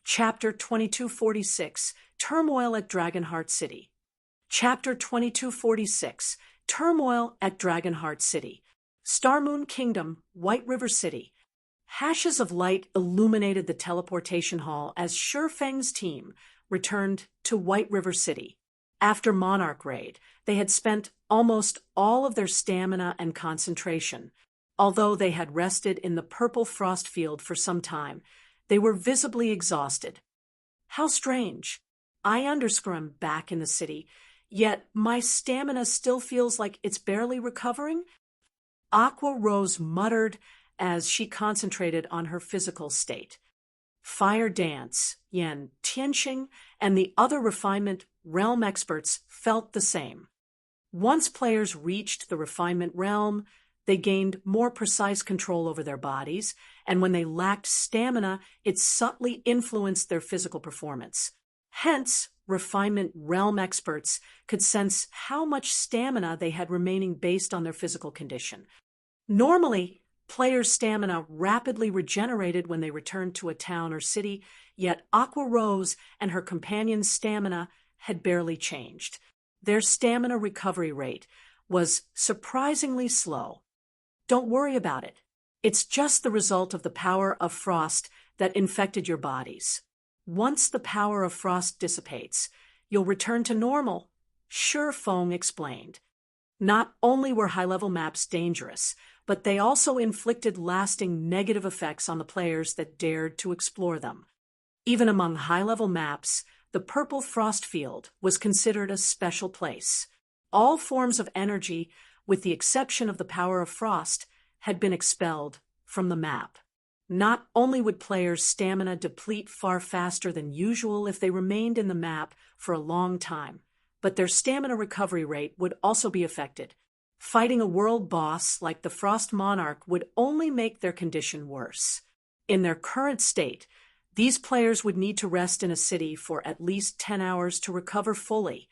Chapter 2246, Turmoil at Dragonheart City. Chapter 2246, Turmoil at Dragonheart City. Starmoon Kingdom, White River City. Hashes of light illuminated the teleportation hall as Shifeng's team returned to White River City. After Monarch Raid, they had spent almost all of their stamina and concentration. Although they had rested in the purple frost field for some time, they were visibly exhausted. How strange. I am back in the city, yet my stamina still feels like it's barely recovering. Aqua Rose muttered as she concentrated on her physical state. Fire Dance, Yen Tianxing, and the other refinement realm experts felt the same. Once players reached the refinement realm, they gained more precise control over their bodies, and when they lacked stamina, it subtly influenced their physical performance. Hence, refinement realm experts could sense how much stamina they had remaining based on their physical condition. Normally, players' stamina rapidly regenerated when they returned to a town or city, yet Aqua Rose and her companion's stamina had barely changed. Their stamina recovery rate was surprisingly slow. Don't worry about it. It's just the result of the power of frost that infected your bodies. Once the power of frost dissipates, you'll return to normal, Shifeng explained. Not only were high-level maps dangerous, but they also inflicted lasting negative effects on the players that dared to explore them. Even among high-level maps, the purple frost field was considered a special place. All forms of energy, with the exception of the power of frost, had been expelled from the map. Not only would players' stamina deplete far faster than usual if they remained in the map for a long time, but their stamina recovery rate would also be affected. Fighting a world boss like the Frost Monarch would only make their condition worse. In their current state, these players would need to rest in a city for at least 10 hours to recover fully.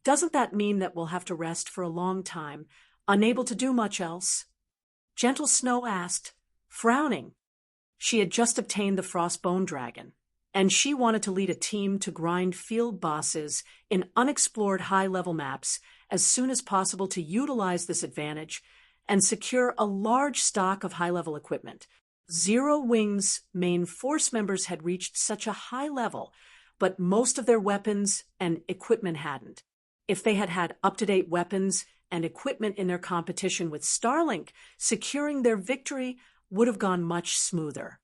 Doesn't that mean that we'll have to rest for a long time, unable to do much else? Gentle Snow asked, frowning. She had just obtained the Frostbone Dragon, and she wanted to lead a team to grind field bosses in unexplored high-level maps as soon as possible to utilize this advantage and secure a large stock of high-level equipment. Zero Wing's main force members had reached such a high level, but most of their weapons and equipment hadn't. If they had had up-to-date weapons and equipment in their competition with Starlink, securing their victory would have gone much smoother.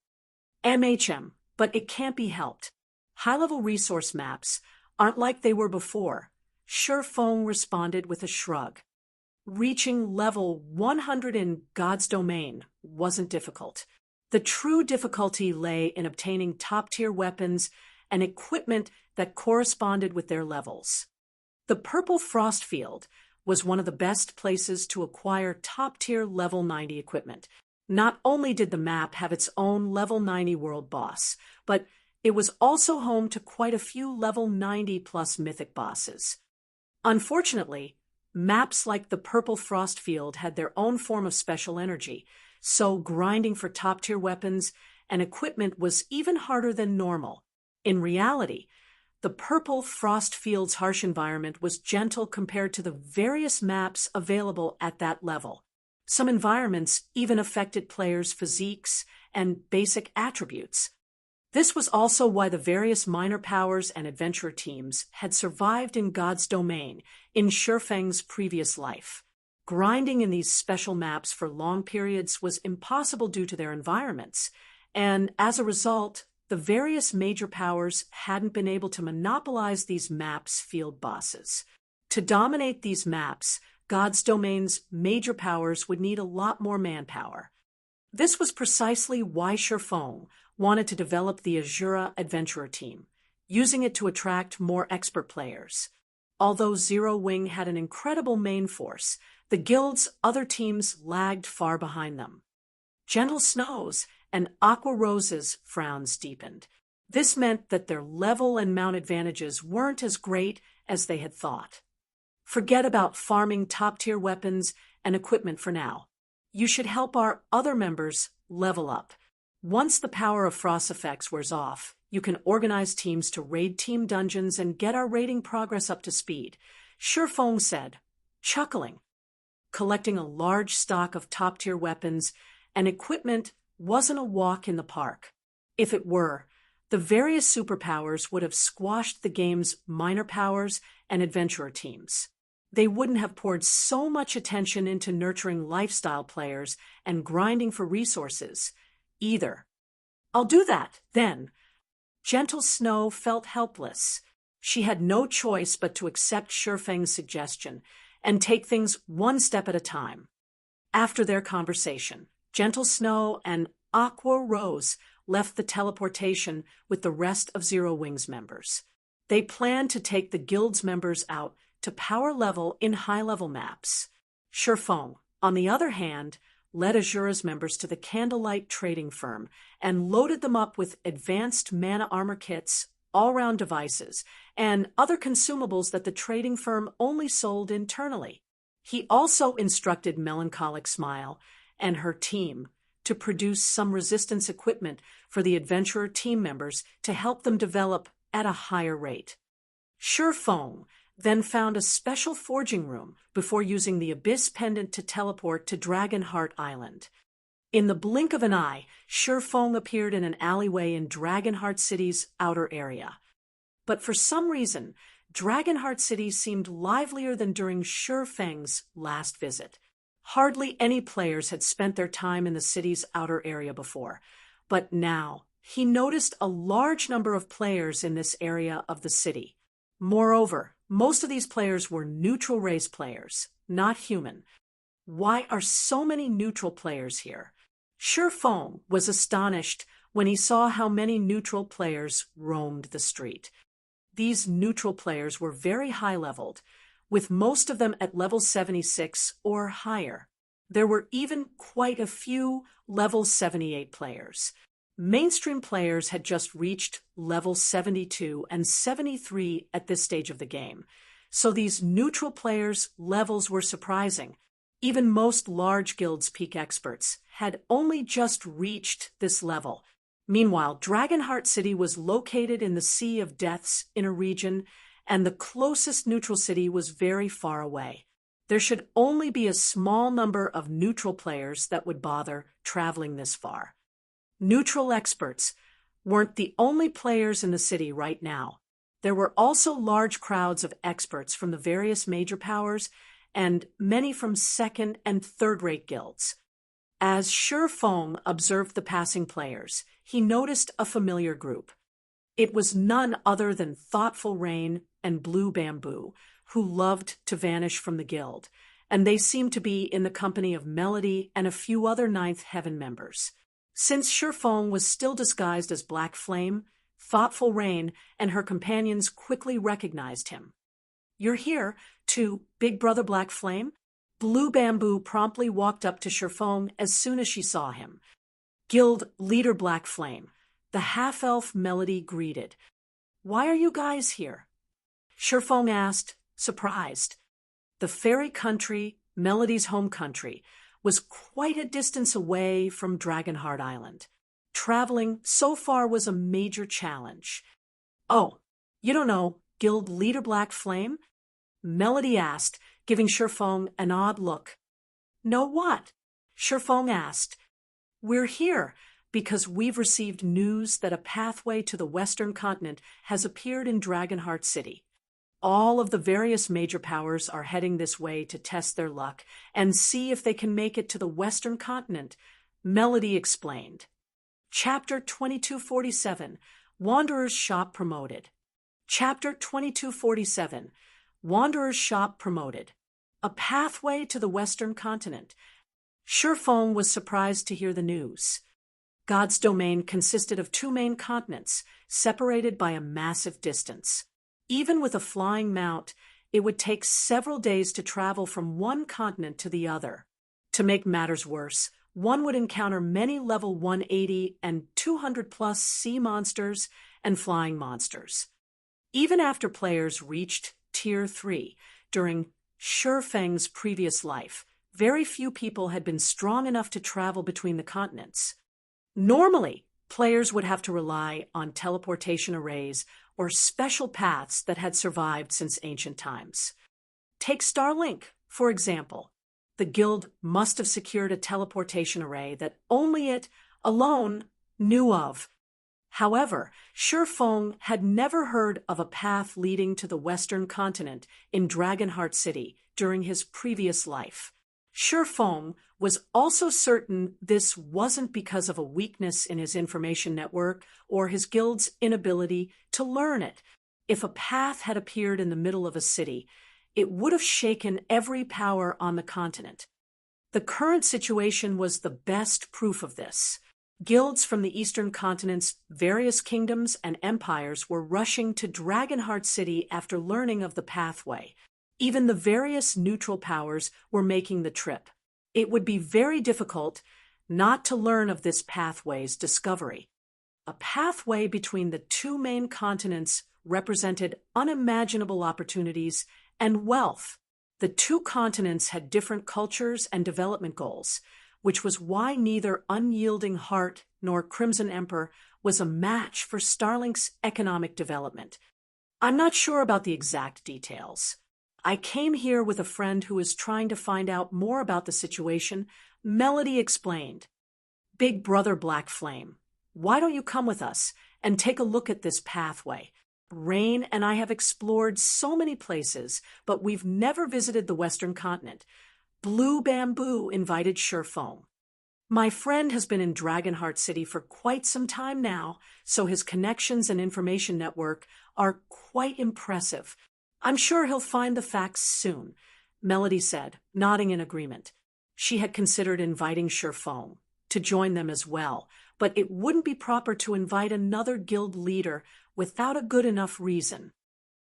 But it can't be helped. High-level resource maps aren't like they were before, Shifeng responded with a shrug. Reaching level 100 in God's domain wasn't difficult. The true difficulty lay in obtaining top-tier weapons and equipment that corresponded with their levels. The Purple Frost Field was one of the best places to acquire top-tier level 90 equipment. Not only did the map have its own level 90 world boss, but it was also home to quite a few level 90-plus mythic bosses. Unfortunately, maps like the Purple Frost Field had their own form of special energy, so grinding for top-tier weapons and equipment was even harder than normal. In reality, the Purple Frost Field's harsh environment was gentle compared to the various maps available at that level. Some environments even affected players' physiques and basic attributes. This was also why the various minor powers and adventurer teams had survived in God's domain in Shifeng's previous life. Grinding in these special maps for long periods was impossible due to their environments, and as a result, the various major powers hadn't been able to monopolize these maps' field bosses. To dominate these maps, God's domain's major powers would need a lot more manpower. This was precisely why Shifeng wanted to develop the Azura Adventurer team, using it to attract more expert players. Although Zero Wing had an incredible main force, the guild's other teams lagged far behind them. Gentle Snow's and Aqua Rose's frowns deepened. This meant that their level and mount advantages weren't as great as they had thought. Forget about farming top-tier weapons and equipment for now. You should help our other members level up. Once the power of frost effects wears off, You can organize teams to raid team dungeons and get our raiding progress up to speed, Shifeng said, chuckling. Collecting a large stock of top-tier weapons and equipment wasn't a walk in the park. If it were, the various superpowers would have squashed the game's minor powers and adventurer teams. They wouldn't have poured so much attention into nurturing lifestyle players and grinding for resources, either. I'll do that, then. Gentle Snow felt helpless. She had no choice but to accept Shifeng's suggestion and take things one step at a time. After their conversation, Gentle Snow and Aqua Rose left the teleportation with the rest of Zero Wings members. They planned to take the guild's members out to power level in high-level maps. Shifeng, on the other hand, led Azura's members to the Candlelight trading firm and loaded them up with advanced mana armor kits, all-round devices, and other consumables that the trading firm only sold internally. He also instructed Melancholic Smile and her team to produce some resistance equipment for the adventurer team members to help them develop at a higher rate. Shifeng then found a special forging room before using the Abyss Pendant to teleport to Dragonheart Island. In the blink of an eye, Shifeng appeared in an alleyway in Dragonheart City's outer area. But for some reason, Dragonheart City seemed livelier than during Shifeng's last visit. Hardly any players had spent their time in the city's outer area before, but now he noticed a large number of players in this area of the city. Moreover, most of these players were neutral race players, not human. Why are so many neutral players here? Shifeng was astonished when he saw how many neutral players roamed the street. These neutral players were very high-leveled, with most of them at level 76 or higher. There were even quite a few level 78 players. Mainstream players had just reached level 72 and 73 at this stage of the game, so these neutral players' levels were surprising. Even most large guilds' peak experts had only just reached this level. Meanwhile, Dragonheart City was located in the Sea of Death's inner region, and the closest neutral city was very far away. There should only be a small number of neutral players that would bother traveling this far. Neutral experts weren't the only players in the city right now. There were also large crowds of experts from the various major powers and many from second- and third-rate guilds. As Shifeng observed the passing players, he noticed a familiar group. It was none other than Thoughtful Rain and Blue Bamboo, who loved to vanish from the guild, and they seemed to be in the company of Melody and a few other Ninth Heaven members. Since Shifeng was still disguised as Black Flame, Thoughtful Rain and her companions quickly recognized him. "You're here, to Big Brother Black Flame?" Blue Bamboo promptly walked up to Shifeng as soon as she saw him. Guild Leader Black Flame, the half-elf Melody greeted. "Why are you guys here?" Shifeng asked, surprised. The fairy country, Melody's home country, was quite a distance away from Dragonheart Island. Traveling so far was a major challenge. "Oh, you don't know Guild Leader Black Flame?" Melody asked, giving Shifeng an odd look. "Know what?" Shifeng asked. "We're here because we've received news that a pathway to the Western Continent has appeared in Dragonheart City. All of the various major powers are heading this way to test their luck and see if they can make it to the Western Continent," Melody explained. Chapter 2247, Wanderer's Shop Promoted. Chapter 2247, Wanderer's Shop Promoted. A pathway to the Western Continent. Shifeng was surprised to hear the news. God's domain consisted of two main continents, separated by a massive distance. Even with a flying mount, it would take several days to travel from one continent to the other. To make matters worse, one would encounter many level 180 and 200-plus sea monsters and flying monsters. Even after players reached Tier 3 during Shifeng's previous life, very few people had been strong enough to travel between the continents. Normally, Players would have to rely on teleportation arrays or special paths that had survived since ancient times. Take Starlink, for example. The guild must have secured a teleportation array that only it alone knew of. However, Shifeng had never heard of a path leading to the Western continent in Dragonheart City during his previous life. Shifeng was also certain this wasn't because of a weakness in his information network or his guild's inability to learn it. If a path had appeared in the middle of a city, it would have shaken every power on the continent. The current situation was the best proof of this. Guilds from the eastern continent's various kingdoms and empires were rushing to Dragonheart City after learning of the pathway. Even the various neutral powers were making the trip. It would be very difficult not to learn of this pathway's discovery. A pathway between the two main continents represented unimaginable opportunities and wealth. The two continents had different cultures and development goals, which was why neither Unyielding Heart nor Crimson Emperor was a match for Starlink's economic development. I'm not sure about the exact details. I came here with a friend who is trying to find out more about the situation, Melody explained. Big Brother Black Flame, why don't you come with us and take a look at this pathway? Rain and I have explored so many places, but we've never visited the Western continent. Blue Bamboo invited Shifeng. My friend has been in Dragonheart City for quite some time now, so his connections and information network are quite impressive. I'm sure he'll find the facts soon, Melody said, nodding in agreement. She had considered inviting Shifeng to join them as well, but it wouldn't be proper to invite another guild leader without a good enough reason.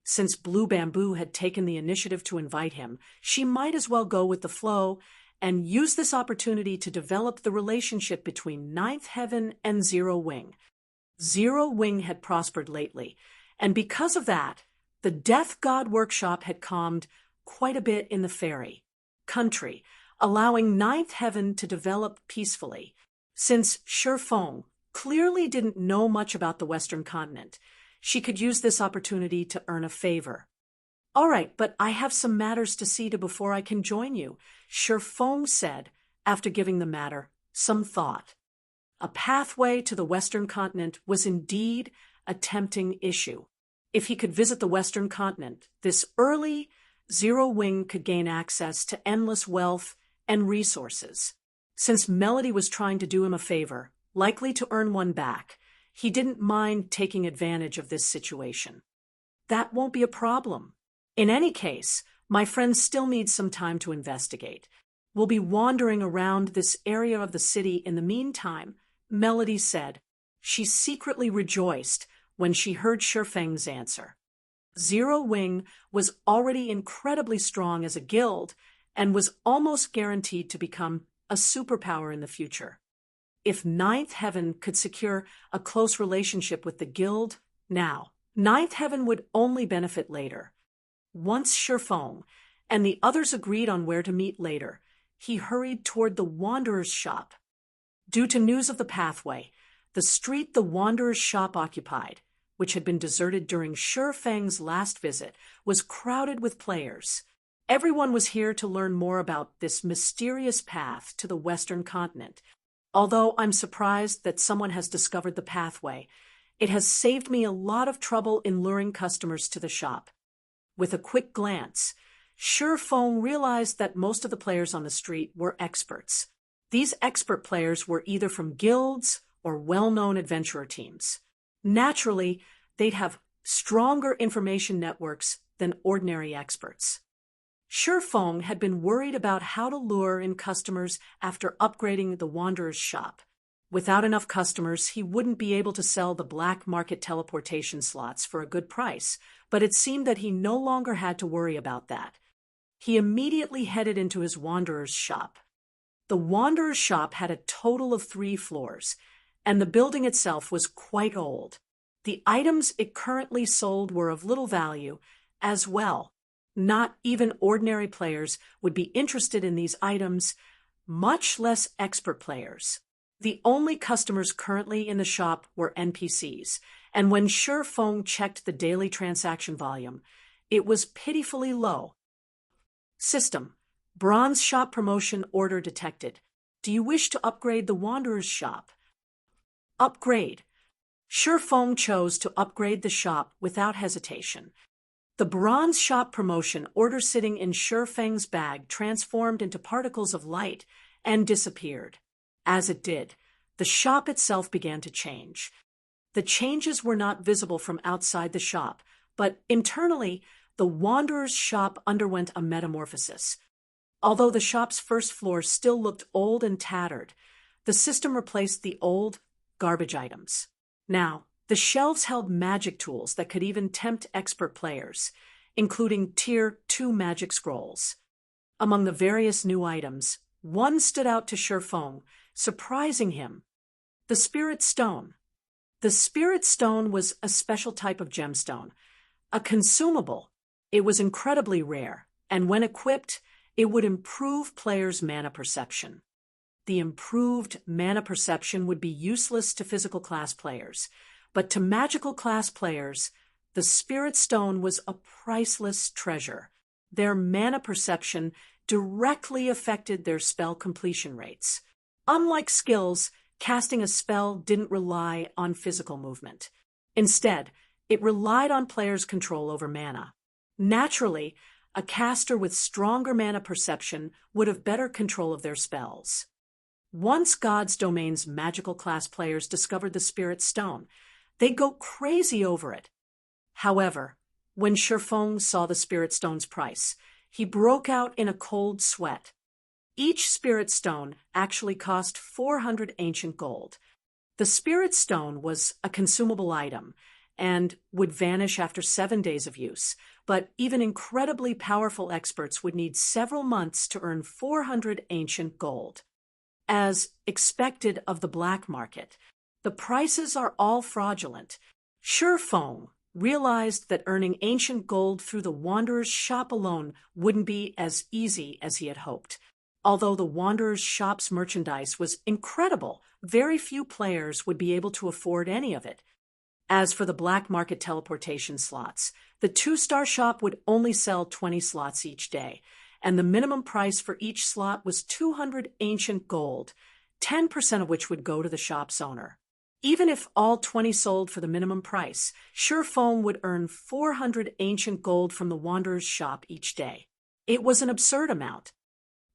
Since Blue Bamboo had taken the initiative to invite him, she might as well go with the flow and use this opportunity to develop the relationship between Ninth Heaven and Zero Wing. Zero Wing had prospered lately, and because of that, the Death God Workshop had calmed quite a bit in the fairy country, allowing Ninth Heaven to develop peacefully. Since Shifeng clearly didn't know much about the Western continent, she could use this opportunity to earn a favor. All right, but I have some matters to see to before I can join you, Shifeng said, after giving the matter some thought. A pathway to the Western continent was indeed a tempting issue. If he could visit the Western continent, this early Zero Wing could gain access to endless wealth and resources. Since Melody was trying to do him a favor, likely to earn one back, he didn't mind taking advantage of this situation. That won't be a problem. In any case, my friend still needs some time to investigate. We'll be wandering around this area of the city in the meantime, Melody said. She secretly rejoiced when she heard Shifeng's answer. Zero Wing was already incredibly strong as a guild and was almost guaranteed to become a superpower in the future. If Ninth Heaven could secure a close relationship with the guild now, Ninth Heaven would only benefit later. Once Shifeng and the others agreed on where to meet later, he hurried toward the Wanderer's shop. Due to news of the pathway, the street the Wanderer's shop occupied, which had been deserted during Shifeng's last visit, was crowded with players. Everyone was here to learn more about this mysterious path to the Western continent. Although I'm surprised that someone has discovered the pathway, it has saved me a lot of trouble in luring customers to the shop. With a quick glance, Shifeng realized that most of the players on the street were experts. These expert players were either from guilds or well-known adventurer teams. Naturally, they'd have stronger information networks than ordinary experts. Shifeng had been worried about how to lure in customers after upgrading the Wanderer's shop. Without enough customers, he wouldn't be able to sell the black market teleportation slots for a good price, but it seemed that he no longer had to worry about that. He immediately headed into his Wanderer's shop. The Wanderer's shop had a total of 3 floors, and the building itself was quite old. The items it currently sold were of little value as well. Not even ordinary players would be interested in these items, much less expert players. The only customers currently in the shop were NPCs, and when Feng checked the daily transaction volume, it was pitifully low. System: Bronze shop promotion order detected. Do you wish to upgrade the Wanderer's shop? Upgrade. Feng chose to upgrade the shop without hesitation. The bronze shop promotion order sitting in Feng's bag transformed into particles of light and disappeared. As it did, the shop itself began to change. The changes were not visible from outside the shop, but internally, the Wanderer's shop underwent a metamorphosis. Although the shop's first floor still looked old and tattered, the system replaced the old, garbage items. Now, the shelves held magic tools that could even tempt expert players, including Tier 2 magic scrolls. Among the various new items, one stood out to Feng, surprising him: the Spirit Stone. The Spirit Stone was a special type of gemstone, a consumable. It was incredibly rare, and when equipped, it would improve players' mana perception. The improved mana perception would be useless to physical class players, but to magical class players, the Spirit Stone was a priceless treasure. Their mana perception directly affected their spell completion rates. Unlike skills, casting a spell didn't rely on physical movement. Instead, it relied on players' control over mana. Naturally, a caster with stronger mana perception would have better control of their spells. Once God's Domain's magical class players discovered the Spirit Stone, they'd go crazy over it. However, when Feng saw the Spirit Stone's price, he broke out in a cold sweat. Each Spirit Stone actually cost 400 ancient gold. The Spirit Stone was a consumable item and would vanish after 7 days of use, but even incredibly powerful experts would need several months to earn 400 ancient gold. As expected of the black market, the prices are all fraudulent. Feng realized that earning ancient gold through the Wanderer's shop alone wouldn't be as easy as he had hoped. Although the Wanderer's shop's merchandise was incredible, very few players would be able to afford any of it. As for the black market teleportation slots, the 2-star shop would only sell 20 slots each day, and the minimum price for each slot was 200 ancient gold, 10% of which would go to the shop's owner. Even if all 20 sold for the minimum price, Feng would earn 400 ancient gold from the Wanderer's shop each day. It was an absurd amount.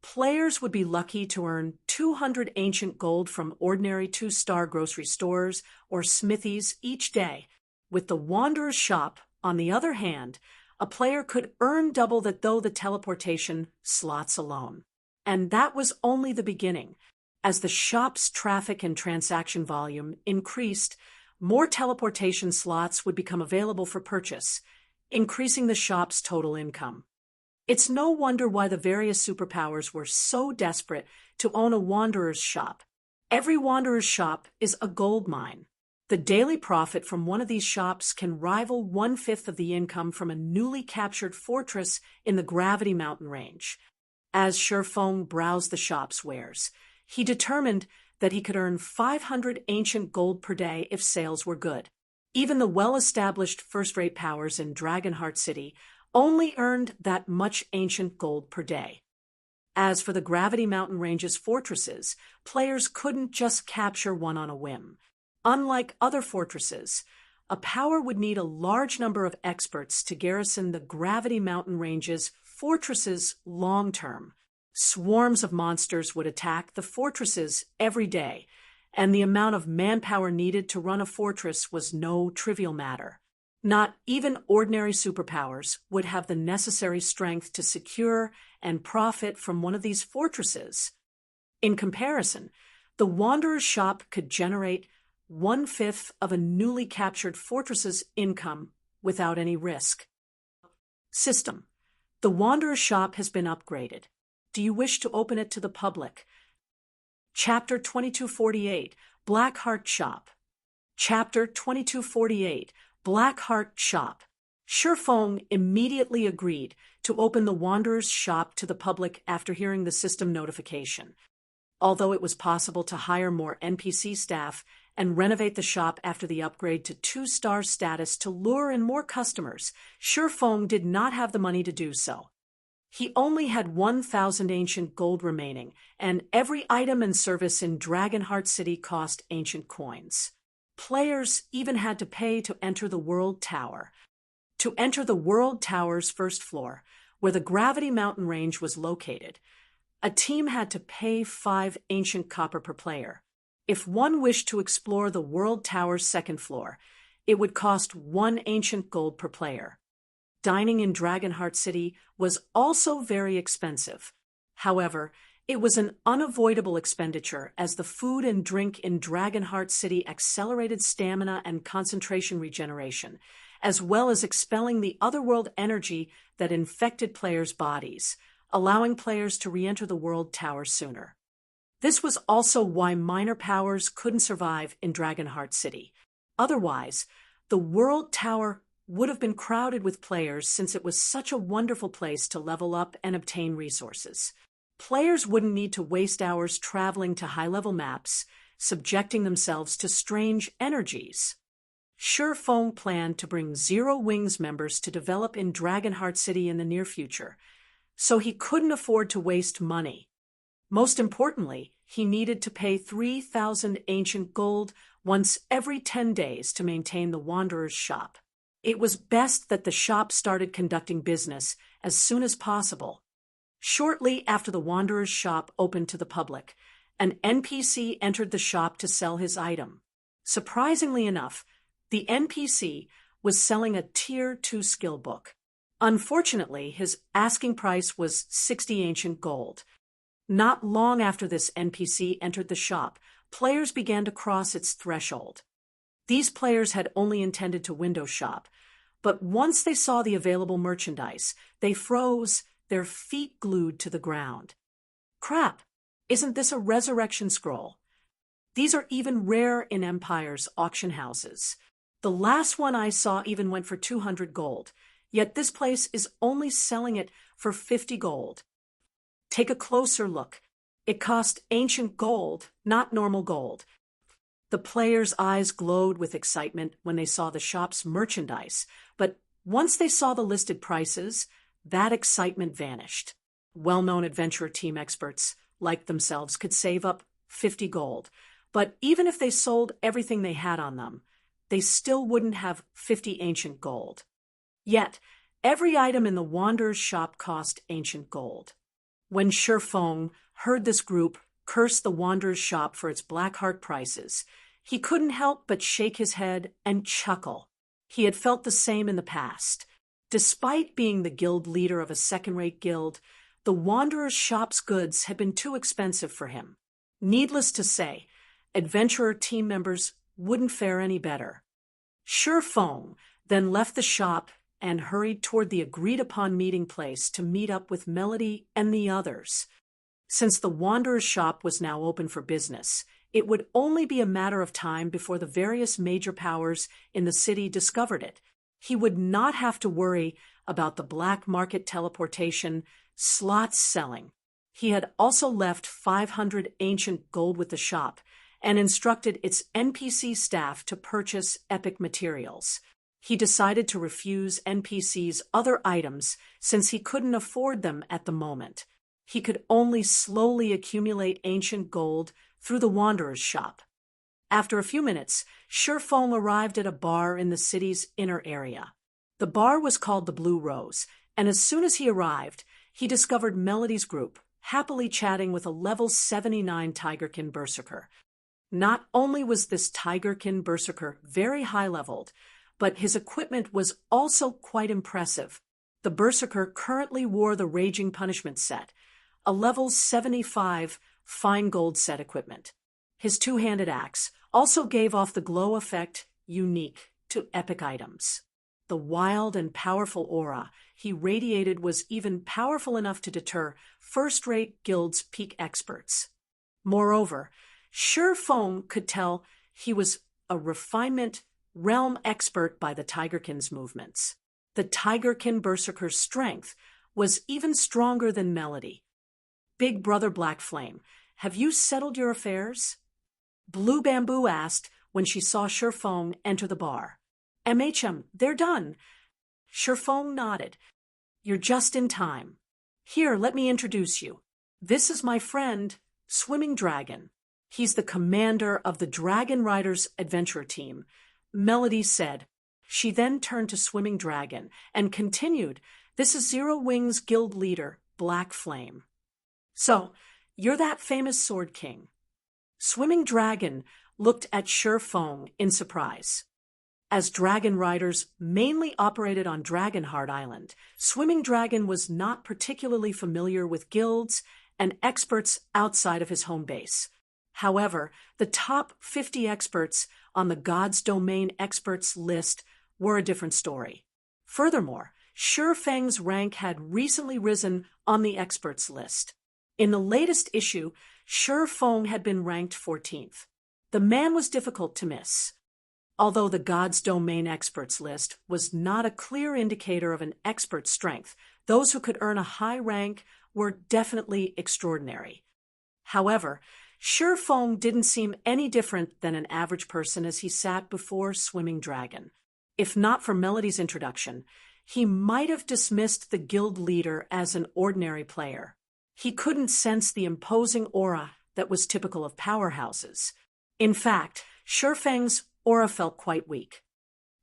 Players would be lucky to earn 200 ancient gold from ordinary 2-star grocery stores or smithies each day. With the Wanderer's shop, on the other hand, a player could earn double that though the teleportation slots alone. And that was only the beginning. As the shop's traffic and transaction volume increased, more teleportation slots would become available for purchase, increasing the shop's total income. It's no wonder why the various superpowers were so desperate to own a Wanderer's shop. Every Wanderer's shop is a gold mine. The daily profit from one of these shops can rival 1/5 of the income from a newly captured fortress in the Gravity Mountain range. As Feng browsed the shop's wares, he determined that he could earn 500 ancient gold per day if sales were good. Even the well-established first-rate powers in Dragonheart City only earned that much ancient gold per day. As for the Gravity Mountain Range's fortresses, players couldn't just capture one on a whim. Unlike other fortresses, a power would need a large number of experts to garrison the Gravity Mountain Range's fortresses long-term. Swarms of monsters would attack the fortresses every day, and the amount of manpower needed to run a fortress was no trivial matter. Not even ordinary superpowers would have the necessary strength to secure and profit from one of these fortresses. In comparison, the Wanderer's shop could generate 1/5 of a newly captured fortress's income without any risk. System: The Wanderer's shop has been upgraded. Do you wish to open it to the public? Chapter 2248, Blackheart Shop. Chapter 2248, Blackheart Shop. Feng immediately agreed to open the Wanderer's shop to the public after hearing the system notification. although it was possible to hire more NPC staff and renovate the shop after the upgrade to 2-star status to lure in more customers, Shifeng did not have the money to do so. He only had 1,000 ancient gold remaining, and every item and service in Dragonheart City cost ancient coins. Players even had to pay to enter the World Tower. To enter the World Tower's first floor, where the Gravity Mountain Range was located, a team had to pay 5 ancient copper per player. If one wished to explore the World Tower's second floor, it would cost 1 ancient gold per player. Dining in Dragonheart City was also very expensive. However, it was an unavoidable expenditure as the food and drink in Dragonheart City accelerated stamina and concentration regeneration, as well as expelling the otherworld energy that infected players' bodies, allowing players to re-enter the World Tower sooner. This was also why minor powers couldn't survive in Dragonheart City. Otherwise, the World Tower would have been crowded with players since it was such a wonderful place to level up and obtain resources. Players wouldn't need to waste hours traveling to high-level maps, subjecting themselves to strange energies. Shifeng planned to bring Zero Wings members to develop in Dragonheart City in the near future, so he couldn't afford to waste money. Most importantly, he needed to pay 3,000 ancient gold once every 10 days to maintain the Wanderer's shop. It was best that the shop started conducting business as soon as possible. Shortly after the Wanderer's shop opened to the public, an NPC entered the shop to sell his item. Surprisingly enough, the NPC was selling a Tier 2 skill book. Unfortunately, his asking price was 60 ancient gold. Not long after this NPC entered the shop, players began to cross its threshold. These players had only intended to window shop, but once they saw the available merchandise, they froze, their feet glued to the ground. Crap! Isn't this a resurrection scroll? These are even rare in Empire's auction houses. The last one I saw even went for 200 gold, yet this place is only selling it for 50 gold. Take a closer look. It cost ancient gold, not normal gold. The players' eyes glowed with excitement when they saw the shop's merchandise, but once they saw the listed prices, that excitement vanished. Well-known adventurer team experts, like themselves, could save up 50 gold, but even if they sold everything they had on them, they still wouldn't have 50 ancient gold. Yet, every item in the Wanderer's shop cost ancient gold. When Shifeng heard this group curse the Wanderer's shop for its black heart prices, he couldn't help but shake his head and chuckle. He had felt the same in the past. Despite being the guild leader of a second-rate guild, the Wanderer's shop's goods had been too expensive for him. Needless to say, adventurer team members wouldn't fare any better. Shifeng then left the shop and hurried toward the agreed-upon meeting place to meet up with Melody and the others. Since the Wanderer's shop was now open for business, it would only be a matter of time before the various major powers in the city discovered it. He would not have to worry about the black market teleportation, slots selling. He had also left 500 ancient gold with the shop and instructed its NPC staff to purchase epic materials. He decided to refuse NPC's other items since he couldn't afford them at the moment. He could only slowly accumulate ancient gold through the Wanderer's shop. After a few minutes, Shifeng arrived at a bar in the city's inner area. The bar was called the Blue Rose, and as soon as he arrived, he discovered Melody's group, happily chatting with a level 79 Tigerkin Berserker. Not only was this Tigerkin Berserker very high-leveled, but his equipment was also quite impressive. The Berserker currently wore the Raging Punishment set, a level 75 fine gold set equipment. His two-handed axe also gave off the glow effect unique to epic items. The wild and powerful aura he radiated was even powerful enough to deter first-rate guild's peak experts. Moreover, Shifeng could tell he was a refinement realm expert by the Tigerkin's movements. The Tigerkin Berserker's strength was even stronger than Melody. Big Brother Black Flame, have you settled your affairs? Blue Bamboo asked when she saw Shifeng enter the bar. They're done. Shifeng nodded. You're just in time. Here, let me introduce you. This is my friend, Swimming Dragon. He's the commander of the Dragon Riders Adventure Team, Melody said. She then turned to Swimming Dragon and continued, This is Zero Wings Guild leader, Black Flame. So, you're that famous Sword King. Swimming Dragon looked at Shifeng in surprise. As Dragon Riders mainly operated on Dragonheart Island, Swimming Dragon was not particularly familiar with guilds and experts outside of his home base. However, the top 50 experts on the God's Domain experts list were a different story. Furthermore, Shifeng's rank had recently risen on the experts list. In the latest issue, Shifeng had been ranked 14th. The man was difficult to miss. Although the God's Domain experts list was not a clear indicator of an expert's strength, those who could earn a high rank were definitely extraordinary. However, Shifeng didn't seem any different than an average person as he sat before Swimming Dragon. If not for Melody's introduction, he might have dismissed the guild leader as an ordinary player. He couldn't sense the imposing aura that was typical of powerhouses. In fact, Shifeng's aura felt quite weak.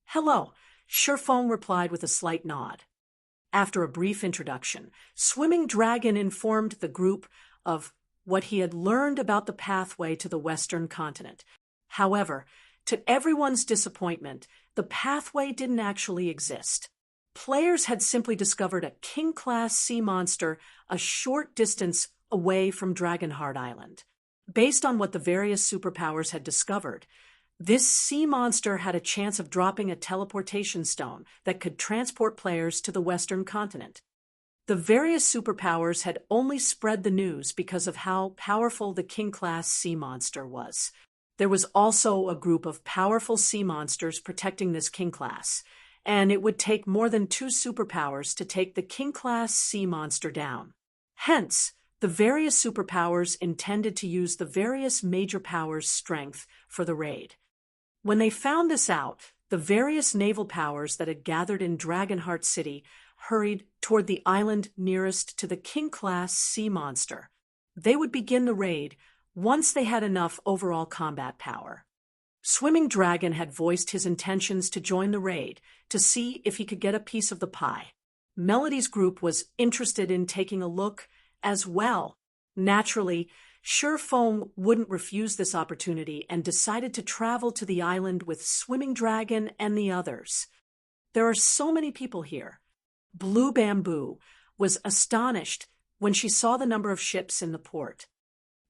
Hello, Shifeng replied with a slight nod. After a brief introduction, Swimming Dragon informed the group of what he had learned about the pathway to the Western continent. However, to everyone's disappointment, the pathway didn't actually exist. Players had simply discovered a king-class sea monster a short distance away from Dragonheart Island. Based on what the various superpowers had discovered, this sea monster had a chance of dropping a teleportation stone that could transport players to the Western continent. The various superpowers had only spread the news because of how powerful the king-class sea monster was. There was also a group of powerful sea monsters protecting this king-class, and it would take more than 2 superpowers to take the king-class sea monster down. Hence, the various superpowers intended to use the various major powers' strength for the raid. When they found this out, the various naval powers that had gathered in Dragonheart City hurried toward the island nearest to the king-class sea monster. They would begin the raid once they had enough overall combat power. Swimming Dragon had voiced his intentions to join the raid to see if he could get a piece of the pie. Melody's group was interested in taking a look as well. Naturally, Shifeng wouldn't refuse this opportunity and decided to travel to the island with Swimming Dragon and the others. There are so many people here. Blue Bamboo was astonished when she saw the number of ships in the port.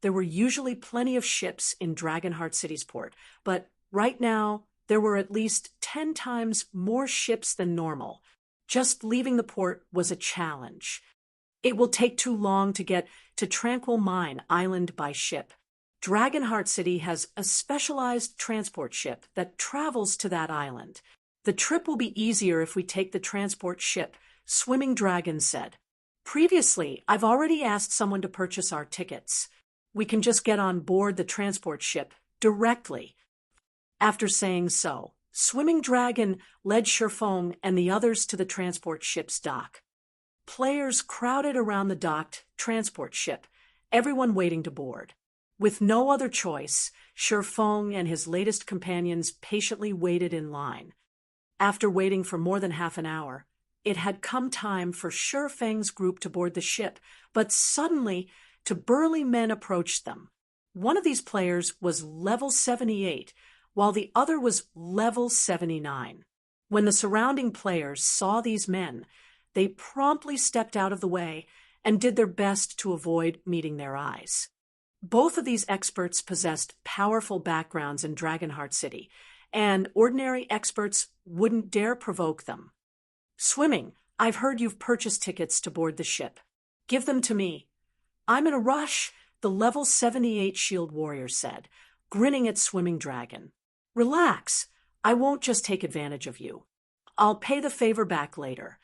There were usually plenty of ships in Dragonheart City's port, but right now there were at least 10 times more ships than normal. Just leaving the port was a challenge. It will take too long to get to Tranquil Mine Island by ship. Dragonheart City has a specialized transport ship that travels to that island. The trip will be easier if we take the transport ship, Swimming Dragon said. Previously, I've already asked someone to purchase our tickets. We can just get on board the transport ship directly. After saying so, Swimming Dragon led Shifeng and the others to the transport ship's dock. Players crowded around the docked transport ship, everyone waiting to board. With no other choice, Shifeng and his latest companions patiently waited in line. After waiting for more than half an hour, it had come time for Shifeng's group to board the ship, but suddenly, two burly men approached them. One of these players was level 78, while the other was level 79. When the surrounding players saw these men, they promptly stepped out of the way and did their best to avoid meeting their eyes. Both of these experts possessed powerful backgrounds in Dragonheart City, and ordinary experts wouldn't dare provoke them. Swimming, I've heard you've purchased tickets to board the ship. Give them to me. I'm in a rush, the level 78 shield warrior said, grinning at Swimming Dragon. Relax, I won't just take advantage of you. I'll pay the favor back later.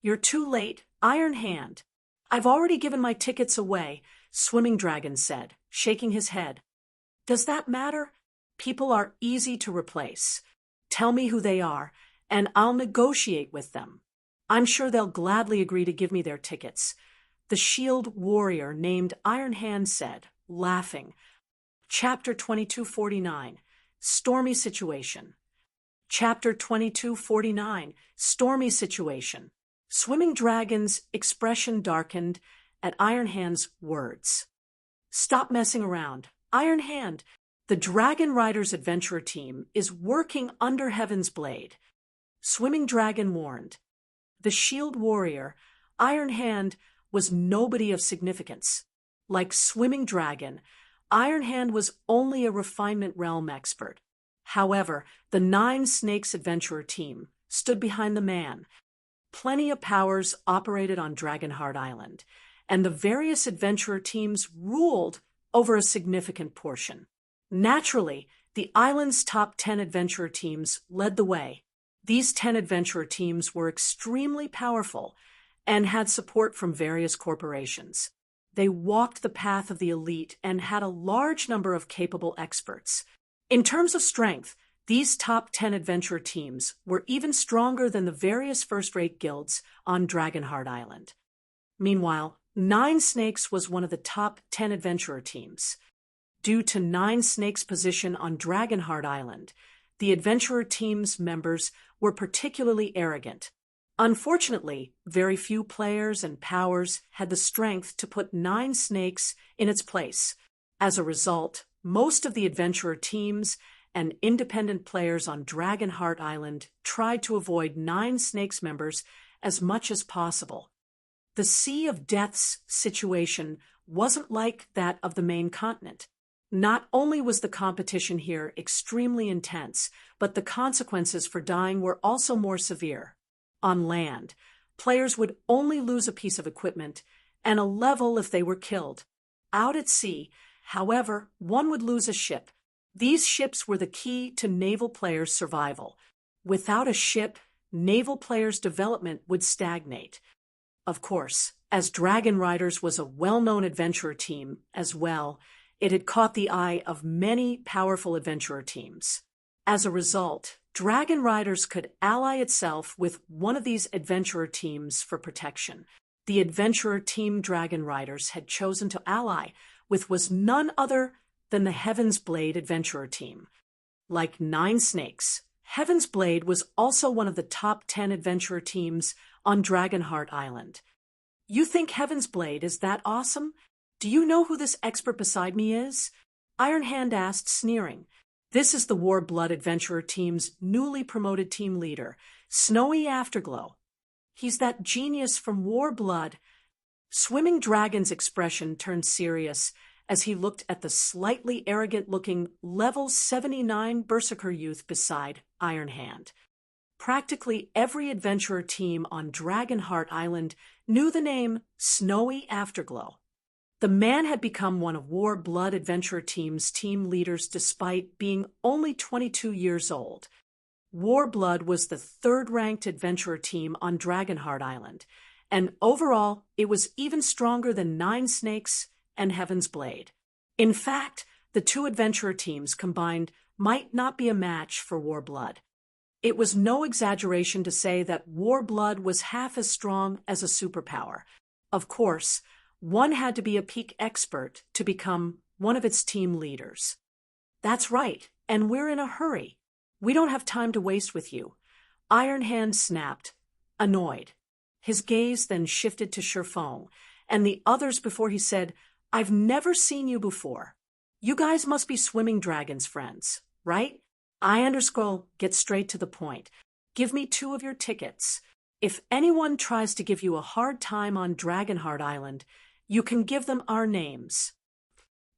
You're too late, Iron Hand. I've already given my tickets away, Swimming Dragon said, shaking his head. Does that matter? People are easy to replace. Tell me who they are, and I'll negotiate with them. I'm sure they'll gladly agree to give me their tickets. The shield warrior named Iron Hand said, laughing. Chapter 2249, Stormy Situation. Chapter 2249, Stormy Situation. Swimming Dragon's expression darkened at Iron Hand's words. Stop messing around. Iron Hand, the Dragon Riders Adventurer team is working under Heaven's Blade. Swimming Dragon warned. The shield warrior, Iron Hand, was nobody of significance. Like Swimming Dragon, Iron Hand was only a refinement realm expert. However, the Nine Snakes Adventurer team stood behind the man. Plenty of powers operated on Dragonheart Island, and the various adventurer teams ruled over a significant portion. Naturally, the island's top 10 adventurer teams led the way. These 10 adventurer teams were extremely powerful and had support from various corporations. They walked the path of the elite and had a large number of capable experts. In terms of strength, these top 10 adventurer teams were even stronger than the various first-rate guilds on Dragonheart Island. Meanwhile, Nine Snakes was one of the top 10 adventurer teams. Due to Nine Snakes' position on Dragonheart Island, the adventurer team's members were particularly arrogant. Unfortunately, very few players and powers had the strength to put Nine Snakes in its place. As a result, most of the adventurer teams and independent players on Dragonheart Island tried to avoid Nine Snakes members as much as possible. The Sea of Death's situation wasn't like that of the main continent. Not only was the competition here extremely intense, but the consequences for dying were also more severe. On land, players would only lose a piece of equipment and a level if they were killed. Out at sea, however, one would lose a ship. These ships were the key to naval players' survival. Without a ship, naval players' development would stagnate. Of course, as Dragon Riders was a well-known adventurer team as well, it had caught the eye of many powerful adventurer teams. As a result, Dragon Riders could ally itself with one of these adventurer teams for protection. The adventurer team Dragon Riders had chosen to ally with was none other than the Heaven's Blade adventurer team. Like Nine Snakes, Heaven's Blade was also one of the top 10 adventurer teams on Dragonheart Island. You think Heaven's Blade is that awesome? Do you know who this expert beside me is? Iron Hand asked, sneering. This is the War Blood Adventurer team's newly promoted team leader, Snowy Afterglow. He's that genius from War Blood. Swimming Dragon's expression turned serious as he looked at the slightly arrogant-looking level 79 Berserker youth beside Iron Hand. Practically every adventurer team on Dragonheart Island knew the name Snowy Afterglow. The man had become one of War Blood Adventurer team's team leaders despite being only 22 years old. War Blood was the third-ranked adventurer team on Dragonheart Island, and overall it was even stronger than Nine Snakes and Heaven's Blade. In fact, the two adventurer teams combined might not be a match for War Blood. It was no exaggeration to say that War Blood was half as strong as a superpower. Of course, one had to be a peak expert to become one of its team leaders. That's right, and we're in a hurry. We don't have time to waste with you. Iron Hand snapped, annoyed. His gaze then shifted to Sherfong and the others before he said, I've never seen you before. You guys must be Swimming Dragon's friends, right? Get straight to the point. Give me 2 of your tickets. If anyone tries to give you a hard time on Dragonheart Island, you can give them our names.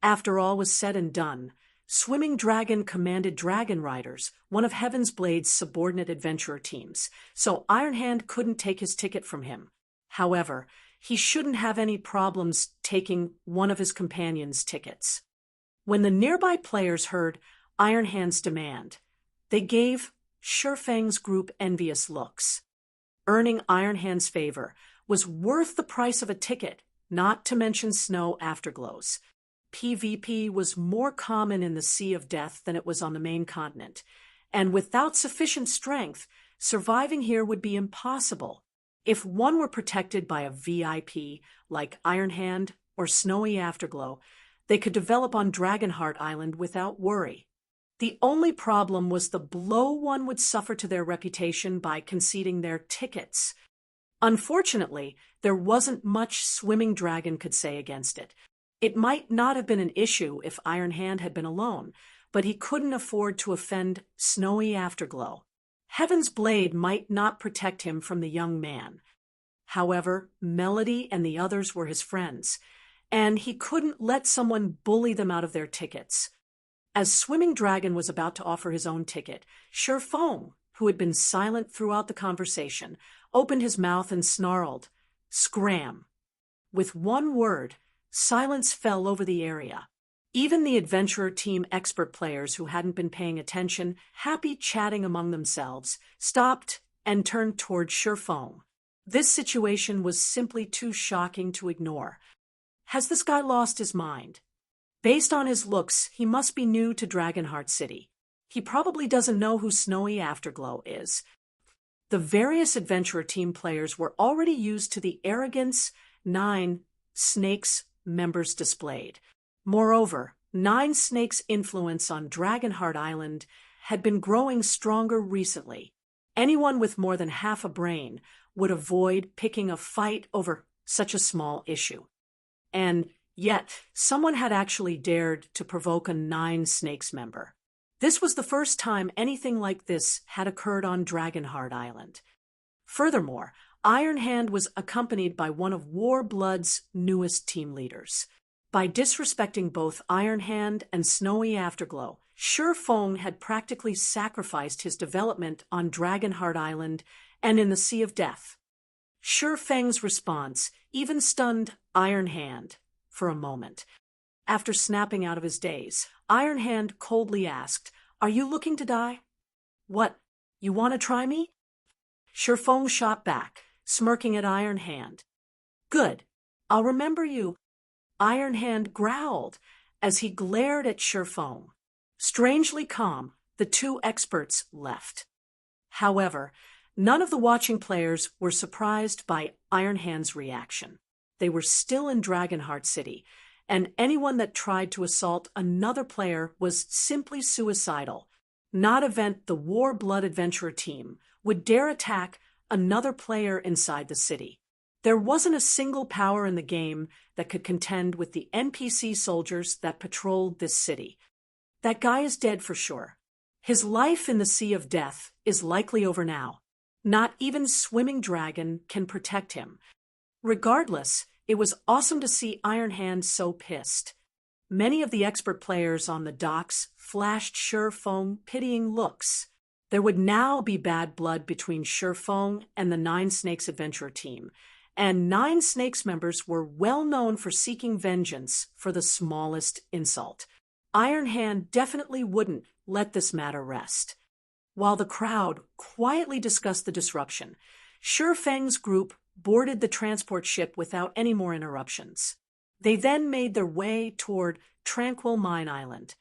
After all was said and done, Swimming Dragon commanded Dragon Riders, one of Heaven's Blade's subordinate adventurer teams, so Iron Hand couldn't take his ticket from him. However, he shouldn't have any problems taking one of his companions' tickets. When the nearby players heard Iron Hand's demand, they gave Sherfang's group envious looks. Earning Iron Hand's favor was worth the price of a ticket, not to mention snow afterglows. PvP was more common in the Sea of Death than it was on the main continent, and without sufficient strength, surviving here would be impossible. If one were protected by a VIP like Iron Hand or Snowy Afterglow, they could develop on Dragonheart Island without worry. The only problem was the blow one would suffer to their reputation by conceding their tickets. Unfortunately, there wasn't much Swimming Dragon could say against it. It might not have been an issue if Iron Hand had been alone, but he couldn't afford to offend Snowy Afterglow. Heaven's Blade might not protect him from the young man. However, Melody and the others were his friends, and he couldn't let someone bully them out of their tickets. As Swimming Dragon was about to offer his own ticket, Sherfong, who had been silent throughout the conversation, opened his mouth and snarled, "Scram." With one word, silence fell over the area. Even the adventurer team expert players who hadn't been paying attention, happy chatting among themselves, stopped and turned toward Sherfong. This situation was simply too shocking to ignore. Has this guy lost his mind? Based on his looks, he must be new to Dragonheart City. He probably doesn't know who Snowy Afterglow is. The various adventurer team players were already used to the arrogance 9 Snakes members displayed. Moreover, 9 Snakes' influence on Dragonheart Island had been growing stronger recently. Anyone with more than half a brain would avoid picking a fight over such a small issue. And yet, someone had actually dared to provoke a 9 Snakes member. This was the first time anything like this had occurred on Dragonheart Island. Furthermore, Iron Hand was accompanied by one of Warblood's newest team leaders. By disrespecting both Iron Hand and Snowy Afterglow, Sherfong had practically sacrificed his development on Dragonheart Island and in the Sea of Death. Sherfeng's response even stunned Iron Hand for a moment. After snapping out of his daze, Iron Hand coldly asked, "Are you looking to die?" "What, you want to try me?" Sherfong shot back, smirking at Iron Hand. "Good, I'll remember you." Iron Hand growled as he glared at Sherfong. Strangely calm, the two experts left. However, none of the watching players were surprised by Iron Hand's reaction. They were still in Dragonheart City, and anyone that tried to assault another player was simply suicidal. Not event the Warblood adventurer team would dare attack another player inside the city. There wasn't a single power in the game that could contend with the NPC soldiers that patrolled this city. That guy is dead for sure. His life in the Sea of Death is likely over now. Not even Swimming Dragon can protect him. Regardless, it was awesome to see Iron Hand so pissed. Many of the expert players on the docks flashed Sherfong pitying looks. There would now be bad blood between Sherfong and the 9 Snakes adventurer team, and 9 Snakes members were well known for seeking vengeance for the smallest insult. Iron Hand definitely wouldn't let this matter rest. While the crowd quietly discussed the disruption, Sherfeng's group boarded the transport ship without any more interruptions. They then made their way toward Tranquil Mine Island.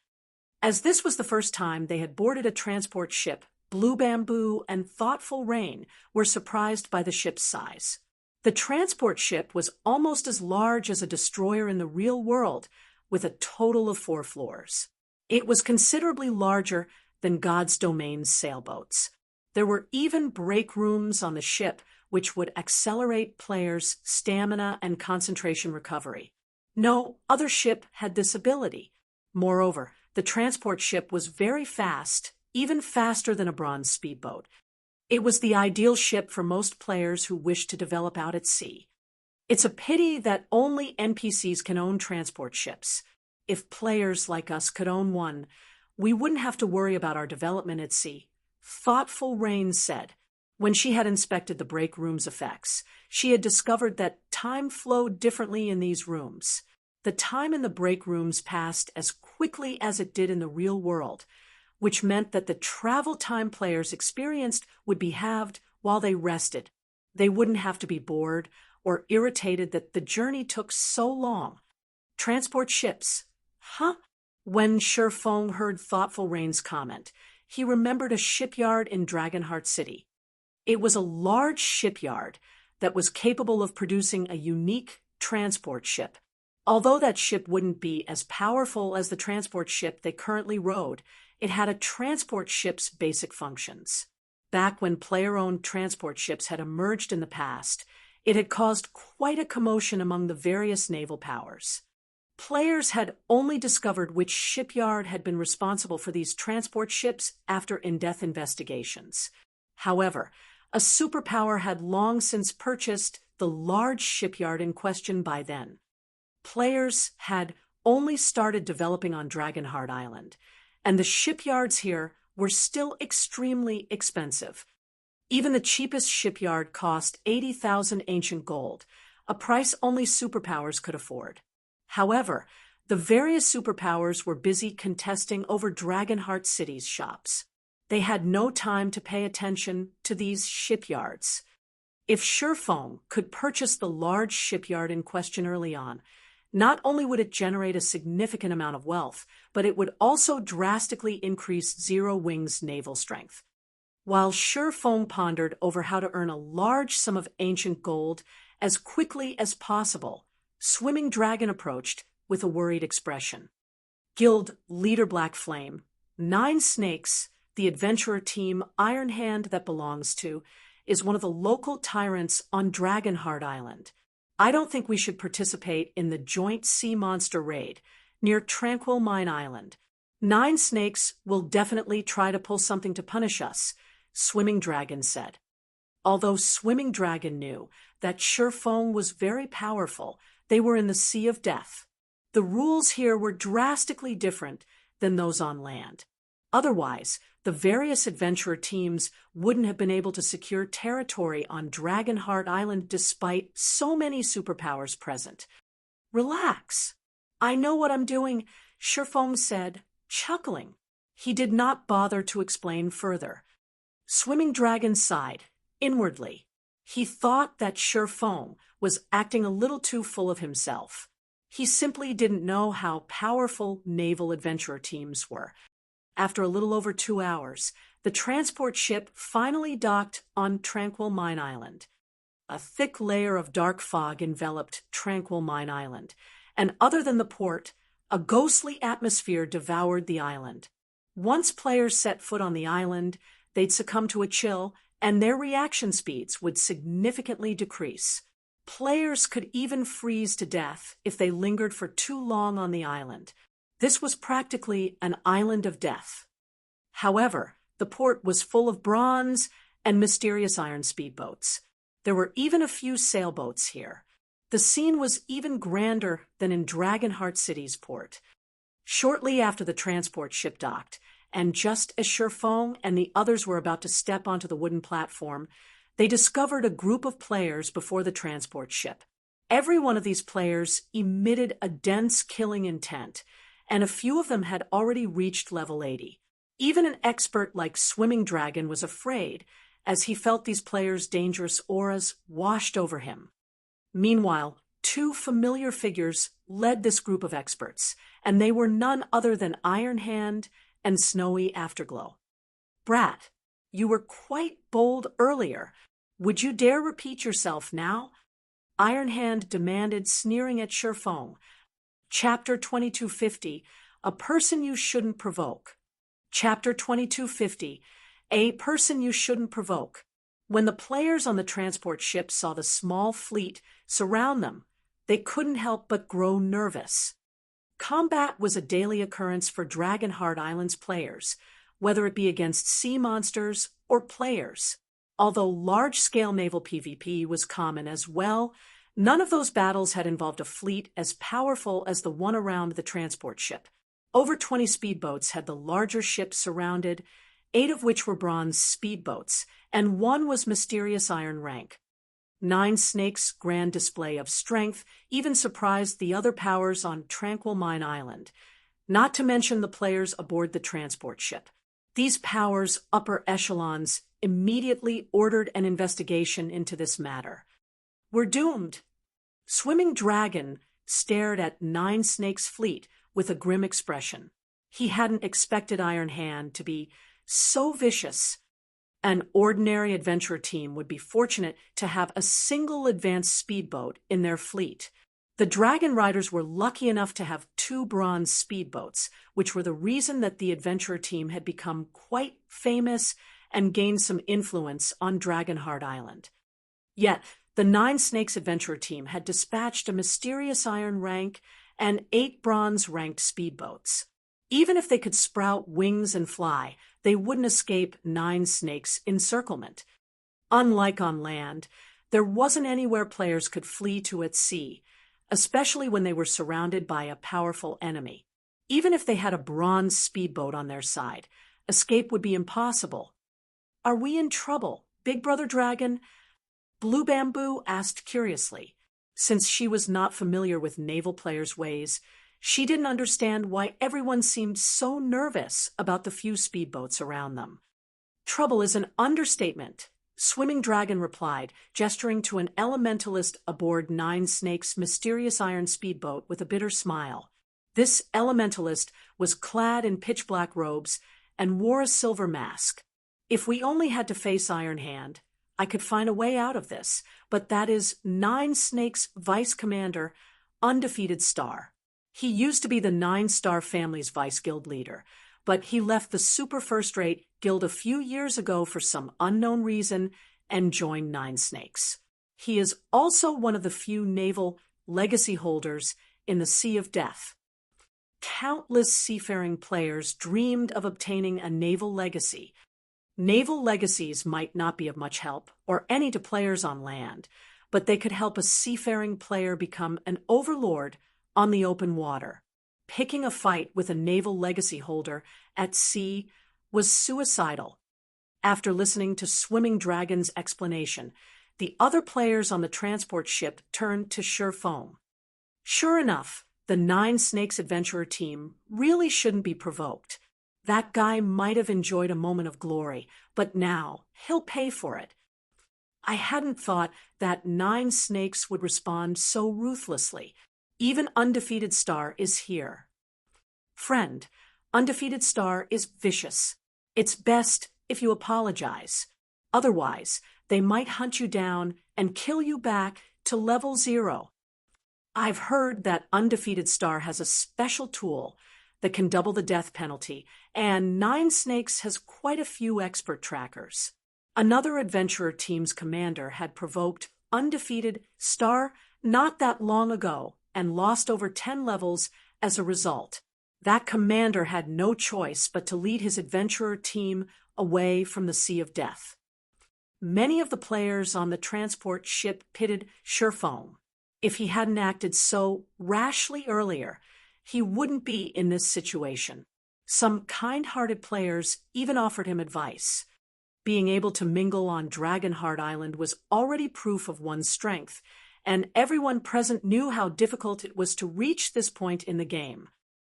As this was the first time they had boarded a transport ship, Blue Bamboo and Thoughtful Rain were surprised by the ship's size. The transport ship was almost as large as a destroyer in the real world, with a total of 4 floors. It was considerably larger than God's Domain's sailboats. There were even break rooms on the ship which would accelerate players' stamina and concentration recovery. No other ship had this ability. Moreover, the transport ship was very fast, even faster than a bronze speedboat. It was the ideal ship for most players who wished to develop out at sea. It's a pity that only NPCs can own transport ships. If players like us could own one, we wouldn't have to worry about our development at sea. Thoughtful Rain said. When she had inspected the break room's effects, she had discovered that time flowed differently in these rooms. The time in the break rooms passed as quickly as it did in the real world, which meant that the travel time players experienced would be halved while they rested. They wouldn't have to be bored or irritated that the journey took so long. Transport ships. Huh? When Sherfong heard Thoughtful Rain's comment, he remembered a shipyard in Dragonheart City. It was a large shipyard that was capable of producing a unique transport ship. Although that ship wouldn't be as powerful as the transport ship they currently rode, it had a transport ship's basic functions. Back when player-owned transport ships had emerged in the past, it had caused quite a commotion among the various naval powers. Players had only discovered which shipyard had been responsible for these transport ships after in-depth investigations. However, a superpower had long since purchased the large shipyard in question by then. Players had only started developing on Dragonheart Island, and the shipyards here were still extremely expensive. Even the cheapest shipyard cost 80,000 ancient gold, a price only superpowers could afford. However, the various superpowers were busy contesting over Dragonheart City's shops. They had no time to pay attention to these shipyards. If Sherfong could purchase the large shipyard in question early on, not only would it generate a significant amount of wealth, but it would also drastically increase Zero Wing's naval strength. While Sherfong pondered over how to earn a large sum of ancient gold as quickly as possible, Swimming Dragon approached with a worried expression. Guild Leader Black Flame, 9 Snakes, the adventurer team Iron Hand that belongs to, is one of the local tyrants on Dragonheart Island. I don't think we should participate in the joint sea monster raid near Tranquil Mine Island. 9 Snakes will definitely try to pull something to punish us, Swimming Dragon said. Although Swimming Dragon knew that Sherfong was very powerful, they were in the Sea of Death. The rules here were drastically different than those on land. Otherwise, the various adventurer teams wouldn't have been able to secure territory on Dragonheart Island despite so many superpowers present. Relax. I know what I'm doing, Sherfong said, chuckling. He did not bother to explain further. Swimming Dragon sighed, inwardly. He thought that Sherfong was acting a little too full of himself. He simply didn't know how powerful naval adventurer teams were. After a little over 2 hours, the transport ship finally docked on Tranquil Mine Island. A thick layer of dark fog enveloped Tranquil Mine Island, and other than the port, a ghostly atmosphere devoured the island. Once players set foot on the island, they'd succumb to a chill, and their reaction speeds would significantly decrease. Players could even freeze to death if they lingered for too long on the island. This was practically an island of death. However, the port was full of bronze and mysterious iron speedboats. There were even a few sailboats here. The scene was even grander than in Dragonheart City's port. Shortly after the transport ship docked, and just as Sherfong and the others were about to step onto the wooden platform, they discovered a group of players before the transport ship. Every one of these players emitted a dense killing intent, and a few of them had already reached level 80. Even an expert like Swimming Dragon was afraid, as he felt these players' dangerous auras washed over him. Meanwhile, 2 familiar figures led this group of experts, and they were none other than Iron Hand and Snowy Afterglow. Brat, you were quite bold earlier. Would you dare repeat yourself now? Iron Hand demanded, sneering at Sherfong. Chapter 2250, A Person You Shouldn't Provoke. Chapter 2250, A Person You Shouldn't Provoke. When the players on the transport ship saw the small fleet surround them, they couldn't help but grow nervous. Combat was a daily occurrence for Dragonheart Island's players, whether it be against sea monsters or players. Although large-scale naval PvP was common as well, none of those battles had involved a fleet as powerful as the one around the transport ship. Over 20 speedboats had the larger ship surrounded, 8 of which were bronze speedboats, and 1 was mysterious iron rank. 9 Snakes' grand display of strength even surprised the other powers on Tranquil Mine Island, not to mention the players aboard the transport ship. These powers' upper echelons immediately ordered an investigation into this matter. We're doomed. Swimming Dragon stared at Nine Snakes' fleet with a grim expression. He hadn't expected Iron Hand to be so vicious. An ordinary adventurer team would be fortunate to have a single advanced speedboat in their fleet. The Dragon Riders were lucky enough to have 2 bronze speedboats, which were the reason that the adventurer team had become quite famous and gained some influence on Dragonheart Island. Yet, the Nine Snakes adventurer team had dispatched a mysterious iron rank and 8 bronze-ranked speedboats. Even if they could sprout wings and fly, they wouldn't escape Nine Snakes' encirclement. Unlike on land, there wasn't anywhere players could flee to at sea, especially when they were surrounded by a powerful enemy. Even if they had a bronze speedboat on their side, escape would be impossible. Are we in trouble, Big Brother Dragon? Blue Bamboo asked curiously. Since she was not familiar with naval players' ways, she didn't understand why everyone seemed so nervous about the few speedboats around them. Trouble is an understatement, Swimming Dragon replied, gesturing to an elementalist aboard Nine Snakes' mysterious iron speedboat with a bitter smile. This elementalist was clad in pitch-black robes and wore a silver mask. If we only had to face Iron Hand, I could find a way out of this, but that is Nine Snakes' vice commander, Undefeated Star. He used to be the 9-Star family's vice guild leader, but he left the super first-rate guild a few years ago for some unknown reason and joined Nine Snakes. He is also one of the few naval legacy holders in the Sea of Death. Countless seafaring players dreamed of obtaining a naval legacy. Naval legacies might not be of much help, or any to players on land, but they could help a seafaring player become an overlord on the open water. Picking a fight with a naval legacy holder at sea was suicidal. After listening to Swimming Dragon's explanation, the other players on the transport ship turned to Sure Foam. Sure enough, the Nine Snakes adventurer team really shouldn't be provoked. That guy might have enjoyed a moment of glory, but now he'll pay for it. I hadn't thought that Nine Snakes would respond so ruthlessly. Even Undefeated Star is here. Friend, Undefeated Star is vicious. It's best if you apologize. Otherwise, they might hunt you down and kill you back to level 0. I've heard that Undefeated Star has a special tool that can double the death penalty, and Nine Snakes has quite a few expert trackers. Another adventurer team's commander had provoked Undefeated Star not that long ago and lost over 10 levels as a result. That commander had no choice but to lead his adventurer team away from the Sea of Death. Many of the players on the transport ship pitied Sure Foam. If he hadn't acted so rashly earlier, he wouldn't be in this situation. Some kind-hearted players even offered him advice. Being able to mingle on Dragonheart Island was already proof of one's strength, and everyone present knew how difficult it was to reach this point in the game.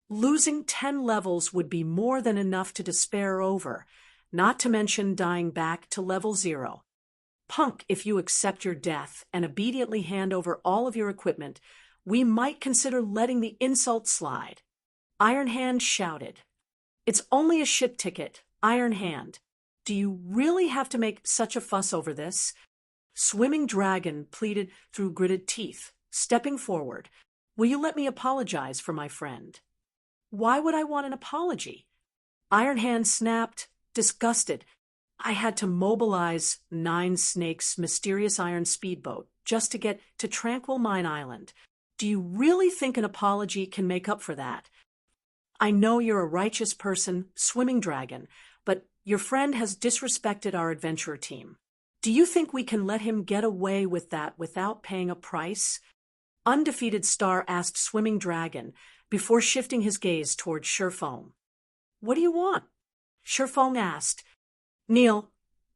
Losing 10 levels would be more than enough to despair over, not to mention dying back to level 0. Punk, if you accept your death and obediently hand over all of your equipment, we might consider letting the insult slide. Iron Hand shouted. It's only a ship ticket, Iron Hand. Do you really have to make such a fuss over this? Swimming Dragon pleaded through gritted teeth, stepping forward. Will you let me apologize for my friend? Why would I want an apology? Iron Hand snapped, disgusted. I had to mobilize Nine Snakes' mysterious iron speedboat just to get to Tranquil Mine Island. Do you really think an apology can make up for that? I know you're a righteous person, Swimming Dragon, but your friend has disrespected our adventurer team. Do you think we can let him get away with that without paying a price? Undefeated Star asked Swimming Dragon before shifting his gaze toward Sure Foam. What do you want? Sure Foam asked. Neil,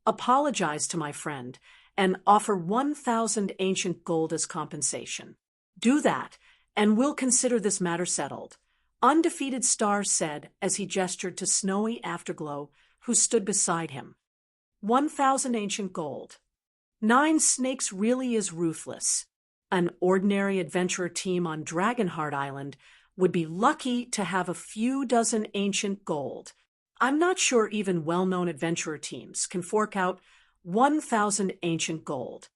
apologize to my friend and offer 1,000 ancient gold as compensation. Do that, and we'll consider this matter settled, Undefeated Star said as he gestured to Snowy Afterglow, who stood beside him. 1,000 ancient gold. Nine Snakes really is ruthless. An ordinary adventurer team on Dragonheart Island would be lucky to have a few dozen ancient gold. I'm not sure even well-known adventurer teams can fork out 1,000 ancient gold.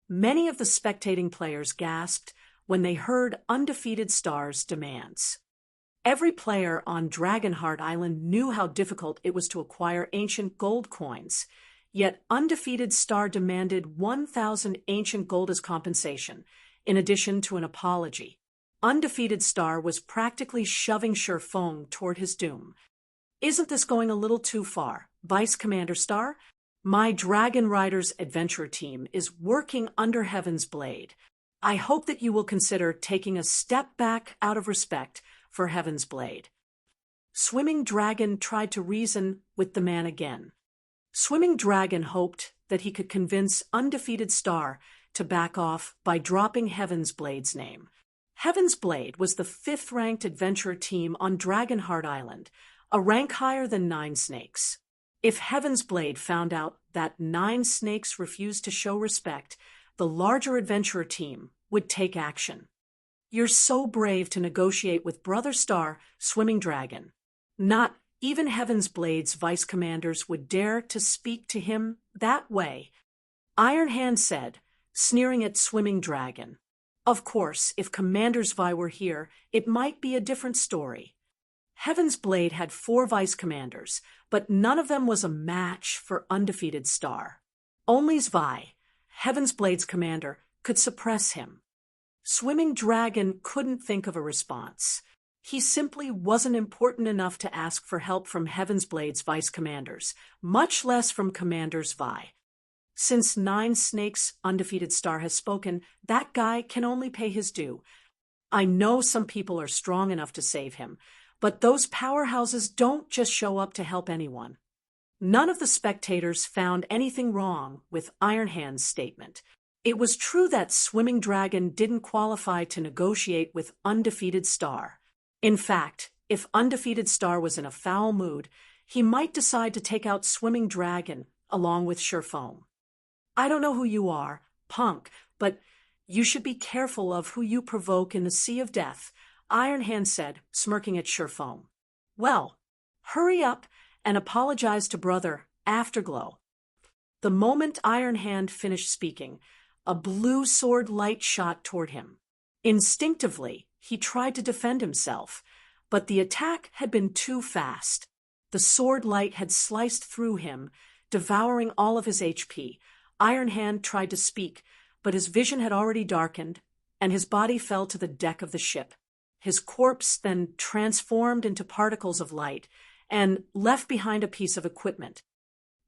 Many of the spectating players gasped when they heard Undefeated Star's demands. Every player on Dragonheart Island knew how difficult it was to acquire ancient gold coins, yet Undefeated Star demanded 1,000 ancient gold as compensation, in addition to an apology. Undefeated Star was practically shoving Sherfong toward his doom. Isn't this going a little too far, Vice Commander Star? My Dragon Riders adventure team is working under Heaven's Blade. I hope that you will consider taking a step back out of respect for Heaven's Blade. Swimming Dragon tried to reason with the man again. Swimming Dragon hoped that he could convince Undefeated Star to back off by dropping Heaven's Blade's name. Heaven's Blade was the 5th-ranked adventurer team on Dragonheart Island, a rank higher than Nine Snakes. If Heaven's Blade found out that Nine Snakes refused to show respect, the larger adventurer team would take action. You're so brave to negotiate with Brother Star, Swimming Dragon. Not even Heaven's Blade's vice commanders would dare to speak to him that way, Iron Hand said, sneering at Swimming Dragon. Of course, if Commanders Vi were here, it might be a different story. Heaven's Blade had 4 vice commanders, but none of them was a match for Undefeated Star. Only Zvi, Heaven's Blade's commander, could suppress him. Swimming Dragon couldn't think of a response. He simply wasn't important enough to ask for help from Heaven's Blade's vice commanders, much less from Commanders Vi. Since Nine Snakes' Undefeated Star has spoken, that guy can only pay his due. I know some people are strong enough to save him, but those powerhouses don't just show up to help anyone. None of the spectators found anything wrong with Iron Hand's statement. It was true that Swimming Dragon didn't qualify to negotiate with Undefeated Star. In fact, if Undefeated Star was in a foul mood, he might decide to take out Swimming Dragon along with Sherfong. I don't know who you are, punk, but you should be careful of who you provoke in the Sea of Death, Iron Hand said, smirking at Sherfong. Well, hurry up and apologize to Brother Afterglow. The moment Iron Hand finished speaking, a blue sword light shot toward him. Instinctively, he tried to defend himself, but the attack had been too fast. The sword light had sliced through him, devouring all of his HP. Iron Hand tried to speak, but his vision had already darkened, and his body fell to the deck of the ship. His corpse then transformed into particles of light and left behind a piece of equipment.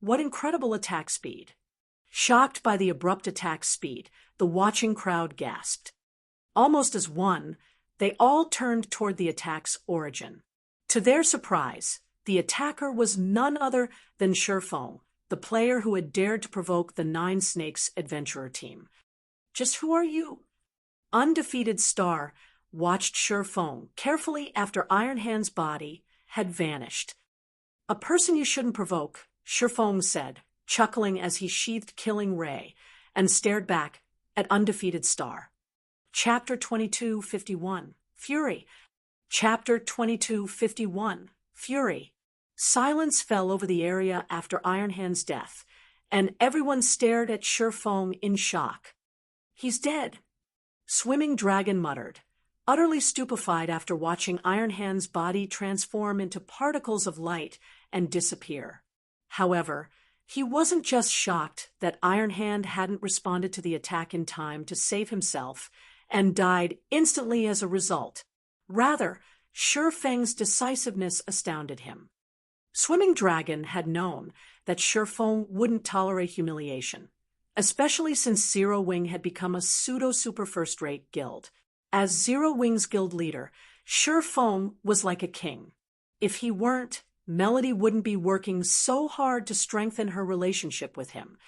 What incredible attack speed! Shocked by the abrupt attack speed, the watching crowd gasped. Almost as one, they all turned toward the attack's origin. To their surprise, the attacker was none other than Sherfong, the player who had dared to provoke the Nine Snakes adventurer team. Just who are you? Undefeated Star watched Sherfong carefully after Iron Hand's body had vanished. A person you shouldn't provoke, Sherfong said, chuckling as he sheathed Killing Ray and stared back at Undefeated Star. Chapter 2251, Fury. Chapter 2251, Fury. Silence fell over the area after Iron Hand's death, and everyone stared at Sherfong in shock. He's dead, Swimming Dragon muttered, utterly stupefied after watching Iron Hand's body transform into particles of light and disappear. However, he wasn't just shocked that Iron Hand hadn't responded to the attack in time to save himself and died instantly as a result. Rather, Sherfeng's decisiveness astounded him. Swimming Dragon had known that Sherfong wouldn't tolerate humiliation, especially since Zero Wing had become a pseudo-super first-rate guild. As Zero Wing's guild leader, Sherfong was like a king. If he weren't, Melody wouldn't be working so hard to strengthen her relationship with him.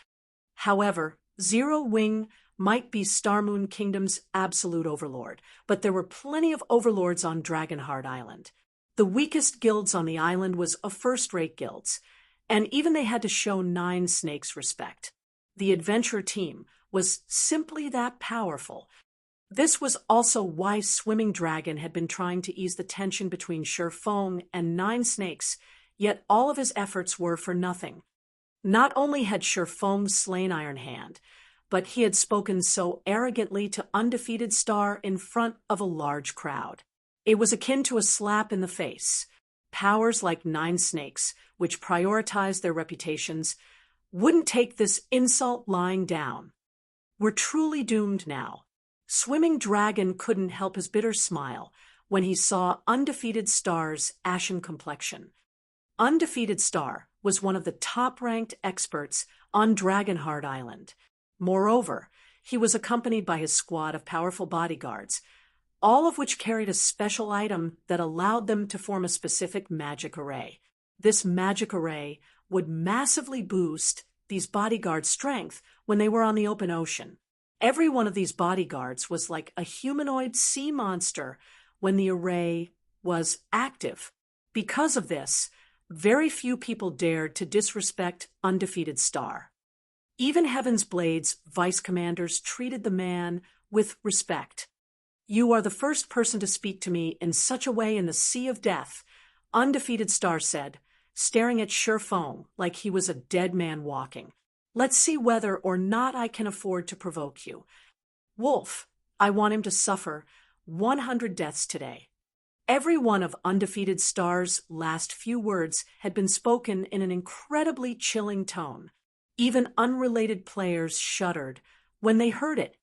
However, Zero Wing might be Starmoon Kingdom's absolute overlord, but there were plenty of overlords on Dragonheart Island. The weakest guilds on the island was a first-rate guilds, and even they had to show Nine Snakes respect. the adventure team, was simply that powerful. This was also why Swimming Dragon had been trying to ease the tension between Sure Fong and Nine Snakes, yet all of his efforts were for nothing. Not only had Sure Fong slain Iron Hand, but he had spoken so arrogantly to Undefeated Star in front of a large crowd. It was akin to a slap in the face. Powers like Nine Snakes, which prioritized their reputations, wouldn't take this insult lying down. We're truly doomed now. Swimming Dragon couldn't help his bitter smile when he saw Undefeated Star's ashen complexion. Undefeated Star was one of the top-ranked experts on Dragonheart Island. Moreover, he was accompanied by his squad of powerful bodyguards, all of which carried a special item that allowed them to form a specific magic array. This magic array would massively boost these bodyguards' strength when they were on the open ocean. Every one of these bodyguards was like a humanoid sea monster when the array was active. Because of this, very few people dared to disrespect Undefeated Star. Even Heaven's Blade's vice commanders treated the man with respect. "You are the first person to speak to me in such a way in the Sea of Death," Undefeated Star said, staring at Sure Fong like he was a dead man walking. "Let's see whether or not I can afford to provoke you. Wolf, I want him to suffer 100 deaths today." Every one of Undefeated Star's last few words had been spoken in an incredibly chilling tone. Even unrelated players shuddered when they heard it.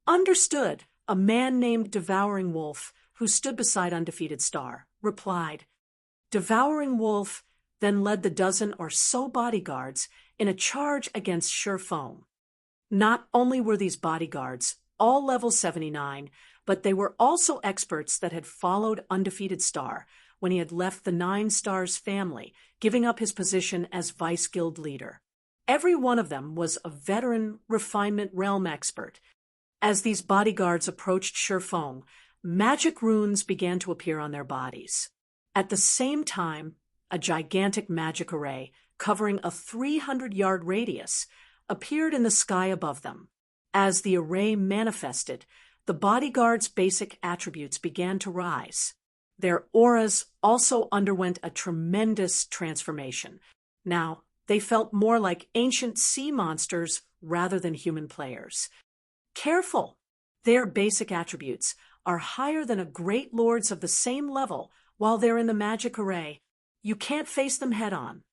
"Understood," a man named Devouring Wolf, who stood beside Undefeated Star, replied. Devouring Wolf then led the dozen or so bodyguards in a charge against Sure Fong. Not only were these bodyguards all level 79, but they were also experts that had followed Undefeated Star when he had left the Nine Stars family, giving up his position as Vice Guild leader. Every one of them was a veteran refinement realm expert. As these bodyguards approached Sure Fong, magic runes began to appear on their bodies. At the same time, a gigantic magic array covering a 300-yard radius appeared in the sky above them. As the array manifested, the bodyguards' basic attributes began to rise. Their auras also underwent a tremendous transformation. Now, they felt more like ancient sea monsters rather than human players. Careful! Their basic attributes are higher than a great lords of the same level while they're in the magic array. You can't face them head-on.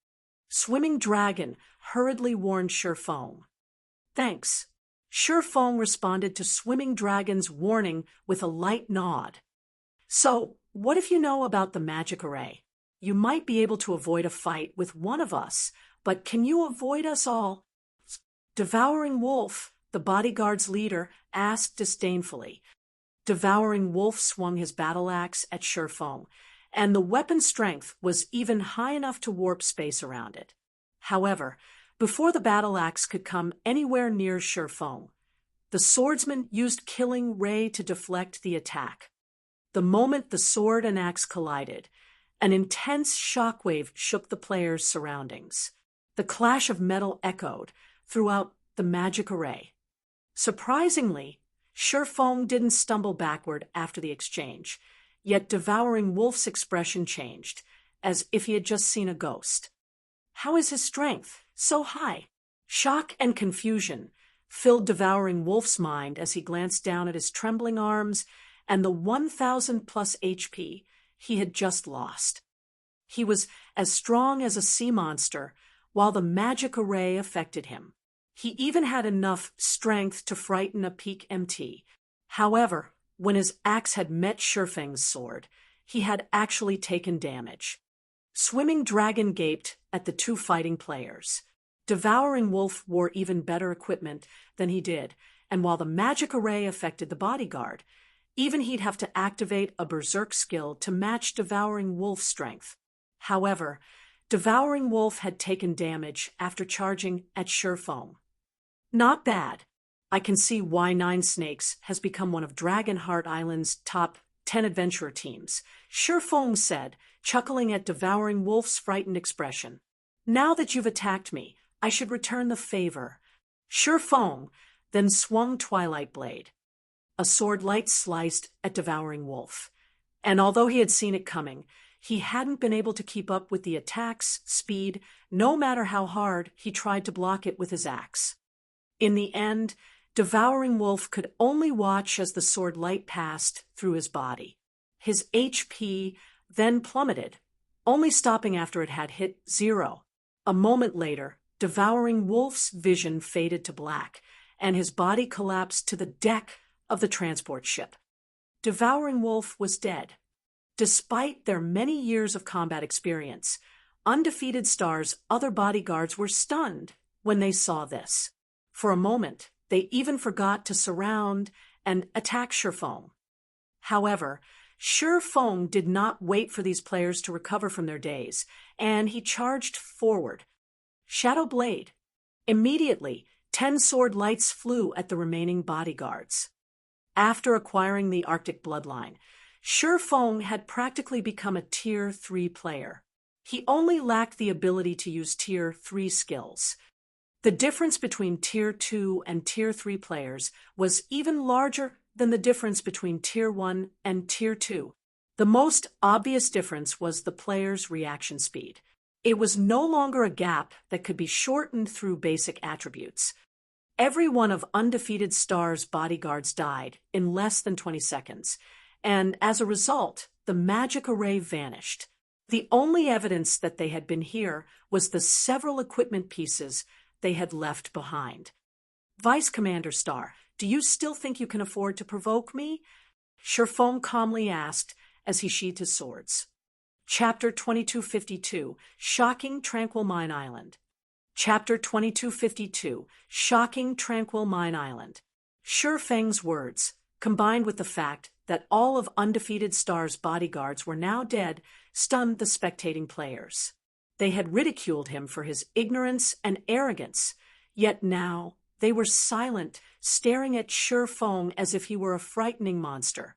Swimming Dragon hurriedly warned Sure Fong. "Thanks." Sure Fong responded to Swimming Dragon's warning with a light nod. "So, what if you know about the magic array? You might be able to avoid a fight with one of us, but can you avoid us all?" Devouring Wolf, the bodyguard's leader, asked disdainfully. Devouring Wolf swung his battle axe at Sure Fong, and the weapon's strength was even high enough to warp space around it. However, before the battle axe could come anywhere near Sure Fong, the swordsman used Killing Ray to deflect the attack. The moment the sword and axe collided, an intense shockwave shook the players' surroundings. The clash of metal echoed throughout the magic array. Surprisingly, Sure Fong didn't stumble backward after the exchange, yet Devouring Wolf's expression changed, as if he had just seen a ghost. How is his strength so high? Shock and confusion filled Devouring Wolf's mind as he glanced down at his trembling arms and the 1,000+ HP he had just lost. He was as strong as a sea monster, while the magic array affected him. He even had enough strength to frighten a peak MT. However, when his axe had met Sure Fong's sword, he had actually taken damage. Swimming Dragon gaped at the two fighting players. Devouring Wolf wore even better equipment than he did, and while the magic array affected the bodyguard, even he'd have to activate a berserk skill to match Devouring Wolf's strength. However, Devouring Wolf had taken damage after charging at Sure Fong. Not bad. I can see why Nine Snakes has become one of Dragonheart Island's top 10 adventurer teams, Sure Fong said, chuckling at Devouring Wolf's frightened expression. "Now that you've attacked me, I should return the favor." Shi Feng then swung Twilight Blade. A sword light sliced at Devouring Wolf. And although he had seen it coming, he hadn't been able to keep up with the attack's speed, no matter how hard he tried to block it with his axe. In the end, Devouring Wolf could only watch as the sword light passed through his body. His HP then plummeted, only stopping after it had hit 0. A moment later, Devouring Wolf's vision faded to black, and his body collapsed to the deck of the transport ship. Devouring Wolf was dead. Despite their many years of combat experience, Undefeated Star's other bodyguards were stunned when they saw this. For a moment, they even forgot to surround and attack Shi Feng. However, Shi Feng did not wait for these players to recover from their daze, and he charged forward. Shadow Blade. Immediately, 10 sword lights flew at the remaining bodyguards. After acquiring the Arctic bloodline, Shi Feng had practically become a Tier 3 player. He only lacked the ability to use Tier 3 skills. The difference between Tier 2 and Tier 3 players was even larger than the difference between Tier 1 and Tier 2. The most obvious difference was the player's reaction speed. It was no longer a gap that could be shortened through basic attributes. Every one of Undefeated Star's bodyguards died in less than 20 seconds, and as a result, the magic array vanished. The only evidence that they had been here was the several equipment pieces they had left behind. Vice Commander Star, do you still think you can afford to provoke me? Shi Feng calmly asked as he sheathed his swords. Chapter 2252, Shocking Tranquil Mine Island. Chapter 2252, Shocking Tranquil Mine Island. Shi Feng's words, combined with the fact that all of Undefeated Star's bodyguards were now dead, stunned the spectating players. They had ridiculed him for his ignorance and arrogance, yet now they were silent, staring at Shi Feng as if he were a frightening monster.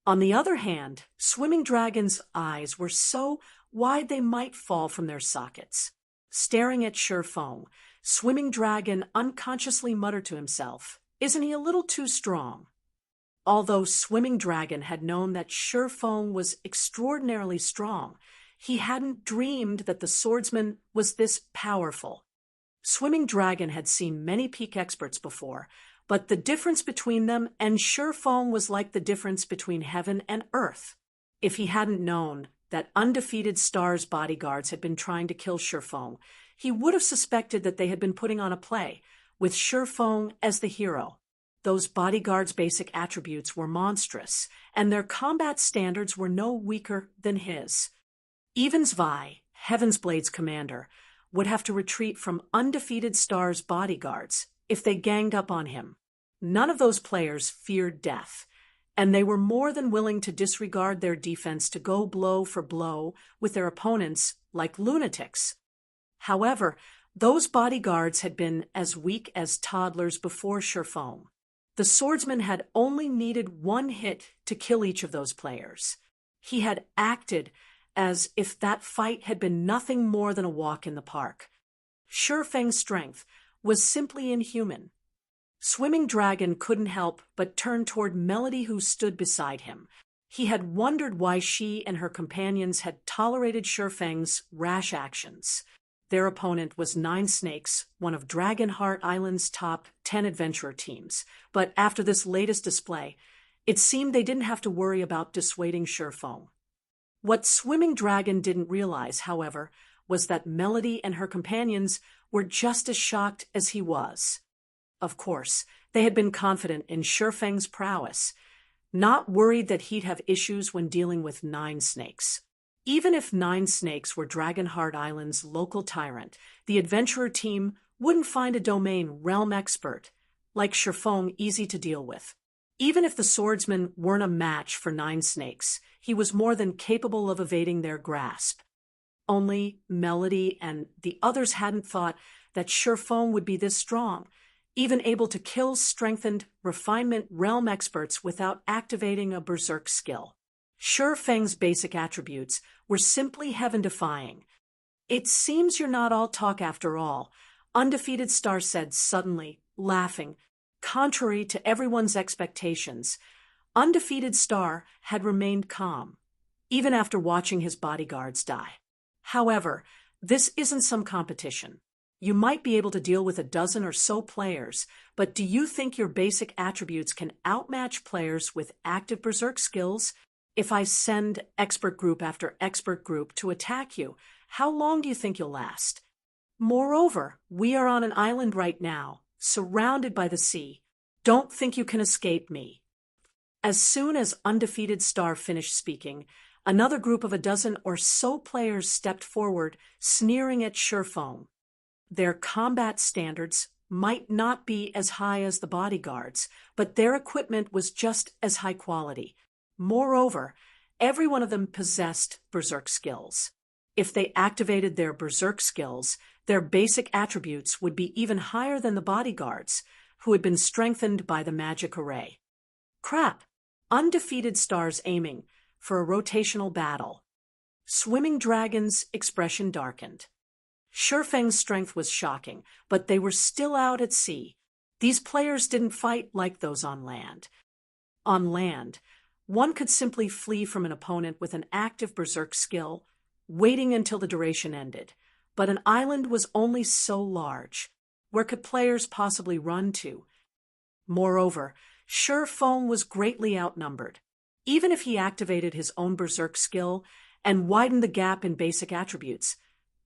On the other hand, Swimming Dragon's eyes were so wide they might fall from their sockets. Staring at Shi Feng, Swimming Dragon unconsciously muttered to himself, "Isn't he a little too strong?" Although Swimming Dragon had known that Shi Feng was extraordinarily strong, he hadn't dreamed that the swordsman was this powerful. Swimming Dragon had seen many peak experts before, but the difference between them and Shi Feng was like the difference between heaven and earth. If he hadn't known that Undefeated Star's bodyguards had been trying to kill Shi Feng, he would have suspected that they had been putting on a play, with Shi Feng as the hero. Those bodyguards' basic attributes were monstrous, and their combat standards were no weaker than his. Even Zwei, Heaven's Blade's commander, would have to retreat from Undefeated Star's bodyguards if they ganged up on him. None of those players feared death, and they were more than willing to disregard their defense to go blow for blow with their opponents like lunatics. However, those bodyguards had been as weak as toddlers before Shi Feng. The swordsman had only needed one hit to kill each of those players. He had acted as if that fight had been nothing more than a walk in the park. Shi Feng's strength was simply inhuman. Swimming Dragon couldn't help but turn toward Melody, who stood beside him. He had wondered why she and her companions had tolerated Shi Feng's rash actions. Their opponent was Nine Snakes, one of Dragonheart Island's top 10 adventurer teams. But after this latest display, it seemed they didn't have to worry about dissuading Shi Feng. What Swimming Dragon didn't realize, however, was that Melody and her companions were just as shocked as he was. Of course, they had been confident in Shi Feng's prowess, not worried that he'd have issues when dealing with Nine Snakes. Even if Nine Snakes were Dragonheart Island's local tyrant, the adventurer team wouldn't find a domain realm expert like Shi Feng easy to deal with. Even if the swordsman weren't a match for Nine Snakes, he was more than capable of evading their grasp. Only Melody and the others hadn't thought that Shi Feng would be this strong, even able to kill strengthened refinement realm experts without activating a berserk skill. Shi Feng's basic attributes were simply heaven-defying. "It seems you're not all talk after all. Undefeated Star said suddenly, laughing. Contrary to everyone's expectations, Undefeated Star had remained calm, even after watching his bodyguards die. However, this isn't some competition. You might be able to deal with a dozen or so players, but do you think your basic attributes can outmatch players with active berserk skills? If I send expert group after expert group to attack you, how long do you think you'll last? Moreover, we are on an island right now, surrounded by the sea. Don't think you can escape me. As soon as Undefeated Star finished speaking, another group of a dozen or so players stepped forward, sneering at Shurfeng. Their combat standards might not be as high as the bodyguards, but their equipment was just as high quality. Moreover, every one of them possessed berserk skills. If they activated their berserk skills, their basic attributes would be even higher than the bodyguards, who had been strengthened by the magic array. Crap! Undefeated Star's aiming for a rotational battle. Swimming Dragon's expression darkened. Shurfeng's strength was shocking, but they were still out at sea. These players didn't fight like those on land. On land, one could simply flee from an opponent with an active berserk skill, waiting until the duration ended. But an island was only so large. Where could players possibly run to? Moreover, Shurfeng was greatly outnumbered. Even if he activated his own berserk skill and widened the gap in basic attributes,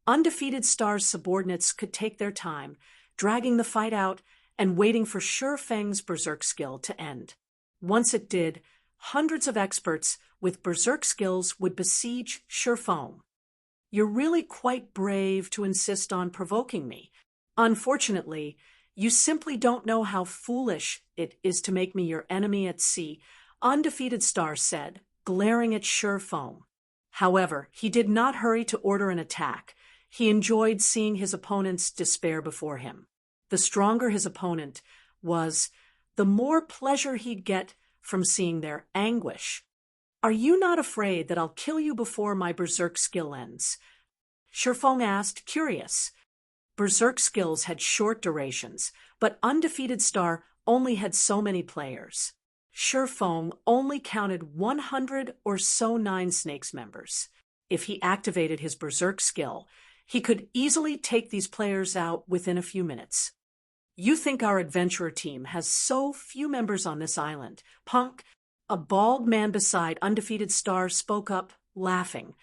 Undefeated Star's subordinates could take their time, dragging the fight out and waiting for Shurfeng's berserk skill to end. Once it did, hundreds of experts with berserk skills would besiege Shurfeng. You're really quite brave to insist on provoking me. Unfortunately, you simply don't know how foolish it is to make me your enemy at sea, Undefeated Star said, glaring at Shurfeng. However, he did not hurry to order an attack. He enjoyed seeing his opponent's despair before him. The stronger his opponent was, the more pleasure he'd get from seeing their anguish. Are you not afraid that I'll kill you before my berserk skill ends? Shurfeng asked, curious. Berserk skills had short durations, but Undefeated Star only had so many players. Shurfeng only counted 100 or so Nine Snakes members. If he activated his berserk skill, he could easily take these players out within a few minutes. You think our adventurer team has so few members on this island? Punk, a bald man beside Undefeated Star, spoke up, laughing.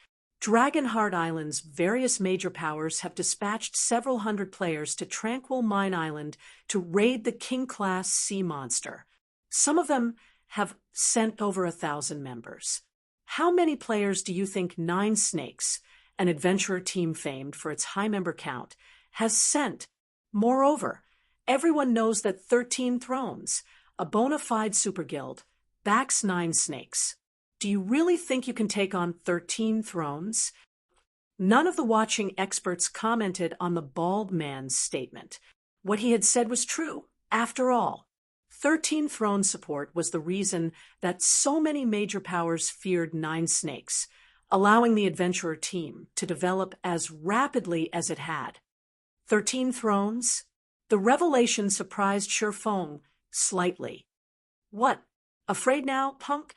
Dragonheart Island's various major powers have dispatched several hundred players to Tranquil Mine Island to raid the King-class sea monster. Some of them have sent over 1,000 members. How many players do you think Nine Snakes, an adventurer team famed for its high member count, has sent? Moreover, everyone knows that 13 Thrones, a bona fide super guild, backs Nine Snakes. Do you really think you can take on 13 Thrones? None of the watching experts commented on the bald man's statement. What he had said was true. After all, 13 Throne support was the reason that so many major powers feared Nine Snakes, allowing the adventurer team to develop as rapidly as it had. 13 Thrones? The revelation surprised Shurfeng slightly. What? Afraid now, punk?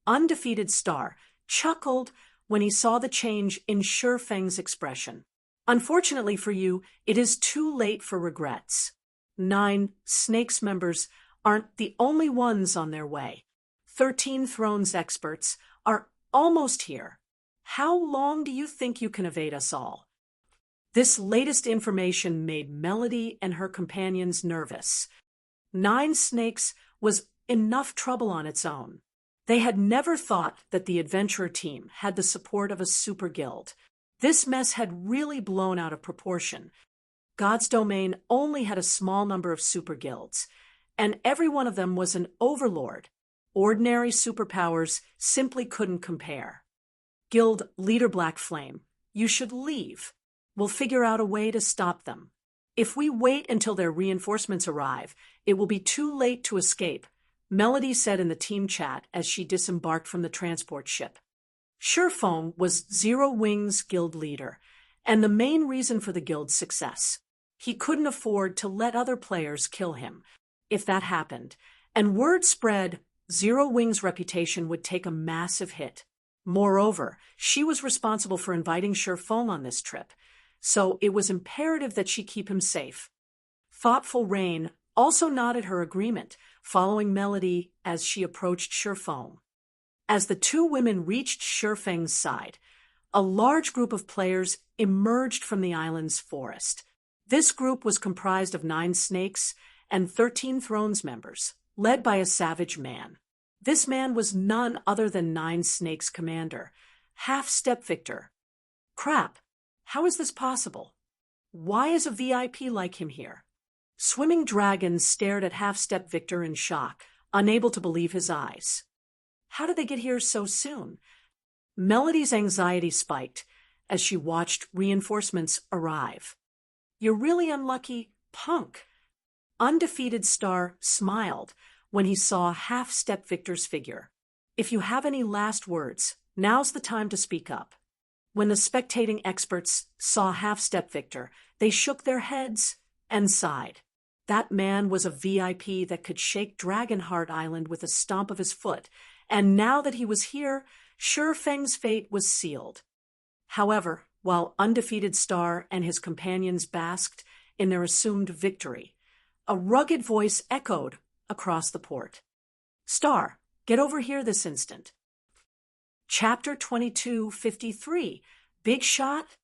Undefeated Star chuckled when he saw the change in Shurfeng's expression. Unfortunately for you, it is too late for regrets. Nine Snakes members aren't the only ones on their way. 13 Thrones experts are almost here. How long do you think you can evade us all? This latest information made Melody and her companions nervous. Nine Snakes was enough trouble on its own. They had never thought that the adventurer team had the support of a super guild. This mess had really blown out of proportion. God's Domain only had a small number of super guilds, and every one of them was an overlord. Ordinary superpowers simply couldn't compare. Guild Leader Black Flame, you should leave. We'll figure out a way to stop them. If we wait until their reinforcements arrive, it will be too late to escape, Melody said in the team chat as she disembarked from the transport ship. Shurfeng was Zero Wings guild leader, and the main reason for the guild's success. He couldn't afford to let other players kill him. If that happened, and word spread, Zero Wing's reputation would take a massive hit. Moreover, she was responsible for inviting Feng on this trip, so it was imperative that she keep him safe. Thoughtful Rain also nodded her agreement, following Melody as she approached Feng. As the two women reached Feng's side, a large group of players emerged from the island's forest. This group was comprised of 9 snakes and 13 Thrones members, led by a savage man. This man was none other than 9 Snakes' commander, Half-Step Victor. Crap, how is this possible? Why is a VIP like him here? Swimming Dragon stared at Half-Step Victor in shock, unable to believe his eyes. How did they get here so soon? Melody's anxiety spiked as she watched reinforcements arrive. You're really unlucky, punk. Undefeated Star smiled when he saw Half-Step Victor's figure. If you have any last words, now's the time to speak up. When the spectating experts saw Half-Step Victor, they shook their heads and sighed. That man was a VIP that could shake Dragonheart Island with a stomp of his foot, and now that he was here, Feng's fate was sealed. However, while Undefeated Star and his companions basked in their assumed victory, a rugged voice echoed across the port. Star, get over here this instant. Chapter 2253, Big Shot?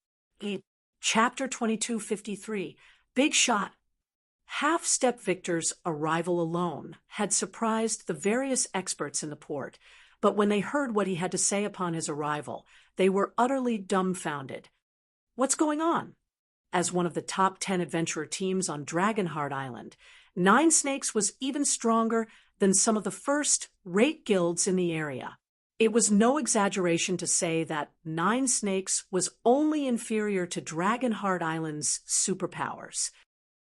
Chapter 2253, Big Shot. Half-Step Victor's arrival alone had surprised the various experts in the port, but when they heard what he had to say upon his arrival, they were utterly dumbfounded. What's going on? As one of the top 10 adventurer teams on Dragonheart Island, 9 Snakes was even stronger than some of the first-rate guilds in the area. It was no exaggeration to say that 9 Snakes was only inferior to Dragonheart Island's superpowers.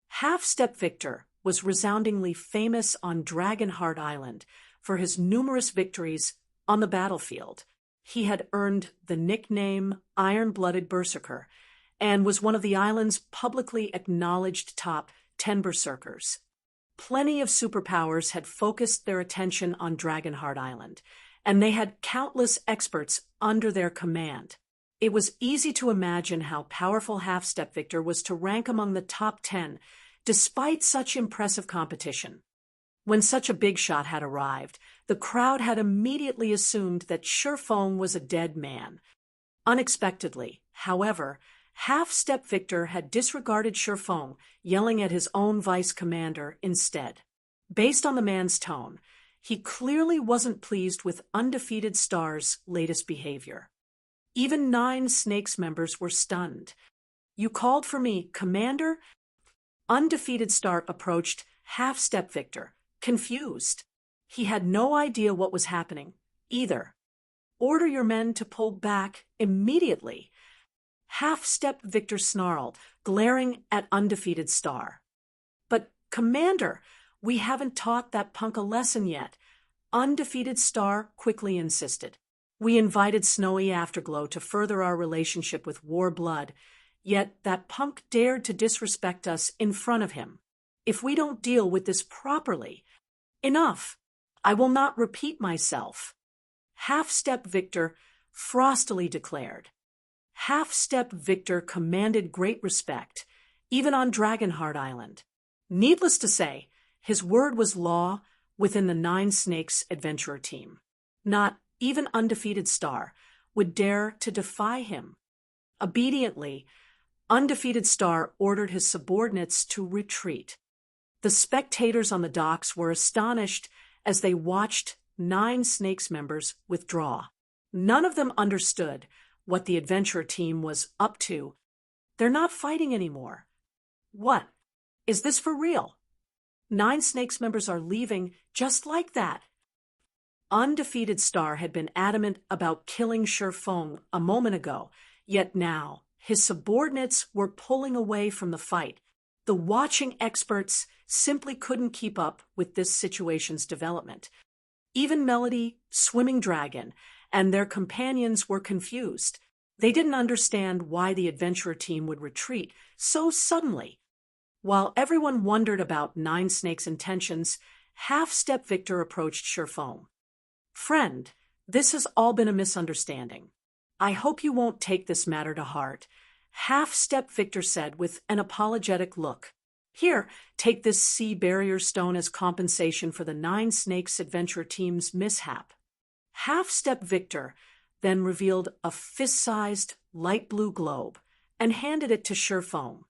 Half-Step Victor was resoundingly famous on Dragonheart Island for his numerous victories on the battlefield. He had earned the nickname Iron-Blooded Berserker and was one of the island's publicly acknowledged top 10 berserkers. Plenty of superpowers had focused their attention on Dragonheart Island, and they had countless experts under their command. It was easy to imagine how powerful Half-Step Victor was to rank among the top 10, despite such impressive competition. When such a big shot had arrived, the crowd had immediately assumed that Feng was a dead man. Unexpectedly, however, Half-Step Victor had disregarded Feng, yelling at his own vice commander instead. Based on the man's tone, he clearly wasn't pleased with Undefeated Star's latest behavior. Even 9 Snakes members were stunned. You called for me, Commander? Undefeated Star approached Half-Step Victor, confused. He had no idea what was happening, either. Order your men to pull back immediately. Half-Step Victor snarled, glaring at Undefeated Star. But, Commander, we haven't taught that punk a lesson yet. Undefeated Star quickly insisted. We invited Snowy Afterglow to further our relationship with War Blood, yet that punk dared to disrespect us in front of him. If we don't deal with this properly, enough. I will not repeat myself. Half-Step Victor frostily declared. Half-Step Victor commanded great respect, even on Dragonheart Island. Needless to say, his word was law within the 9 Snakes adventurer team. Not even Undefeated Star would dare to defy him. Obediently, Undefeated Star ordered his subordinates to retreat. The spectators on the docks were astonished as they watched 9 Snakes members withdraw. None of them understood what the adventurer team was up to. They're not fighting anymore. What? Is this for real? 9 Snakes members are leaving just like that. Undefeated Star had been adamant about killing Feng a moment ago, yet now his subordinates were pulling away from the fight. The watching experts simply couldn't keep up with this situation's development. Even Melody, Swimming Dragon, and their companions were confused. They didn't understand why the adventurer team would retreat so suddenly. While everyone wondered about Nine Snakes' intentions, Half-Step Victor approached Sherfong. "Friend, this has all been a misunderstanding. I hope you won't take this matter to heart," Half-Step Victor said with an apologetic look. "Here, take this sea barrier stone as compensation for the Nine Snakes Adventure Team's mishap." Half-Step Victor then revealed a fist-sized, light blue globe and handed it to Sherfong.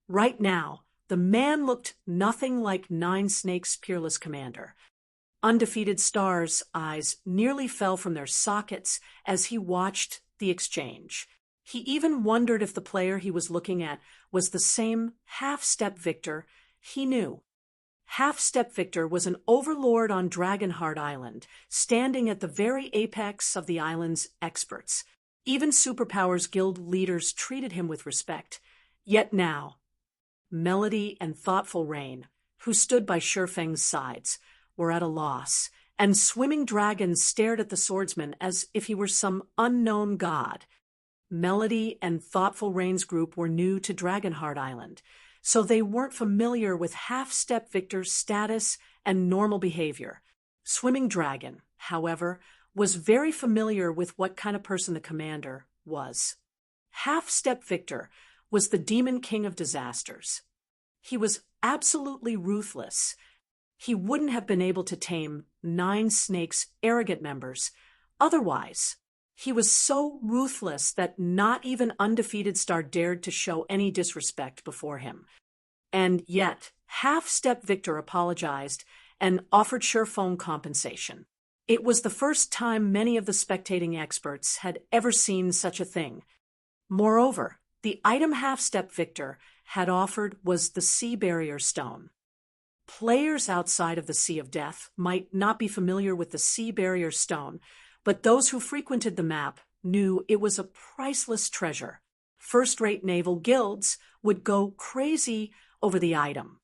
Right now, the man looked nothing like Nine Snakes' peerless commander. Undefeated Star's eyes nearly fell from their sockets as he watched the exchange. He even wondered if the player he was looking at was the same Half-Step Victor he knew. Half-Step Victor was an overlord on Dragonheart Island, standing at the very apex of the island's experts. Even Superpowers Guild leaders treated him with respect. Yet now, Melody and Thoughtful Rain, who stood by Sherfeng's sides, were at a loss, and Swimming Dragon stared at the swordsman as if he were some unknown god. Melody and Thoughtful Rain's group were new to Dragonheart Island, so they weren't familiar with Half-Step Victor's status and normal behavior. Swimming Dragon, however, was very familiar with what kind of person the commander was. Half-Step Victor was the Demon King of Disasters. He was absolutely ruthless. He wouldn't have been able to tame Nine Snakes' arrogant members otherwise. He was so ruthless that not even Undefeated Star dared to show any disrespect before him. And yet, Half-Step Victor apologized and offered Sherfong compensation. It was the first time many of the spectating experts had ever seen such a thing. Moreover, the item Half-Step Victor had offered was the Sea Barrier Stone. Players outside of the Sea of Death might not be familiar with the Sea Barrier Stone, but those who frequented the map knew it was a priceless treasure. First-rate naval guilds would go crazy over the item.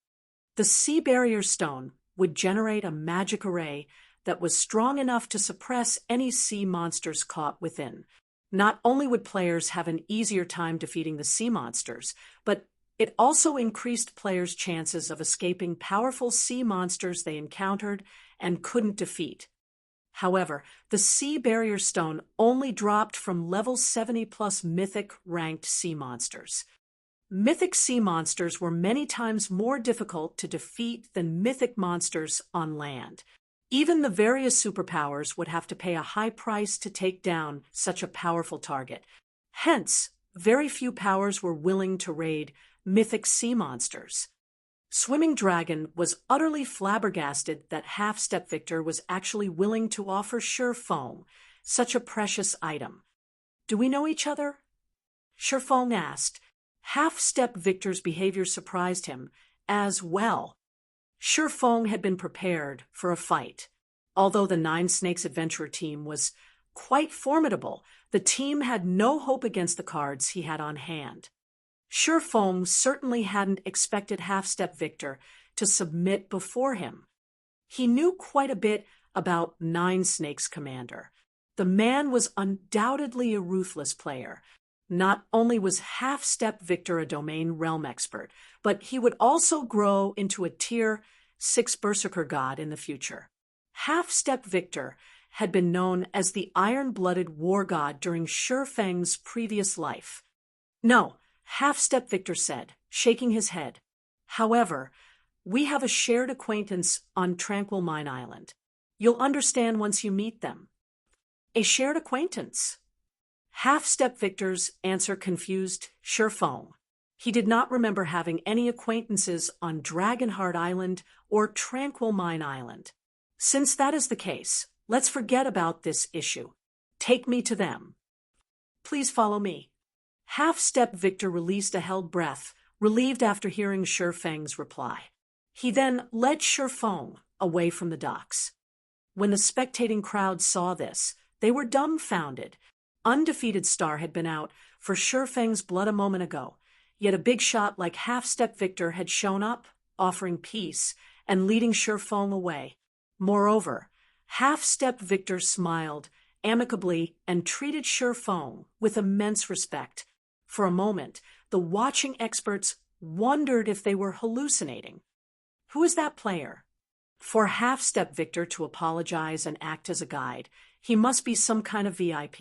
The Sea Barrier Stone would generate a magic array that was strong enough to suppress any sea monsters caught within. Not only would players have an easier time defeating the sea monsters, but it also increased players' chances of escaping powerful sea monsters they encountered and couldn't defeat. However, the Sea Barrier Stone only dropped from level 70+ mythic ranked sea monsters. Mythic sea monsters were many times more difficult to defeat than mythic monsters on land. Even the various superpowers would have to pay a high price to take down such a powerful target. Hence, very few powers were willing to raid mythic sea monsters. Swimming Dragon was utterly flabbergasted that Half-Step Victor was actually willing to offer Sherfong such a precious item. "Do we know each other?" Sherfong asked. Half-Step Victor's behavior surprised him as well. Sherfong had been prepared for a fight. Although the Nine Snakes Adventurer team was quite formidable, the team had no hope against the cards he had on hand. Sherfong certainly hadn't expected Half-Step Victor to submit before him. He knew quite a bit about Nine Snakes' commander. The man was undoubtedly a ruthless player. Not only was Half-Step Victor a domain realm expert, but he would also grow into a Tier 6 Berserker god in the future. Half-Step Victor had been known as the Iron-Blooded War God during Sherfeng's previous life. "No," Half-Step Victor said, shaking his head. "However, we have a shared acquaintance on Tranquil Mine Island. You'll understand once you meet them." "A shared acquaintance?" Half-Step Victor's answer confused Sherfong. He did not remember having any acquaintances on Dragonheart Island or Tranquil Mine Island. "Since that is the case, let's forget about this issue. Take me to them. Please follow me." Half-Step Victor released a held breath, relieved after hearing Sherfeng's reply. He then led Sherfong away from the docks. When the spectating crowd saw this, they were dumbfounded. Undefeated Star had been out for Sherfeng's blood a moment ago, yet a big shot like Half-Step Victor had shown up, offering peace and leading Sherfong away. Moreover, Half-Step Victor smiled amicably and treated Sherfong with immense respect. For a moment, the watching experts wondered if they were hallucinating. Who is that player? For Half-Step Victor to apologize and act as a guide, he must be some kind of VIP.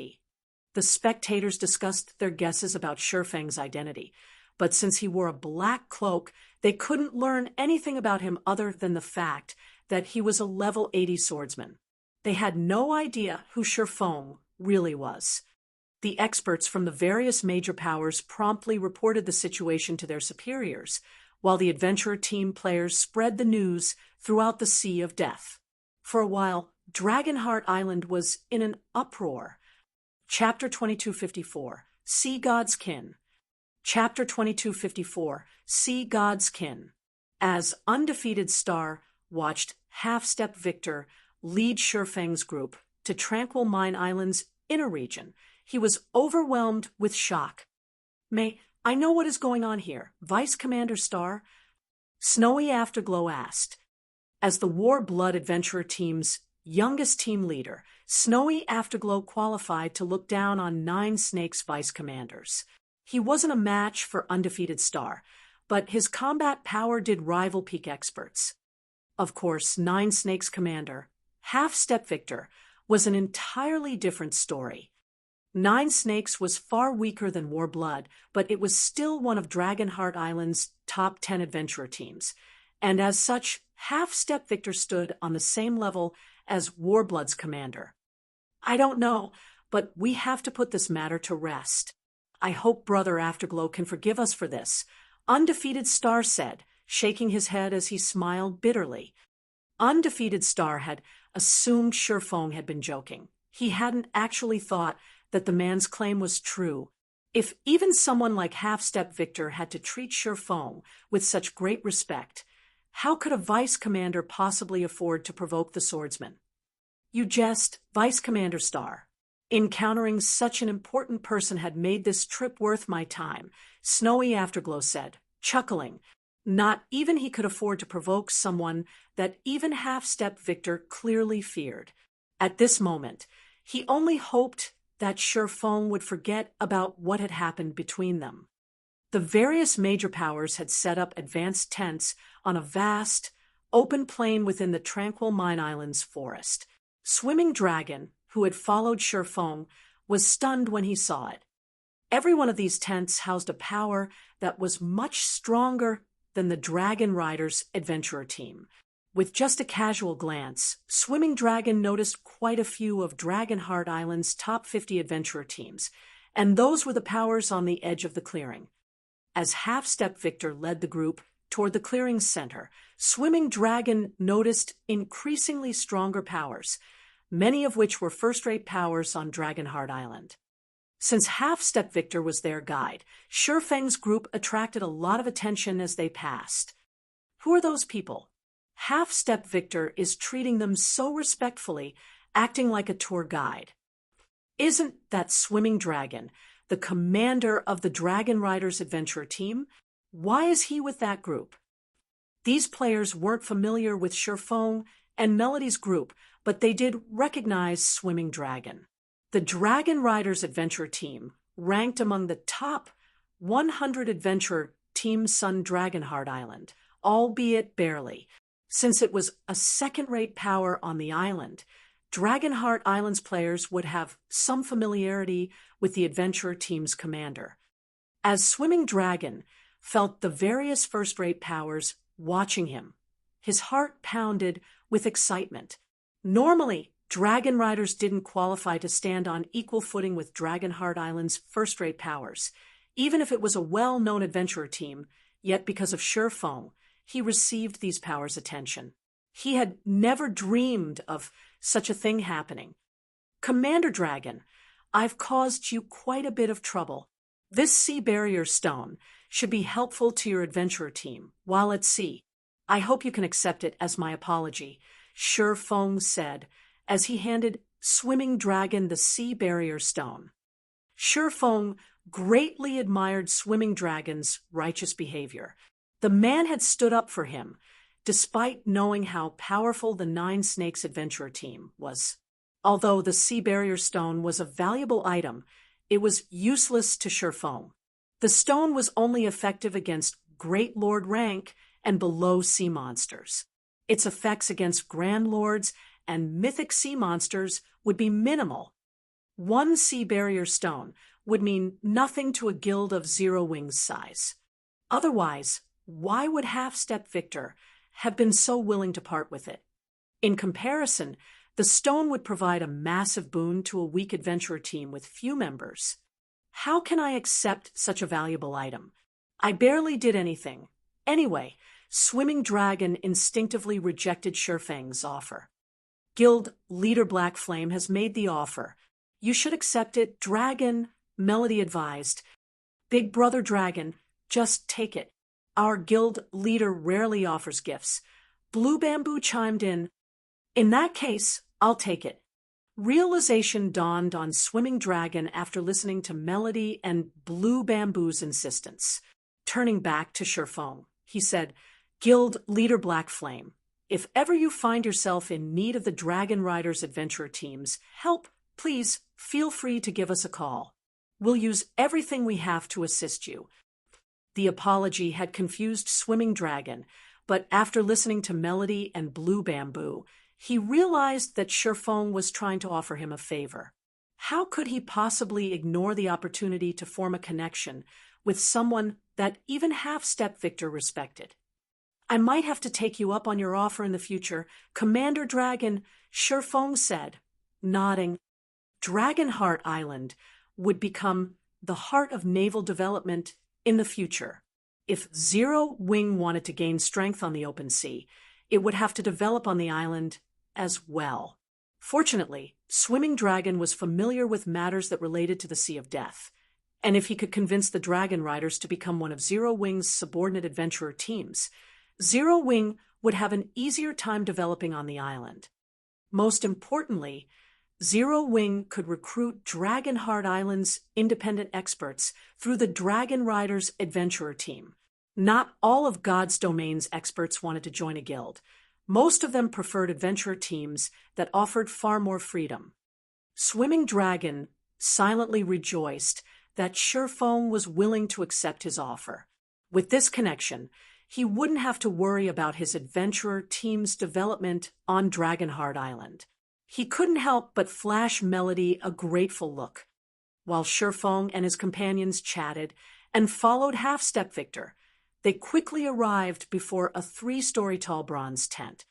The spectators discussed their guesses about Shifeng's identity, but since he wore a black cloak, they couldn't learn anything about him other than the fact that he was a level 80 swordsman. They had no idea who Shifeng really was. The experts from the various major powers promptly reported the situation to their superiors, while the adventurer team players spread the news throughout the Sea of Death. For a while, Dragonheart Island was in an uproar. Chapter 2254, Sea God's Kin. Chapter 2254, Sea God's Kin. As Undefeated Star watched Half-Step Victor lead Shifeng's group to Tranquil Mine Island's inner region, he was overwhelmed with shock. I know what is going on here, Vice Commander Star? Snowy Afterglow asked. As the War Blood Adventurer team's youngest team leader, Snowy Afterglow qualified to look down on Nine Snakes vice commanders. He wasn't a match for Undefeated Star, but his combat power did rival peak experts. Of course, Nine Snakes commander, Half-Step Victor, was an entirely different story. Nine Snakes was far weaker than War Blood, but it was still one of Dragonheart Island's top 10 adventurer teams, and as such, Half-Step Victor stood on the same level as War Blood's commander. I don't know, but we have to put this matter to rest. I hope Brother Afterglow can forgive us for this, Undefeated Star said, shaking his head as he smiled bitterly. Undefeated Star had assumed Shifeng had been joking. He hadn't actually thought that the man's claim was true. If even someone like Half-Step Victor had to treat Shifeng with such great respect, how could a vice commander possibly afford to provoke the swordsman? You jest, Vice Commander Star. Encountering such an important person had made this trip worth my time, Snowy Afterglow said, chuckling. Not even he could afford to provoke someone that even Half-Step Victor clearly feared. At this moment, he only hoped that Shifeng would forget about what had happened between them. The various major powers had set up advanced tents on a vast, open plain within the Tranquil Mine Island's forest. Swimming Dragon, who had followed Shifeng, was stunned when he saw it. Every one of these tents housed a power that was much stronger than the Dragon Riders adventurer team. With just a casual glance, Swimming Dragon noticed quite a few of Dragonheart Island's top 50 adventurer teams, and those were the powers on the edge of the clearing. As Half-Step Victor led the group toward the clearing's center, Swimming Dragon noticed increasingly stronger powers, many of which were first-rate powers on Dragonheart Island. Since Half-Step Victor was their guide, Shifeng's group attracted a lot of attention as they passed. Who are those people? Half-Step Victor is treating them so respectfully, acting like a tour guide. Isn't that Swimming Dragon, the commander of the Dragon Riders adventurer team? Why is he with that group? These players weren't familiar with Shifeng and Melody's group, but they did recognize Swimming Dragon. The Dragon Riders adventurer team ranked among the top 100 adventurer teams on Dragonheart Island, albeit barely. Since it was a second-rate power on the island, Dragonheart Island's players would have some familiarity with the adventurer team's commander. As Swimming Dragon felt the various first-rate powers watching him, his heart pounded with excitement. Normally, Dragon Riders didn't qualify to stand on equal footing with Dragonheart Island's first-rate powers, even if it was a well-known adventurer team, yet because of Shifeng, he received these powers' attention. He had never dreamed of such a thing happening. Commander Dragon, I've caused you quite a bit of trouble. This sea barrier stone should be helpful to your adventurer team while at sea. I hope you can accept it as my apology, Shifeng said as he handed Swimming Dragon the sea barrier stone. Shifeng greatly admired Swimming Dragon's righteous behavior. The man had stood up for him, despite knowing how powerful the Nine Snakes adventurer team was. Although the sea barrier stone was a valuable item, it was useless to Shifeng. The stone was only effective against Great Lord rank and below sea monsters. Its effects against Grand Lords and mythic sea monsters would be minimal. One sea barrier stone would mean nothing to a guild of Zero Wings size. Otherwise, why would Half-Step Victor have been so willing to part with it? In comparison, the stone would provide a massive boon to a weak adventurer team with few members. How can I accept such a valuable item? I barely did anything. Anyway, Swimming Dragon instinctively rejected Shurfang's offer. Guild Leader Black Flame has made the offer. You should accept it, Dragon, Melody advised. Big Brother Dragon, just take it. Our guild leader rarely offers gifts. Blue Bamboo chimed in. In that case, I'll take it. Realization dawned on Swimming Dragon after listening to Melody and Blue Bamboo's insistence. Turning back to Shurfang, he said, Guild Leader Black Flame, if ever you find yourself in need of the Dragon Riders Adventurer team's help, please feel free to give us a call. We'll use everything we have to assist you. The apology had confused Swimming Dragon, but after listening to Melody and Blue Bamboo, he realized that Shurfang was trying to offer him a favor. How could he possibly ignore the opportunity to form a connection with someone that even Half-Step Victor respected? I might have to take you up on your offer in the future, Commander Dragon, Shurfang said, nodding. Dragonheart Island would become the heart of naval development in the future. If Zero Wing wanted to gain strength on the open sea, it would have to develop on the island as well. Fortunately, Swimming Dragon was familiar with matters that related to the Sea of Death, and if he could convince the Dragon Riders to become one of Zero Wing's subordinate adventurer teams, Zero Wing would have an easier time developing on the island. Most importantly, Zero Wing could recruit Dragonheart Island's independent experts through the Dragon Riders Adventurer team. Not all of God's Domain's experts wanted to join a guild. Most of them preferred adventurer teams that offered far more freedom. Swimming Dragon silently rejoiced that Shurfang was willing to accept his offer. With this connection, he wouldn't have to worry about his adventurer team's development on Dragonheart Island. He couldn't help but flash Melody a grateful look, while Shurfang and his companions chatted and followed Half-Step Victor. They quickly arrived before a 3-story-tall bronze tent.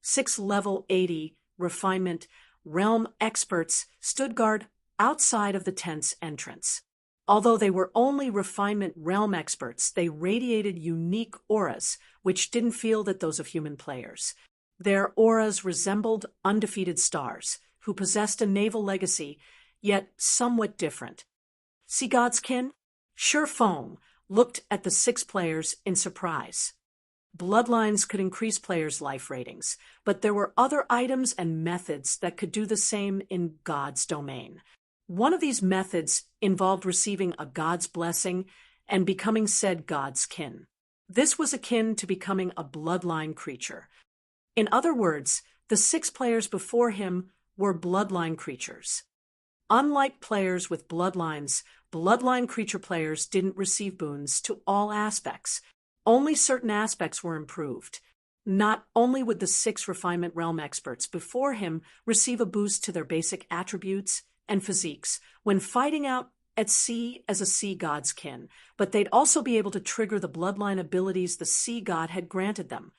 6 level 80 refinement realm experts stood guard outside of the tent's entrance. Although they were only refinement realm experts, they radiated unique auras, which didn't feel that those of human players. Their auras resembled undefeated stars, who possessed a naval legacy, yet somewhat different. See God's kin? Shurfang looked at the 6 players in surprise. Bloodlines could increase players' life ratings, but there were other items and methods that could do the same in God's domain. One of these methods involved receiving a God's blessing and becoming said God's kin. This was akin to becoming a bloodline creature. In other words, the 6 players before him were bloodline creatures. Unlike players with bloodlines, bloodline creature players didn't receive boons to all aspects. Only certain aspects were improved. Not only would the 6 refinement realm experts before him receive a boost to their basic attributes and physiques when fighting out at sea as a sea god's kin, but they'd also be able to trigger the bloodline abilities the sea god had granted them.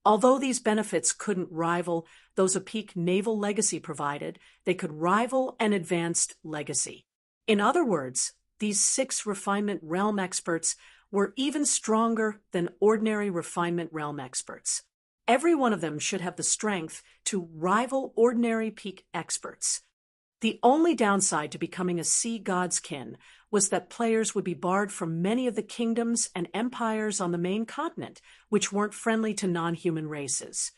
Although these benefits couldn't rival those a peak naval legacy provided, they could rival an advanced legacy. In other words, these 6 refinement realm experts were even stronger than ordinary refinement realm experts. Every one of them should have the strength to rival ordinary peak experts. The only downside to becoming a sea god's kin was that players would be barred from many of the kingdoms and empires on the main continent, which weren't friendly to non-human races.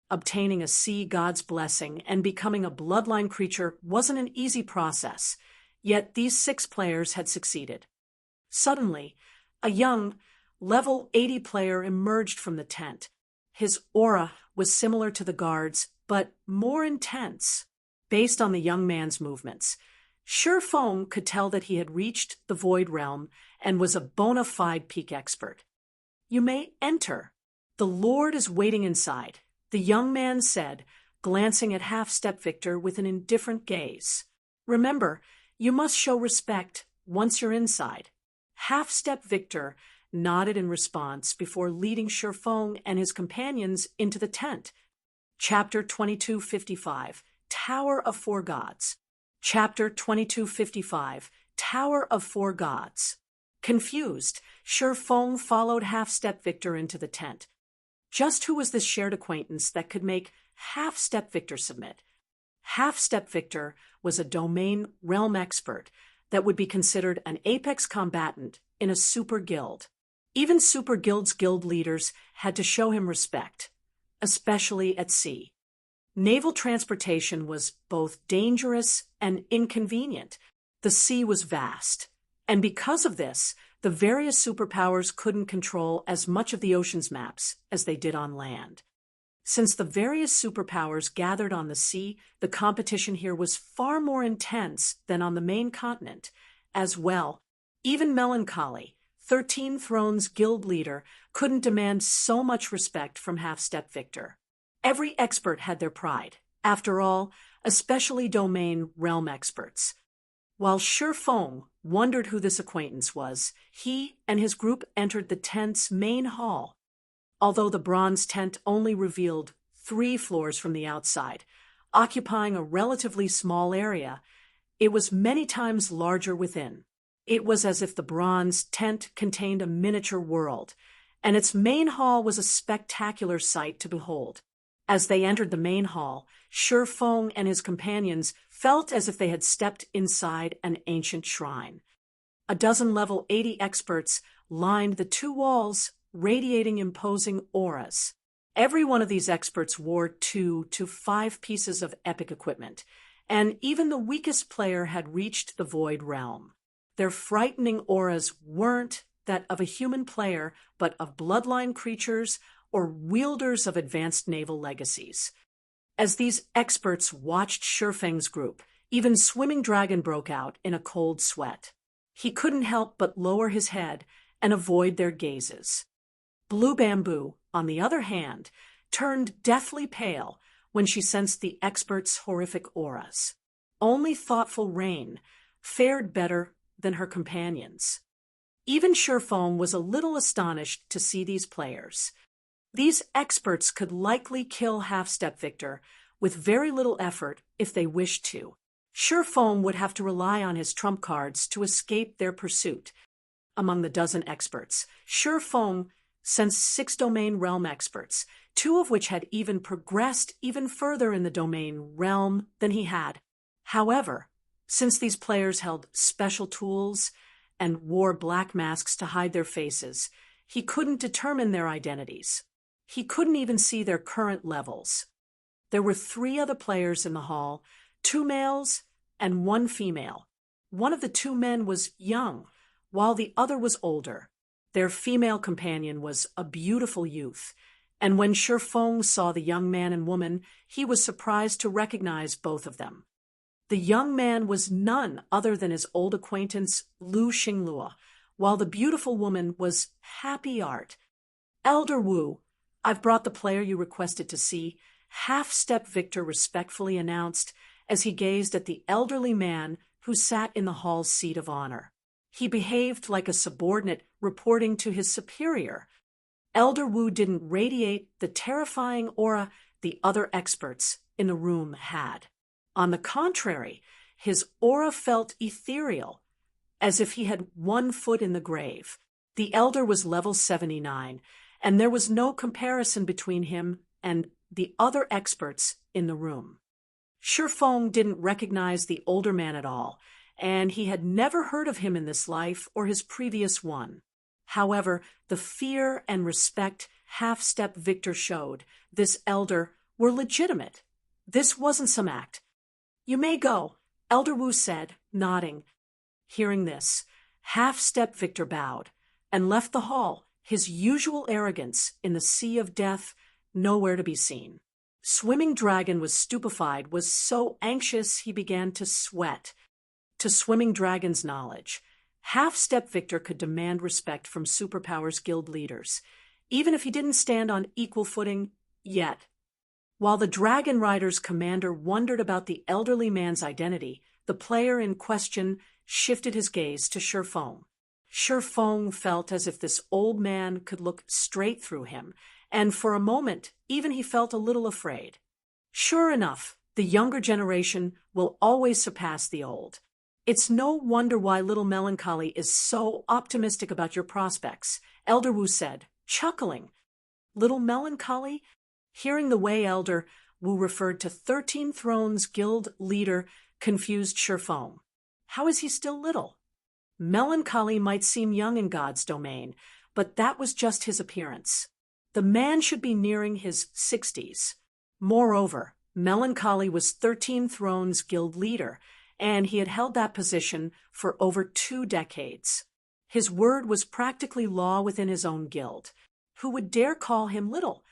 Obtaining a sea god's blessing and becoming a bloodline creature wasn't an easy process, yet these 6 players had succeeded. Suddenly, a young, level 80 player emerged from the tent. His aura was similar to the guards, but more intense. Based on the young man's movements, Shurfang could tell that he had reached the Void Realm and was a bona fide peak expert. "You may enter. The Lord is waiting inside," the young man said, glancing at Half-Step Victor with an indifferent gaze. "Remember, you must show respect once you're inside." Half-Step Victor nodded in response before leading Shifeng and his companions into the tent. Chapter 2255, Tower of Four Gods. Chapter 2255, Tower of Four Gods. Confused, Shifeng followed Half-Step Victor into the tent. Just who was this shared acquaintance that could make Half-Step Victor submit? Half-Step Victor was a domain realm expert that would be considered an apex combatant in a super guild. Even super guilds' guild leaders had to show him respect, especially at sea. Naval transportation was both dangerous and inconvenient. The sea was vast, and because of this, the various superpowers couldn't control as much of the ocean's maps as they did on land. Since the various superpowers gathered on the sea, the competition here was far more intense than on the main continent. As well, even Melancholy, 13 Thrones guild leader, couldn't demand so much respect from Half-Step Victor. Every expert had their pride, after all, especially domain realm experts. While Shifeng wondered who this acquaintance was, he and his group entered the tent's main hall. Although the bronze tent only revealed 3 floors from the outside, occupying a relatively small area, it was many times larger within. It was as if the bronze tent contained a miniature world, and its main hall was a spectacular sight to behold. As they entered the main hall, Shifeng and his companions felt as if they had stepped inside an ancient shrine. A dozen level 80 experts lined the 2 walls, radiating imposing auras. Every one of these experts wore 2 to 5 pieces of epic equipment, and even the weakest player had reached the Void Realm. Their frightening auras weren't that of a human player, but of bloodline creatures or wielders of advanced naval legacies. As these experts watched Shifeng's group, even Swimming Dragon broke out in a cold sweat. He couldn't help but lower his head and avoid their gazes. Blue Bamboo, on the other hand, turned deathly pale when she sensed the experts' horrific auras. Only Thoughtful Rain fared better than her companions. Even Shifeng was a little astonished to see these players. These experts could likely kill Half-Step Victor with very little effort if they wished to. Shifeng would have to rely on his trump cards to escape their pursuit. Among the dozen experts, Shifeng sensed 6 domain realm experts, 2 of which had even progressed even further in the domain realm than he had. However, since these players held special tools and wore black masks to hide their faces, he couldn't determine their identities. He couldn't even see their current levels. There were 3 other players in the hall, 2 males and 1 female. One of the 2 men was young, while the other was older. Their female companion was a beautiful youth, and when Shifeng saw the young man and woman, he was surprised to recognize both of them. The young man was none other than his old acquaintance Lu Xinglue, while the beautiful woman was Happy Art. "Elder Wu, I've brought the player you requested to see," Half-Step Victor respectfully announced as he gazed at the elderly man who sat in the hall's seat of honor. He behaved like a subordinate reporting to his superior. Elder Wu didn't radiate the terrifying aura the other experts in the room had. On the contrary, his aura felt ethereal, as if he had 1 foot in the grave. The elder was level 79, and there was no comparison between him and the other experts in the room. Shifeng didn't recognize the older man at all, and he had never heard of him in this life or his previous one. However, the fear and respect Half-Step Victor showed this elder were legitimate. This wasn't some act. "You may go," Elder Wu said, nodding. Hearing this, Half-Step Victor bowed and left the hall, his usual arrogance in the sea of death nowhere to be seen. Swimming Dragon was stupefied, was so anxious he began to sweat. To Swimming Dragon's knowledge, Half-Step Victor could demand respect from Superpowers Guild leaders, even if he didn't stand on equal footing yet. While the Dragon Rider's commander wondered about the elderly man's identity, the player in question shifted his gaze to Shifeng. Shifeng felt as if this old man could look straight through him, and for a moment even he felt a little afraid. Sure enough, the younger generation will always surpass the old. It's no wonder why Little Melancholy is so optimistic about your prospects, Elder Wu said, chuckling. Little Melancholy? Hearing the way Elder Wu referred to 13 Thrones Guild leader confused Shifeng. How is he still little? Melancholy might seem young in God's domain, but that was just his appearance. The man should be nearing his 60s. Moreover, Melancholy was 13 Thrones Guild leader, and he had held that position for over 2 decades. His word was practically law within his own guild. Who would dare call him little?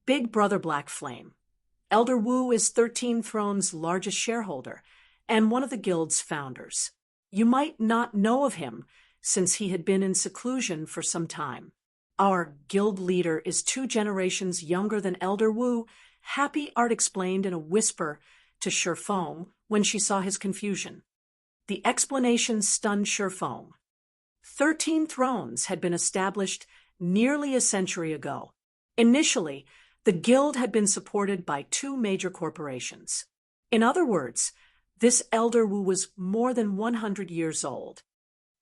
Big Brother Black Flame. Elder Wu is 13 Thrones' largest shareholder, and one of the guild's founders. You might not know of him, since he had been in seclusion for some time. Our guild leader is 2 generations younger than Elder Wu, Happy Art explained in a whisper to Shifeng when she saw his confusion. The explanation stunned Shifeng. 13 Thrones had been established nearly a century ago. Initially, the guild had been supported by 2 major corporations. In other words, this Elder Wu was more than 100 years old.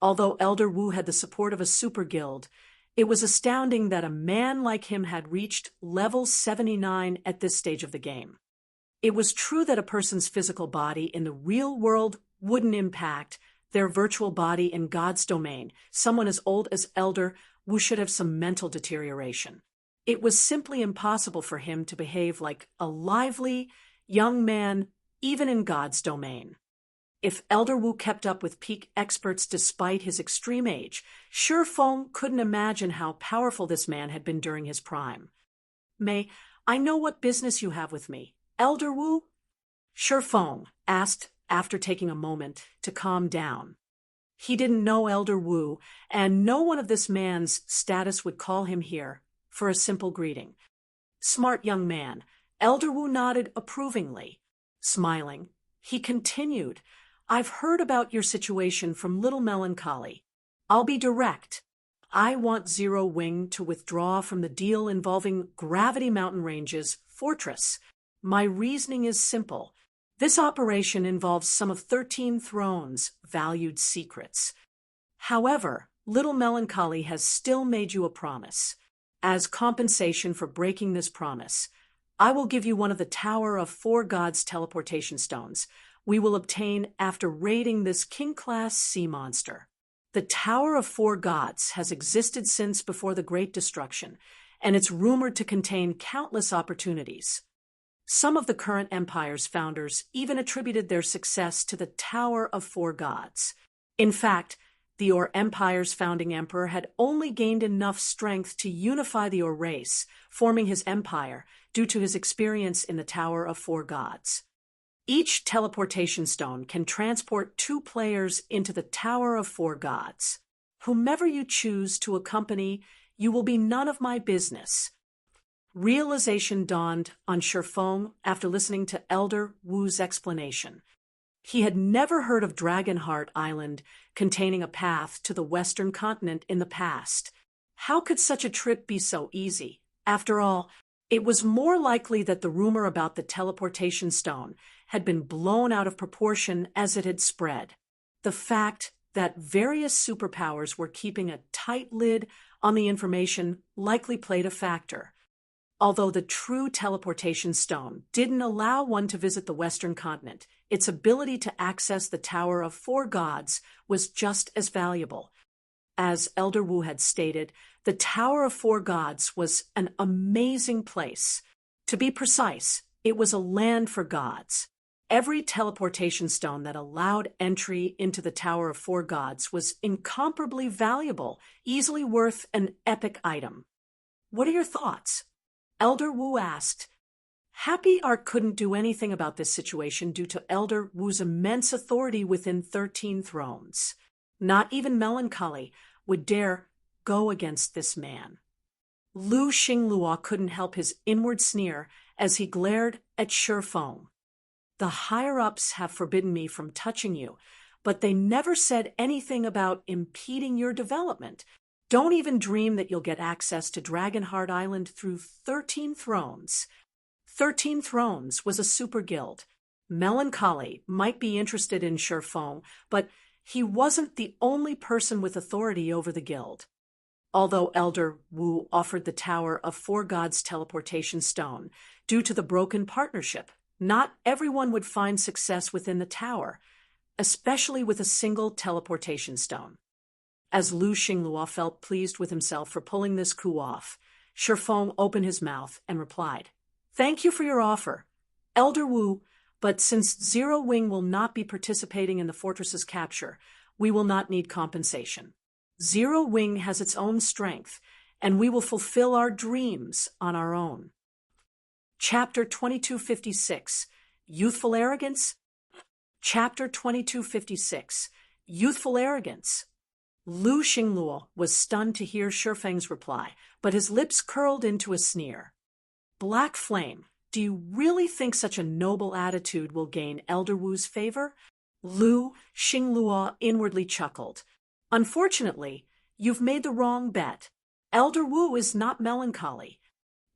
Although Elder Wu had the support of a super guild, it was astounding that a man like him had reached level 79 at this stage of the game. It was true that a person's physical body in the real world wouldn't impact their virtual body in God's domain. Someone as old as Elder Wu should have some mental deterioration. It was simply impossible for him to behave like a lively young man, even in God's domain. If Elder Wu kept up with peak experts despite his extreme age, Shifeng couldn't imagine how powerful this man had been during his prime. May I know what business you have with me, Elder Wu? Shifeng asked after taking a moment to calm down. He didn't know Elder Wu, and no one of this man's status would call him here for a simple greeting. Smart young man, Elder Wu nodded approvingly. Smiling, he continued, I've heard about your situation from Little Melancholy. I'll be direct. I want Zero Wing to withdraw from the deal involving Gravity Mountain Range's fortress. My reasoning is simple. This operation involves some of 13 Thrones' valued secrets. However, Little Melancholy has still made you a promise. As compensation for breaking this promise, I will give you one of the Tower of 4 Gods teleportation stones we will obtain after raiding this king-class sea monster. The Tower of 4 Gods has existed since before the Great Destruction, and it's rumored to contain countless opportunities. Some of the current Empire's founders even attributed their success to the Tower of 4 Gods. In fact, the Or Empire's founding emperor had only gained enough strength to unify the Or race, forming his empire, due to his experience in the Tower of 4 Gods. Each teleportation stone can transport 2 players into the Tower of 4 Gods. Whomever you choose to accompany, you will be none of my business. Realization dawned on Shifeng after listening to Elder Wu's explanation. He had never heard of Dragonheart Island containing a path to the Western continent in the past. How could such a trip be so easy? After all, it was more likely that the rumor about the teleportation stone had been blown out of proportion as it had spread. The fact that various superpowers were keeping a tight lid on the information likely played a factor. Although the true teleportation stone didn't allow one to visit the Western continent, its ability to access the Tower of 4 Gods was just as valuable. As Elder Wu had stated, the Tower of 4 Gods was an amazing place. To be precise, it was a land for gods. Every teleportation stone that allowed entry into the Tower of 4 Gods was incomparably valuable, easily worth an epic item. What are your thoughts? Elder Wu asked. Happy Art couldn't do anything about this situation due to Elder Wu's immense authority within 13 Thrones. Not even melancholy would dare go against this man. Lu Xinglua couldn't help his inward sneer as he glared at Shifeng. The higher-ups have forbidden me from touching you, but they never said anything about impeding your development. Don't even dream that you'll get access to Dragonheart Island through 13 Thrones. 13 Thrones was a super guild. Melancholy might be interested in Shifeng, but he wasn't the only person with authority over the guild. Although Elder Wu offered the Tower of Four Gods teleportation stone due to the broken partnership, not everyone would find success within the tower, especially with a single teleportation stone. As Lu Xinglua felt pleased with himself for pulling this coup off, Shifeng opened his mouth and replied, "Thank you for your offer, Elder Wu, but since Zero Wing will not be participating in the fortress's capture, we will not need compensation. Zero Wing has its own strength, and we will fulfill our dreams on our own." Chapter 2256, Youthful Arrogance. Chapter 2256, Youthful Arrogance. Lu Xinglua was stunned to hear Shifeng's reply, but his lips curled into a sneer. "Black Flame, do you really think such a noble attitude will gain Elder Wu's favor?" Lu Xinglua inwardly chuckled. "Unfortunately, you've made the wrong bet. Elder Wu is not melancholy."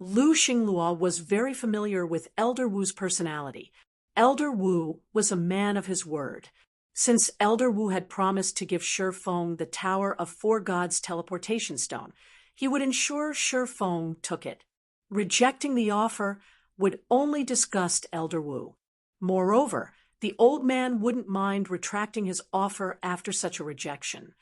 Lu Xinglua was very familiar with Elder Wu's personality. Elder Wu was a man of his word. Since Elder Wu had promised to give Shifeng the Tower of Four Gods teleportation stone, he would ensure Shifeng took it. Rejecting the offer would only disgust Elder Wu. Moreover, the old man wouldn't mind retracting his offer after such a rejection.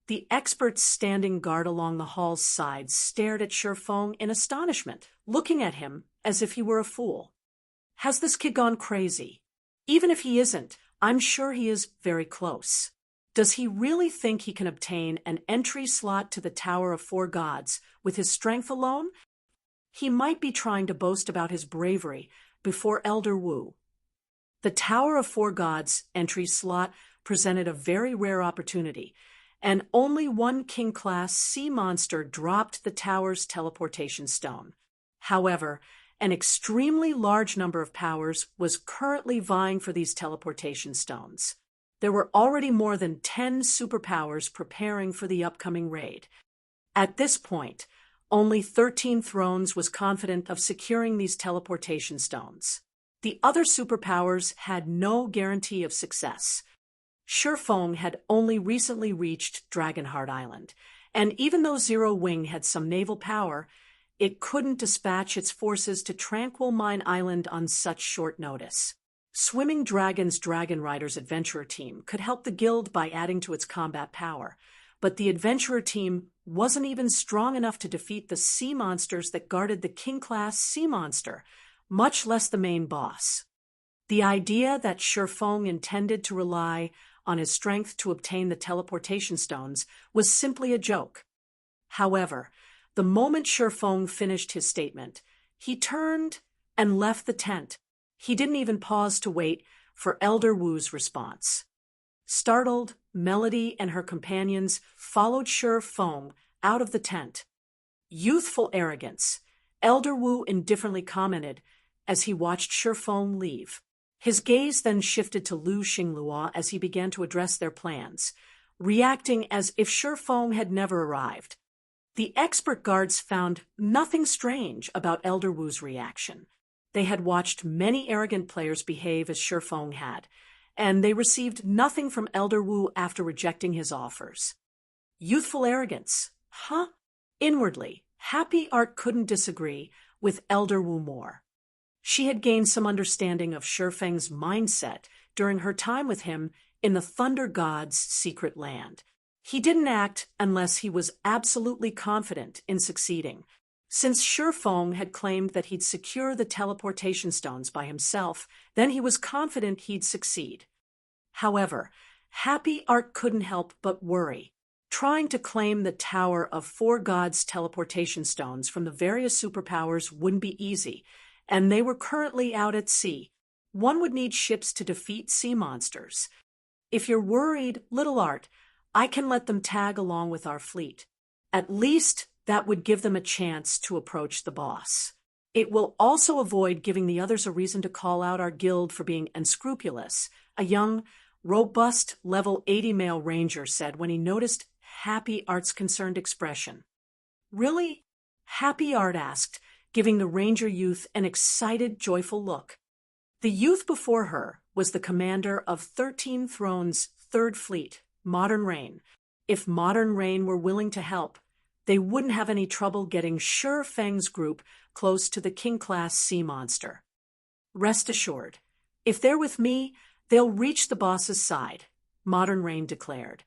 The experts standing guard along the hall's sides stared at Shifeng in astonishment, looking at him as if he were a fool. Has this kid gone crazy? Even if he isn't, I'm sure he is very close. Does he really think he can obtain an entry slot to the Tower of Four Gods with his strength alone? He might be trying to boast about his bravery before Elder Wu. The Tower of Four Gods entry slot presented a very rare opportunity, and only one King-class sea monster dropped the tower's teleportation stone. However, an extremely large number of powers was currently vying for these teleportation stones. There were already more than 10 superpowers preparing for the upcoming raid. At this point, only 13 Thrones was confident of securing these teleportation stones. The other superpowers had no guarantee of success. Shifeng had only recently reached Dragonheart Island, and even though Zero Wing had some naval power, it couldn't dispatch its forces to Tranquil Mine Island on such short notice. Swimming Dragon's Dragon Riders Adventurer Team could help the guild by adding to its combat power, but the Adventurer Team wasn't even strong enough to defeat the sea monsters that guarded the King-class sea monster, much less the main boss. The idea that Shifeng intended to rely on his strength to obtain the teleportation stones was simply a joke. However, the moment Shifeng finished his statement, he turned and left the tent. He didn't even pause to wait for Elder Wu's response. Startled, Melody and her companions followed Shifeng out of the tent. "Youthful arrogance," Elder Wu indifferently commented as he watched Shifeng leave. His gaze then shifted to Lu Xinglua as he began to address their plans, reacting as if Shifeng had never arrived. The expert guards found nothing strange about Elder Wu's reaction. They had watched many arrogant players behave as Shifeng had, and they received nothing from Elder Wu after rejecting his offers. Youthful arrogance, huh? Inwardly, Happy Art couldn't disagree with Elder Wu more. She had gained some understanding of Shifeng's mindset during her time with him in the Thunder God's secret land. He didn't act unless he was absolutely confident in succeeding. Since Shifeng had claimed that he'd secure the teleportation stones by himself, then he was confident he'd succeed. However, Happy Art couldn't help but worry. Trying to claim the Tower of Four Gods teleportation stones from the various superpowers wouldn't be easy, and they were currently out at sea. One would need ships to defeat sea monsters. If you're worried, Little Art, I can let them tag along with our fleet. At least that would give them a chance to approach the boss. It will also avoid giving the others a reason to call out our guild for being unscrupulous, a young, robust, level 80 male ranger said when he noticed Happy Art's concerned expression. Really? Happy Art asked, giving the ranger youth an excited, joyful look. The youth before her was the commander of 13 Thrones' Third Fleet, Modern Rain. If Modern Rain were willing to help, they wouldn't have any trouble getting Sure Feng's group close to the King-class sea monster. Rest assured, if they're with me, they'll reach the boss's side, Modern Rain declared.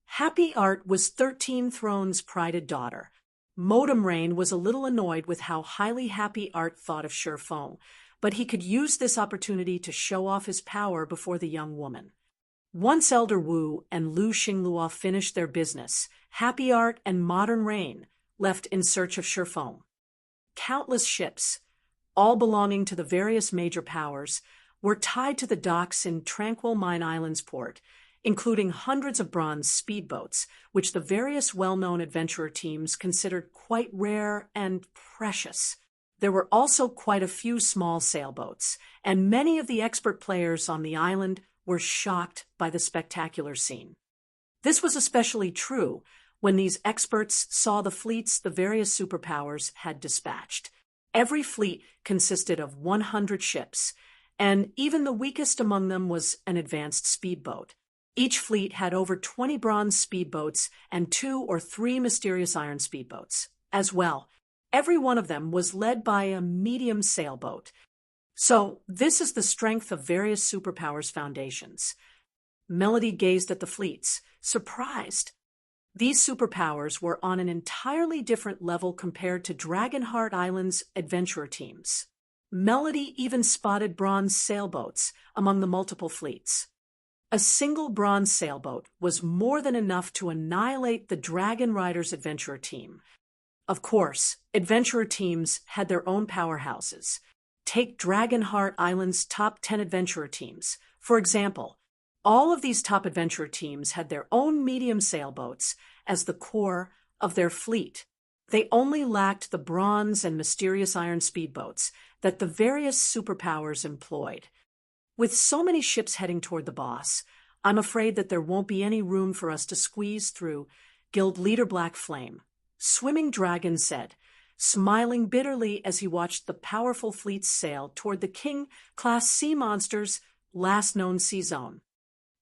Happy Art was 13 Thrones' prided daughter. Modem Rain was a little annoyed with how highly Happy Art thought of Sure Feng, but he could use this opportunity to show off his power before the young woman. Once Elder Wu and Lu Xinglua finished their business, Happy Art and Modern Rain left in search of Sure Feng. Countless ships, all belonging to the various major powers, were tied to the docks in Tranquil Mine Island's port, including hundreds of bronze speedboats, which the various well-known adventurer teams considered quite rare and precious. There were also quite a few small sailboats, and many of the expert players on the island were shocked by the spectacular scene. This was especially true when these experts saw the fleets the various superpowers had dispatched. Every fleet consisted of 100 ships, and even the weakest among them was an advanced speedboat. Each fleet had over 20 bronze speedboats and 2 or 3 mysterious iron speedboats. As well, every one of them was led by a medium sailboat. So, this is the strength of various superpowers' foundations. Melody gazed at the fleets, surprised. These superpowers were on an entirely different level compared to Dragonheart Island's adventurer teams. Melody even spotted bronze sailboats among the multiple fleets. A single bronze sailboat was more than enough to annihilate the Dragon Riders adventurer team. Of course, adventurer teams had their own powerhouses. Take Dragonheart Island's top 10 adventurer teams. For example, all of these top adventurer teams had their own medium sailboats as the core of their fleet. They only lacked the bronze and mysterious iron speedboats that the various superpowers employed. With so many ships heading toward the boss, I'm afraid that there won't be any room for us to squeeze through, Guild Leader Black Flame. Swimming Dragon said, smiling bitterly as he watched the powerful fleets sail toward the King-class sea monster's last known sea zone.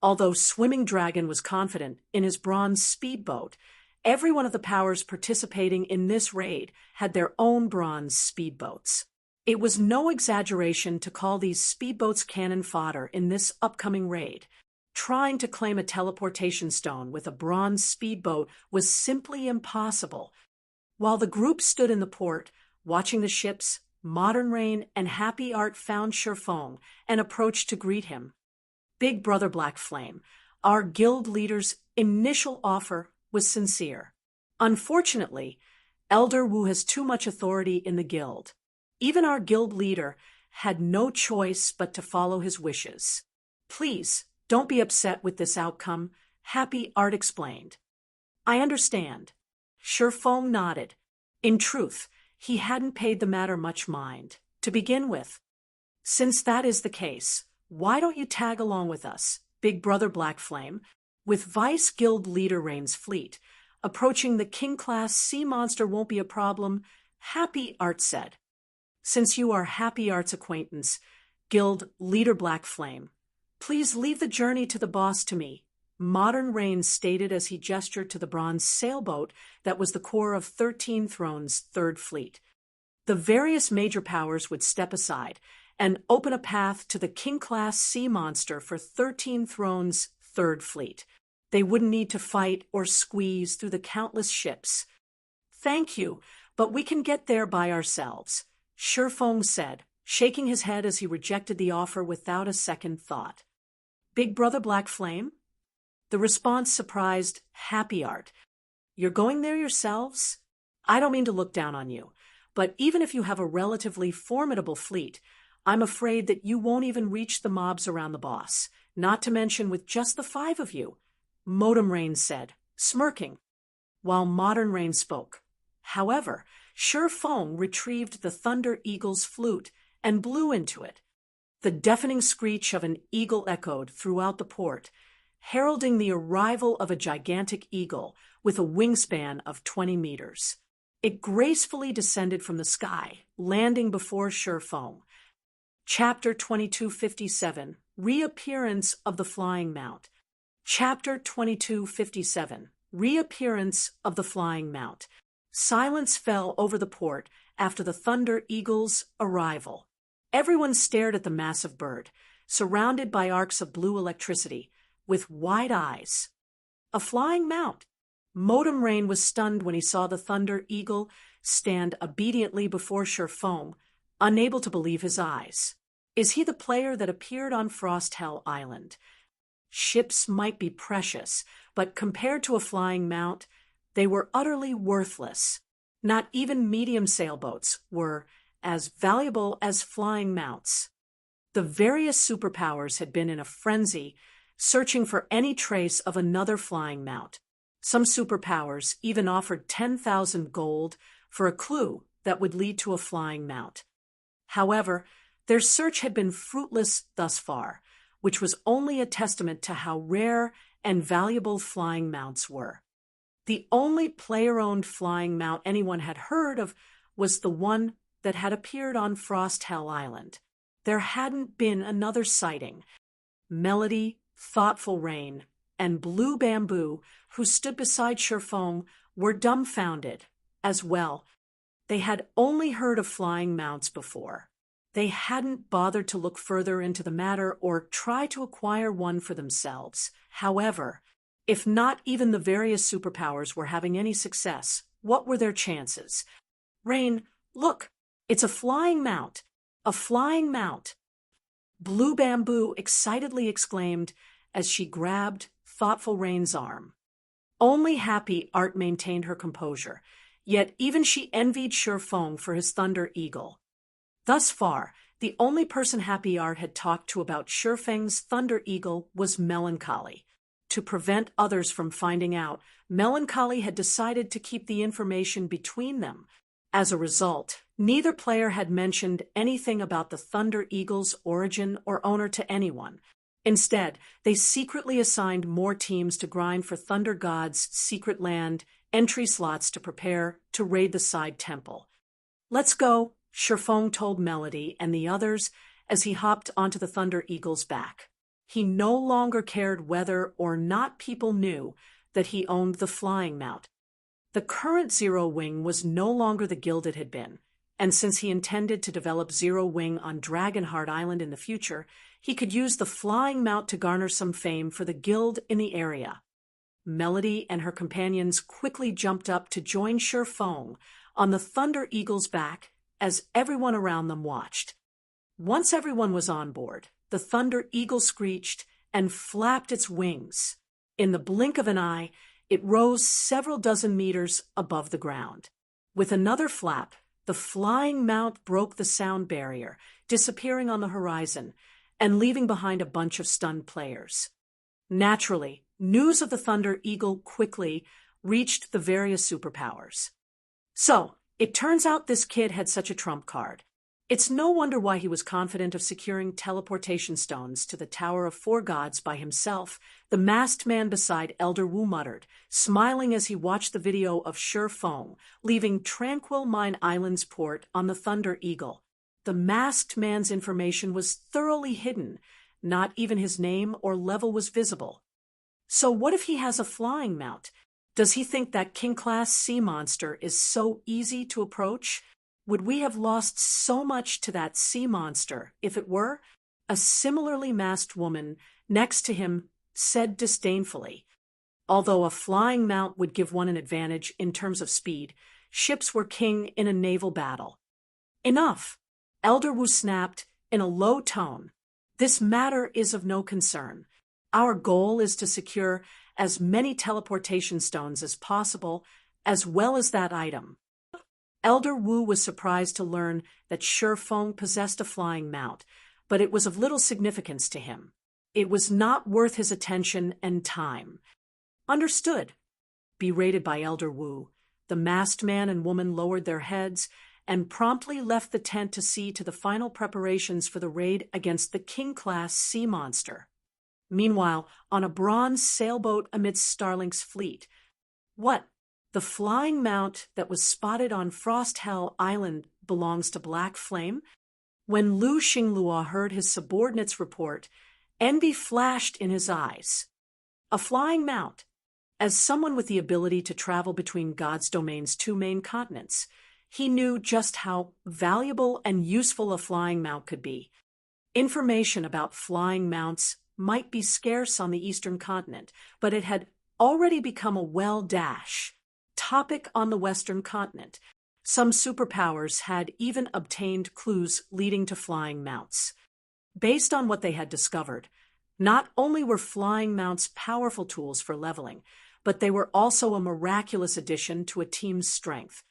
Although Swimming Dragon was confident in his bronze speedboat, every one of the powers participating in this raid had their own bronze speedboats. It was no exaggeration to call these speedboats cannon fodder in this upcoming raid. Trying to claim a teleportation stone with a bronze speedboat was simply impossible. While the group stood in the port, watching the ships, Modern Rain and Happy Art found Sure Feng and approached to greet him. Big Brother Black Flame, our guild leader's initial offer was sincere. Unfortunately, Elder Wu has too much authority in the guild. Even our guild leader had no choice but to follow his wishes. Please, don't be upset with this outcome, Happy Art explained. I understand. Sure Feng nodded. In truth, he hadn't paid the matter much mind, to begin with. Since that is the case, why don't you tag along with us, Big Brother Black Flame, with Vice Guild Leader Rain's fleet? Approaching the King-class sea monster won't be a problem, Happy Art said. Since you are Happy Art's acquaintance, Guild Leader Black Flame, please leave the journey to the boss to me, Modern Rain stated as he gestured to the bronze sailboat that was the core of 13 Thrones' Third Fleet. The various major powers would step aside and open a path to the King-class sea monster for 13 Thrones' Third Fleet. They wouldn't need to fight or squeeze through the countless ships. Thank you, but we can get there by ourselves, Sure Feng said, shaking his head as he rejected the offer without a second thought. Big Brother Black Flame? The response surprised Happy Art. You're going there yourselves? I don't mean to look down on you, but even if you have a relatively formidable fleet, I'm afraid that you won't even reach the mobs around the boss, not to mention with just the 5 of you, Modem Rain said, smirking, while Modern Rain spoke. However, Sure Fong retrieved the Thunder Eagle's flute and blew into it. The deafening screech of an eagle echoed throughout the port, heralding the arrival of a gigantic eagle with a wingspan of 20 meters. It gracefully descended from the sky, landing before Sure Fong. Chapter 2257, Reappearance of the Flying Mount. Chapter 2257, Reappearance of the Flying Mount. Silence fell over the port after the Thunder Eagle's arrival. Everyone stared at the massive bird, surrounded by arcs of blue electricity, with wide eyes. A flying mount. Modem Rain was stunned when he saw the Thunder Eagle stand obediently before Sure Fong, unable to believe his eyes. Is he the player that appeared on Frosthell Island? Ships might be precious, but compared to a flying mount, they were utterly worthless. Not even medium sailboats were as valuable as flying mounts. The various superpowers had been in a frenzy, searching for any trace of another flying mount. Some superpowers even offered 10,000 gold for a clue that would lead to a flying mount. However, their search had been fruitless thus far, which was only a testament to how rare and valuable flying mounts were. The only player-owned flying mount anyone had heard of was the one that had appeared on Frosthell Island. There hadn't been another sighting. Melody, Thoughtful Rain, and Blue Bamboo, who stood beside Sure Fong, were dumbfounded as well. They had only heard of flying mounts before. They hadn't bothered to look further into the matter or try to acquire one for themselves. However, if not even the various superpowers were having any success, what were their chances? Rain, look, it's a flying mount. A flying mount. Blue Bamboo excitedly exclaimed as she grabbed Thoughtful Rain's arm. Only Happy Art maintained her composure, yet even she envied Sure Fong for his Thunder Eagle. Thus far, the only person Happy Art had talked to about Sure Feng's Thunder Eagle was Melancholy. To prevent others from finding out, Melancholy had decided to keep the information between them. As a result, neither player had mentioned anything about the Thunder Eagle's origin or owner to anyone. Instead, they secretly assigned more teams to grind for Thunder God's secret land entry slots to prepare to raid the side temple. Let's go, Sure Fong told Melody and the others as he hopped onto the Thunder Eagle's back. He no longer cared whether or not people knew that he owned the flying mount. The current Zero Wing was no longer the guild it had been, and since he intended to develop Zero Wing on Dragonheart Island in the future, he could use the flying mount to garner some fame for the guild in the area. Melody and her companions quickly jumped up to join Sure Fong on the Thunder Eagle's back as everyone around them watched. Once everyone was on board, the Thunder Eagle screeched and flapped its wings. In the blink of an eye, it rose several dozen meters above the ground. With another flap, the flying mount broke the sound barrier, disappearing on the horizon and leaving behind a bunch of stunned players. Naturally, news of the Thunder Eagle quickly reached the various superpowers. So, it turns out this kid had such a trump card. It's no wonder why he was confident of securing teleportation stones to the Tower of Four Gods by himself, the masked man beside Elder Wu muttered, smiling as he watched the video of Sure Fong leaving Tranquil Mine Island's port on the Thunder Eagle. The masked man's information was thoroughly hidden. Not even his name or level was visible. So what if he has a flying mount? Does he think that king-class sea monster is so easy to approach? Would we have lost so much to that sea monster if it were? A similarly masked woman next to him said disdainfully. Although a flying mount would give one an advantage in terms of speed, ships were king in a naval battle. Enough! Elder Wu snapped in a low tone. This matter is of no concern. Our goal is to secure as many teleportation stones as possible, as well as that item. Elder Wu was surprised to learn that Sure Fong possessed a flying mount, but it was of little significance to him. It was not worth his attention and time. Understood. Berated by Elder Wu, the masked man and woman lowered their heads and promptly left the tent to see to the final preparations for the raid against the King-class sea monster. Meanwhile, on a bronze sailboat amidst Starlink's fleet, what? The flying mount that was spotted on Frost Hell Island belongs to Black Flame? When Lu Xinglua heard his subordinates report, envy flashed in his eyes. A flying mount. As someone with the ability to travel between God's domain's two main continents, he knew just how valuable and useful a flying mount could be. Information about flying mounts might be scarce on the eastern continent, but it had already become a topic on the western continent. Some superpowers had even obtained clues leading to flying mounts. Based on what they had discovered, not only were flying mounts powerful tools for leveling, but they were also a miraculous addition to a team's strength.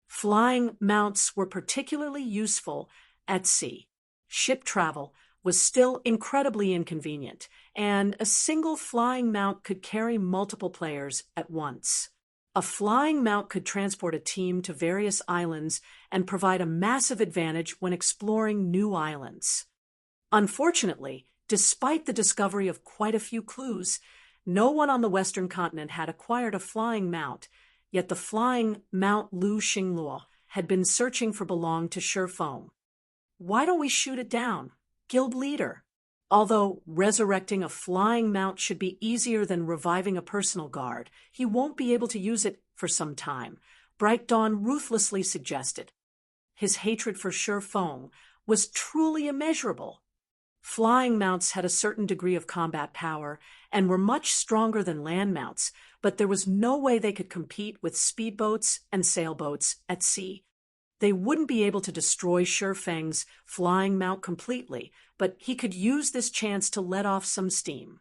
Flying mounts were particularly useful at sea. Ship travel was still incredibly inconvenient, and a single flying mount could carry multiple players at once. A flying mount could transport a team to various islands and provide a massive advantage when exploring new islands. Unfortunately, despite the discovery of quite a few clues, no one on the western continent had acquired a flying mount, yet the flying Mount Lu Xinglua had been searching for belonged to Shifeng. Why don't we shoot it down? Guild leader. Although resurrecting a flying mount should be easier than reviving a personal guard, he won't be able to use it for some time, Bright Dawn ruthlessly suggested. His hatred for Shifeng was truly immeasurable. Flying mounts had a certain degree of combat power and were much stronger than land mounts, but there was no way they could compete with speedboats and sailboats at sea. They wouldn't be able to destroy Shifeng's flying mount completely, but he could use this chance to let off some steam.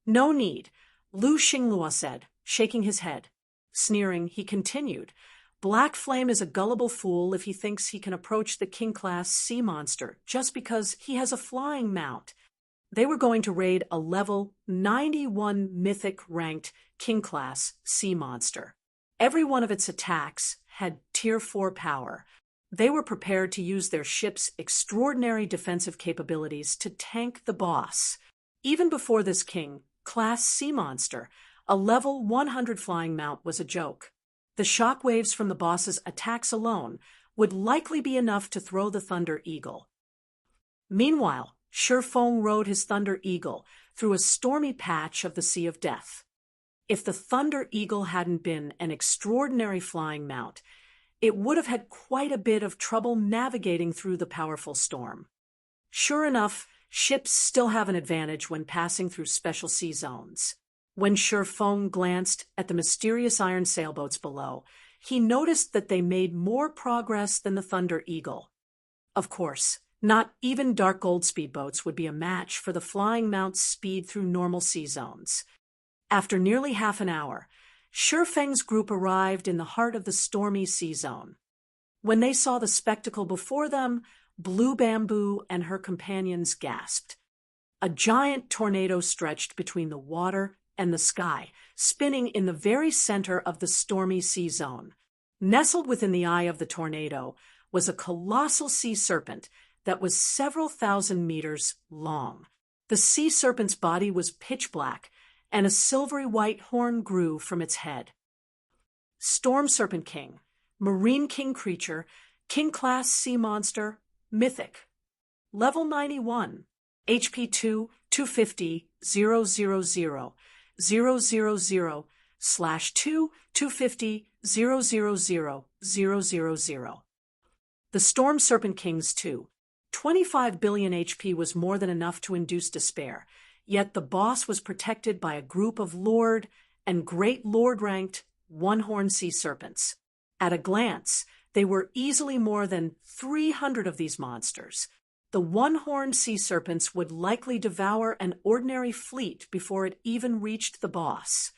No need, Lu Xinglua said, shaking his head. Sneering, he continued, Black Flame is a gullible fool if he thinks he can approach the King-class sea monster just because he has a flying mount. They were going to raid a level 91 mythic-ranked King-class sea monster. Every one of its attacks had Tier 4 power. They were prepared to use their ship's extraordinary defensive capabilities to tank the boss. Even before this King-class sea monster, a level 100 flying mount was a joke. The shockwaves from the boss's attacks alone would likely be enough to throw the Thunder Eagle. Meanwhile, Shifeng rode his Thunder Eagle through a stormy patch of the Sea of Death. If the Thunder Eagle hadn't been an extraordinary flying mount, it would have had quite a bit of trouble navigating through the powerful storm. Sure enough, ships still have an advantage when passing through special sea zones. When Shifeng glanced at the mysterious iron sailboats below, he noticed that they made more progress than the Thunder Eagle. Of course, not even dark gold speedboats would be a match for the flying mount's speed through normal sea zones. After nearly half an hour, Shifeng's group arrived in the heart of the stormy sea zone. When they saw the spectacle before them, Blue Bamboo and her companions gasped. A giant tornado stretched between the water and the sky, spinning in the very center of the stormy sea zone. Nestled within the eye of the tornado was a colossal sea serpent that was several thousand meters long. The sea serpent's body was pitch black, and a silvery white horn grew from its head. Storm Serpent King, Marine King creature, King-class sea monster, mythic. Level 91, HP 2, 250, 000, 000, /2, 250, 000, 000. The Storm Serpent King's 25 billion HP was more than enough to induce despair, yet the boss was protected by a group of Lord and Great Lord-ranked one-horned sea serpents. At a glance, they were easily more than 300 of these monsters. The one-horned sea serpents would likely devour an ordinary fleet before it even reached the boss.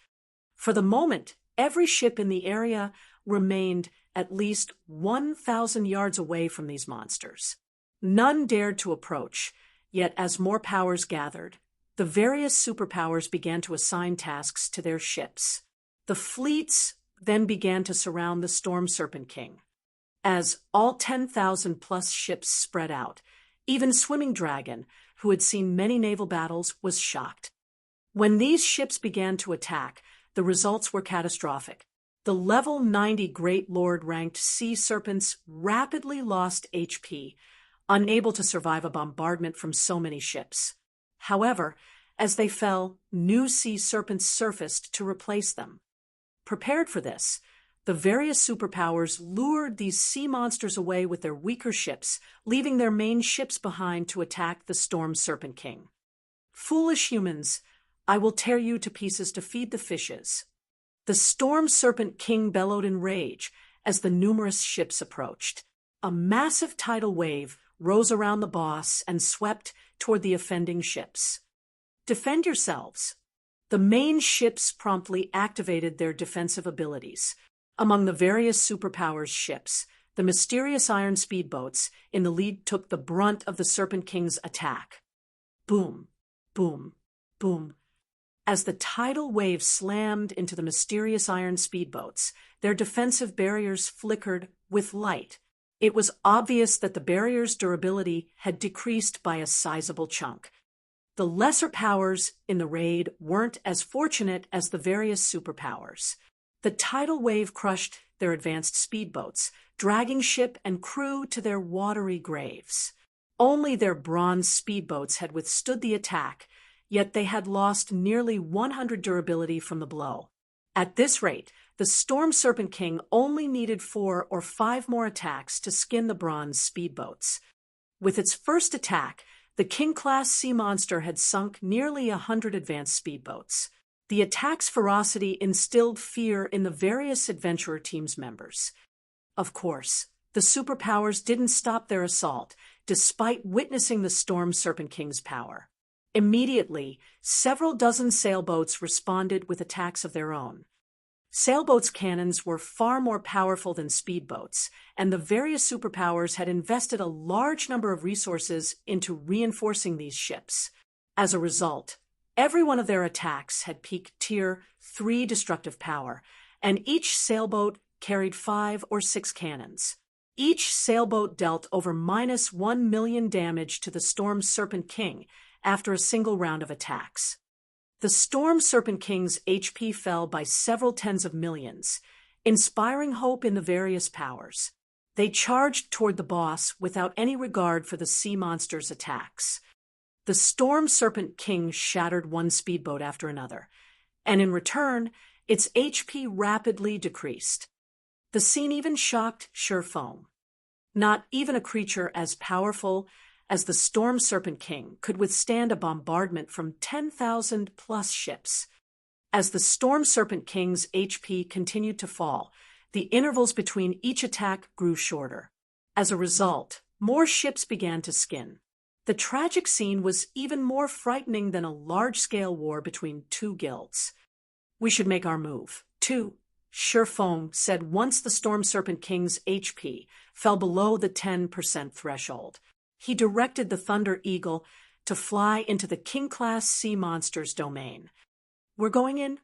For the moment, every ship in the area remained at least 1,000 yards away from these monsters. None dared to approach, yet as more powers gathered, the various superpowers began to assign tasks to their ships. The fleets then began to surround the Storm Serpent King. As all 10,000 plus ships spread out, even Swimming Dragon, who had seen many naval battles, was shocked. When these ships began to attack, the results were catastrophic. The level 90 Great Lord-ranked sea serpents rapidly lost HP, unable to survive a bombardment from so many ships. However, as they fell, new sea serpents surfaced to replace them. Prepared for this, the various superpowers lured these sea monsters away with their weaker ships, leaving their main ships behind to attack the Storm Serpent King. "Foolish humans, I will tear you to pieces to feed the fishes." The Storm Serpent King bellowed in rage as the numerous ships approached. A massive tidal wave rose around the boss and swept toward the offending ships. "Defend yourselves." The main ships promptly activated their defensive abilities. Among the various superpowers' ships, the mysterious iron speedboats in the lead took the brunt of the Serpent King's attack. Boom, boom, boom. As the tidal wave slammed into the mysterious iron speedboats, their defensive barriers flickered with light. It was obvious that the barrier's durability had decreased by a sizable chunk. The lesser powers in the raid weren't as fortunate as the various superpowers. The tidal wave crushed their advanced speedboats, dragging ship and crew to their watery graves. Only their bronze speedboats had withstood the attack, yet they had lost nearly 100 durability from the blow. At this rate, the Storm Serpent King only needed 4 or 5 more attacks to skin the bronze speedboats. With its first attack, the King-class sea monster had sunk nearly 100 advanced speedboats. The attack's ferocity instilled fear in the various adventurer team's members. Of course, the superpowers didn't stop their assault, despite witnessing the Storm Serpent King's power. Immediately, several dozen sailboats responded with attacks of their own. Sailboats' cannons were far more powerful than speedboats, and the various superpowers had invested a large number of resources into reinforcing these ships. As a result, every one of their attacks had peak Tier 3 destructive power, and each sailboat carried 5 or 6 cannons. Each sailboat dealt over -1 million damage to the Storm Serpent King after a single round of attacks. The Storm Serpent King's HP fell by several tens of millions, inspiring hope in the various powers. They charged toward the boss without any regard for the sea monster's attacks. The Storm Serpent King shattered one speedboat after another, and in return, its HP rapidly decreased. The scene even shocked Surefoam. Not even a creature as powerful as the Storm Serpent King could withstand a bombardment from 10,000 plus ships. As the Storm Serpent King's HP continued to fall, the intervals between each attack grew shorter. As a result, more ships began to skin. The tragic scene was even more frightening than a large-scale war between two guilds. "We should make our move, too," Surefoam said once the Storm Serpent King's HP fell below the 10% threshold. He directed the Thunder Eagle to fly into the King-class sea monster's domain. "We're going in?"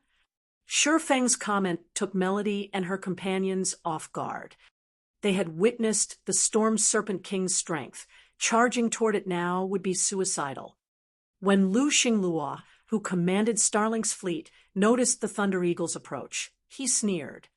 Surefang's comment took Melody and her companions off guard. They had witnessed the Storm Serpent King's strength. Charging toward it now would be suicidal. When Lu Xinglua, who commanded Starlink's fleet, noticed the Thunder Eagle's approach, he sneered.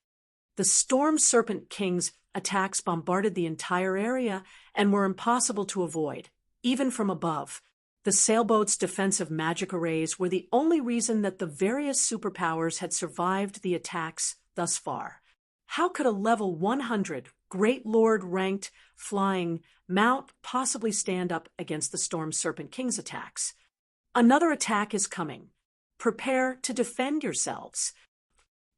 The Storm Serpent King's attacks bombarded the entire area and were impossible to avoid, even from above. The sailboat's defensive magic arrays were the only reason that the various superpowers had survived the attacks thus far. How could a level 100 Great Lord-ranked flying mount possibly stand up against the Storm Serpent King's attacks? "Another attack is coming. Prepare to defend yourselves."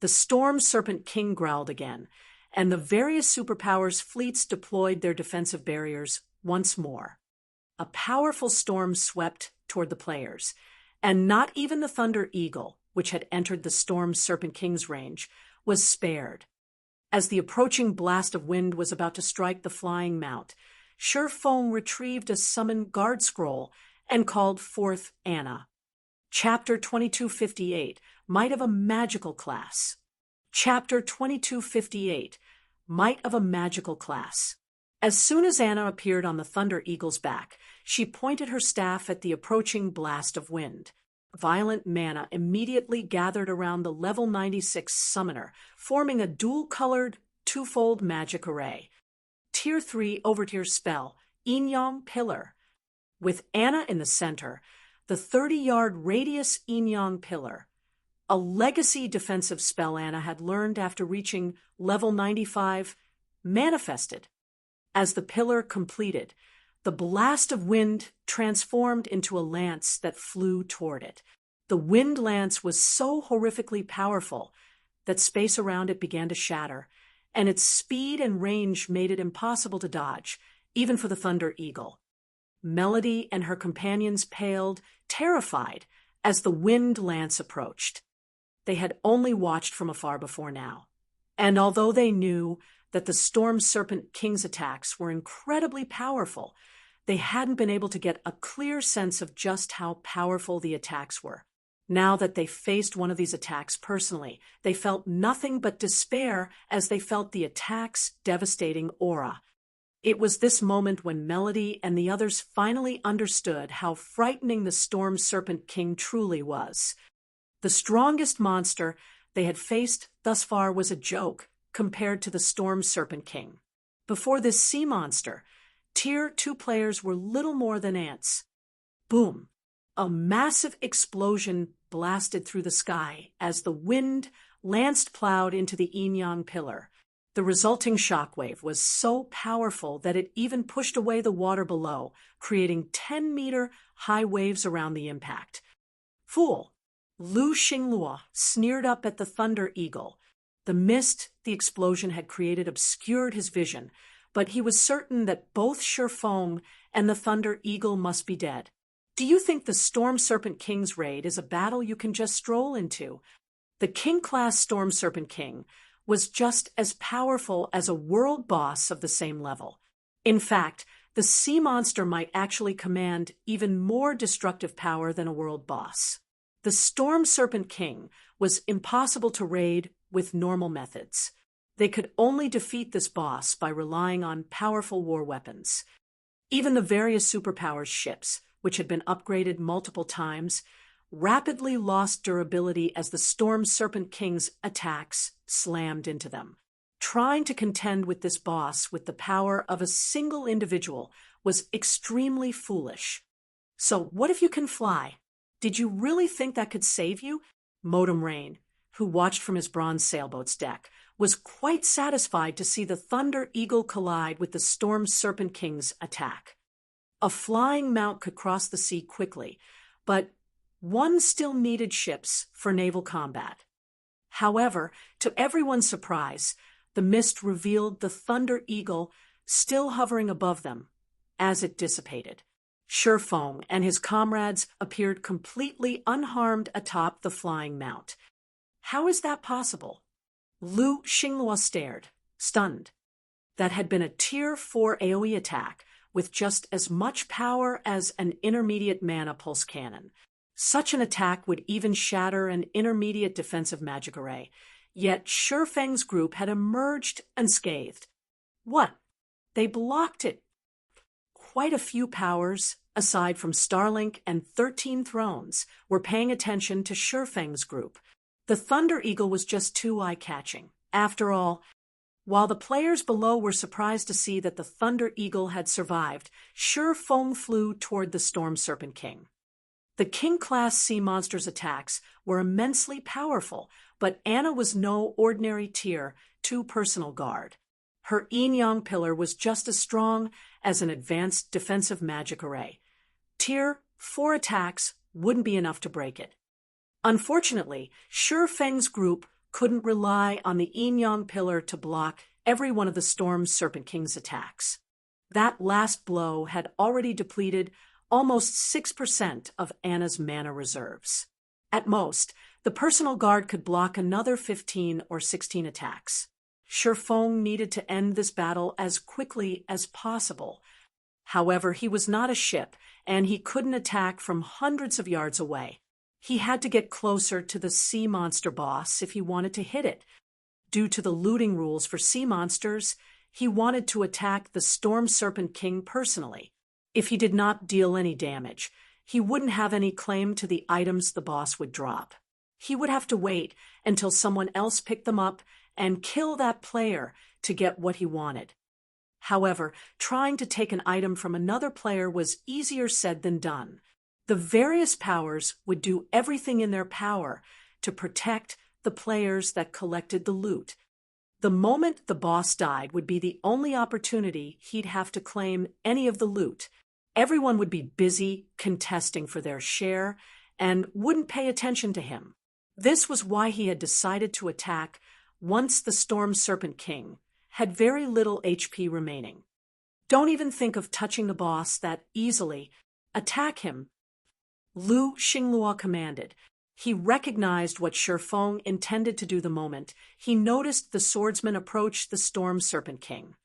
The Storm Serpent King growled again, and the various superpowers' fleets deployed their defensive barriers once more. A powerful storm swept toward the players, and not even the Thunder Eagle, which had entered the Storm Serpent King's range, was spared. As the approaching blast of wind was about to strike the flying mount, Surefoam retrieved a summoned guard scroll and called forth Anna. Chapter 2258, Might of a Magical Class. Chapter 2258, Might of a Magical Class. As soon as Anna appeared on the Thunder Eagle's back, she pointed her staff at the approaching blast of wind. Violent mana immediately gathered around the level 96 summoner, forming a dual-colored, twofold magic array. Tier 3 Overtier spell, Yin Yang Pillar. With Anna in the center, the 30-yard radius Yin Yang Pillar, a legacy defensive spell Anna had learned after reaching level 95, manifested. As the pillar completed, the blast of wind transformed into a lance that flew toward it. The wind lance was so horrifically powerful that space around it began to shatter, and its speed and range made it impossible to dodge, even for the Thunder Eagle. Melody and her companions paled, terrified, as the wind lance approached. They had only watched from afar before now, and although they knew that the Storm Serpent King's attacks were incredibly powerful, they hadn't been able to get a clear sense of just how powerful the attacks were. Now that they faced one of these attacks personally, they felt nothing but despair as they felt the attack's devastating aura. It was this moment when Melody and the others finally understood how frightening the Storm Serpent King truly was. The strongest monster they had faced thus far was a joke compared to the Storm Serpent King. Before this sea monster, Tier 2 players were little more than ants. Boom! A massive explosion blasted through the sky as the wind lance-plowed into the Yin Yang Pillar. The resulting shockwave was so powerful that it even pushed away the water below, creating 10-meter high waves around the impact. Fool! Lu Xinglua sneered up at the Thunder Eagle. The mist the explosion had created obscured his vision, but he was certain that both Shifeng and the Thunder Eagle must be dead. Do you think the Storm Serpent King's raid is a battle you can just stroll into? The King-class Storm Serpent King was just as powerful as a world boss of the same level. In fact, the sea monster might actually command even more destructive power than a world boss. The Storm Serpent King was impossible to raid with normal methods. They could only defeat this boss by relying on powerful war weapons. Even the various superpowers ships, which had been upgraded multiple times, rapidly lost durability as the Storm Serpent King's attacks slammed into them. Trying to contend with this boss with the power of a single individual was extremely foolish. So what if you can fly? Did you really think that could save you? Modem Rain, who watched from his bronze sailboat's deck, was quite satisfied to see the Thunder Eagle collide with the Storm Serpent King's attack. A flying mount could cross the sea quickly, but one still needed ships for naval combat. However, to everyone's surprise, the mist revealed the Thunder Eagle still hovering above them as it dissipated. Shifeng and his comrades appeared completely unharmed atop the flying mount. How is that possible? Lu Xinglua stared, stunned. That had been a Tier 4 AoE attack with just as much power as an intermediate mana pulse cannon. Such an attack would even shatter an intermediate defensive magic array. Yet Shifeng's group had emerged unscathed. What? They blocked it. Quite a few powers, aside from Starlink and 13 Thrones, were paying attention to Shifeng's group. The Thunder Eagle was just too eye-catching. After all, while the players below were surprised to see that the Thunder Eagle had survived, Shifeng flew toward the Storm Serpent King. The King-class sea monster's attacks were immensely powerful, but Anna was no ordinary Tier 2 personal guard. Her Yin Yang Pillar was just as strong as an advanced defensive magic array. Tier 4 attacks wouldn't be enough to break it. Unfortunately, Shifeng's group couldn't rely on the Yin Yang Pillar to block every one of the Storm Serpent King's attacks. That last blow had already depleted almost 6% of Anna's mana reserves. At most, the personal guard could block another 15 or 16 attacks. Shifeng needed to end this battle as quickly as possible. However, he was not a ship, and he couldn't attack from hundreds of yards away. He had to get closer to the sea monster boss if he wanted to hit it. Due to the looting rules for sea monsters, he wanted to attack the Storm Serpent King personally. If he did not deal any damage, he wouldn't have any claim to the items the boss would drop. He would have to wait until someone else picked them up and kill that player to get what he wanted. However, trying to take an item from another player was easier said than done. The various powers would do everything in their power to protect the players that collected the loot. The moment the boss died would be the only opportunity he'd have to claim any of the loot. Everyone would be busy contesting for their share and wouldn't pay attention to him. This was why he had decided to attack once the Storm Serpent King had very little HP remaining. Don't even think of touching the boss that easily. Attack him, Lu Xinglua commanded. He recognized what Shifeng intended to do the moment he noticed the swordsman approach the Storm Serpent King.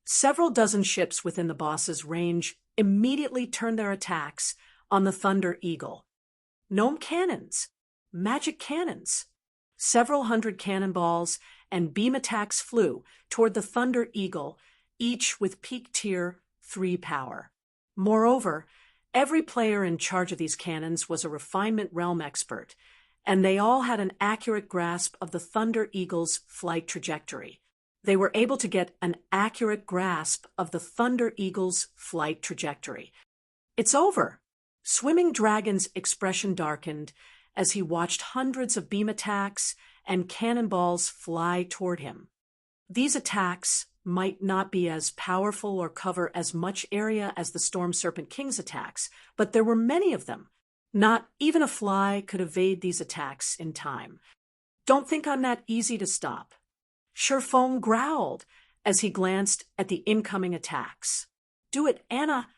Several dozen ships within the boss's range immediately turned their attacks on the Thunder Eagle. Gnome cannons, magic cannons. Several hundred cannonballs and beam attacks flew toward the Thunder Eagle, each with peak tier 3 power. Moreover, every player in charge of these cannons was a refinement realm expert, and they all had an accurate grasp of the Thunder Eagle's flight trajectory. They were able to get an accurate grasp of the Thunder Eagle's flight trajectory. "It's over." Swimming Dragon's expression darkened as he watched hundreds of beam attacks and cannonballs fly toward him. These attacks might not be as powerful or cover as much area as the Storm Serpent King's attacks, but there were many of them. Not even a fly could evade these attacks in time. "Don't think I'm that easy to stop." Shifeng growled as he glanced at the incoming attacks. "Do it, Anna."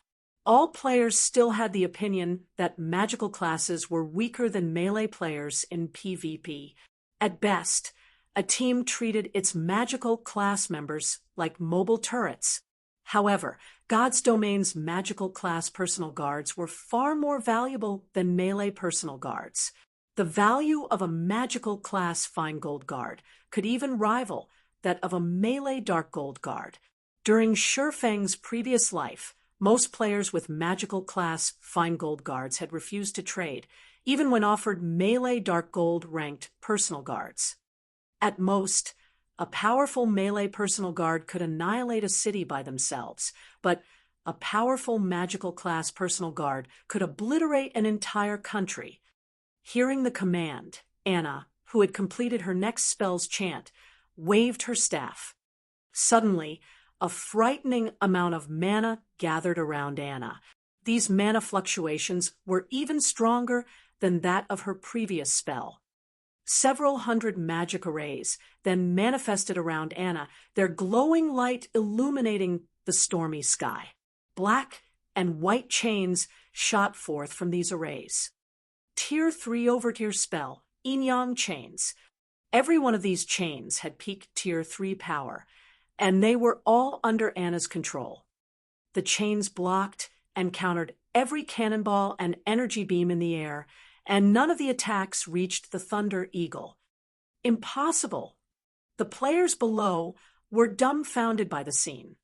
All players still had the opinion that magical classes were weaker than melee players in PvP. At best, a team treated its magical class members like mobile turrets. However, God's Domain's magical class personal guards were far more valuable than melee personal guards. The value of a magical class Fine Gold Guard could even rival that of a melee Dark Gold Guard. During Shifeng's previous life, most players with magical class Fine Gold Guards had refused to trade, even when offered melee Dark Gold ranked personal guards. At most, a powerful melee personal guard could annihilate a city by themselves, but a powerful magical class personal guard could obliterate an entire country. Hearing the command, Anna, who had completed her next spell's chant, waved her staff. Suddenly, a frightening amount of mana gathered around Anna. These mana fluctuations were even stronger than that of her previous spell. Several hundred magic arrays then manifested around Anna, their glowing light illuminating the stormy sky. Black and white chains shot forth from these arrays. Tier 3 overtier spell, Yin-Yang chains. Every one of these chains had peak tier 3 power, and they were all under Anna's control. The chains blocked and countered every cannonball and energy beam in the air, and none of the attacks reached the Thunder Eagle. Impossible! The players below were dumbfounded by the scene.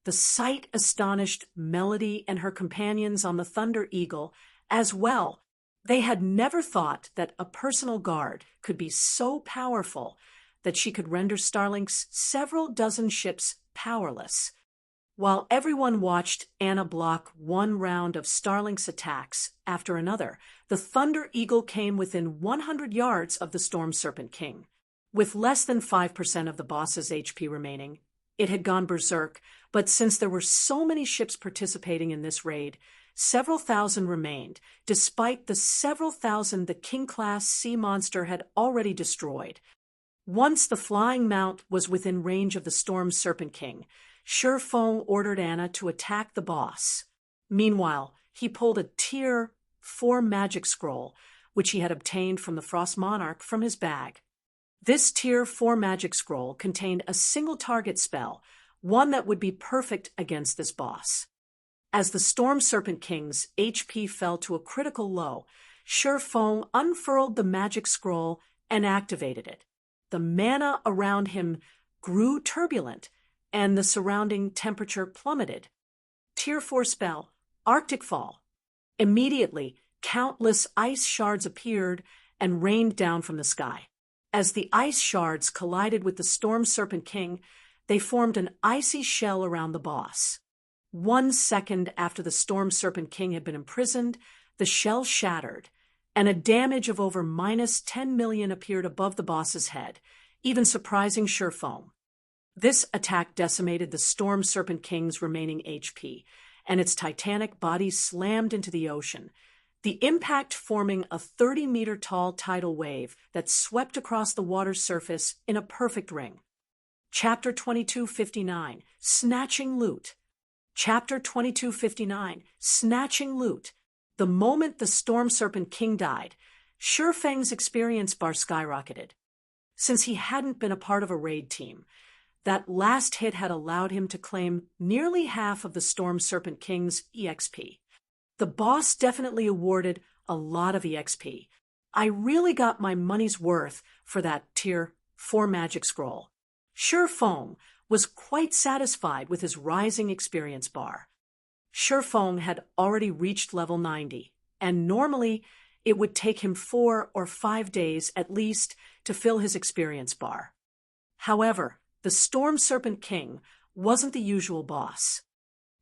The sight astonished Melody and her companions on the Thunder Eagle as well. They had never thought that a personal guard could be so powerful that she could render Starlink's several dozen ships powerless. While everyone watched Anna block one round of Starlink's attacks after another, the Thunder Eagle came within 100 yards of the Storm Serpent King. With less than 5% of the boss's HP remaining, it had gone berserk, but since there were so many ships participating in this raid, several thousand remained, despite the several thousand the King-class sea monster had already destroyed. Once the flying mount was within range of the Storm Serpent King, Shifeng ordered Anna to attack the boss. Meanwhile, he pulled a Tier 4 magic scroll, which he had obtained from the Frost Monarch, from his bag. This Tier 4 magic scroll contained a single target spell, one that would be perfect against this boss. As the Storm Serpent King's HP fell to a critical low, Feng unfurled the magic scroll and activated it. The mana around him grew turbulent, and the surrounding temperature plummeted. Tier 4 spell, Arctic Fall. Immediately, countless ice shards appeared and rained down from the sky. As the ice shards collided with the Storm Serpent King, they formed an icy shell around the boss. 1 second after the Storm Serpent King had been imprisoned, the shell shattered, and a damage of over -10 million appeared above the boss's head, even surprising Feng. This attack decimated the Storm Serpent King's remaining HP, and its titanic body slammed into the ocean, the impact forming a 30-meter-tall tidal wave that swept across the water's surface in a perfect ring. Chapter 2259, Snatching Loot. Chapter 2259, Snatching Loot. The moment the Storm Serpent King died, Feng's experience bar skyrocketed. Since he hadn't been a part of a raid team, that last hit had allowed him to claim nearly half of the Storm Serpent King's EXP. The boss definitely awarded a lot of EXP. I really got my money's worth for that Tier 4 magic scroll. Feng was quite satisfied with his rising experience bar. Feng had already reached level 90, and normally it would take him 4 or 5 days at least to fill his experience bar. However, the Storm Serpent King wasn't the usual boss.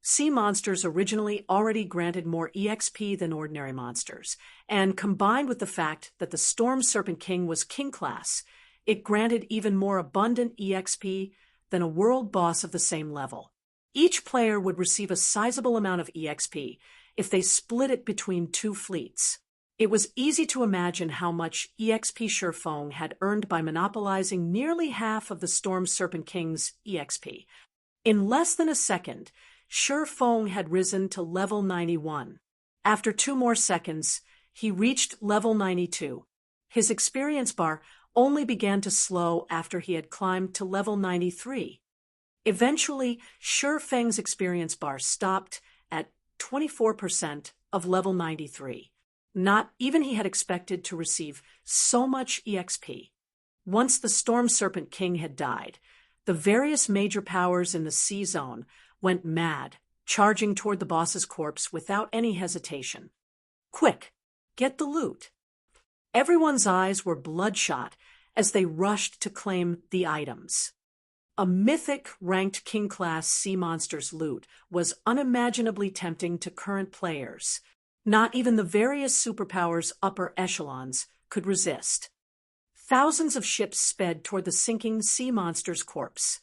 Sea monsters originally already granted more EXP than ordinary monsters, and combined with the fact that the Storm Serpent King was king class, it granted even more abundant EXP than a world boss of the same level. Each player would receive a sizable amount of EXP if they split it between 2 fleets. It was easy to imagine how much EXP Feng had earned by monopolizing nearly half of the Storm Serpent King's EXP. In less than a second, Feng had risen to level 91. After 2 more seconds, he reached level 92. His experience bar only began to slow after he had climbed to level 93. Eventually, Feng's experience bar stopped at 24% of level 93. Not even he had expected to receive so much EXP. Once the Storm Serpent King had died, the various major powers in the sea zone went mad, charging toward the boss's corpse without any hesitation. Quick, get the loot. Everyone's eyes were bloodshot as they rushed to claim the items. A mythic ranked king-class sea monster's loot was unimaginably tempting to current players. Not even the various superpowers' upper echelons could resist. Thousands of ships sped toward the sinking sea monster's corpse.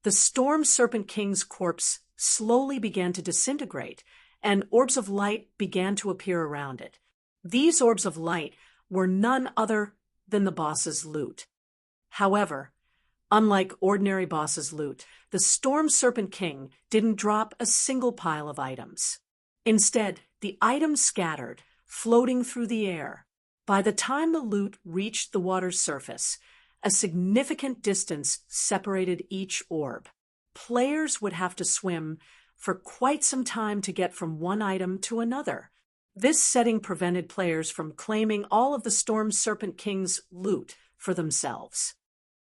The Storm Serpent King's corpse slowly began to disintegrate, and orbs of light began to appear around it. These orbs of light were none other than the boss's loot. However, unlike ordinary boss's loot, the Storm Serpent King didn't drop a single pile of items. Instead, the items scattered, floating through the air. By the time the loot reached the water's surface, a significant distance separated each orb. Players would have to swim for quite some time to get from one item to another. This setting prevented players from claiming all of the Storm Serpent King's loot for themselves.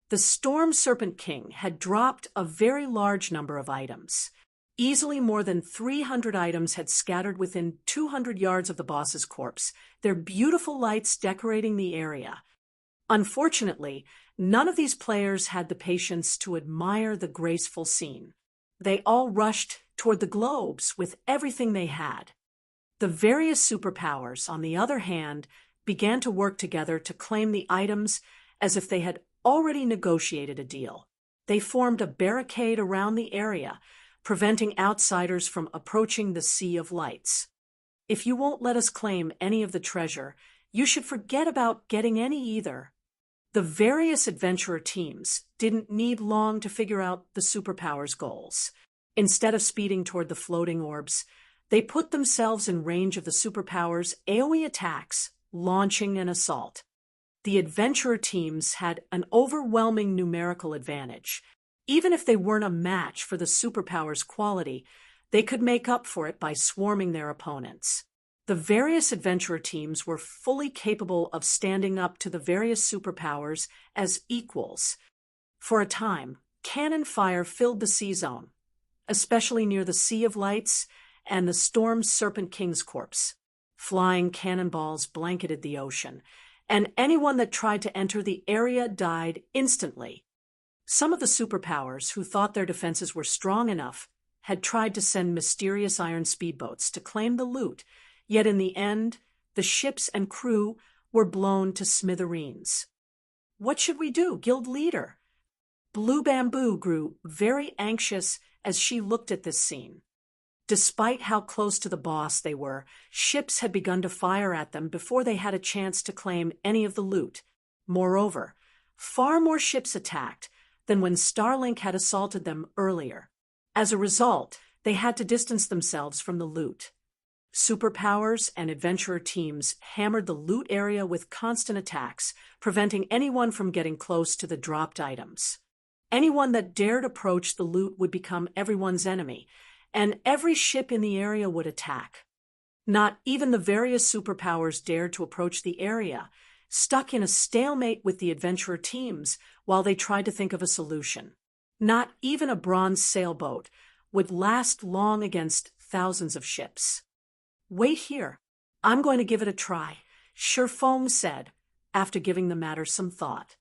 The Storm Serpent King had dropped a very large number of items. Easily more than 300 items had scattered within 200 yards of the boss's corpse, their beautiful lights decorating the area. Unfortunately, none of these players had the patience to admire the graceful scene. They all rushed toward the globes with everything they had. The various superpowers, on the other hand, began to work together to claim the items as if they had already negotiated a deal. They formed a barricade around the area, preventing outsiders from approaching the sea of lights. If you won't let us claim any of the treasure, you should forget about getting any either. The various adventurer teams didn't need long to figure out the superpowers' goals. Instead of speeding toward the floating orbs, they put themselves in range of the superpowers' AoE attacks, launching an assault. The adventurer teams had an overwhelming numerical advantage. Even if they weren't a match for the superpower's quality, they could make up for it by swarming their opponents. The various adventurer teams were fully capable of standing up to the various superpowers as equals. For a time, cannon fire filled the sea zone, especially near the Sea of Lights and the Storm Serpent King's corpse. Flying cannonballs blanketed the ocean, and anyone that tried to enter the area died instantly. Some of the superpowers, who thought their defenses were strong enough, had tried to send mysterious iron speedboats to claim the loot, yet in the end, the ships and crew were blown to smithereens. What should we do, guild leader? Blue Bamboo grew very anxious as she looked at this scene. Despite how close to the boss they were, ships had begun to fire at them before they had a chance to claim any of the loot. Moreover, far more ships attacked than when Starlink had assaulted them earlier. As a result, they had to distance themselves from the loot. Superpowers and adventurer teams hammered the loot area with constant attacks, preventing anyone from getting close to the dropped items. Anyone that dared approach the loot would become everyone's enemy, and every ship in the area would attack. Not even the various superpowers dared to approach the area, stuck in a stalemate with the adventurer teams while they tried to think of a solution. Not even a bronze sailboat would last long against thousands of ships. "Wait here. I'm going to give it a try," Sherfong said, after giving the matter some thought.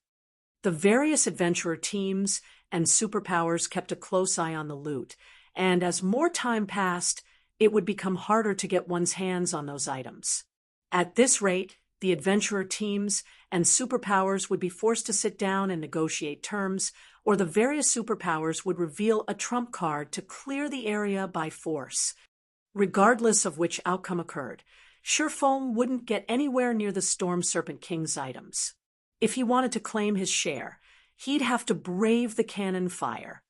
The various adventurer teams and superpowers kept a close eye on the loot, and as more time passed, it would become harder to get one's hands on those items. At this rate, the adventurer teams and superpowers would be forced to sit down and negotiate terms, or the various superpowers would reveal a trump card to clear the area by force. Regardless of which outcome occurred, Sherfong wouldn't get anywhere near the Storm Serpent King's items. If he wanted to claim his share, he'd have to brave the cannon fire.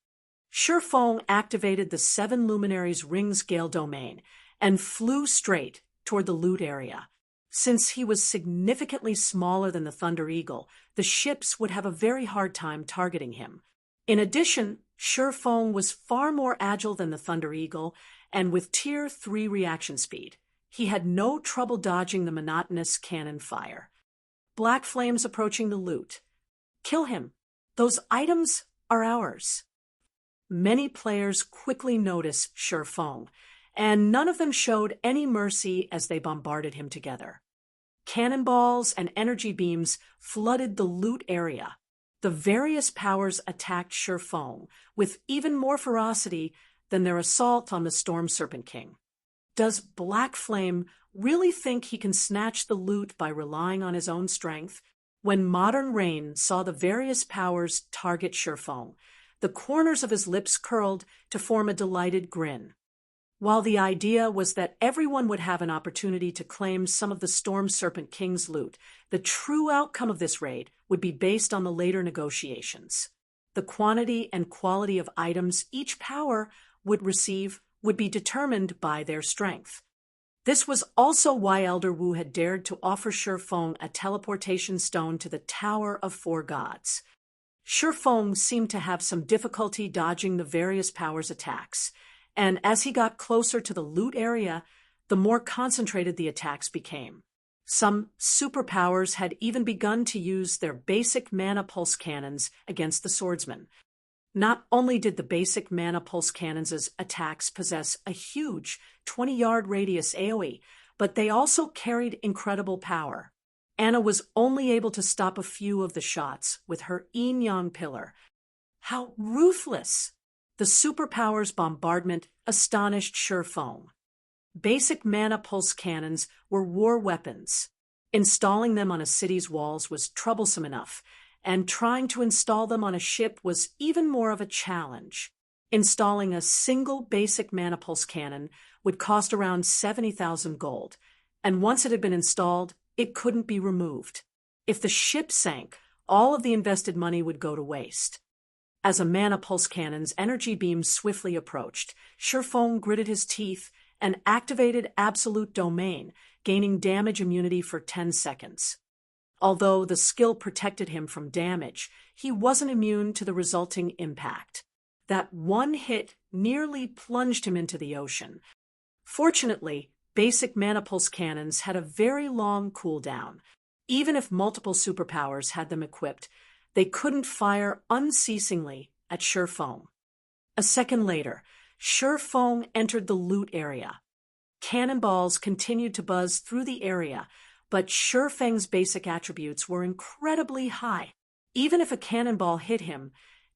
Sherfong activated the Seven Luminaries Rings Gale domain and flew straight toward the loot area. Since he was significantly smaller than the Thunder Eagle, the ships would have a very hard time targeting him. In addition, Sherfong was far more agile than the Thunder Eagle, and with Tier 3 reaction speed, he had no trouble dodging the monotonous cannon fire. Black flames approaching the loot. "Kill him. Those items are ours." Many players quickly noticed Sherfong, and none of them showed any mercy as they bombarded him together. Cannonballs and energy beams flooded the loot area. The various powers attacked Sherfong with even more ferocity than their assault on the Storm Serpent King. Does Black Flame really think he can snatch the loot by relying on his own strength? When Modern Rain saw the various powers target Sherfong, the corners of his lips curled to form a delighted grin. While the idea was that everyone would have an opportunity to claim some of the Storm Serpent King's loot, the true outcome of this raid would be based on the later negotiations. The quantity and quality of items each power would receive would be determined by their strength. This was also why Elder Wu had dared to offer Sherfong a teleportation stone to the Tower of Four Gods. Sherfong seemed to have some difficulty dodging the various powers' attacks, and as he got closer to the loot area, the more concentrated the attacks became. Some superpowers had even begun to use their basic mana pulse cannons against the swordsmen. Not only did the basic mana pulse cannons' attacks possess a huge 20-yard radius AoE, but they also carried incredible power. Anna was only able to stop a few of the shots with her yin-yang pillar. How ruthless! The superpowers' bombardment astonished Sherfong. Basic mana pulse cannons were war weapons. Installing them on a city's walls was troublesome enough, and trying to install them on a ship was even more of a challenge. Installing a single basic mana pulse cannon would cost around 70,000 gold, and once it had been installed, it couldn't be removed. If the ship sank, all of the invested money would go to waste. As a mana pulse cannon's energy beam swiftly approached, Sherfong gritted his teeth and activated Absolute Domain, gaining damage immunity for 10 seconds. Although the skill protected him from damage, he wasn't immune to the resulting impact. That one hit nearly plunged him into the ocean. Fortunately, basic mana pulse cannons had a very long cooldown. Even if multiple superpowers had them equipped, they couldn't fire unceasingly at Shifeng. A second later, Shifeng entered the loot area. Cannonballs continued to buzz through the area, but Shifeng's basic attributes were incredibly high. Even if a cannonball hit him,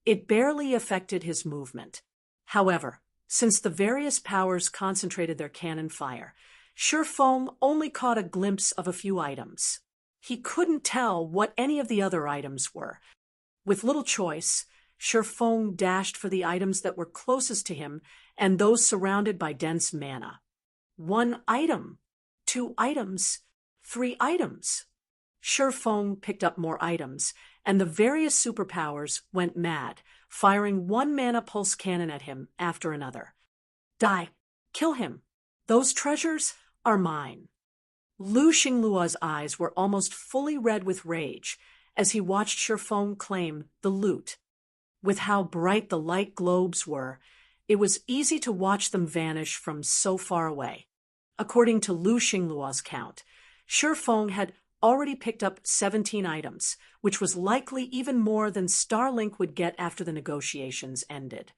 it barely affected his movement. However, since the various powers concentrated their cannon fire, Shifeng only caught a glimpse of a few items. He couldn't tell what any of the other items were. With little choice, Shifeng dashed for the items that were closest to him and those surrounded by dense mana. 1 item, 2 items, 3 items. Shifeng picked up more items, and the various superpowers went mad, firing 1 mana pulse cannon at him after another. Die! Kill him! Those treasures are mine! Lu Xingluo's eyes were almost fully red with rage as he watched Shifeng claim the loot. With how bright the light globes were, it was easy to watch them vanish from so far away. According to Lu Xingluo's count, Shifeng had already picked up 17 items, which was likely even more than Starlink would get after the negotiations ended.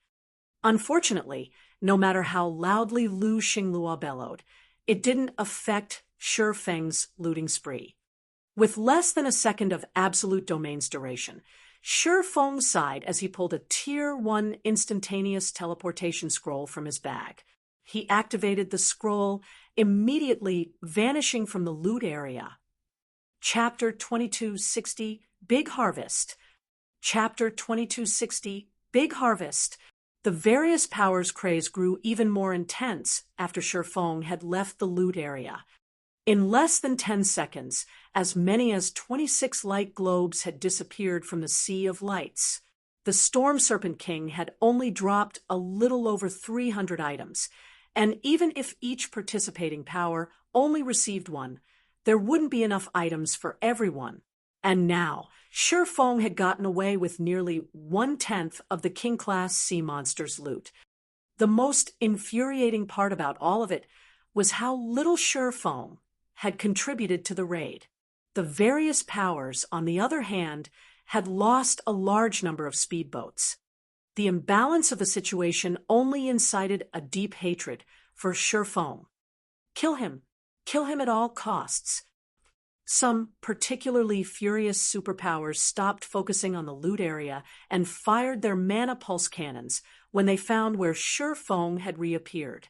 Unfortunately, no matter how loudly Lu Xingluo bellowed, it didn't affect Shifeng's looting spree. With less than a second of absolute domain's duration, Shifeng sighed as he pulled a Tier 1 instantaneous teleportation scroll from his bag. He activated the scroll, immediately vanishing from the loot area. Chapter 2260, Big Harvest. Chapter 2260, Big Harvest. The various powers' craze grew even more intense after Shifeng had left the loot area. In less than 10 seconds, as many as 26 light globes had disappeared from the sea of lights. The Storm Serpent King had only dropped a little over 300 items, and even if each participating power only received 1, there wouldn't be enough items for everyone. And now, Shifeng had gotten away with nearly 1/10 of the King-class sea monster's loot. The most infuriating part about all of it was how little Shifeng had contributed to the raid. The various powers, on the other hand, had lost a large number of speedboats. The imbalance of the situation only incited a deep hatred for Shifeng. Kill him at all costs. Some particularly furious superpowers stopped focusing on the loot area and fired their mana pulse cannons when they found where Shifeng had reappeared.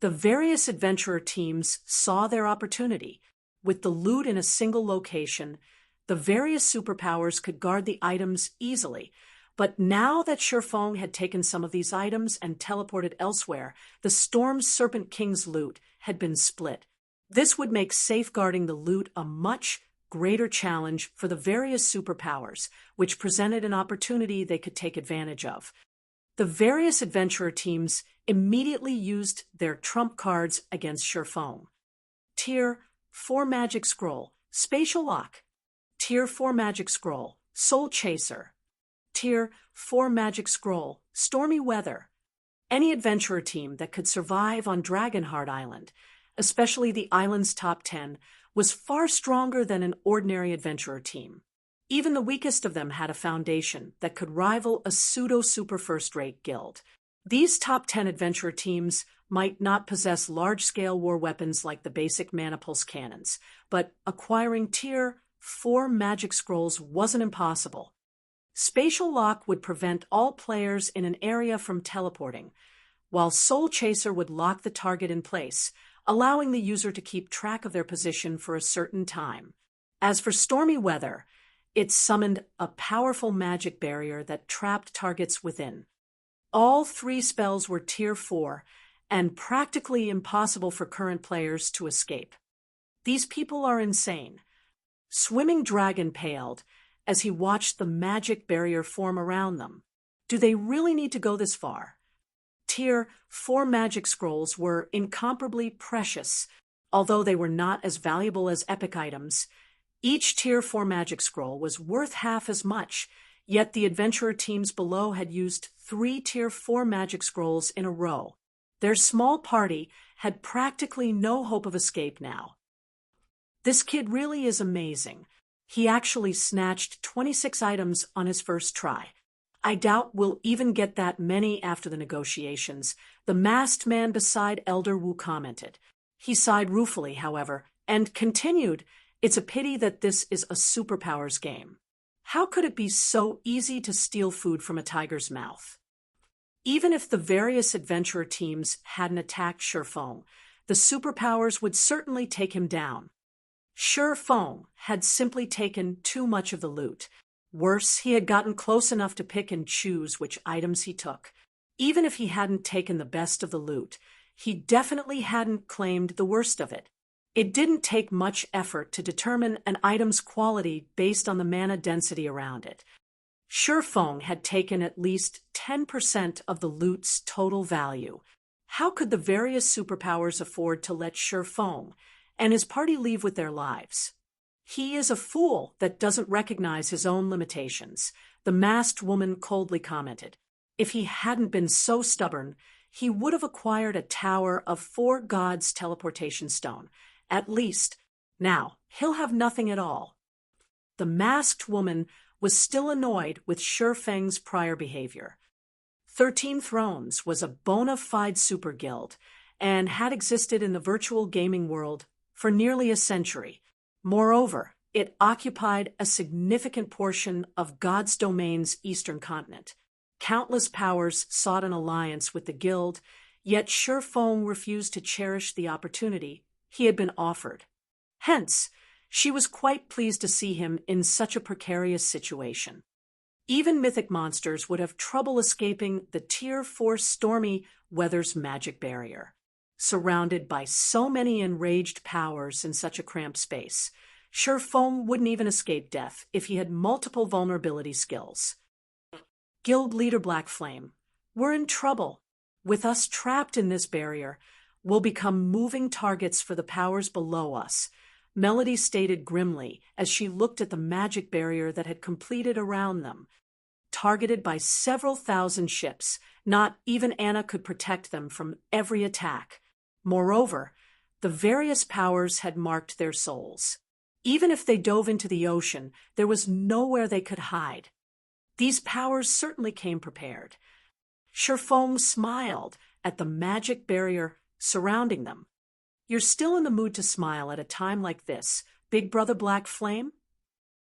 The various adventurer teams saw their opportunity. With the loot in a single location, the various superpowers could guard the items easily. But now that Shifeng had taken some of these items and teleported elsewhere, the Storm Serpent King's loot had been split. This would make safeguarding the loot a much greater challenge for the various superpowers, which presented an opportunity they could take advantage of. The various adventurer teams immediately used their trump cards against Shifeng. Tier 4 Magic Scroll, Spatial Lock. Tier 4 Magic Scroll, Soul Chaser. Tier 4 Magic Scroll, Stormy Weather. Any adventurer team that could survive on Dragonheart Island, especially the island's top 10, was far stronger than an ordinary adventurer team. Even the weakest of them had a foundation that could rival a pseudo-super first-rate guild. These top 10 adventurer teams might not possess large-scale war weapons like the basic mana pulse cannons, but acquiring Tier 4 magic scrolls wasn't impossible. Spatial Lock would prevent all players in an area from teleporting, while Soul Chaser would lock the target in place, allowing the user to keep track of their position for a certain time. As for Stormy Weather, it summoned a powerful magic barrier that trapped targets within. All 3 spells were Tier 4 and practically impossible for current players to escape. These people are insane. Swimming Dragon paled as he watched the magic barrier form around them. Do they really need to go this far? Tier 4 magic scrolls were incomparably precious, although they were not as valuable as epic items. Each Tier 4 magic scroll was worth half as much, yet the adventurer teams below had used 3 Tier 4 magic scrolls in a row. Their small party had practically no hope of escape now. This kid really is amazing. He actually snatched 26 items on his first try. I doubt we'll even get that many after the negotiations, the masked man beside Elder Wu commented. He sighed ruefully, however, and continued, "It's a pity that this is a superpowers game. How could it be so easy to steal food from a tiger's mouth?" Even if the various adventurer teams hadn't attacked Shifeng, the superpowers would certainly take him down. Shifeng had simply taken too much of the loot. Worse, he had gotten close enough to pick and choose which items he took. Even if he hadn't taken the best of the loot, he definitely hadn't claimed the worst of it. It didn't take much effort to determine an item's quality based on the mana density around it. Shifeng had taken at least 10% of the loot's total value. How could the various superpowers afford to let Shifeng and his party leave with their lives? "He is a fool that doesn't recognize his own limitations," the masked woman coldly commented. "If he hadn't been so stubborn, he would have acquired a tower of 4 gods' teleportation stone. At least. Now, he'll have nothing at all." The masked woman was still annoyed with Shifeng's prior behavior. 13 Thrones was a bona fide super guild and had existed in the virtual gaming world for nearly a century. Moreover, it occupied a significant portion of God's domain's eastern continent. Countless powers sought an alliance with the guild, yet Shifeng refused to cherish the opportunity he had been offered. Hence, she was quite pleased to see him in such a precarious situation. Even mythic monsters would have trouble escaping the Tier 4 stormy weather's magic barrier. Surrounded by so many enraged powers in such a cramped space, Shifeng wouldn't even escape death if he had multiple vulnerability skills. Guild leader Black Flame, "We're in trouble. With us trapped in this barrier, we'll become moving targets for the powers below us," Melody stated grimly as she looked at the magic barrier that had completed around them. Targeted by several thousand ships, not even Anna could protect them from every attack. Moreover, the various powers had marked their souls. Even if they dove into the ocean, there was nowhere they could hide. These powers certainly came prepared. Shifeng smiled at the magic barrier surrounding them. "You're still in the mood to smile at a time like this, Big Brother Black Flame?"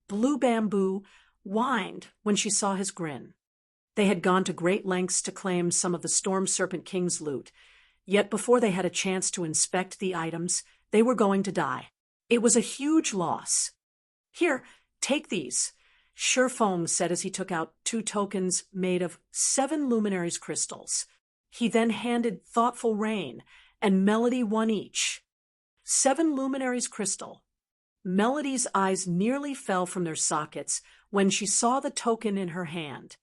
Blue Bamboo whined when she saw his grin. They had gone to great lengths to claim some of the Storm Serpent King's loot, yet before they had a chance to inspect the items, they were going to die. It was a huge loss. "Here, take these," Shifeng said as he took out 2 tokens made of 7 luminaries crystals. He then handed thoughtful Rain and Melody 1 each. 7 luminaries crystal. Melody's eyes nearly fell from their sockets when she saw the token in her hand.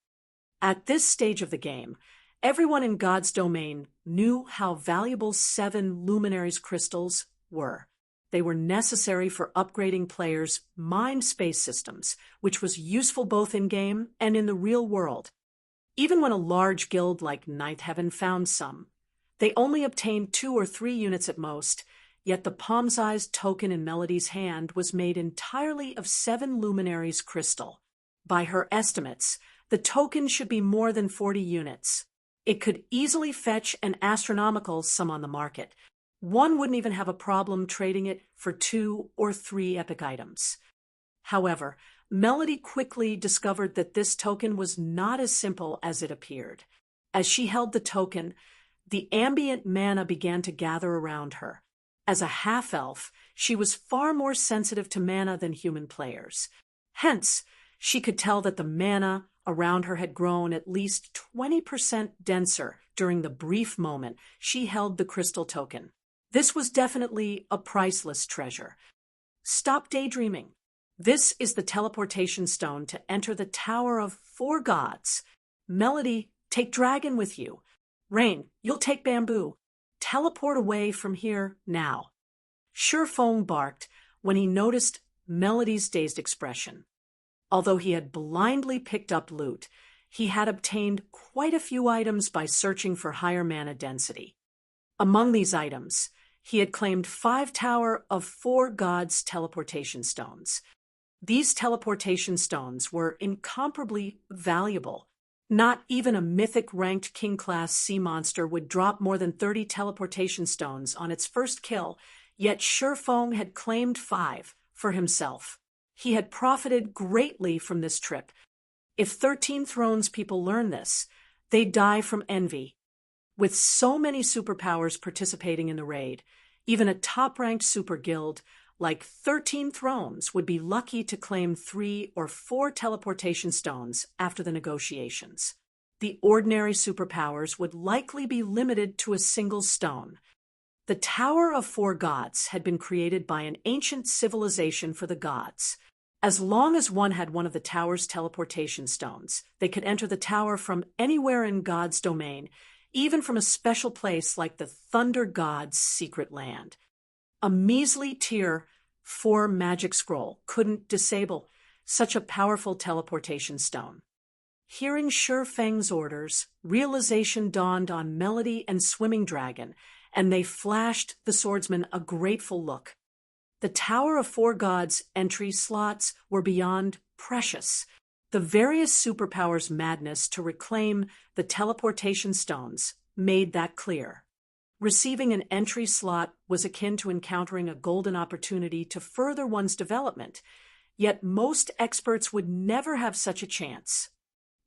At this stage of the game, everyone in God's domain knew how valuable 7 luminaries crystals were. They were necessary for upgrading players' mind space systems, which was useful both in-game and in the real world. Even when a large guild like Ninth Heaven found some, they only obtained 2 or 3 units at most, yet the palm-sized token in Melody's hand was made entirely of 7 luminaries crystal. By her estimates, the token should be more than 40 units. It could easily fetch an astronomical sum on the market. One wouldn't even have a problem trading it for 2 or 3 epic items. However, Melody quickly discovered that this token was not as simple as it appeared. As she held the token, the ambient mana began to gather around her. As a half-elf, she was far more sensitive to mana than human players. Hence, she could tell that the mana around her had grown at least 20% denser during the brief moment she held the crystal token. This was definitely a priceless treasure. Stop daydreaming. This is the teleportation stone to enter the Tower of 4 Gods. Melody, take Dragon with you. Rain, you'll take Bamboo. Teleport away from here now. Shifeng barked when he noticed Melody's dazed expression. Although he had blindly picked up loot, he had obtained quite a few items by searching for higher mana density. Among these items, he had claimed 5 Tower of 4 Gods teleportation stones. These teleportation stones were incomparably valuable. Not even a mythic-ranked king-class sea monster would drop more than 30 teleportation stones on its first kill, yet Shifeng had claimed 5 for himself. He had profited greatly from this trip. If 13 Thrones people learn this, they'd die from envy. With so many superpowers participating in the raid, even a top-ranked super guild like 13 Thrones would be lucky to claim 3 or 4 teleportation stones after the negotiations. The ordinary superpowers would likely be limited to a single stone. The Tower of 4 Gods had been created by an ancient civilization for the gods. As long as one had one of the tower's teleportation stones, they could enter the tower from anywhere in God's domain, even from a special place like the Thunder God's secret land. A measly tier 4 magic scroll couldn't disable such a powerful teleportation stone. Hearing Shifeng's orders, realization dawned on Melody and Swimming Dragon, and they flashed the swordsman a grateful look. The Tower of 4 Gods entry slots were beyond precious. The various superpowers' madness to reclaim the teleportation stones made that clear. Receiving an entry slot was akin to encountering a golden opportunity to further one's development, yet most experts would never have such a chance.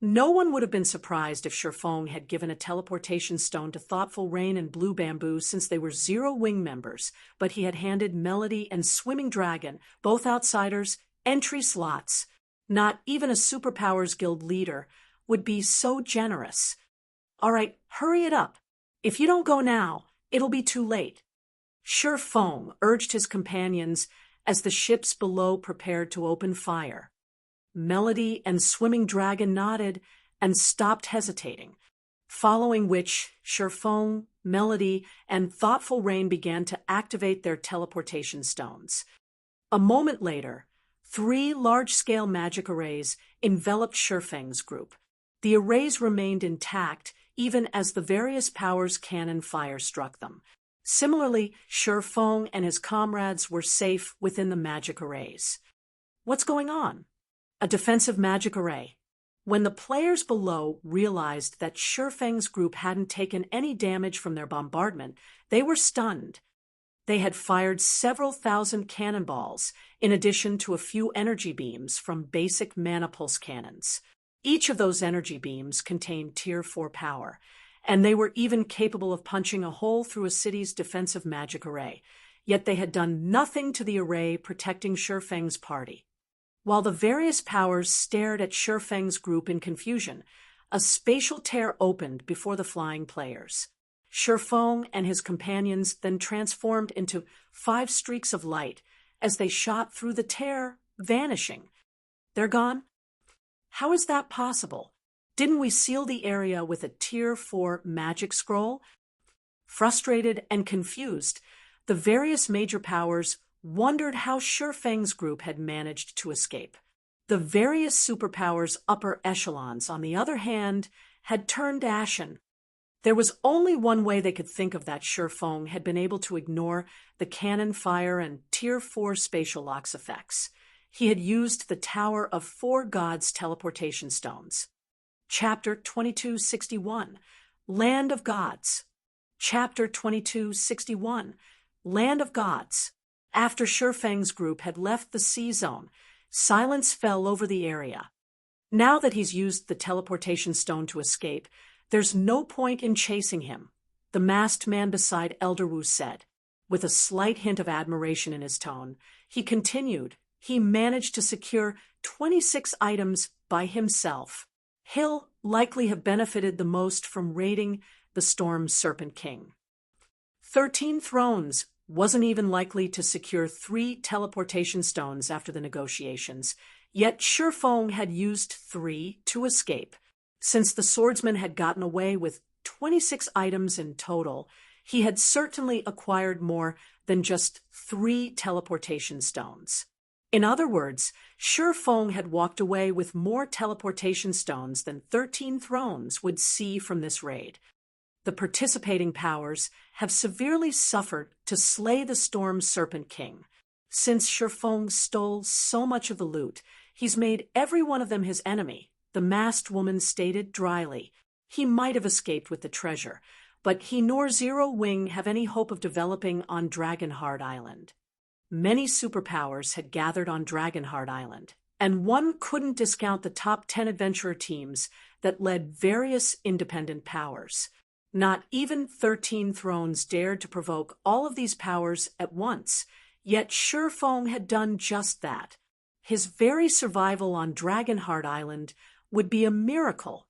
No one would have been surprised if Shifeng had given a teleportation stone to Thoughtful Rain and Blue Bamboo since they were Zero Wing members, but he had handed Melody and Swimming Dragon, both outsiders, entry slots. Not even a Superpowers Guild leader would be so generous. All right, hurry it up. If you don't go now, it'll be too late. Shifeng urged his companions as the ships below prepared to open fire. Melody and Swimming Dragon nodded and stopped hesitating, following which Shifeng, Melody, and Thoughtful Rain began to activate their teleportation stones. A moment later, 3 large-scale magic arrays enveloped Shifeng's group. The arrays remained intact even as the various powers' cannon fire struck them. Similarly, Shifeng and his comrades were safe within the magic arrays. What's going on? A defensive magic array. When the players below realized that Shifeng's group hadn't taken any damage from their bombardment, they were stunned. They had fired several thousand cannonballs, in addition to a few energy beams from basic mana pulse cannons. Each of those energy beams contained Tier 4 power, and they were even capable of punching a hole through a city's defensive magic array, yet they had done nothing to the array protecting Shifeng's party. While the various powers stared at Shifeng's group in confusion, a spatial tear opened before the flying players. Shifeng and his companions then transformed into 5 streaks of light as they shot through the tear, vanishing. They're gone? How is that possible? Didn't we seal the area with a Tier 4 magic scroll? Frustrated and confused, the various major powers wondered how Shifeng's group had managed to escape. The various superpowers' upper echelons, on the other hand, had turned ashen. There was only one way they could think of that Shifeng had been able to ignore the cannon fire and Tier 4 spatial locks effects. He had used the Tower of 4 Gods teleportation stones. Chapter 2261, Land of Gods. Chapter 2261, Land of Gods. After Shifeng's group had left the sea zone, silence fell over the area. Now that he's used the teleportation stone to escape, there's no point in chasing him, the masked man beside Elder Wu said. With a slight hint of admiration in his tone, he continued, he managed to secure 26 items by himself. He'll likely have benefited the most from raiding the Storm Serpent King. 13 Thrones wasn't even likely to secure 3 teleportation stones after the negotiations, yet Shifeng had used 3 to escape. Since the swordsman had gotten away with 26 items in total, he had certainly acquired more than just 3 teleportation stones. In other words, Shifeng had walked away with more teleportation stones than 13 Thrones would see from this raid. the participating powers have severely suffered to slay the Storm Serpent King. Since Shifeng stole so much of the loot, he's made every one of them his enemy, the masked woman stated dryly. He might have escaped with the treasure, but he nor Zero Wing have any hope of developing on Dragonheart Island. Many superpowers had gathered on Dragonheart Island, and one couldn't discount the top 10 adventurer teams that led various independent powers. Not even 13 thrones dared to provoke all of these powers at once, yet Shifeng had done just that. His very survival on Dragonheart Island would be a miracle.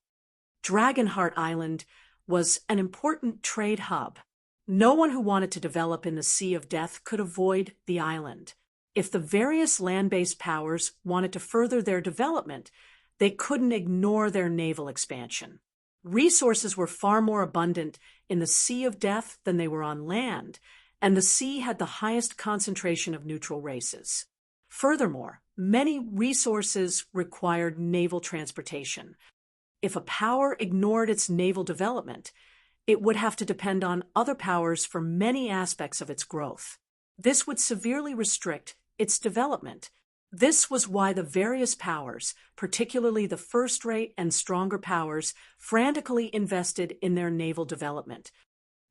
Dragonheart Island was an important trade hub. No one who wanted to develop in the Sea of Death could avoid the island. If the various land-based powers wanted to further their development, they couldn't ignore their naval expansion. Resources were far more abundant in the Sea of Death than they were on land, and the sea had the highest concentration of neutral races. Furthermore, many resources required naval transportation. If a power ignored its naval development, it would have to depend on other powers for many aspects of its growth. This would severely restrict its development. This was why the various powers, particularly the first-rate and stronger powers, frantically invested in their naval development.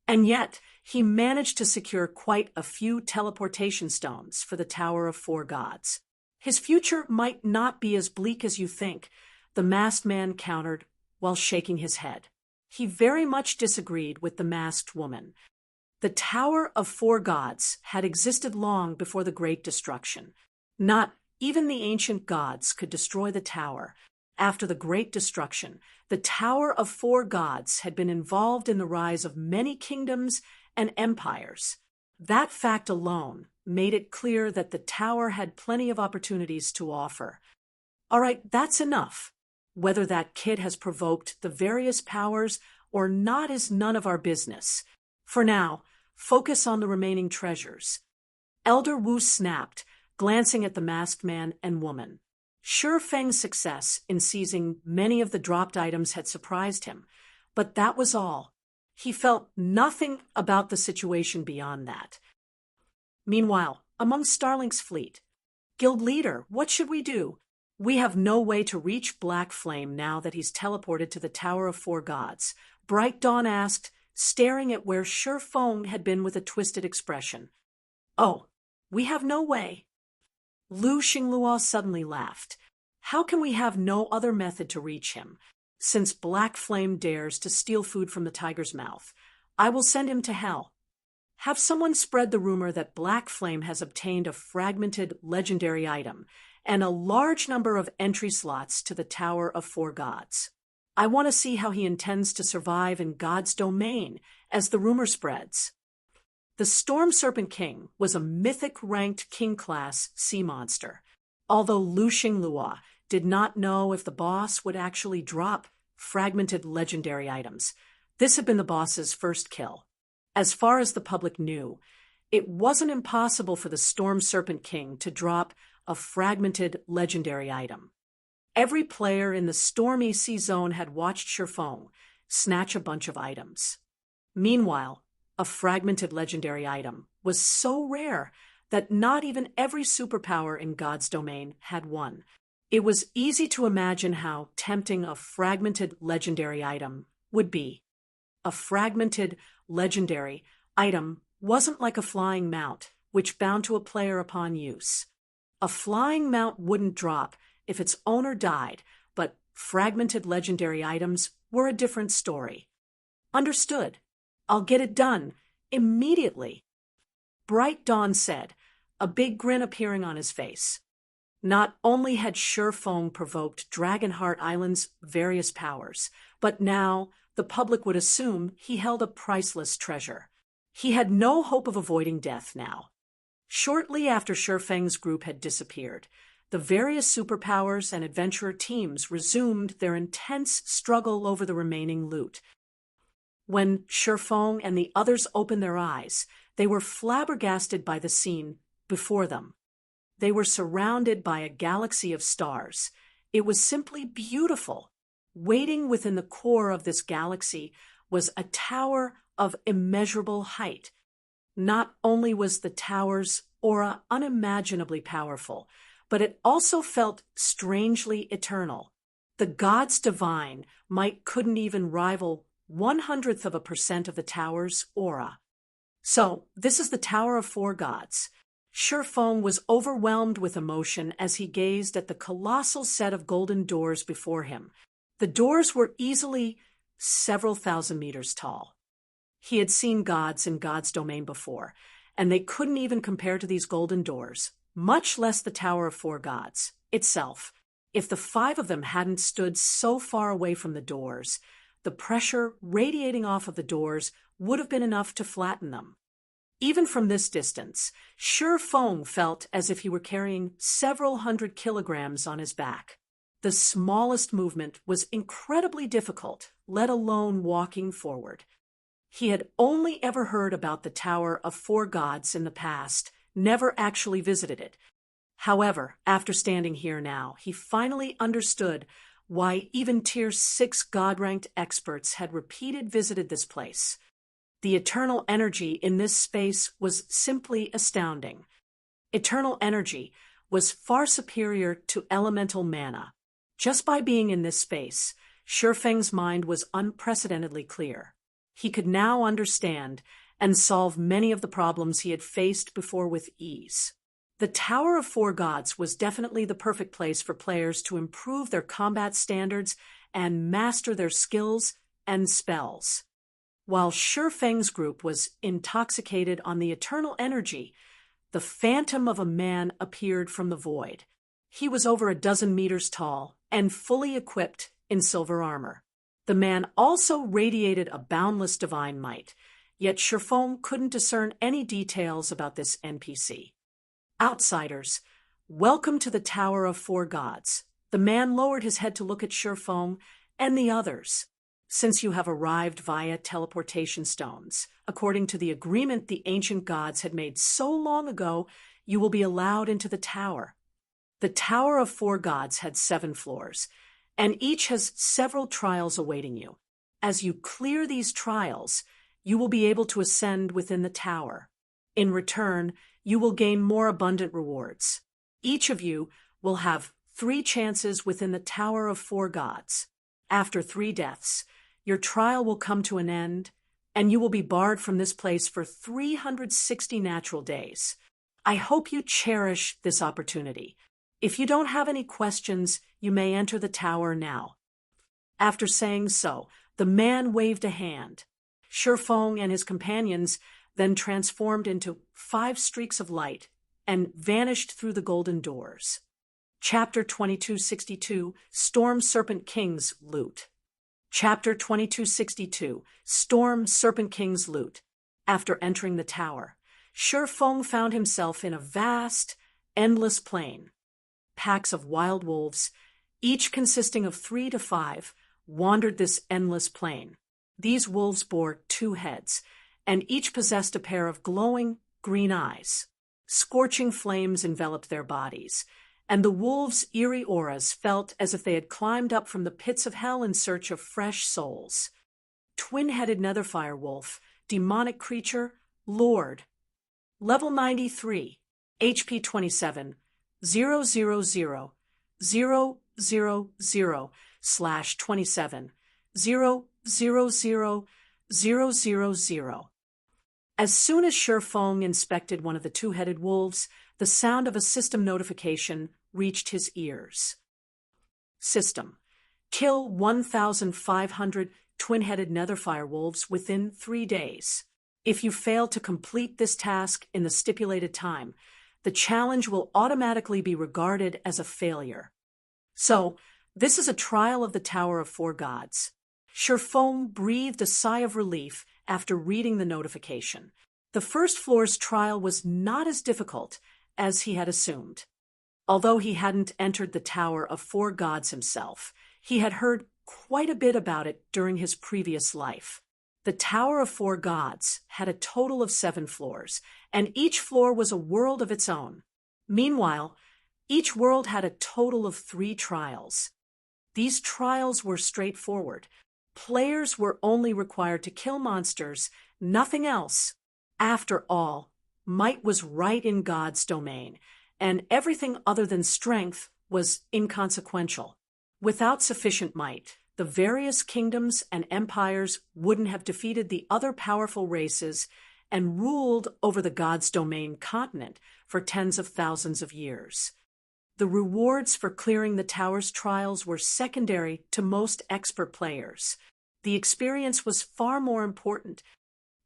And yet, he managed to secure quite a few teleportation stones for the Tower of Four Gods. His future might not be as bleak as you think, the masked man countered while shaking his head. He very much disagreed with the masked woman. The Tower of Four Gods had existed long before the Great Destruction. Not even the ancient gods could destroy the tower. After the Great Destruction, the Tower of Four Gods had been involved in the rise of many kingdoms and empires. That fact alone made it clear that the tower had plenty of opportunities to offer. All right, that's enough. Whether that kid has provoked the various powers or not is none of our business. For now, focus on the remaining treasures. Elder Wu snapped, glancing at the masked man and woman. Shifeng's success in seizing many of the dropped items had surprised him, but that was all. He felt nothing about the situation beyond that. Meanwhile, among Starlink's fleet, Guild Leader, what should we do? We have no way to reach Black Flame now that he's teleported to the Tower of Four Gods, Bright Dawn asked, staring at where Shifeng had been with a twisted expression. Oh, we have no way. Lu Xinglua suddenly laughed. How can we have no other method to reach him? Since Black Flame dares to steal food from the tiger's mouth, I will send him to hell. Have someone spread the rumor that Black Flame has obtained a fragmented legendary item and a large number of entry slots to the Tower of Four Gods. I want to see how he intends to survive in God's domain as the rumor spreads. The Storm Serpent King was a mythic-ranked king-class sea monster. Although Lu Xinglua did not know if the boss would actually drop fragmented legendary items, this had been the boss's first kill. As far as the public knew, it wasn't impossible for the Storm Serpent King to drop a fragmented legendary item. Every player in the Stormy Sea Zone had watched Shifeng snatch a bunch of items. Meanwhile, a fragmented legendary item was so rare that not even every superpower in God's domain had one. It was easy to imagine how tempting a fragmented legendary item would be. A fragmented legendary item wasn't like a flying mount, which bound to a player upon use. A flying mount wouldn't drop if its owner died, but fragmented legendary items were a different story. Understood. I'll get it done, immediately. Bright Dawn said, a big grin appearing on his face. Not only had Shifeng provoked Dragonheart Island's various powers, but now the public would assume he held a priceless treasure. He had no hope of avoiding death now. Shortly after Shifeng's group had disappeared, the various superpowers and adventurer teams resumed their intense struggle over the remaining loot. When Shifeng and the others opened their eyes, they were flabbergasted by the scene before them. They were surrounded by a galaxy of stars. It was simply beautiful. Waiting within the core of this galaxy was a tower of immeasurable height. Not only was the tower's aura unimaginably powerful, but it also felt strangely eternal. The gods divine might couldn't even rival 1/100% of the tower's aura. So, this is the Tower of Four Gods. Shifeng was overwhelmed with emotion as he gazed at the colossal set of golden doors before him. The doors were easily several thousand meters tall. He had seen gods in God's domain before, and they couldn't even compare to these golden doors, much less the Tower of Four Gods itself. If the five of them hadn't stood so far away from the doors, the pressure radiating off of the doors would have been enough to flatten them. Even from this distance, Shifeng felt as if he were carrying several hundred kilograms on his back. The smallest movement was incredibly difficult, let alone walking forward. He had only ever heard about the Tower of Four Gods in the past, never actually visited it. However, after standing here now, he finally understood why even Tier 6 God-ranked experts had repeatedly visited this place. The eternal energy in this space was simply astounding. Eternal energy was far superior to elemental mana. Just by being in this space, Shifeng's mind was unprecedentedly clear. He could now understand and solve many of the problems he had faced before with ease. The Tower of Four Gods was definitely the perfect place for players to improve their combat standards and master their skills and spells. While Shifeng's group was intoxicated on the eternal energy, the phantom of a man appeared from the void. He was over 12 meters tall and fully equipped in silver armor. The man also radiated a boundless divine might, yet Shifeng couldn't discern any details about this NPC. Outsiders, welcome to the Tower of Four Gods. The man lowered his head to look at Shifeng and the others. Since you have arrived via teleportation stones, according to the agreement the ancient gods had made so long ago, you will be allowed into the tower. The Tower of Four Gods had 7 floors, and each has several trials awaiting you. As you clear these trials, you will be able to ascend within the tower. In return, you will gain more abundant rewards. Each of you will have 3 chances within the Tower of Four Gods. After 3 deaths, your trial will come to an end, and you will be barred from this place for 360 natural days. I hope you cherish this opportunity. If you don't have any questions, you may enter the tower now. After saying so, the man waved a hand. Shifeng and his companions then transformed into 5 streaks of light and vanished through the golden doors. Chapter 2262, Storm Serpent King's Loot. Chapter 2262, Storm Serpent King's Loot. After entering the tower, Shifeng found himself in a vast, endless plain. Packs of wild wolves, each consisting of 3 to 5, wandered this endless plain. These wolves bore 2 heads, and each possessed a pair of glowing green eyes. Scorching flames enveloped their bodies, and the wolves' eerie auras felt as if they had climbed up from the pits of hell in search of fresh souls. Twin-headed netherfire wolf, demonic creature, Lord. Level 93, HP 27, 000 000/27 000. As soon as Shifeng inspected one of the 2-headed wolves, the sound of a system notification reached his ears. System: kill 1,500 twin-headed netherfire wolves within 3 days. If you fail to complete this task in the stipulated time, the challenge will automatically be regarded as a failure. So, this is a trial of the Tower of Four Gods. Shifeng breathed a sigh of relief after reading the notification. The first floor's trial was not as difficult as he had assumed. Although he hadn't entered the Tower of Four Gods himself, he had heard quite a bit about it during his previous life. The Tower of Four Gods had a total of 7 floors, and each floor was a world of its own. Meanwhile, each world had a total of 3 trials. These trials were straightforward, Players were only required to kill monsters, nothing else. After all, might was right in God's domain, and everything other than strength was inconsequential. Without sufficient might, the various kingdoms and empires wouldn't have defeated the other powerful races and ruled over the God's domain continent for tens of thousands of years. The rewards for clearing the tower's trials were secondary to most expert players. The experience was far more important.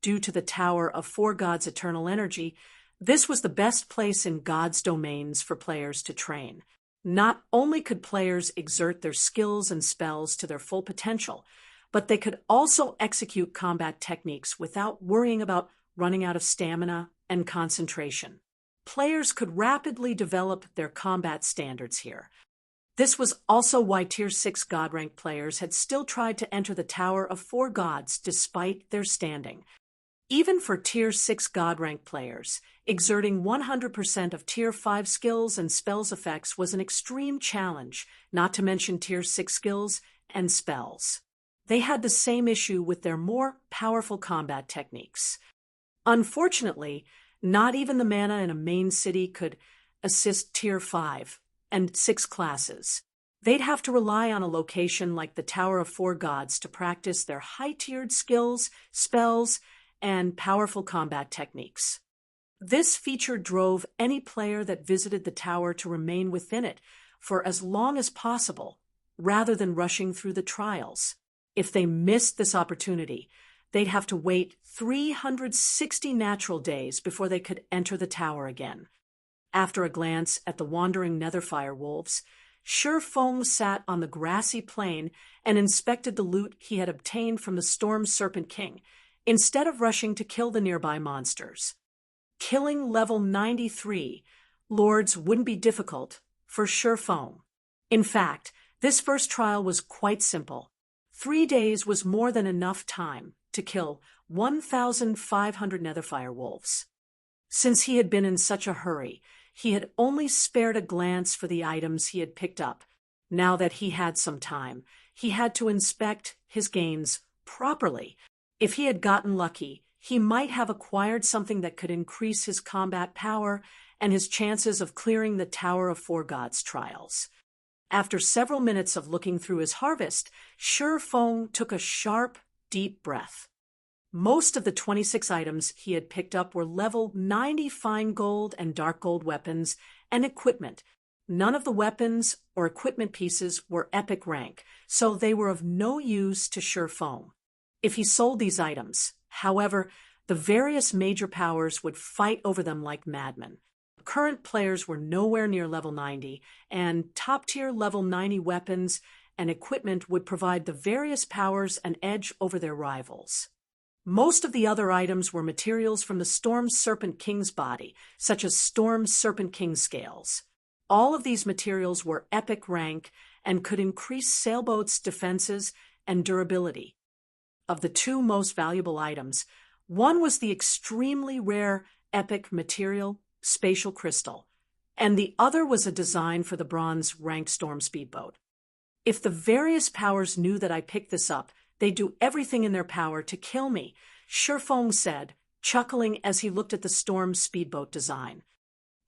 Due to the Tower of Four Gods' eternal energy, this was the best place in God's domains for players to train. Not only could players exert their skills and spells to their full potential, but they could also execute combat techniques without worrying about running out of stamina and concentration. Players could rapidly develop their combat standards here. This was also why Tier 6 God-ranked players had still tried to enter the Tower of Four Gods despite their standing. Even for Tier 6 God-ranked players, exerting 100% of Tier 5 skills and spells effects was an extreme challenge, not to mention Tier 6 skills and spells. They had the same issue with their more powerful combat techniques. Unfortunately, not even the mana in a main city could assist Tier 5 and 6 classes. They'd have to rely on a location like the Tower of Four Gods to practice their high-tiered skills, spells, and powerful combat techniques. This feature drove any player that visited the tower to remain within it for as long as possible, rather than rushing through the trials. If they missed this opportunity, they'd have to wait 360 natural days before they could enter the tower again. After a glance at the wandering Netherfire wolves, Shurfong sat on the grassy plain and inspected the loot he had obtained from the Storm Serpent King, instead of rushing to kill the nearby monsters. Killing level 93 lords wouldn't be difficult for Shurfong. In fact, this first trial was quite simple. 3 days was more than enough time to kill 1,500 Netherfire wolves. Since he had been in such a hurry, he had only spared a glance for the items he had picked up. Now that he had some time, he had to inspect his gains properly. If he had gotten lucky, he might have acquired something that could increase his combat power and his chances of clearing the Tower of Four Gods trials. After several minutes of looking through his harvest, Shurfong took a sharp, deep breath. Most of the 26 items he had picked up were level 90 fine gold and dark gold weapons and equipment. None of the weapons or equipment pieces were epic rank, so they were of no use to Shurfong. If he sold these items, however, the various major powers would fight over them like madmen. Current players were nowhere near level 90, and top-tier level 90 weapons and equipment would provide the various powers an edge over their rivals. Most of the other items were materials from the Storm Serpent King's body, such as Storm Serpent King scales. All of these materials were epic rank and could increase sailboats' defenses and durability. Of the two most valuable items, one was the extremely rare epic material, Spatial Crystal, and the other was a design for the bronze ranked storm speedboat. If the various powers knew that I picked this up, they'd do everything in their power to kill me, Shurfong said, chuckling as he looked at the storm speedboat design.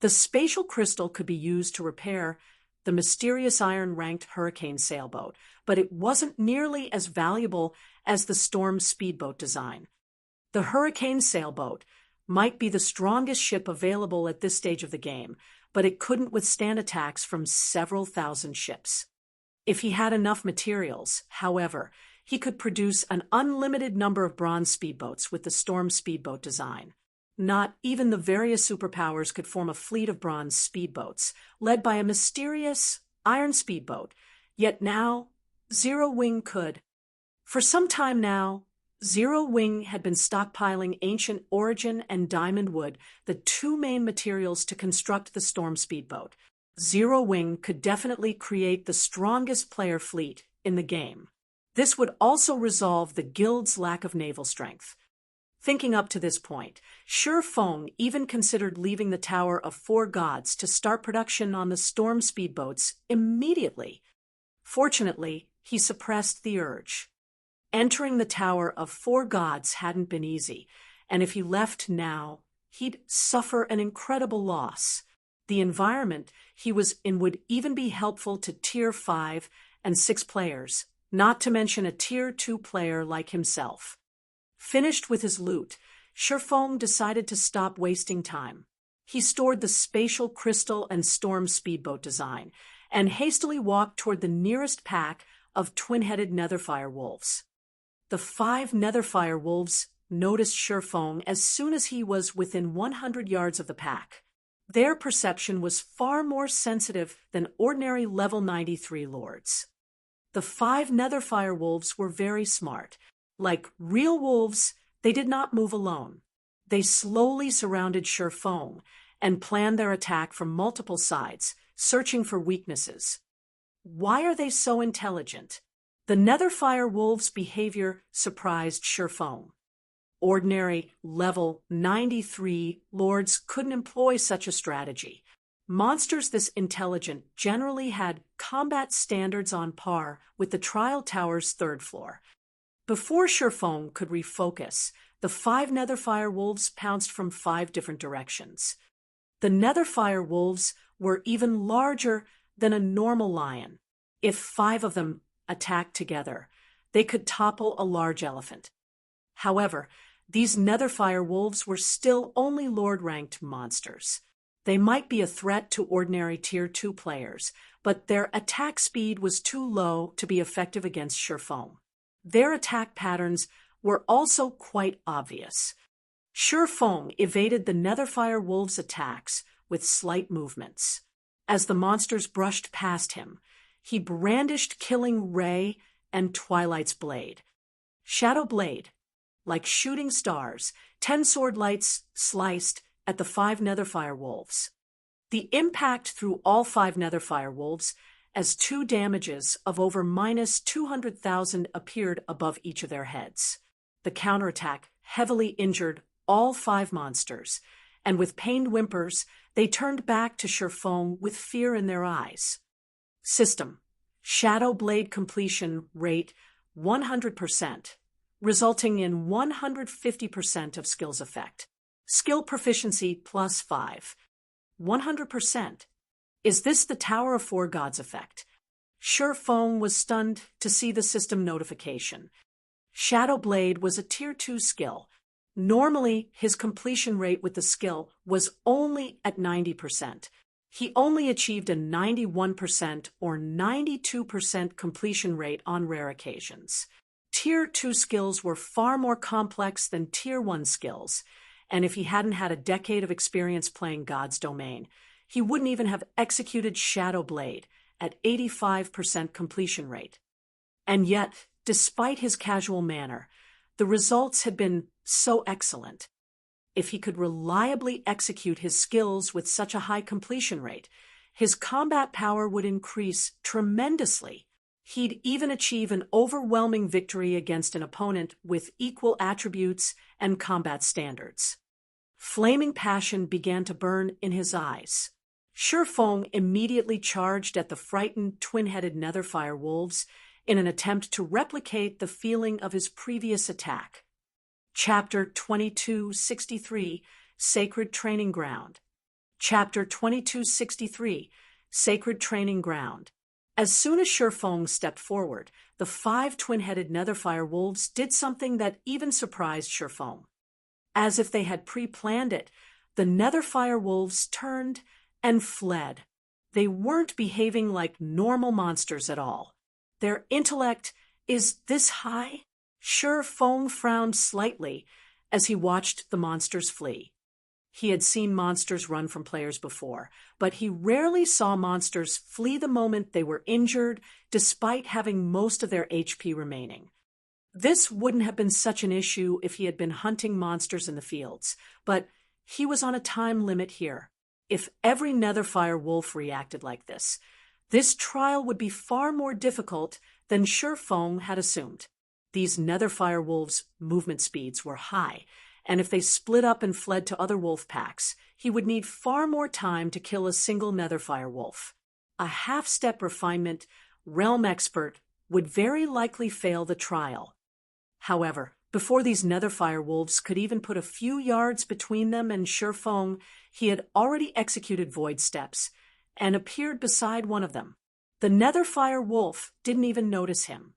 The Spatial Crystal could be used to repair the mysterious iron-ranked hurricane sailboat, but it wasn't nearly as valuable as the storm speedboat design. The hurricane sailboat might be the strongest ship available at this stage of the game, but it couldn't withstand attacks from several thousand ships. If he had enough materials, however, he could produce an unlimited number of bronze speedboats with the storm speedboat design. Not even the various superpowers could form a fleet of bronze speedboats, led by a mysterious iron speedboat, yet now Zero Wing could. For some time now, Zero Wing had been stockpiling ancient origin and diamond wood, the two main materials to construct the storm speedboat. Zero Wing could definitely create the strongest player fleet in the game. This would also resolve the guild's lack of naval strength. Thinking up to this point, Shurfong even considered leaving the Tower of Four Gods to start production on the storm speedboats immediately. Fortunately, he suppressed the urge. Entering the Tower of Four Gods hadn't been easy, and if he left now, he'd suffer an incredible loss. The environment he was in would even be helpful to Tier 5 and 6 players, not to mention a Tier 2 player like himself. Finished with his loot, Shifeng decided to stop wasting time. He stored the spatial crystal and storm speedboat design, and hastily walked toward the nearest pack of twin-headed netherfire wolves. The 5 netherfire wolves noticed Shifeng as soon as he was within 100 yards of the pack. Their perception was far more sensitive than ordinary level 93 lords. The 5 netherfire wolves were very smart. Like real wolves, they did not move alone. They slowly surrounded Shifeng and planned their attack from multiple sides, searching for weaknesses. Why are they so intelligent? The netherfire wolves' behavior surprised Shifeng. Ordinary level 93 lords couldn't employ such a strategy. Monsters this intelligent generally had combat standards on par with the Trial Tower's 3rd floor. Before Shifeng could refocus, the 5 netherfire wolves pounced from 5 different directions. The netherfire wolves were even larger than a normal lion. If 5 of them attacked together, they could topple a large elephant. However, these netherfire wolves were still only lord-ranked monsters. They might be a threat to ordinary Tier 2 players, but their attack speed was too low to be effective against Shifeng. Their attack patterns were also quite obvious. Shifeng evaded the netherfire wolves' attacks with slight movements. As the monsters brushed past him, he brandished Killing Ray and Twilight's Blade. Shadow Blade, like shooting stars, 10 sword lights sliced at the 5 netherfire wolves. The impact threw all 5 netherfire wolves as 2 damages of over -200,000 appeared above each of their heads. The counterattack heavily injured all 5 monsters, and with pained whimpers, they turned back to Shifeng with fear in their eyes. System: Shadow Blade completion rate 100%, resulting in 150% of skills effect. Skill proficiency +5. 100%. Is this the Tower of Four Gods effect? Shifeng was stunned to see the system notification. Shadow Blade was a Tier 2 skill. Normally, his completion rate with the skill was only at 90%. He only achieved a 91% or 92% completion rate on rare occasions. Tier 2 skills were far more complex than Tier 1 skills, and if he hadn't had a decade of experience playing God's Domain, he wouldn't even have executed Shadow Blade at 85% completion rate. And yet, despite his casual manner, the results had been so excellent. If he could reliably execute his skills with such a high completion rate, his combat power would increase tremendously. He'd even achieve an overwhelming victory against an opponent with equal attributes and combat standards. Flaming passion began to burn in his eyes. Shifeng immediately charged at the frightened twin-headed netherfire wolves in an attempt to replicate the feeling of his previous attack. Chapter 2263, Sacred Training Ground. Chapter 2263, Sacred Training Ground. As soon as Shifeng stepped forward, the 5 twin-headed netherfire wolves did something that even surprised Shifeng. As if they had pre-planned it, the netherfire wolves turned and fled. They weren't behaving like normal monsters at all. Their intellect is this high? Shifeng frowned slightly as he watched the monsters flee. He had seen monsters run from players before, but he rarely saw monsters flee the moment they were injured, despite having most of their HP remaining. This wouldn't have been such an issue if he had been hunting monsters in the fields, but he was on a time limit here. If every netherfire wolf reacted like this trial would be far more difficult than Shifeng had assumed. These netherfire wolves' movement speeds were high, and if they split up and fled to other wolf packs, he would need far more time to kill a single netherfire wolf. A half-step refinement realm expert would very likely fail the trial. However, before these Netherfire wolves could even put a few yards between them and Shifeng, he had already executed void steps and appeared beside one of them. The Netherfire wolf didn't even notice him.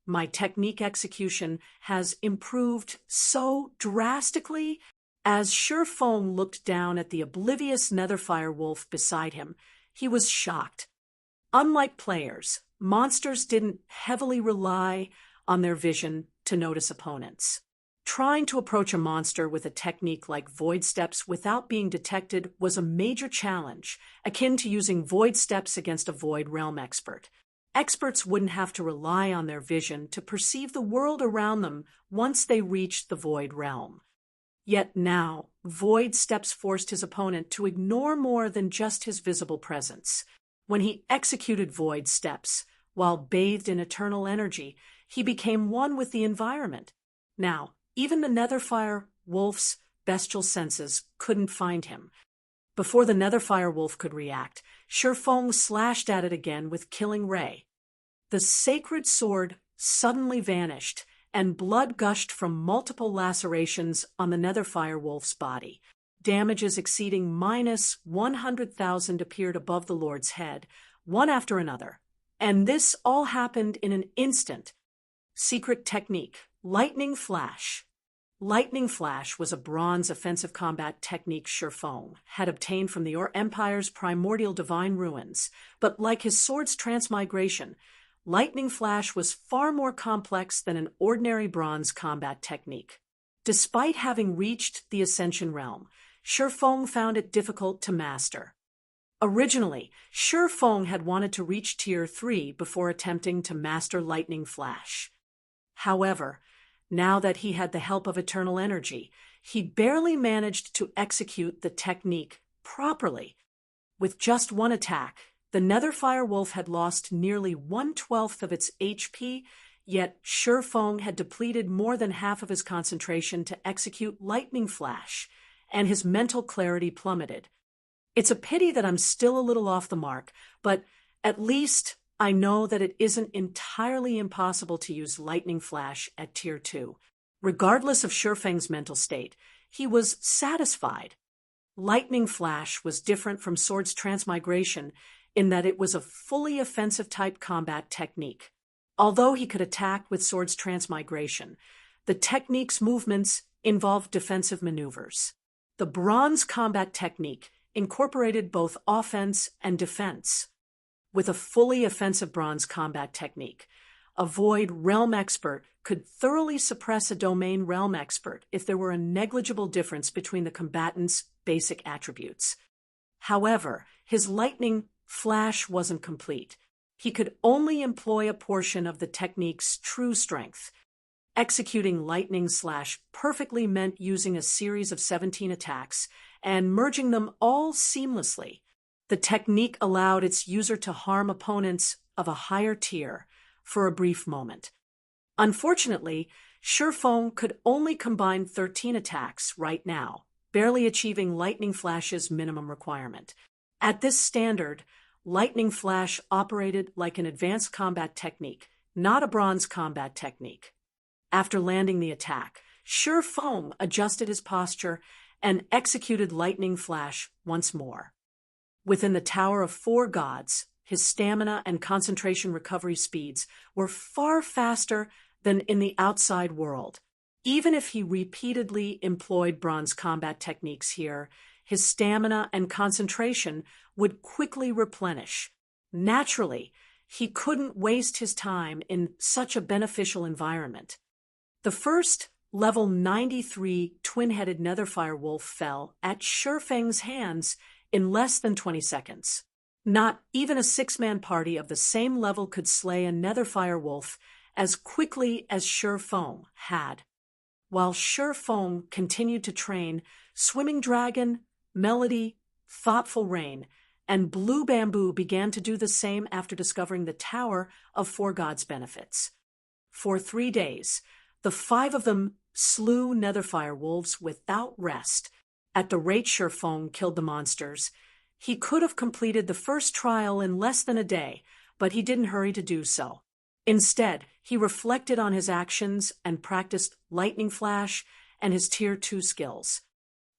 My technique execution has improved so drastically. As Shifeng looked down at the oblivious Netherfire wolf beside him, he was shocked. Unlike players, monsters didn't heavily rely on their vision to notice opponents. Trying to approach a monster with a technique like void steps without being detected was a major challenge, akin to using void steps against a void realm expert. Experts wouldn't have to rely on their vision to perceive the world around them once they reached the void realm. Yet now, void steps forced his opponent to ignore more than just his visible presence. When he executed void steps, while bathed in eternal energy, he became one with the environment. Now, even the Netherfire wolf's bestial senses couldn't find him. Before the Netherfire wolf could react, Shifeng slashed at it again with Killing Ray. The sacred sword suddenly vanished, and blood gushed from multiple lacerations on the Netherfire wolf's body. Damages exceeding -100,000 appeared above the Lord's head, one after another. And this all happened in an instant. Secret technique, Lightning Flash. Lightning Flash was a bronze offensive combat technique Shifeng had obtained from the Empire's primordial divine ruins, but like his sword's transmigration, Lightning Flash was far more complex than an ordinary bronze combat technique. Despite having reached the Ascension realm, Shifeng found it difficult to master. Originally, Shifeng had wanted to reach Tier 3 before attempting to master Lightning Flash. However, now that he had the help of eternal energy, he barely managed to execute the technique properly. With just one attack, the Netherfire wolf had lost nearly 1/12 of its HP, yet Shifeng had depleted more than half of his concentration to execute Lightning Flash, and his mental clarity plummeted. It's a pity that I'm still a little off the mark, but at least I know that it isn't entirely impossible to use Lightning Flash at Tier 2. Regardless of Shifeng's mental state, he was satisfied. Lightning Flash was different from Sword's Transmigration in that it was a fully offensive-type combat technique. Although he could attack with Sword's Transmigration, the technique's movements involved defensive maneuvers. The bronze combat technique incorporated both offense and defense. With a fully offensive bronze combat technique, a void realm expert could thoroughly suppress a domain realm expert if there were a negligible difference between the combatant's basic attributes. However, his Lightning Flash wasn't complete. He could only employ a portion of the technique's true strength. Executing Lightning Slash perfectly meant using a series of 17 attacks and merging them all seamlessly. The technique allowed its user to harm opponents of a higher tier for a brief moment. Unfortunately, Shifeng could only combine 13 attacks right now, barely achieving Lightning Flash's minimum requirement. At this standard, Lightning Flash operated like an advanced combat technique, not a bronze combat technique. After landing the attack, Shifeng adjusted his posture and executed Lightning Flash once more. Within the Tower of Four Gods, his stamina and concentration recovery speeds were far faster than in the outside world. Even if he repeatedly employed bronze combat techniques here, his stamina and concentration would quickly replenish. Naturally, he couldn't waste his time in such a beneficial environment. The first level 93 twin-headed Netherfire wolf fell at Shifeng's hands in less than 20 seconds. Not even a 6-man party of the same level could slay a Netherfire wolf as quickly as Shifeng had. While Shifeng continued to train, Swimming Dragon, Melody, Thoughtful Rain, and Blue Bamboo began to do the same after discovering the Tower of Four Gods benefits. For 3 days, the 5 of them slew Netherfire wolves without rest. At the rate Shifeng killed the monsters, he could have completed the first trial in less than a day, but he didn't hurry to do so. Instead, he reflected on his actions and practiced Lightning Flash and his Tier 2 skills.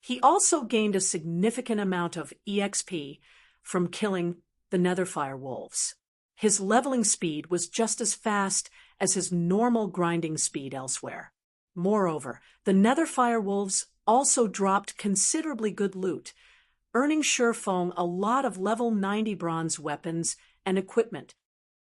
He also gained a significant amount of EXP from killing the Netherfire Wolves. His leveling speed was just as fast as his normal grinding speed elsewhere. Moreover, the Netherfire Wolves also dropped considerably good loot, earning Shurfeng a lot of level 90 bronze weapons and equipment.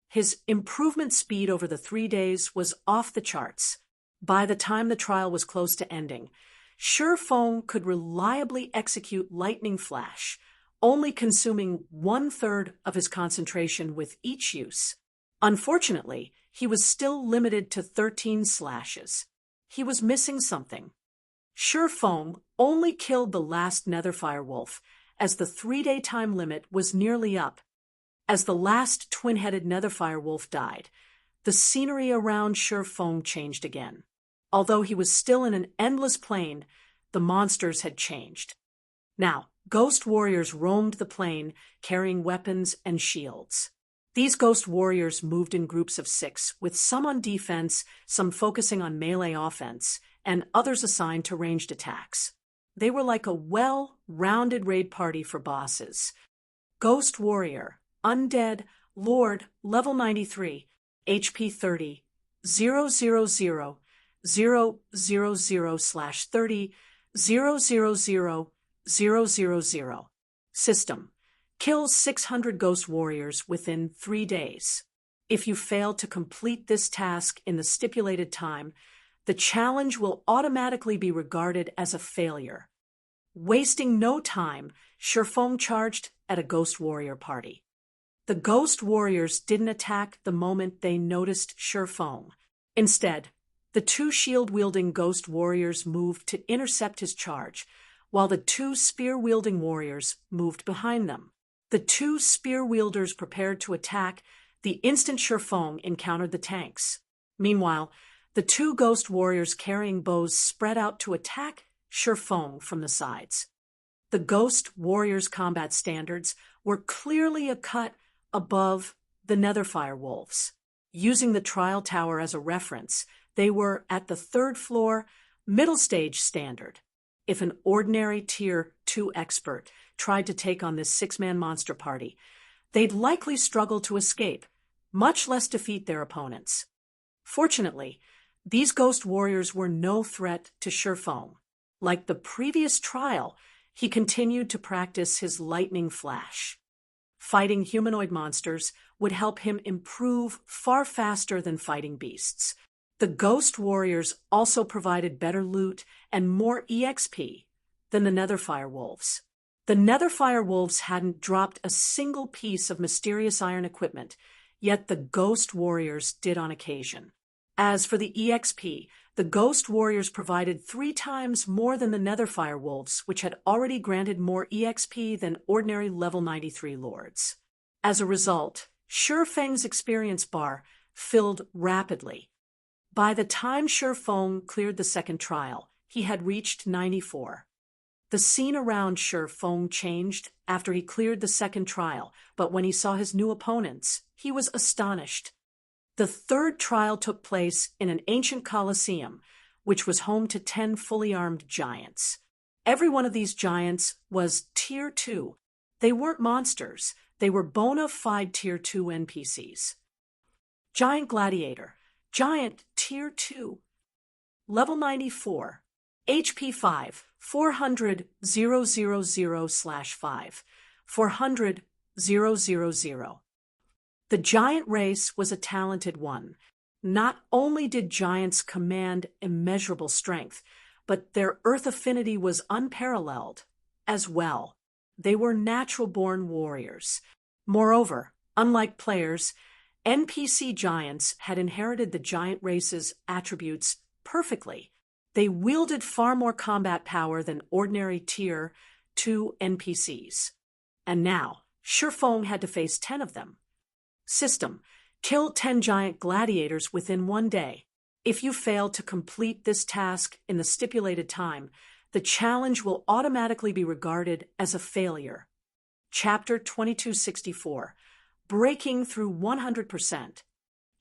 His improvement speed over the 3 days was off the charts. By the time the trial was close to ending, Shurfeng could reliably execute Lightning Flash, only consuming 1/3 of his concentration with each use. Unfortunately, he was still limited to 13 slashes. He was missing something. Shurfeng only killed the last Netherfire Wolf, as the 3-day time limit was nearly up. As the last twin-headed Netherfire Wolf died, the scenery around Shurfeng changed again. Although he was still in an endless plain, the monsters had changed. Now, ghost warriors roamed the plain, carrying weapons and shields. These ghost warriors moved in groups of 6, with some on defense, some focusing on melee offense, and others assigned to ranged attacks. They were like a well-rounded raid party for bosses. Ghost Warrior, Undead, Lord, level 93, HP 30, 000, 000/30, 000, System. Kill 600 Ghost Warriors within 3 days. If you fail to complete this task in the stipulated time, the challenge will automatically be regarded as a failure. Wasting no time, Shurfeng charged at a Ghost Warrior party. The Ghost Warriors didn't attack the moment they noticed Shurfeng. Instead, the 2 shield-wielding Ghost Warriors moved to intercept his charge, while the 2 spear-wielding warriors moved behind them. The 2 spear-wielders prepared to attack the instant Shurfeng encountered the tanks. Meanwhile, the 2 ghost warriors carrying bows spread out to attack Shurfeng from the sides. The ghost warriors' combat standards were clearly a cut above the Netherfire Wolves. Using the trial tower as a reference, they were at the 3rd floor, middle stage standard. If an ordinary Tier 2 expert tried to take on this 6-man monster party, they'd likely struggle to escape, much less defeat their opponents. Fortunately, these ghost warriors were no threat to Shurfeng. Like the previous trial, he continued to practice his Lightning Flash. Fighting humanoid monsters would help him improve far faster than fighting beasts. The ghost warriors also provided better loot and more EXP than the Netherfire Wolves. The Netherfire Wolves hadn't dropped a single piece of mysterious iron equipment, yet the Ghost Warriors did on occasion. As for the EXP, the Ghost Warriors provided 3 times more than the Netherfire Wolves, which had already granted more EXP than ordinary level 93 lords. As a result, Shurfeng's experience bar filled rapidly. By the time Shurfeng cleared the 2nd trial, he had reached 94. The scene around Shurfeng changed after he cleared the 2nd trial, but when he saw his new opponents, he was astonished. The 3rd trial took place in an ancient coliseum, which was home to 10 fully armed giants. Every one of these giants was Tier 2. They weren't monsters, they were bona fide Tier 2 NPCs. Giant Gladiator, Giant Tier 2, level 94, HP 5, 400 000/5, 400 000. The giant race was a talented one. Not only did giants command immeasurable strength, but their earth affinity was unparalleled as well. They were natural-born warriors. Moreover, unlike players, NPC giants had inherited the giant race's attributes perfectly. They wielded far more combat power than ordinary Tier 2 NPCs. And now, Shurfeng had to face 10 of them. System. Kill 10 giant gladiators within 1 day. If you fail to complete this task in the stipulated time, the challenge will automatically be regarded as a failure. Chapter 2264. Breaking through 100%.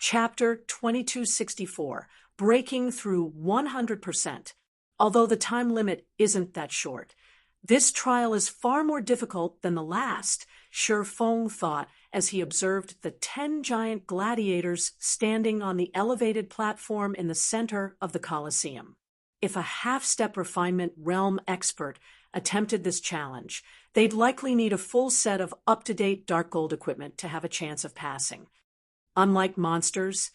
Chapter 2264, Breaking Through 100%. Although the time limit isn't that short, this trial is far more difficult than the last, Shi Feng thought as he observed the 10 giant gladiators standing on the elevated platform in the center of the Colosseum. If a half-step refinement realm expert attempted this challenge, they'd likely need a full set of up-to-date dark gold equipment to have a chance of passing. Unlike monsters,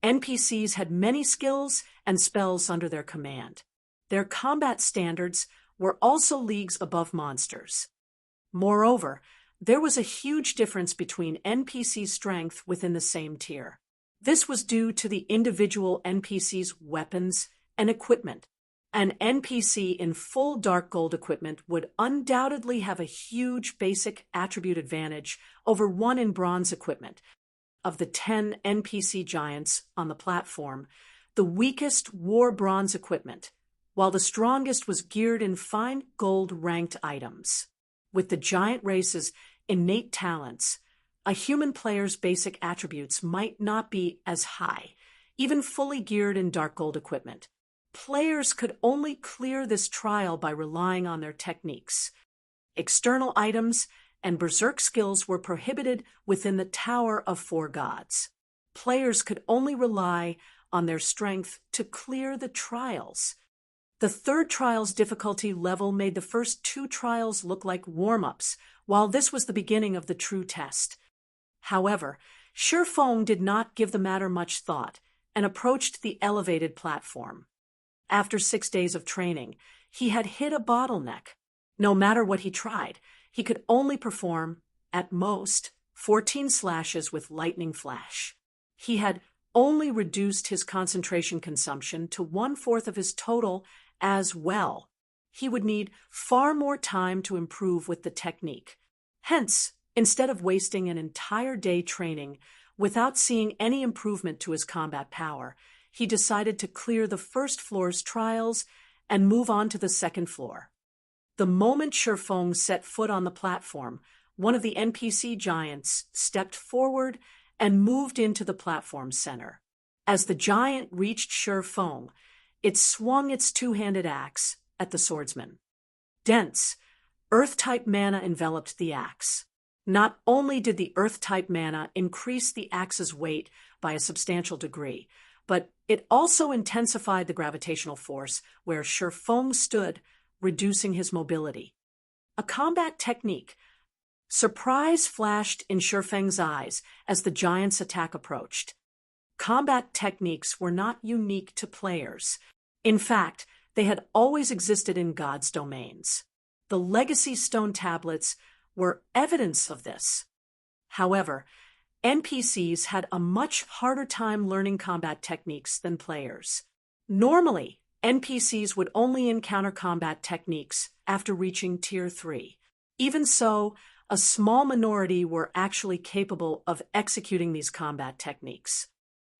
NPCs had many skills and spells under their command. Their combat standards were also leagues above monsters. Moreover, there was a huge difference between NPC strength within the same tier. This was due to the individual NPC's weapons and equipment. An NPC in full dark gold equipment would undoubtedly have a huge basic attribute advantage over one in bronze equipment. Of the 10 NPC giants on the platform, the weakest wore bronze equipment, while the strongest was geared in fine gold-ranked items. With the giant race's innate talents, a human player's basic attributes might not be as high, even fully geared in dark gold equipment. Players could only clear this trial by relying on their techniques. External items and berserk skills were prohibited within the Tower of Four Gods. Players could only rely on their strength to clear the trials. The third trial's difficulty level made the first 2 trials look like warm-ups, while this was the beginning of the true test. However, Shi Feng did not give the matter much thought and approached the elevated platform. After 6 days of training, he had hit a bottleneck. No matter what he tried, he could only perform, at most, 14 slashes with lightning flash. He had only reduced his concentration consumption to 1/4 of his total as well. He would need far more time to improve with the technique. Hence, instead of wasting an entire day training without seeing any improvement to his combat power, he decided to clear the first floor's trials and move on to the second floor. The moment Shi Feng set foot on the platform, one of the NPC giants stepped forward and moved into the platform center. As the giant reached Shi Feng, it swung its 2-handed axe at the swordsman. Dense, earth-type mana enveloped the axe. Not only did the earth-type mana increase the axe's weight by a substantial degree, but it also intensified the gravitational force where Shi Feng stood, reducing his mobility. A combat technique. Surprise flashed in Shi Feng's eyes as the giant's attack approached. Combat techniques were not unique to players. In fact, they had always existed in God's domains. The legacy stone tablets were evidence of this. However, NPCs had a much harder time learning combat techniques than players. Normally, NPCs would only encounter combat techniques after reaching Tier 3. Even so, a small minority were actually capable of executing these combat techniques.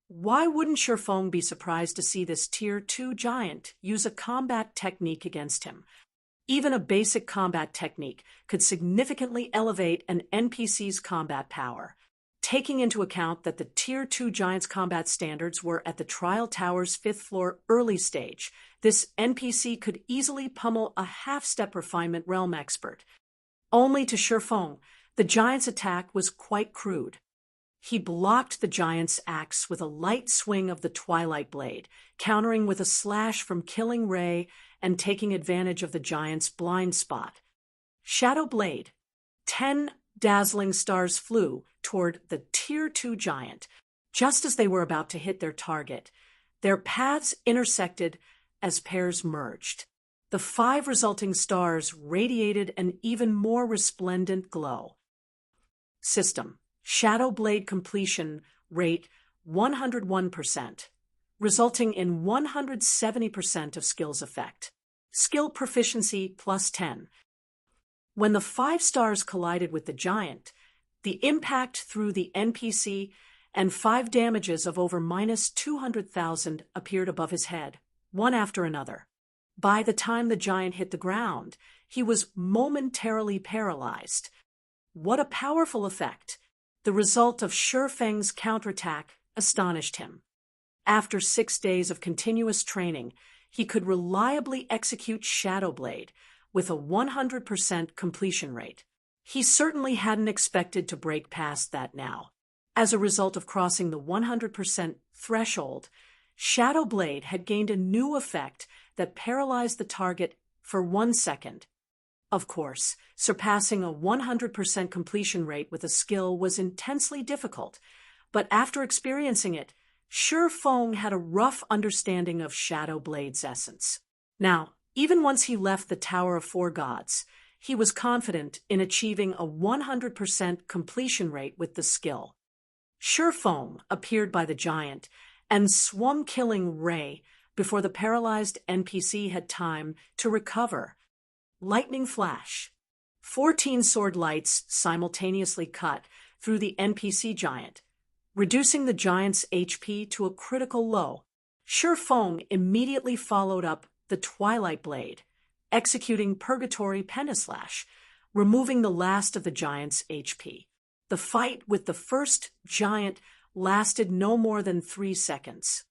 Why wouldn't Shi Feng be surprised to see this Tier 2 giant use a combat technique against him? Even a basic combat technique could significantly elevate an NPC's combat power. Taking into account that the Tier 2 giant's combat standards were at the Trial Tower's 5th floor early stage, this NPC could easily pummel a half-step refinement realm expert. Only to Shi Feng, the giant's attack was quite crude. He blocked the giant's axe with a light swing of the Twilight Blade, countering with a slash from Killing Ray and taking advantage of the giant's blind spot. Shadow Blade. 10 dazzling stars flew toward the Tier 2 giant. Just as they were about to hit their target, their paths intersected as pairs merged. The 5 resulting stars radiated an even more resplendent glow. System. Shadow Blade completion rate 101%, resulting in 170% of skill's effect. Skill proficiency +10. When the 5 stars collided with the giant, the impact through the NPC and 5 damages of over -200,000 appeared above his head, one after another. By the time the giant hit the ground, he was momentarily paralyzed. What a powerful effect! The result of Shi Feng's counterattack astonished him. After 6 days of continuous training, he could reliably execute Shadow Blade with a 100% completion rate. He certainly hadn't expected to break past that now. As a result of crossing the 100% threshold, Shadow Blade had gained a new effect that paralyzed the target for 1 second. Of course, surpassing a 100% completion rate with a skill was intensely difficult, but after experiencing it, Shi Feng had a rough understanding of Shadow Blade's essence. Now, even once he left the Tower of Four Gods, he was confident in achieving a 100% completion rate with the skill. Shi Feng appeared by the giant and swung, killing Ray before the paralyzed NPC had time to recover. Lightning flash. 14 sword lights simultaneously cut through the NPC giant, reducing the giant's HP to a critical low. Shi Feng immediately followed up the Twilight Blade, executing Purgatory Pentaslash, removing the last of the giant's HP. The fight with the first giant lasted no more than 3 seconds.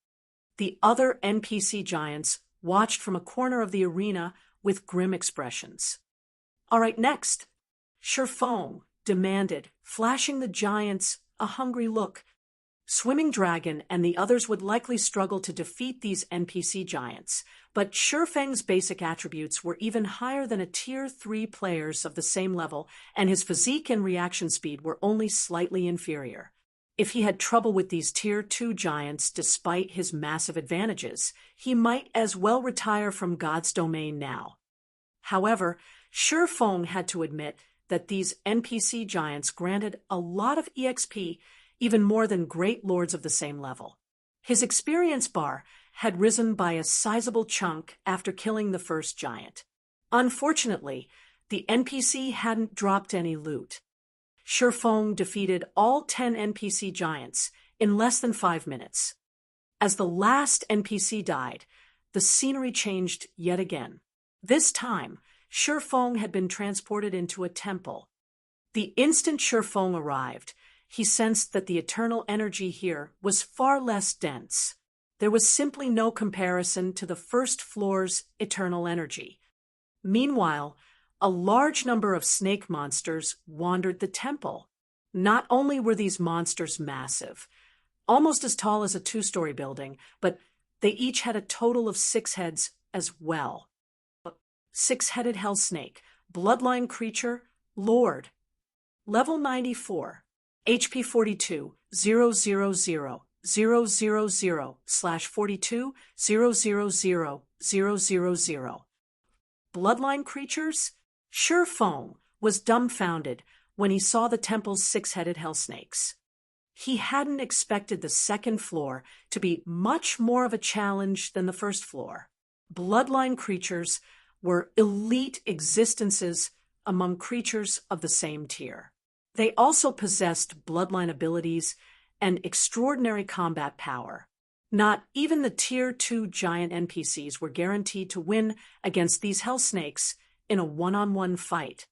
The other NPC giants watched from a corner of the arena with grim expressions. "All right, next," Shi Feng demanded, flashing the giants a hungry look. Swimming Dragon and the others would likely struggle to defeat these NPC giants, but Shi Feng's basic attributes were even higher than a Tier 3 players of the same level, and his physique and reaction speed were only slightly inferior. If he had trouble with these Tier 2 giants despite his massive advantages, he might as well retire from God's domain now. However, Shi Feng had to admit that these NPC giants granted a lot of EXP, even more than great lords of the same level. His experience bar had risen by a sizable chunk after killing the first giant. Unfortunately, the NPC hadn't dropped any loot. Shi Feng defeated all 10 NPC giants in less than 5 minutes. As the last NPC died, the scenery changed yet again. This time, Shi Feng had been transported into a temple. The instant Shi Feng arrived, he sensed that the eternal energy here was far less dense. There was simply no comparison to the first floor's eternal energy. Meanwhile, a large number of snake monsters wandered the temple. Not only were these monsters massive, almost as tall as a 2-story building, but they each had a total of 6 heads as well. 6-headed hell snake, bloodline creature, Lord. Level 94. HP 42, 000, 000, /42, 000, 000. Bloodline creatures? Shi Feng was dumbfounded when he saw the temple's 6-headed hell snakes. He hadn't expected the second floor to be much more of a challenge than the first floor. Bloodline creatures were elite existences among creatures of the same tier. They also possessed bloodline abilities and extraordinary combat power. Not even the Tier 2 giant NPCs were guaranteed to win against these hell snakes in a one-on-one fight.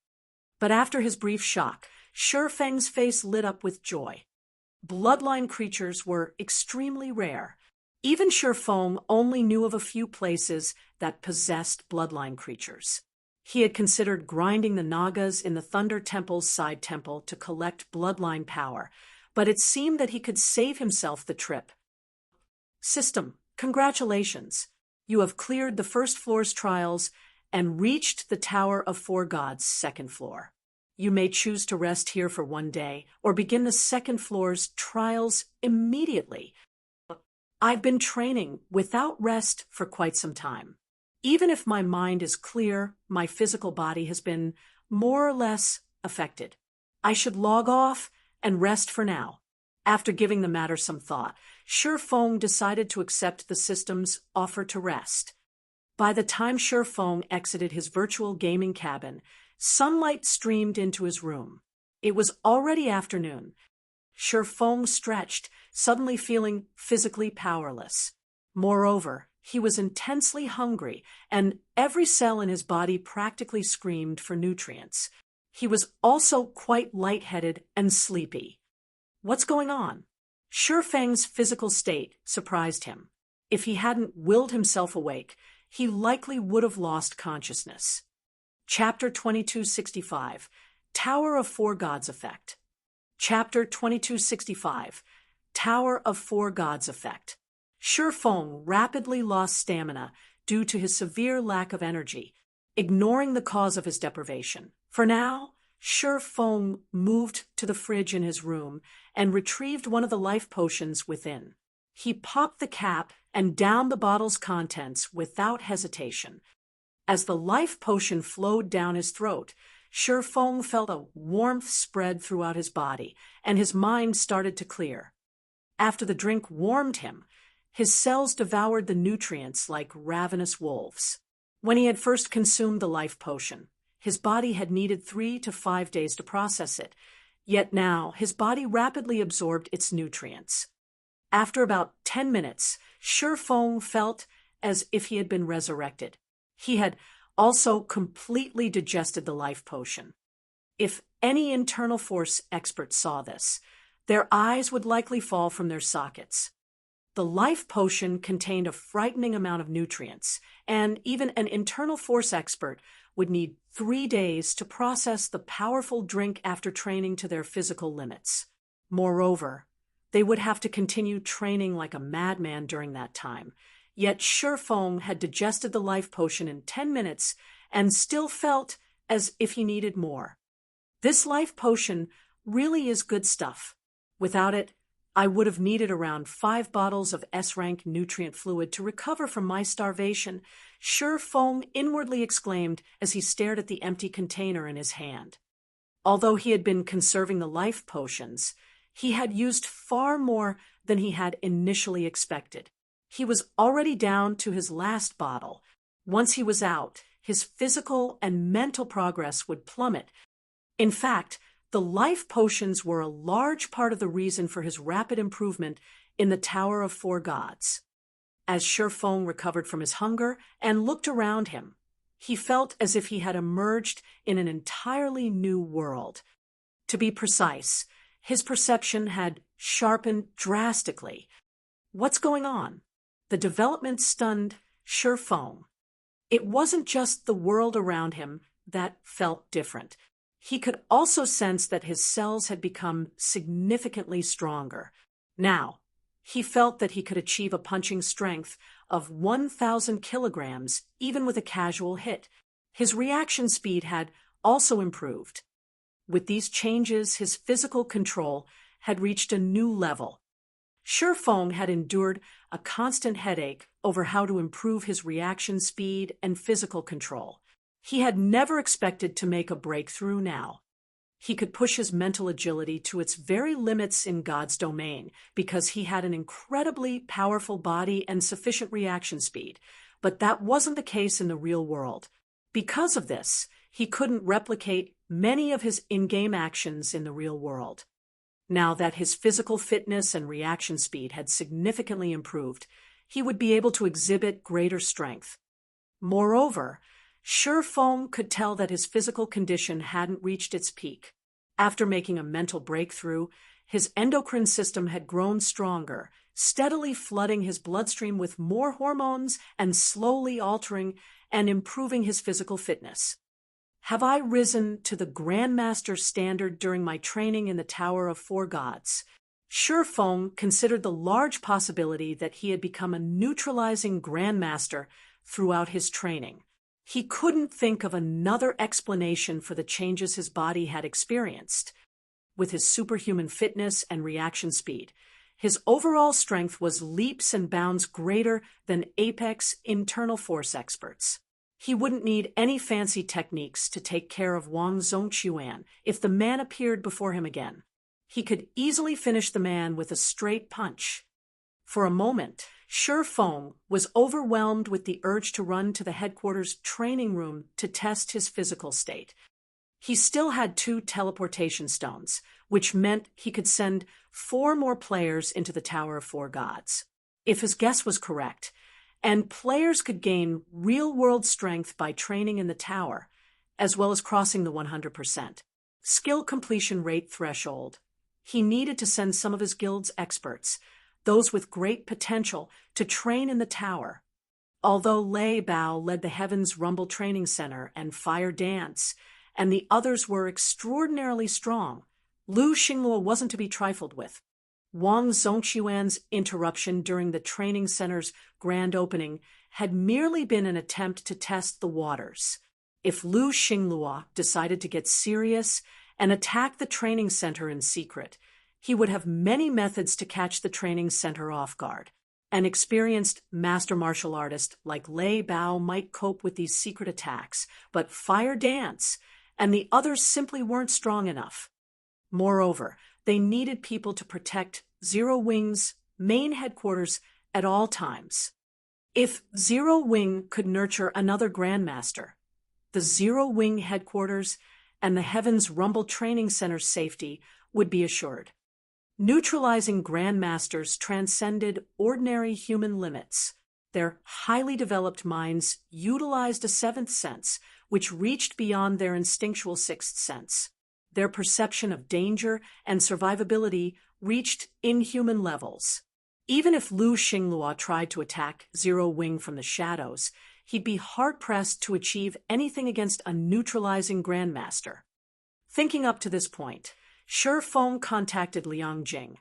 But after his brief shock, Shi Feng's face lit up with joy. Bloodline creatures were extremely rare. Even Shi Feng only knew of a few places that possessed bloodline creatures. He had considered grinding the Nagas in the Thunder Temple's side temple to collect bloodline power, but it seemed that he could save himself the trip. System, congratulations. You have cleared the first floor's trials and reached the Tower of Four Gods' second floor. You may choose to rest here for 1 day or begin the second floor's trials immediately. I've been training without rest for quite some time. Even if my mind is clear, my physical body has been more or less affected. I should log off and rest for now. After giving the matter some thought, Shi Feng decided to accept the system's offer to rest. By the time Shi Feng exited his virtual gaming cabin, sunlight streamed into his room. It was already afternoon. Shi Feng stretched, suddenly feeling physically powerless. Moreover, he was intensely hungry, and every cell in his body practically screamed for nutrients. He was also quite lightheaded and sleepy. What's going on? Feng's physical state surprised him. If he hadn't willed himself awake, he likely would have lost consciousness. Chapter 2265, Tower of Four Gods Effect. Chapter 2265, Tower of Four Gods Effect. Feng rapidly lost stamina due to his severe lack of energy, ignoring the cause of his deprivation. For now, Feng moved to the fridge in his room and retrieved one of the life potions within. He popped the cap and downed the bottle's contents without hesitation. As the life potion flowed down his throat, Feng felt a warmth spread throughout his body, and his mind started to clear. After the drink warmed him, his cells devoured the nutrients like ravenous wolves. When he had first consumed the life potion, his body had needed 3 to 5 days to process it, yet now his body rapidly absorbed its nutrients. After about 10 minutes, Feng felt as if he had been resurrected. He had also completely digested the life potion. If any internal force expert saw this, their eyes would likely fall from their sockets. The life potion contained a frightening amount of nutrients, and even an internal force expert would need 3 days to process the powerful drink after training to their physical limits. Moreover, they would have to continue training like a madman during that time. Yet Feng had digested the life potion in 10 minutes and still felt as if he needed more. This life potion really is good stuff. Without it, I would have needed around 5 bottles of S-rank nutrient fluid to recover from my starvation, Feng inwardly exclaimed as he stared at the empty container in his hand. Although he had been conserving the life potions, he had used far more than he had initially expected. He was already down to his last bottle. Once he was out, his physical and mental progress would plummet. In fact, the life potions were a large part of the reason for his rapid improvement in the Tower of Four Gods. As Feng recovered from his hunger and looked around him, he felt as if he had emerged in an entirely new world. To be precise, his perception had sharpened drastically. What's going on? The development stunned Feng. It wasn't just the world around him that felt different. He could also sense that his cells had become significantly stronger. Now, he felt that he could achieve a punching strength of 1,000 kilograms even with a casual hit. His reaction speed had also improved. With these changes, his physical control had reached a new level. Feng had endured a constant headache over how to improve his reaction speed and physical control. He had never expected to make a breakthrough now. He could push his mental agility to its very limits in God's domain because he had an incredibly powerful body and sufficient reaction speed, but that wasn't the case in the real world. Because of this, he couldn't replicate many of his in-game actions in the real world. Now that his physical fitness and reaction speed had significantly improved, he would be able to exhibit greater strength. Moreover, Feng could tell that his physical condition hadn't reached its peak. After making a mental breakthrough, his endocrine system had grown stronger, steadily flooding his bloodstream with more hormones and slowly altering and improving his physical fitness. Have I risen to the Grandmaster standard during my training in the Tower of Four Gods? Feng considered the large possibility that he had become a neutralizing Grandmaster throughout his training. He couldn't think of another explanation for the changes his body had experienced. With his superhuman fitness and reaction speed, his overall strength was leaps and bounds greater than apex internal force experts. He wouldn't need any fancy techniques to take care of Wang Zongquan if the man appeared before him again. He could easily finish the man with a straight punch. For a moment, Feng was overwhelmed with the urge to run to the headquarters training room to test his physical state. He still had 2 teleportation stones, which meant he could send 4 more players into the Tower of Four Gods. If his guess was correct, and players could gain real-world strength by training in the tower, as well as crossing the 100% skill completion rate threshold, he needed to send some of his guild's experts, those with great potential, to train in the tower. Although Lei Bao led the Heavens Rumble Training Center and Fire Dance, and the others were extraordinarily strong, Lu Xingluo wasn't to be trifled with. Wang Zongxuan's interruption during the training center's grand opening had merely been an attempt to test the waters. If Lu Xingluo decided to get serious and attack the training center in secret, he would have many methods to catch the training center off guard. An experienced master martial artist like Lei Bao might cope with these secret attacks, but Fire Dance and the others simply weren't strong enough. Moreover, they needed people to protect Zero Wing's main headquarters at all times. If Zero Wing could nurture another Grandmaster, the Zero Wing headquarters and the Heavens Rumble Training Center's safety would be assured. Neutralizing Grandmasters transcended ordinary human limits. Their highly developed minds utilized a seventh sense, which reached beyond their instinctual sixth sense. Their perception of danger and survivability reached inhuman levels. Even if Lu Xingluo tried to attack Zero Wing from the shadows, he'd be hard-pressed to achieve anything against a neutralizing Grandmaster. Thinking up to this point, Shi Feng contacted Liang Jing,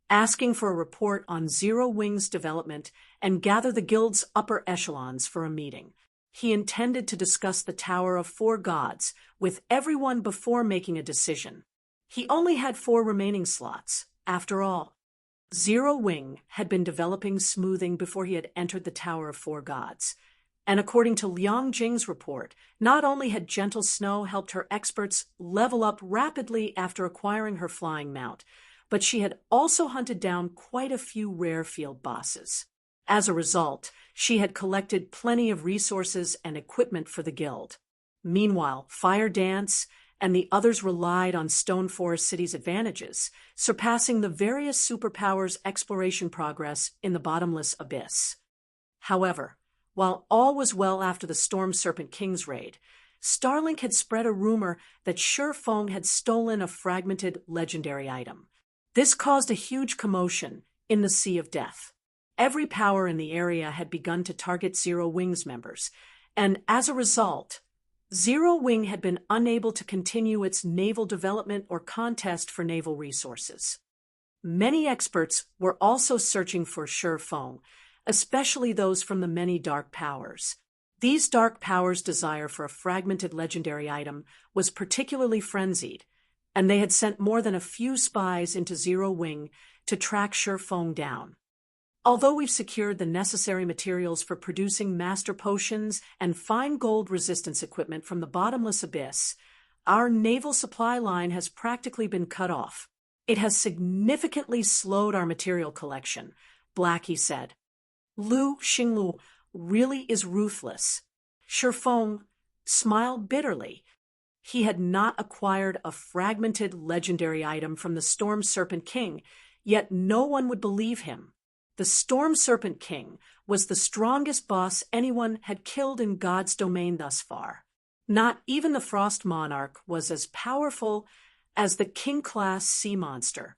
asking for a report on Zero Wing's development and gather the guild's upper echelons for a meeting. He intended to discuss the Tower of Four Gods with everyone before making a decision. He only had 4 remaining slots, after all. Zero Wing had been developing smoothing before he had entered the Tower of Four Gods. And according to Liang Jing's report, not only had Gentle Snow helped her experts level up rapidly after acquiring her flying mount, but she had also hunted down quite a few rare field bosses. As a result, she had collected plenty of resources and equipment for the guild. Meanwhile, Fire Dance and the others relied on Stone Forest City's advantages, surpassing the various superpowers' exploration progress in the bottomless abyss. However, while all was well after the Storm Serpent King's raid, Starlink had spread a rumor that Shi Feng had stolen a fragmented legendary item. This caused a huge commotion in the Sea of Death. Every power in the area had begun to target Zero Wing's members, and as a result, Zero Wing had been unable to continue its naval development or contest for naval resources. Many experts were also searching for Shi Feng, especially those from the many dark powers. These dark powers' desire for a fragmented legendary item was particularly frenzied, and they had sent more than a few spies into Zero Wing to track Shi Feng down. Although we've secured the necessary materials for producing master potions and fine gold resistance equipment from the bottomless abyss, our naval supply line has practically been cut off. It has significantly slowed our material collection, Blackie said. Lu Xingluo really is ruthless. Shi Feng smiled bitterly. He had not acquired a fragmented legendary item from the Storm Serpent King, yet no one would believe him. The Storm Serpent King was the strongest boss anyone had killed in God's domain thus far. Not even the Frost Monarch was as powerful as the King-class sea monster.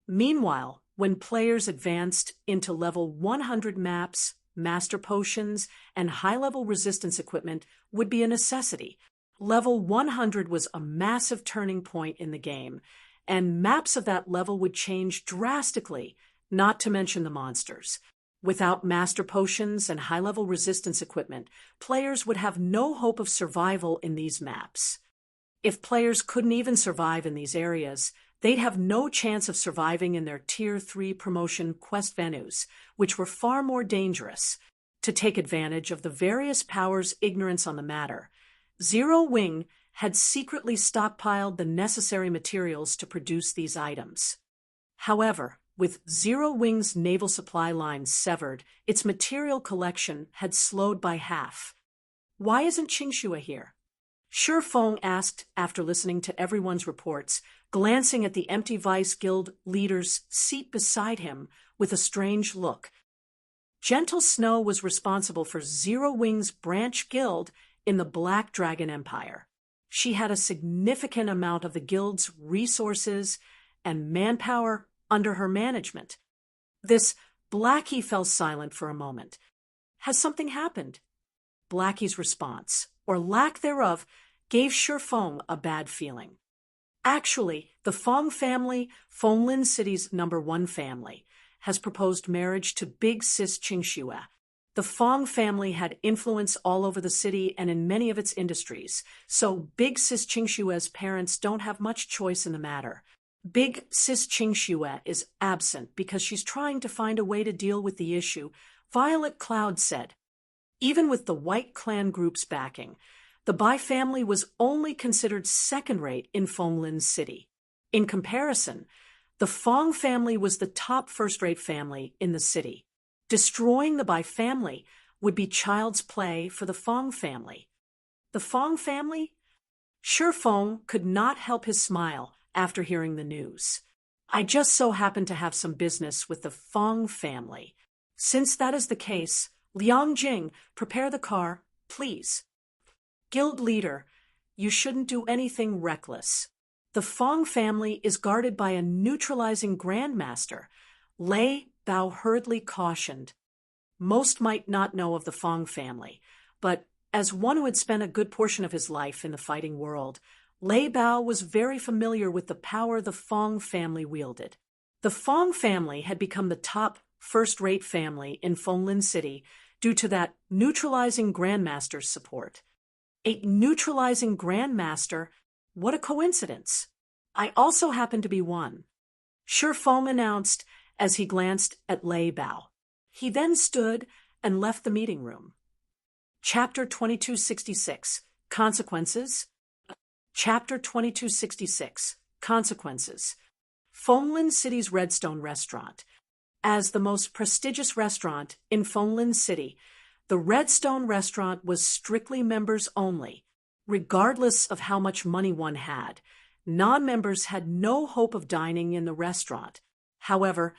Meanwhile, when players advanced into level 100 maps, master potions, and high-level resistance equipment would be a necessity. Level 100 was a massive turning point in the game, and maps of that level would change drastically, not to mention the monsters. Without master potions and high-level resistance equipment, players would have no hope of survival in these maps. If players couldn't even survive in these areas, they'd have no chance of surviving in their Tier 3 promotion quest venues, which were far more dangerous. To take advantage of the various powers' ignorance on the matter, Zero Wing had secretly stockpiled the necessary materials to produce these items. However, with Zero Wing's naval supply line severed, its material collection had slowed by half. Why isn't Qingxue here? Shi Feng asked after listening to everyone's reports, glancing at the empty Vice Guild leader's seat beside him with a strange look. Gentle Snow was responsible for Zero Wing's branch guild in the Black Dragon Empire. She had a significant amount of the guild's resources and manpower under her management. This Blackie fell silent for a moment. Has something happened? Blackie's response, or lack thereof, gave Shifeng a bad feeling. Actually, the Fong family, Fonglin City's #1 family, has proposed marriage to Big Sis Qingxue. The Fong family had influence all over the city and in many of its industries, so Big Sis Qingxue's parents don't have much choice in the matter. Big Sis Qingxue is absent because she's trying to find a way to deal with the issue, Violet Cloud said. Even with the White Clan group's backing, the Bai family was only considered second-rate in Fonglin City. In comparison, the Fong family was the top first-rate family in the city. Destroying the Bai family would be child's play for the Fong family. The Fong family? Shifeng could not help his smile after hearing the news. I just so happen to have some business with the Fong family. Since that is the case, Liang Jing, prepare the car, please. Guild leader, you shouldn't do anything reckless. The Fong family is guarded by a neutralizing grandmaster, Lei Bao hurriedly cautioned. Most might not know of the Fong family, but as one who had spent a good portion of his life in the fighting world, Lei Bao was very familiar with the power the Fong family wielded. The Fong family had become the top first-rate family in Fonglin City due to that neutralizing grandmaster's support. A neutralizing grandmaster? What a coincidence. I also happen to be one. Shifeng announced as he glanced at Lei Bao. He then stood and left the meeting room. Chapter 2266, Consequences. Chapter 2266, Consequences. Fonglin City's Redstone Restaurant. As the most prestigious restaurant in Fonglin City, the Redstone Restaurant was strictly members only. Regardless of how much money one had, non-members had no hope of dining in the restaurant. However,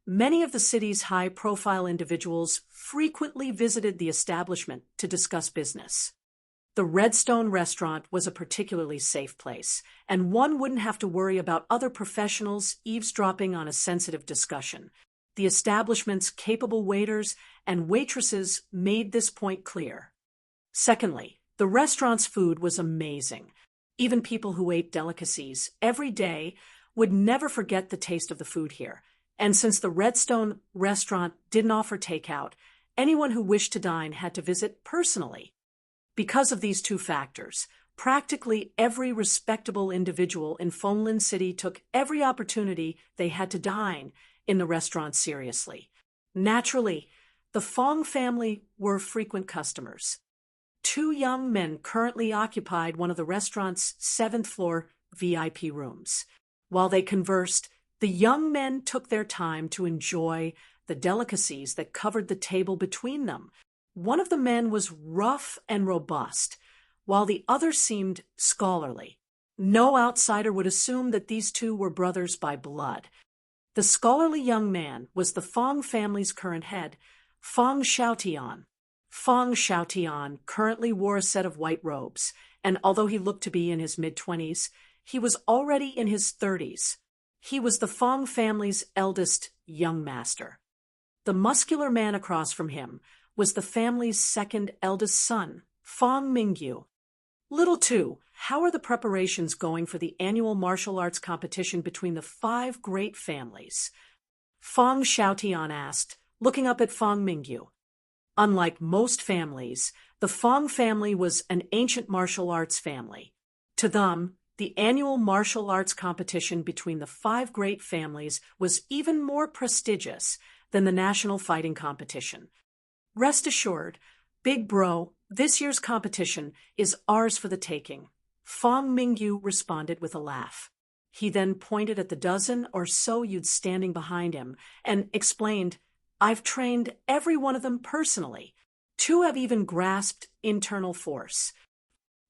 many of the city's high-profile individuals frequently visited the establishment to discuss business. The Redstone Restaurant was a particularly safe place, and one wouldn't have to worry about other professionals eavesdropping on a sensitive discussion. The establishment's capable waiters and waitresses made this point clear. Secondly, the restaurant's food was amazing. Even people who ate delicacies every day would never forget the taste of the food here. And since the Redstone Restaurant didn't offer takeout, anyone who wished to dine had to visit personally. Because of these two factors, practically every respectable individual in Fonglin City took every opportunity they had to dine in the restaurant seriously. Naturally, the Fong family were frequent customers. Two young men currently occupied one of the restaurant's 7th-floor VIP rooms. While they conversed, the young men took their time to enjoy the delicacies that covered the table between them. One of the men was rough and robust, while the other seemed scholarly. No outsider would assume that these two were brothers by blood. The scholarly young man was the Fong family's current head, Fong Xiaotian. Fong Xiaotian currently wore a set of white robes, and although he looked to be in his mid-20s, he was already in his 30s. He was the Fong family's eldest young master. The muscular man across from him was the family's second eldest son, Fong Mingyu. Little two, how are the preparations going for the annual martial arts competition between the 5 great families? Fong Xiaotian asked, looking up at Fong Mingyu. Unlike most families, the Fong family was an ancient martial arts family. To them, the annual martial arts competition between the 5 great families was even more prestigious than the national fighting competition. Rest assured, Big Bro, this year's competition is ours for the taking. Fong Mingyu responded with a laugh. He then pointed at the dozen or so youths standing behind him and explained, I've trained every one of them personally. 2 have even grasped internal force.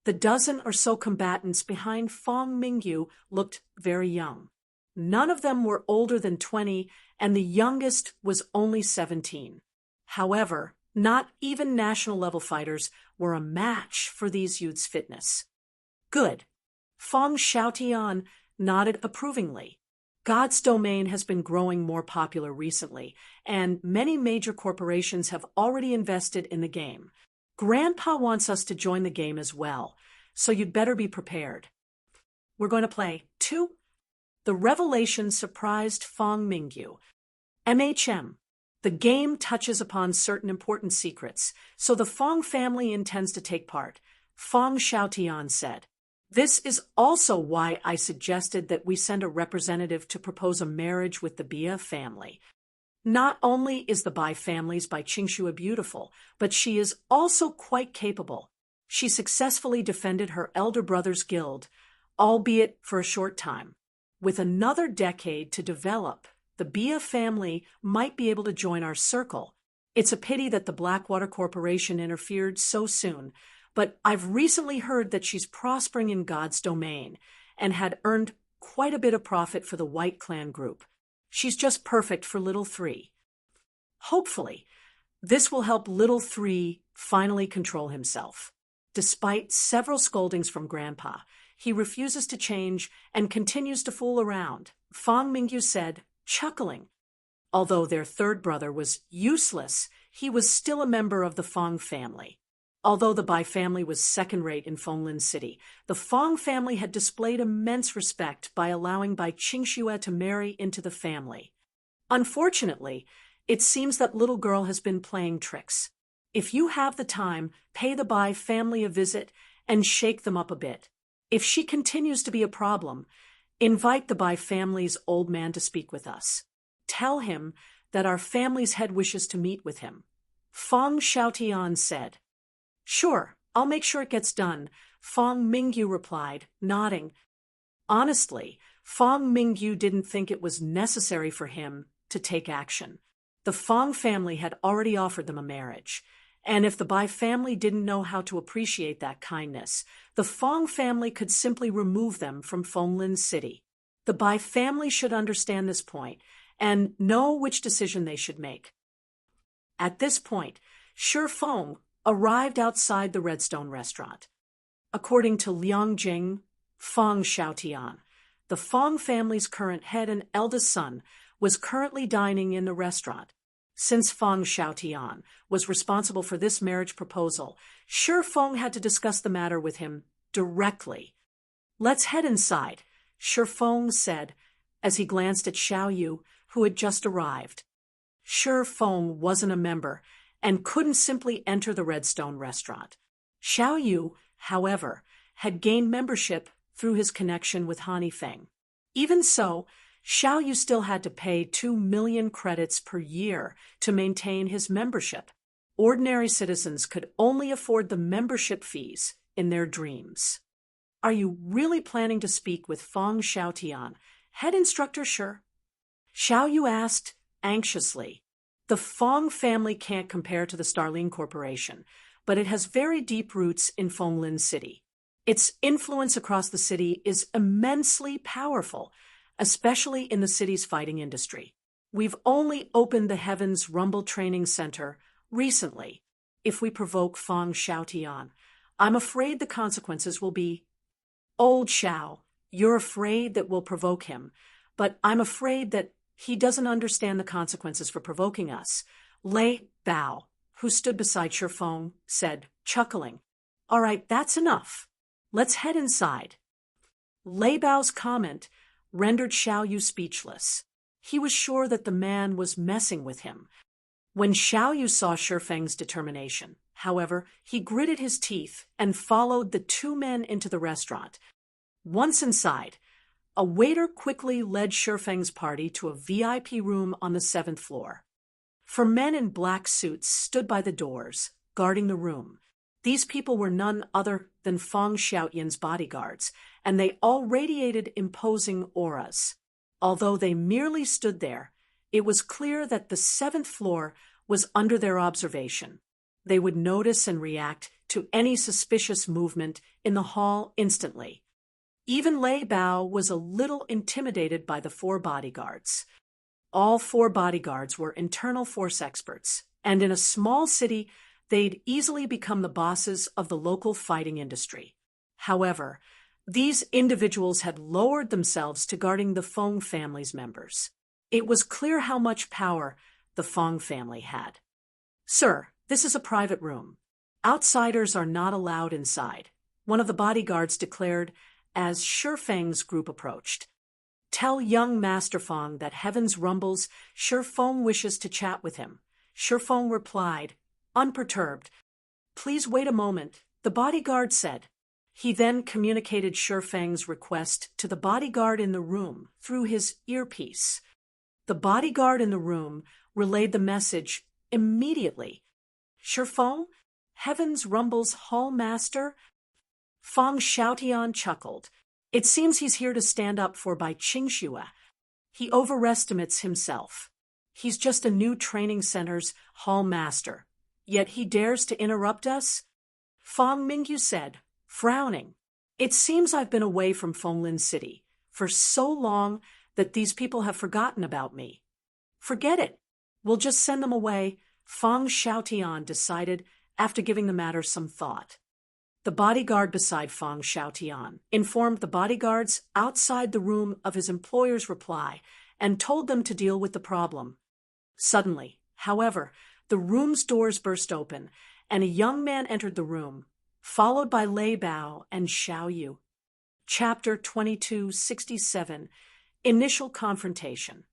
The dozen or so combatants behind Fong Mingyu looked very young. None of them were older than 20, and the youngest was only 17. However, not even national-level fighters were a match for these youths' fitness. Good. Fong Xiaotian nodded approvingly. God's Domain has been growing more popular recently, and many major corporations have already invested in the game. Grandpa wants us to join the game as well, so you'd better be prepared. We're going to play 2. The Revelation Surprised Fong Mingyu. MHM. The game touches upon certain important secrets, so the Fong family intends to take part, Fong Xiaotian said. This is also why I suggested that we send a representative to propose a marriage with the Bia family. Not only is the Bai family's Bai Qingxue beautiful, but she is also quite capable. She successfully defended her elder brother's guild, albeit for a short time. With another decade to develop, the Bia family might be able to join our circle. It's a pity that the Blackwater Corporation interfered so soon, but I've recently heard that she's prospering in God's Domain and had earned quite a bit of profit for the White Clan group. She's just perfect for Little 3. Hopefully, this will help Little 3 finally control himself. Despite several scoldings from Grandpa, he refuses to change and continues to fool around, Fong Mingyu said, chuckling. Although their third brother was useless, he was still a member of the Fong family. Although the Bai family was second-rate in Fonglin City, the Fong family had displayed immense respect by allowing Bai Qingxue to marry into the family. Unfortunately, it seems that little girl has been playing tricks. If you have the time, pay the Bai family a visit and shake them up a bit. If she continues to be a problem, invite the Bai family's old man to speak with us. Tell him that our family's head wishes to meet with him. Fong Xiaotian said. Sure, I'll make sure it gets done, Fong Mingyu replied, nodding. Honestly, Fong Mingyu didn't think it was necessary for him to take action. The Fong family had already offered them a marriage, and if the Bai family didn't know how to appreciate that kindness, the Fong family could simply remove them from Fonglin City. The Bai family should understand this point and know which decision they should make. At this point, Shi Feng arrived outside the Redstone restaurant. According to Liang Jing, Fong Xiaotian, the Fong family's current head and eldest son, was currently dining in the restaurant. Since Fong Xiaotian was responsible for this marriage proposal, Shi Feng had to discuss the matter with him directly. Let's head inside, Shi Feng said, as he glanced at Xiao Yu, who had just arrived. Shi Feng wasn't a member and couldn't simply enter the Redstone restaurant. Xiao Yu, however, had gained membership through his connection with Hani Feng. Even so, Xiao Yu still had to pay 2 million credits per year to maintain his membership. Ordinary citizens could only afford the membership fees in their dreams. Are you really planning to speak with Fong Xiaotian, head instructor Shi? Xiao Yu asked anxiously. The Fong family can't compare to the Starling Corporation, but it has very deep roots in Fonglin City. Its influence across the city is immensely powerful, especially in the city's fighting industry. We've only opened the Heavens Rumble Training Center recently. If we provoke Fong Xiaotian, I'm afraid the consequences will be, Old Xiao, you're afraid that we'll provoke him, but I'm afraid that he doesn't understand the consequences for provoking us. Lei Bao, who stood beside Shi Feng, said, chuckling. All right, that's enough. Let's head inside. Lei Bao's comment rendered Xiao Yu speechless. He was sure that the man was messing with him. When Xiao Yu saw Shi Feng's determination, however, he gritted his teeth and followed the 2 men into the restaurant. Once inside, a waiter quickly led Shi Feng's party to a VIP room on the 7th floor. 4 men in black suits stood by the doors, guarding the room. These people were none other than Fong Xiaotian's bodyguards, and they all radiated imposing auras. Although they merely stood there, it was clear that the 7th floor was under their observation. They would notice and react to any suspicious movement in the hall instantly. Even Lei Bao was a little intimidated by the 4 bodyguards. All 4 bodyguards were internal force experts, and in a small city, they'd easily become the bosses of the local fighting industry. However, These individuals had lowered themselves to guarding the Fong family's members. It was clear how much power the Fong family had. "Sir, this is a private room. Outsiders are not allowed inside," one of the bodyguards declared as Shifeng's group approached. "Tell young Master Fong that heavens rumbles. Shifeng wishes to chat with him." Shifeng replied, unperturbed. "Please wait a moment," the bodyguard said. He then communicated Shifeng's request to the bodyguard in the room through his earpiece. The bodyguard in the room relayed the message immediately. "Shifeng, heavens rumbles, Hall Master?" Fong Xiaotian chuckled. "It seems he's here to stand up for Bai Qingxue. He overestimates himself. He's just a new training center's hall master. Yet he dares to interrupt us?" Fong Mingyu said, frowning. "It seems I've been away from Fonglin City for so long that these people have forgotten about me." "Forget it. We'll just send them away," Fong Xiaotian decided after giving the matter some thought. The bodyguard beside Fong Xiaotian informed the bodyguards outside the room of his employer's reply and told them to deal with the problem. Suddenly, however, the room's doors burst open, and a young man entered the room, followed by Lei Bao and Xiao Yu. Chapter 2267, Initial Confrontation.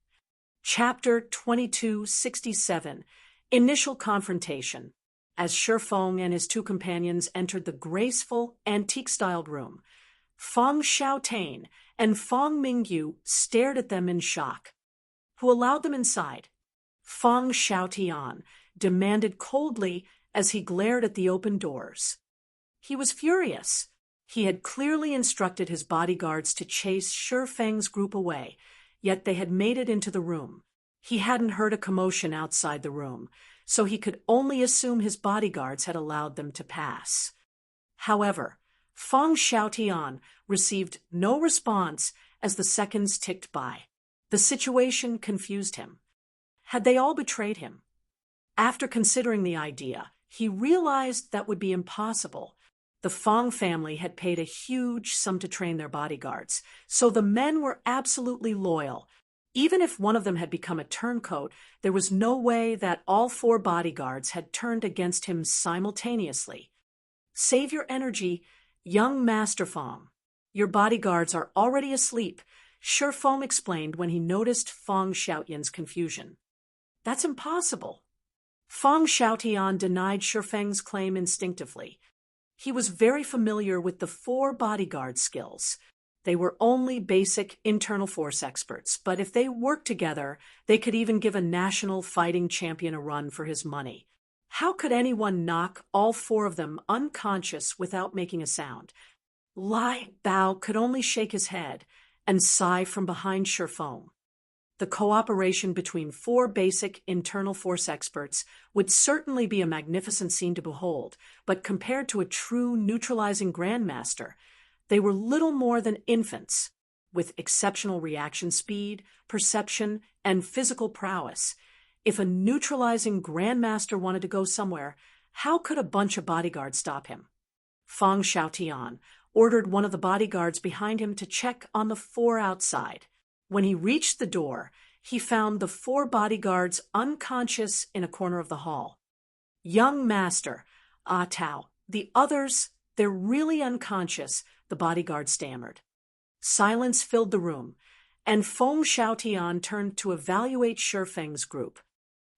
Chapter 2267, Initial Confrontation. As Shifeng and his two companions entered the graceful, antique-styled room, Fong Xiaotain and Fong Mingyu stared at them in shock. "Who allowed them inside?" Fong Xiaotian demanded coldly as he glared at the open doors. He was furious. He had clearly instructed his bodyguards to chase Shifeng's group away, yet they had made it into the room. He hadn't heard a commotion outside the room, so he could only assume his bodyguards had allowed them to pass. However, Fong Xiaotian received no response as the seconds ticked by. The situation confused him. Had they all betrayed him? After considering the idea, he realized that would be impossible. The Fong family had paid a huge sum to train their bodyguards, so the men were absolutely loyal. Even if one of them had become a turncoat, there was no way that all 4 bodyguards had turned against him simultaneously. "Save your energy, young Master Fong. Your bodyguards are already asleep," Shifeng explained when he noticed Fong Xiaotian's confusion. "That's impossible." Fong Xiaotian denied Shifeng's claim instinctively. He was very familiar with the 4 bodyguard skills. They were only basic internal force experts, but if they worked together, they could even give a national fighting champion a run for his money. How could anyone knock all 4 of them unconscious without making a sound? Lai Bao could only shake his head and sigh from behind Shifeng. The cooperation between 4 basic internal force experts would certainly be a magnificent scene to behold, but compared to a true neutralizing grandmaster, they were little more than infants. With exceptional reaction speed, perception, and physical prowess, if a neutralizing grandmaster wanted to go somewhere, how could a bunch of bodyguards stop him? Fong Xiaotian ordered one of the bodyguards behind him to check on the 4 outside. When he reached the door, he found the 4 bodyguards unconscious in a corner of the hall. "Young Master, Tao, the others, they're really unconscious," the bodyguard stammered. Silence filled the room, and Fong Xiaotian turned to evaluate Shifeng's group.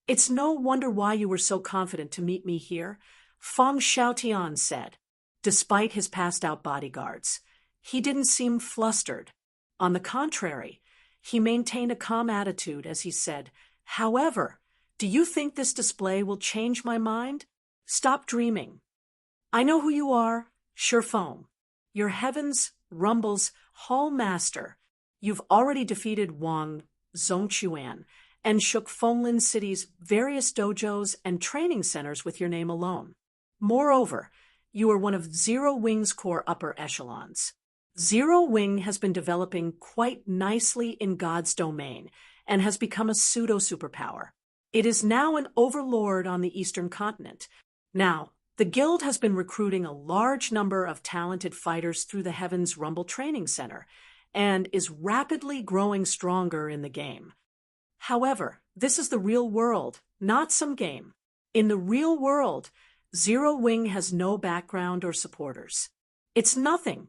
"It's no wonder why you were so confident to meet me here," Fong Xiaotian said. Despite his passed-out bodyguards, he didn't seem flustered. On the contrary, he maintained a calm attitude as he said, "However, do you think this display will change my mind? Stop dreaming. I know who you are, Shifeng. Your heavens rumbles hall master. You've already defeated Wang Zhongquan and shook Fonglin City's various dojos and training centers with your name alone. Moreover, you are one of Zero Wing's core upper echelons. Zero Wing has been developing quite nicely in God's domain and has become a pseudo-superpower. It is now an overlord on the eastern continent. Now, The guild has been recruiting a large number of talented fighters through the Heaven's Rumble Training Center and is rapidly growing stronger in the game. However, this is the real world, not some game. In the real world, Zero Wing has no background or supporters. It's nothing.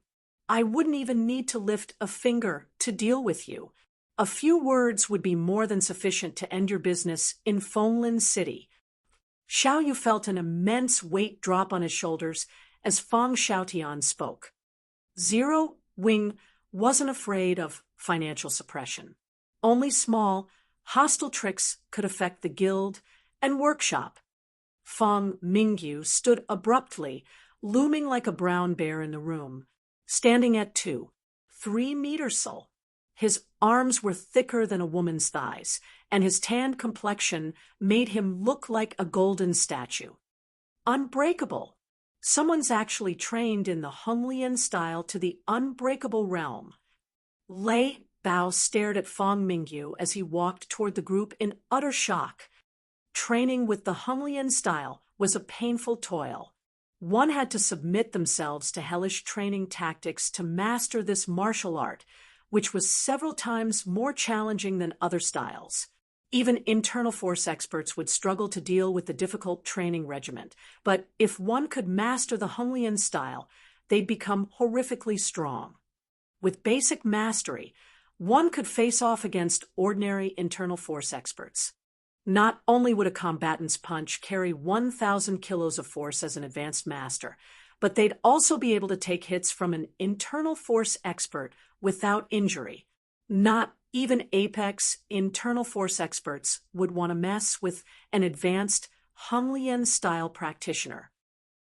I wouldn't even need to lift a finger to deal with you. A few words would be more than sufficient to end your business in Fonglin City. Xiao Yu felt an immense weight drop on his shoulders as Fang Xiaotian spoke. Zero Wing wasn't afraid of financial suppression. Only small, hostile tricks could affect the guild and workshop. Fang Mingyu stood abruptly, looming like a brown bear in the room, standing at 2-3 meters tall. His arms were thicker than a woman's thighs, and his tanned complexion made him look like a golden statue. Unbreakable. Someone's actually trained in the Honglian style to the unbreakable realm. Lei Bao stared at Fang Mingyu as he walked toward the group in utter shock. Training with the Honglian style was a painful toil. One had to submit themselves to hellish training tactics to master this martial art, which was several times more challenging than other styles. Even internal force experts would struggle to deal with the difficult training regimen, but if one could master the Honglian style, they'd become horrifically strong. With basic mastery, one could face off against ordinary internal force experts. Not only would a combatant's punch carry 1,000 kilos of force as an advanced master, but they'd also be able to take hits from an internal force expert without injury. Not even apex internal force experts would want to mess with an advanced Honglian-style practitioner.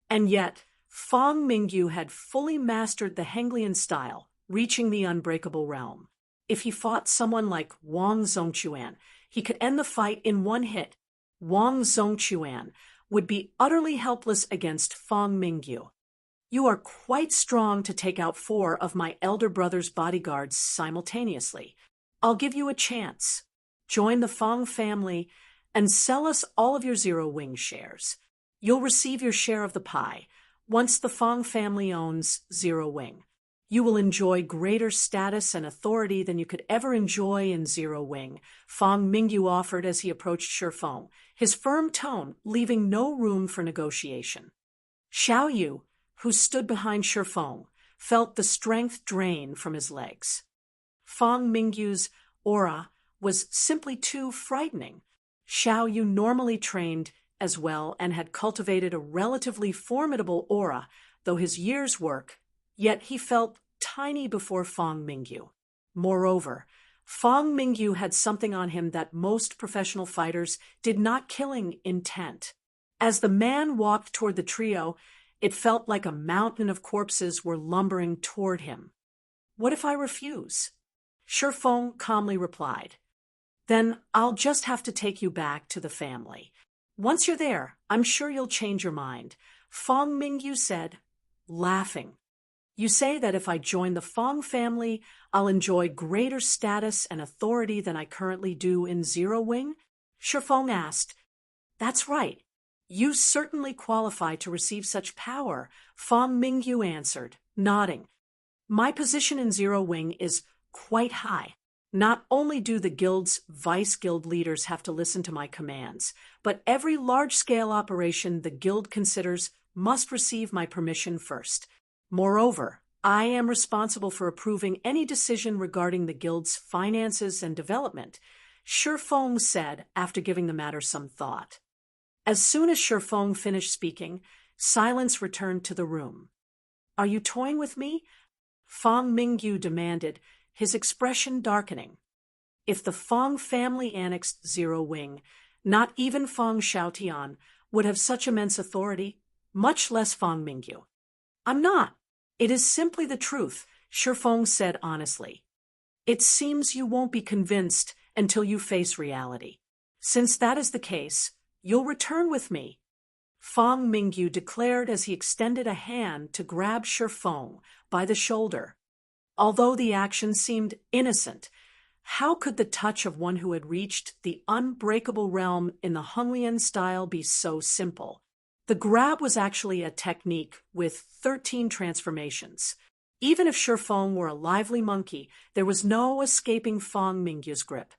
And yet, Fang Mingyu had fully mastered the Honglian style, reaching the unbreakable realm. If he fought someone like Wang Zhongquan, he could end the fight in one hit. Wang Zhongquan would be utterly helpless against Fang Mingyu. You are quite strong to take out 4 of my elder brother's bodyguards simultaneously. I'll give you a chance. Join the Fang family and sell us all of your Zero Wing shares. You'll receive your share of the pie once the Fang family owns Zero Wing. You will enjoy greater status and authority than you could ever enjoy in Zero Wing, Fang Mingyu offered as he approached Shifeng, his firm tone leaving no room for negotiation. Xiao Yu, who stood behind Shifeng, felt the strength drain from his legs. Fang Mingyu's aura was simply too frightening. Xiao Yu normally trained as well and had cultivated a relatively formidable aura, though his years' work, yet he felt tiny before Fang Mingyu. Moreover, Fang Mingyu had something on him that most professional fighters did not killing intent. As the man walked toward the trio, it felt like a mountain of corpses were lumbering toward him. What if I refuse? Shifeng calmly replied. Then I'll just have to take you back to the family. Once you're there, I'm sure you'll change your mind, Fang Mingyu said, laughing. You say that if I join the Fang family, I'll enjoy greater status and authority than I currently do in Zero Wing? Shifeng asked. That's right. You certainly qualify to receive such power, Fang Mingyu answered, nodding. My position in Zero Wing is quite high. Not only do the guild's vice-guild leaders have to listen to my commands, but every large-scale operation the guild considers must receive my permission first. Moreover, I am responsible for approving any decision regarding the guild's finances and development, Shifeng said after giving the matter some thought. As soon as Shifeng finished speaking, silence returned to the room. Are you toying with me? Fang Mingyu demanded, his expression darkening. If the Fang family annexed Zero Wing, not even Fang Xiaotian would have such immense authority, much less Fang Mingyu. I'm not. It is simply the truth, Shifeng said honestly. It seems you won't be convinced until you face reality. Since that is the case, you'll return with me, Fang Mingyu declared as he extended a hand to grab Shifeng by the shoulder. Although the action seemed innocent, how could the touch of one who had reached the unbreakable realm in the Honglian style be so simple? The grab was actually a technique with 13 transformations. Even if Shifeng were a lively monkey, there was no escaping Fang Mingyu's grip.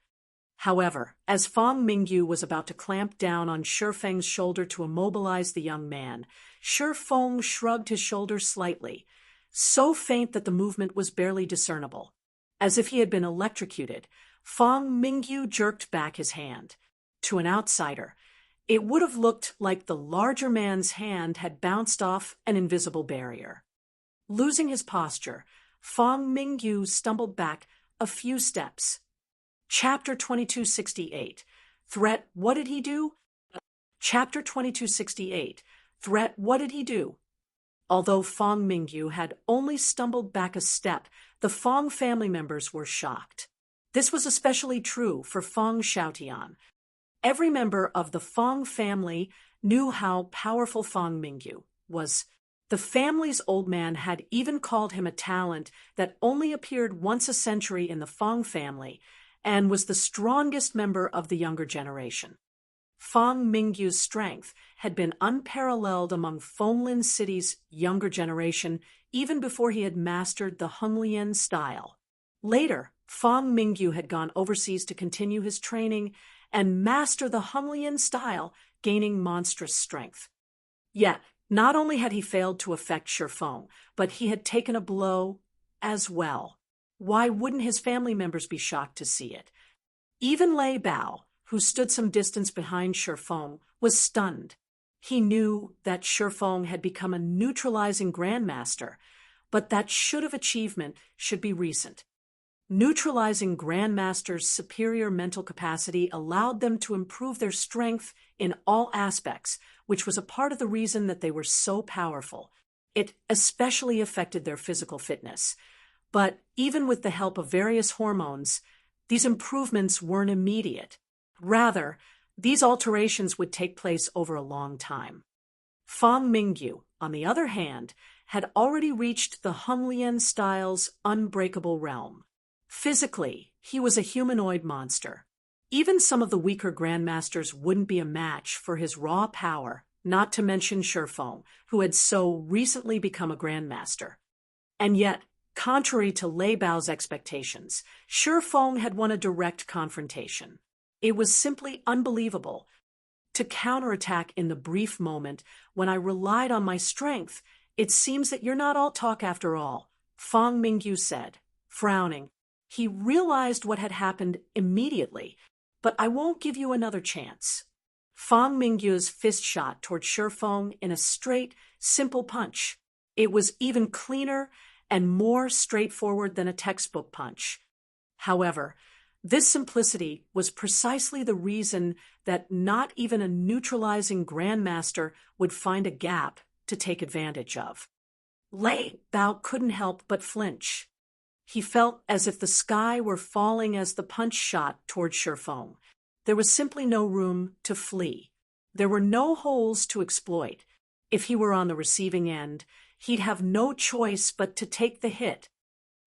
However, as Fang Mingyu was about to clamp down on Shifeng's shoulder to immobilize the young man, Shifeng shrugged his shoulders slightly, so faint that the movement was barely discernible. As if he had been electrocuted, Fang Mingyu jerked back his hand. To an outsider, it would have looked like the larger man's hand had bounced off an invisible barrier. Losing his posture, Fang Mingyu stumbled back a few steps. Chapter 2268. Threat, what did he do? Chapter 2268. Threat, what did he do? Although Fang Mingyu had only stumbled back a step, the Fang family members were shocked. This was especially true for Fang Xiaotian. Every member of the Fang family knew how powerful Fang Mingyu was. The family's old man had even called him a talent that only appeared once a century in the Fang family and was the strongest member of the younger generation. Fang Mingyu's strength had been unparalleled among Fenglin City's younger generation even before he had mastered the Henglian style. Later, Fang Mingyu had gone overseas to continue his training and master the Henglian style, gaining monstrous strength. Yet, not only had he failed to affect Shifeng, but he had taken a blow as well. Why wouldn't his family members be shocked to see it? Even Lei Bao, who stood some distance behind Shifeng, was stunned. He knew that Shifeng had become a neutralizing grandmaster, but that achievement should be recent. Neutralizing grandmasters' superior mental capacity allowed them to improve their strength in all aspects, which was a part of the reason that they were so powerful. It especially affected their physical fitness. But even with the help of various hormones, these improvements weren't immediate. Rather, these alterations would take place over a long time. Fang Mingyu, on the other hand, had already reached the Henglian style's unbreakable realm. Physically, he was a humanoid monster. Even some of the weaker grandmasters wouldn't be a match for his raw power, not to mention Shifeng, who had so recently become a grandmaster. And yet, contrary to Lei Bao's expectations, Shifeng had won a direct confrontation. It was simply unbelievable. To counterattack in the brief moment when I relied on my strength, it seems that you're not all talk after all, Fang Mingyu said, frowning. He realized what had happened immediately, but I won't give you another chance. Fang Mingyu's fist shot toward Shifeng in a straight, simple punch. It was even cleaner and more straightforward than a textbook punch. However, this simplicity was precisely the reason that not even a neutralizing grandmaster would find a gap to take advantage of. Lei Bao couldn't help but flinch. He felt as if the sky were falling as the punch shot toward Shifeng. There was simply no room to flee. There were no holes to exploit. If he were on the receiving end, he'd have no choice but to take the hit.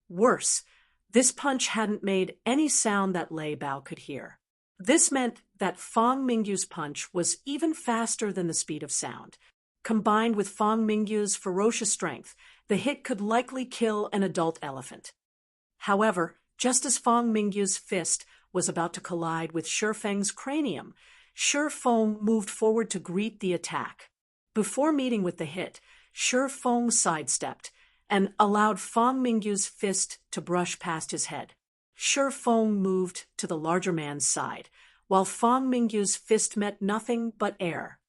Worse, this punch hadn't made any sound that Lei Bao could hear. This meant that Fang Mingyu's punch was even faster than the speed of sound. Combined with Fang Mingyu's ferocious strength, the hit could likely kill an adult elephant. However, just as Fang Mingyu's fist was about to collide with Shifeng's cranium, Shifeng moved forward to greet the attack. Before meeting with the hit, Shifeng sidestepped and allowed Fang Mingyu's fist to brush past his head. Shifeng moved to the larger man's side, while Fang Mingyu's fist met nothing but air.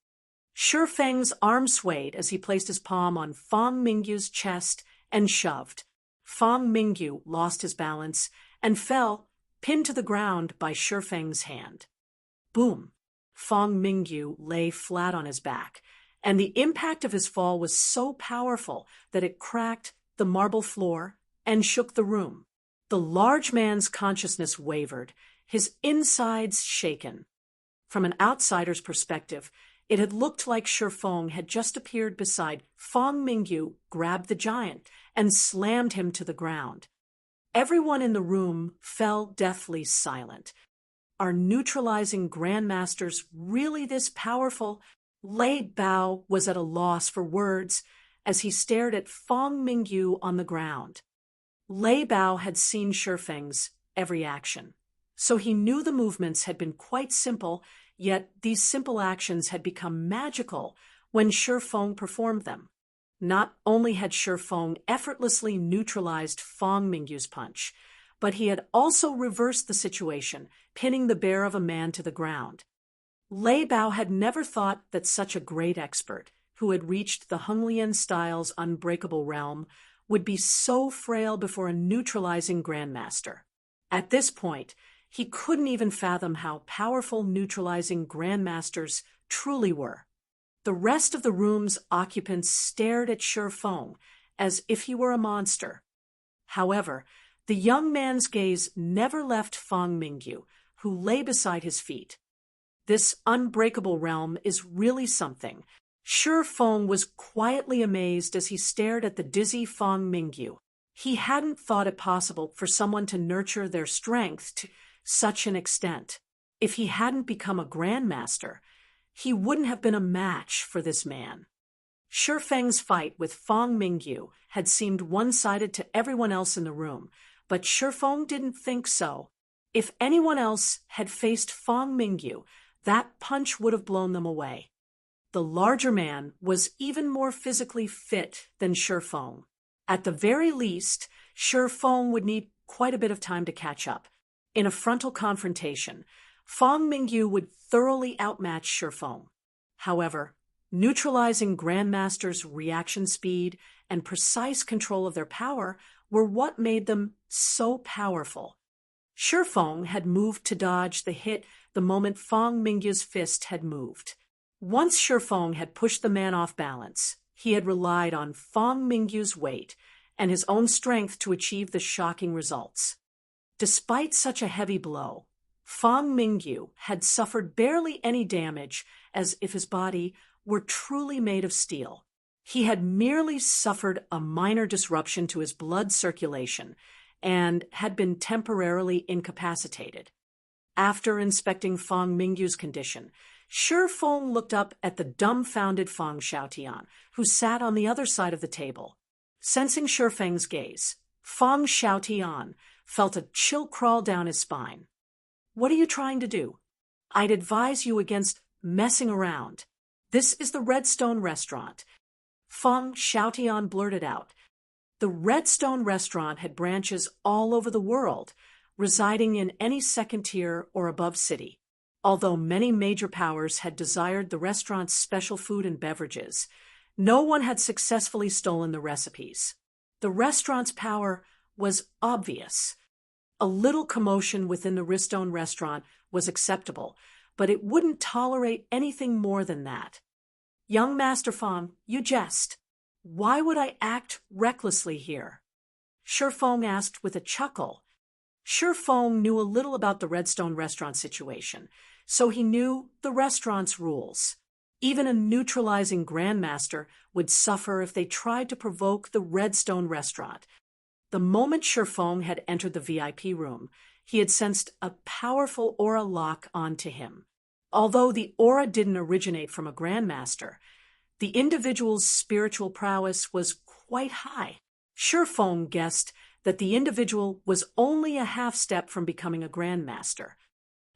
Shifeng's arm swayed as he placed his palm on Fang Mingyu's chest and shoved. Fang Mingyu lost his balance and fell, pinned to the ground by Shifeng's hand. Boom! Fang Mingyu lay flat on his back, and the impact of his fall was so powerful that it cracked the marble floor and shook the room. The large man's consciousness wavered, his insides shaken. From an outsider's perspective, it had looked like Shifeng had just appeared beside Fang Mingyu, grabbed the giant, and slammed him to the ground. Everyone in the room fell deathly silent. Are neutralizing grandmasters really this powerful? Lei Bao was at a loss for words as he stared at Fong Mingyu on the ground. Lei Bao had seen Shifeng's every action, so he knew the movements had been quite simple, yet these simple actions had become magical when Shifeng performed them. Not only had Shifeng effortlessly neutralized Fong Mingyu's punch, but he had also reversed the situation, pinning the bear of a man to the ground. Lei Bao had never thought that such a great expert, who had reached the Honglian style's unbreakable realm, would be so frail before a neutralizing grandmaster. At this point, he couldn't even fathom how powerful neutralizing grandmasters truly were. The rest of the room's occupants stared at Shifeng as if he were a monster. However, the young man's gaze never left Fong Mingyu, who lay beside his feet. This unbreakable realm is really something. Shifeng was quietly amazed as he stared at the dizzy Fong Mingyu. He hadn't thought it possible for someone to nurture their strength to such an extent. If he hadn't become a grandmaster, he wouldn't have been a match for this man. Shifeng's fight with Fong Mingyu had seemed one-sided to everyone else in the room, but Shifeng didn't think so. If anyone else had faced Fong Mingyu, that punch would have blown them away. The larger man was even more physically fit than Shifeng. At the very least, Shifeng would need quite a bit of time to catch up. In a frontal confrontation, Fong Mingyu would thoroughly outmatch Shifeng. However, neutralizing grandmasters' reaction speed and precise control of their power were what made them so powerful. Shifeng had moved to dodge the hit the moment Fong Mingyu's fist had moved. Once Shifeng had pushed the man off balance, he had relied on Fong Mingyu's weight and his own strength to achieve the shocking results. Despite such a heavy blow, Fong Mingyu had suffered barely any damage, as if his body were truly made of steel. He had merely suffered a minor disruption to his blood circulation and had been temporarily incapacitated. After inspecting Fong Mingyu's condition, Shifeng looked up at the dumbfounded Fong Xiaotian, who sat on the other side of the table. Sensing Shifeng's gaze, Fong Xiaotian felt a chill crawl down his spine. "What are you trying to do? I'd advise you against messing around. This is the Redstone Restaurant." Fong Xiaotian blurted out. The Redstone Restaurant had branches all over the world, residing in any second-tier or above city. Although many major powers had desired the restaurant's special food and beverages, no one had successfully stolen the recipes. The restaurant's power was obvious. A little commotion within the Redstone Restaurant was acceptable, but it wouldn't tolerate anything more than that. "Young Master Fong, you jest. Why would I act recklessly here?" Shifeng asked with a chuckle. Shifeng knew a little about the Redstone Restaurant situation, so he knew the restaurant's rules. Even a neutralizing grandmaster would suffer if they tried to provoke the Redstone Restaurant. The moment Shifeng had entered the VIP room, he had sensed a powerful aura lock onto him. Although the aura didn't originate from a grandmaster, the individual's spiritual prowess was quite high. Shifeng guessed that the individual was only a half step from becoming a grandmaster.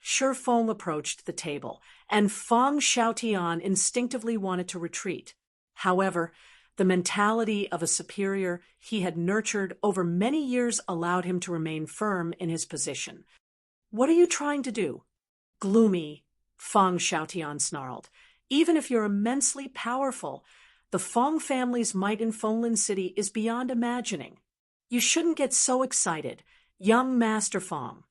Shifeng approached the table, and Fong Xiaotian instinctively wanted to retreat. However, the mentality of a superior he had nurtured over many years allowed him to remain firm in his position. "What are you trying to do?" "Gloomy," Fong Xiaotian snarled. "Even if you're immensely powerful, the Fong family's might in Fonglin City is beyond imagining. You shouldn't get so excited, young Master Fong.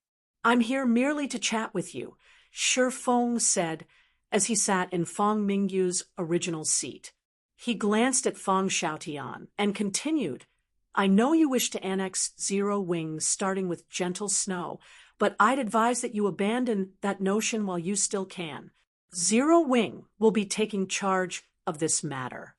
I'm here merely to chat with you," Shifeng said as he sat in Fong Mingyu's original seat. He glanced at Fong Xiaotian and continued, "I know you wish to annex Zero Wing starting with gentle snow, but I'd advise that you abandon that notion while you still can. Zero Wing will be taking charge of this matter.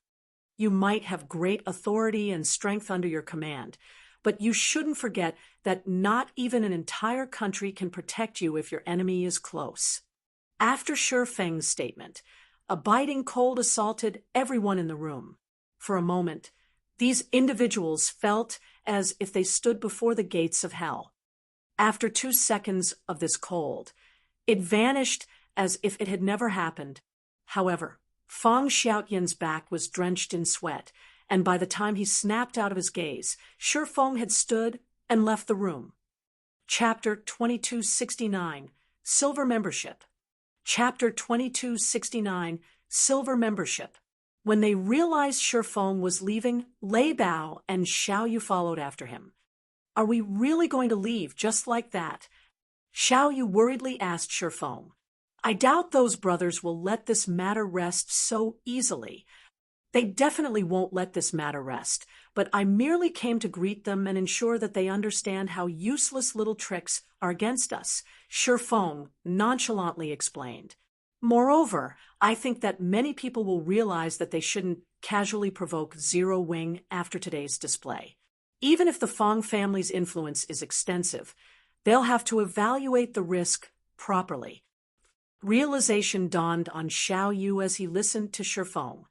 You might have great authority and strength under your command, but you shouldn't forget that not even an entire country can protect you if your enemy is close." After Shifeng's statement, A biting cold assaulted everyone in the room. For a moment, these individuals felt as if they stood before the gates of hell. After 2 seconds of this cold, it vanished as if it had never happened. However, Feng Xiaoyan's back was drenched in sweat, and by the time he snapped out of his gaze, Shi Feng had stood and left the room. Chapter 2269, Silver Membership. Chapter 2269, Silver Membership. When they realized Shi Feng was leaving, Lei Bao and Xiao Yu followed after him. "Are we really going to leave just like that?" Xiao Yu worriedly asked Shi Feng. "I doubt those brothers will let this matter rest so easily." "They definitely won't let this matter rest, but I merely came to greet them and ensure that they understand how useless little tricks are against us," Shi Feng nonchalantly explained. "Moreover, I think that many people will realize that they shouldn't casually provoke Zero Wing after today's display. Even if the Feng family's influence is extensive, they'll have to evaluate the risk properly." Realization dawned on Xiao Yu as he listened to Shi Feng.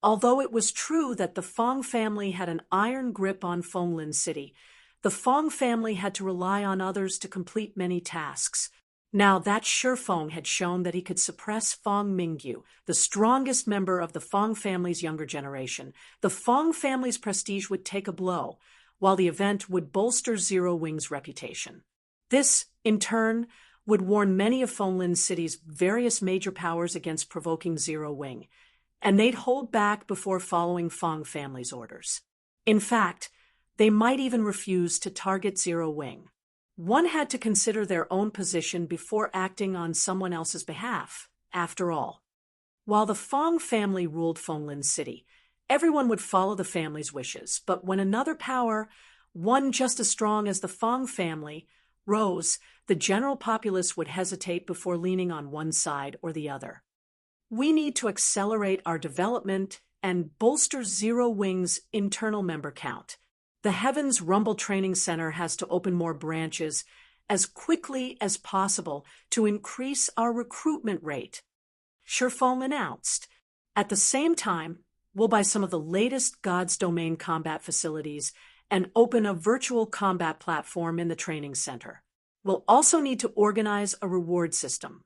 Although it was true that the Feng family had an iron grip on Fenglin City, the Feng family had to rely on others to complete many tasks. Now that Shi Feng had shown that he could suppress Feng Mingyu, the strongest member of the Feng family's younger generation, the Feng family's prestige would take a blow, while the event would bolster Zero Wing's reputation. This, in turn, would warn many of Fenglin City's various major powers against provoking Zero Wing, and they'd hold back before following Feng family's orders. In fact, they might even refuse to target Zero Wing. One had to consider their own position before acting on someone else's behalf, after all. While the Feng family ruled Fenglin City, everyone would follow the family's wishes, but when another power, one just as strong as the Feng family, rose, the general populace would hesitate before leaning on one side or the other. "We need to accelerate our development and bolster Zero Wing's internal member count. The Heavens Rumble Training Center has to open more branches as quickly as possible to increase our recruitment rate," Shi Feng announced. "At the same time, we'll buy some of the latest God's Domain combat facilities and open a virtual combat platform in the training center. We'll also need to organize a reward system."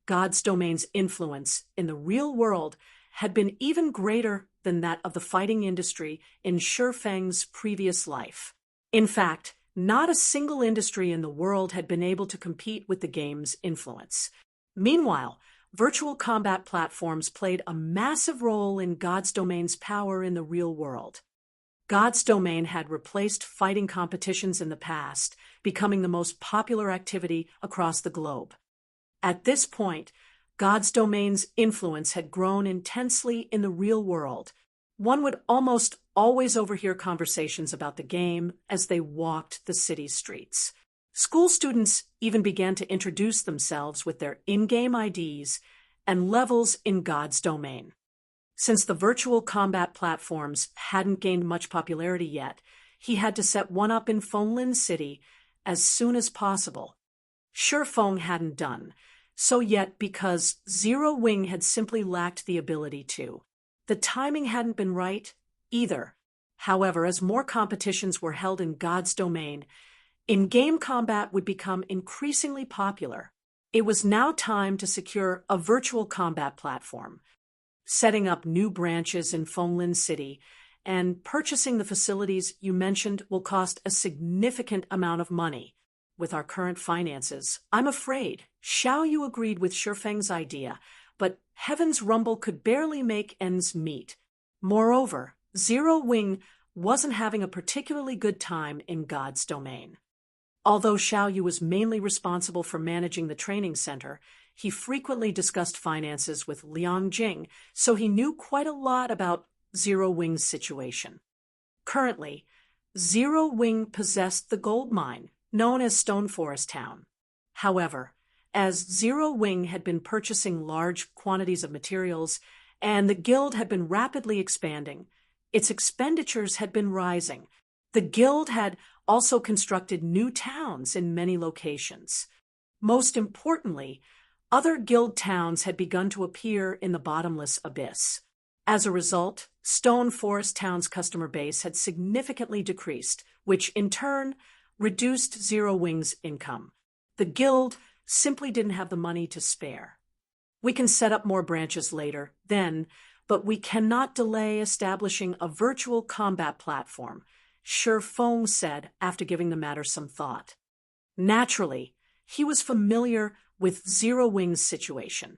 God's Domain's influence in the real world had been even greater than that of the fighting industry in Shi Feng's previous life. In fact, not a single industry in the world had been able to compete with the game's influence. Meanwhile, virtual combat platforms played a massive role in God's Domain's power in the real world. God's Domain had replaced fighting competitions in the past, becoming the most popular activity across the globe. At this point, God's Domain's influence had grown intensely in the real world. One would almost always overhear conversations about the game as they walked the city streets. School students even began to introduce themselves with their in-game IDs and levels in God's Domain. Since the virtual combat platforms hadn't gained much popularity yet, he had to set one up in Fenglin City as soon as possible. Shi Feng hadn't done so yet because Zero Wing had simply lacked the ability to. The timing hadn't been right either. However, as more competitions were held in God's Domain, in-game combat would become increasingly popular. It was now time to secure a virtual combat platform. Setting up new branches in Fenglin City and purchasing the facilities you mentioned will cost a significant amount of money. With our current finances, I'm afraid, Xiao Yu agreed with Shi Feng's idea, but Heaven's Rumble could barely make ends meet. Moreover, Zero Wing wasn't having a particularly good time in God's Domain. Although Xiao Yu was mainly responsible for managing the training center, he frequently discussed finances with Liang Jing, so he knew quite a lot about Zero Wing's situation. Currently, Zero Wing possessed the gold mine, known as Stone Forest Town. However, as Zero Wing had been purchasing large quantities of materials and the guild had been rapidly expanding, its expenditures had been rising. The guild had also constructed new towns in many locations. Most importantly, Other guild towns had begun to appear in the bottomless abyss. As a result, Stone Forest Town's customer base had significantly decreased, which in turn reduced Zero Wing's income. The guild simply didn't have the money to spare. We can set up more branches later, then, but we cannot delay establishing a virtual combat platform, Shi Feng said after giving the matter some thought. Naturally, he was familiar with Zero Wing's situation.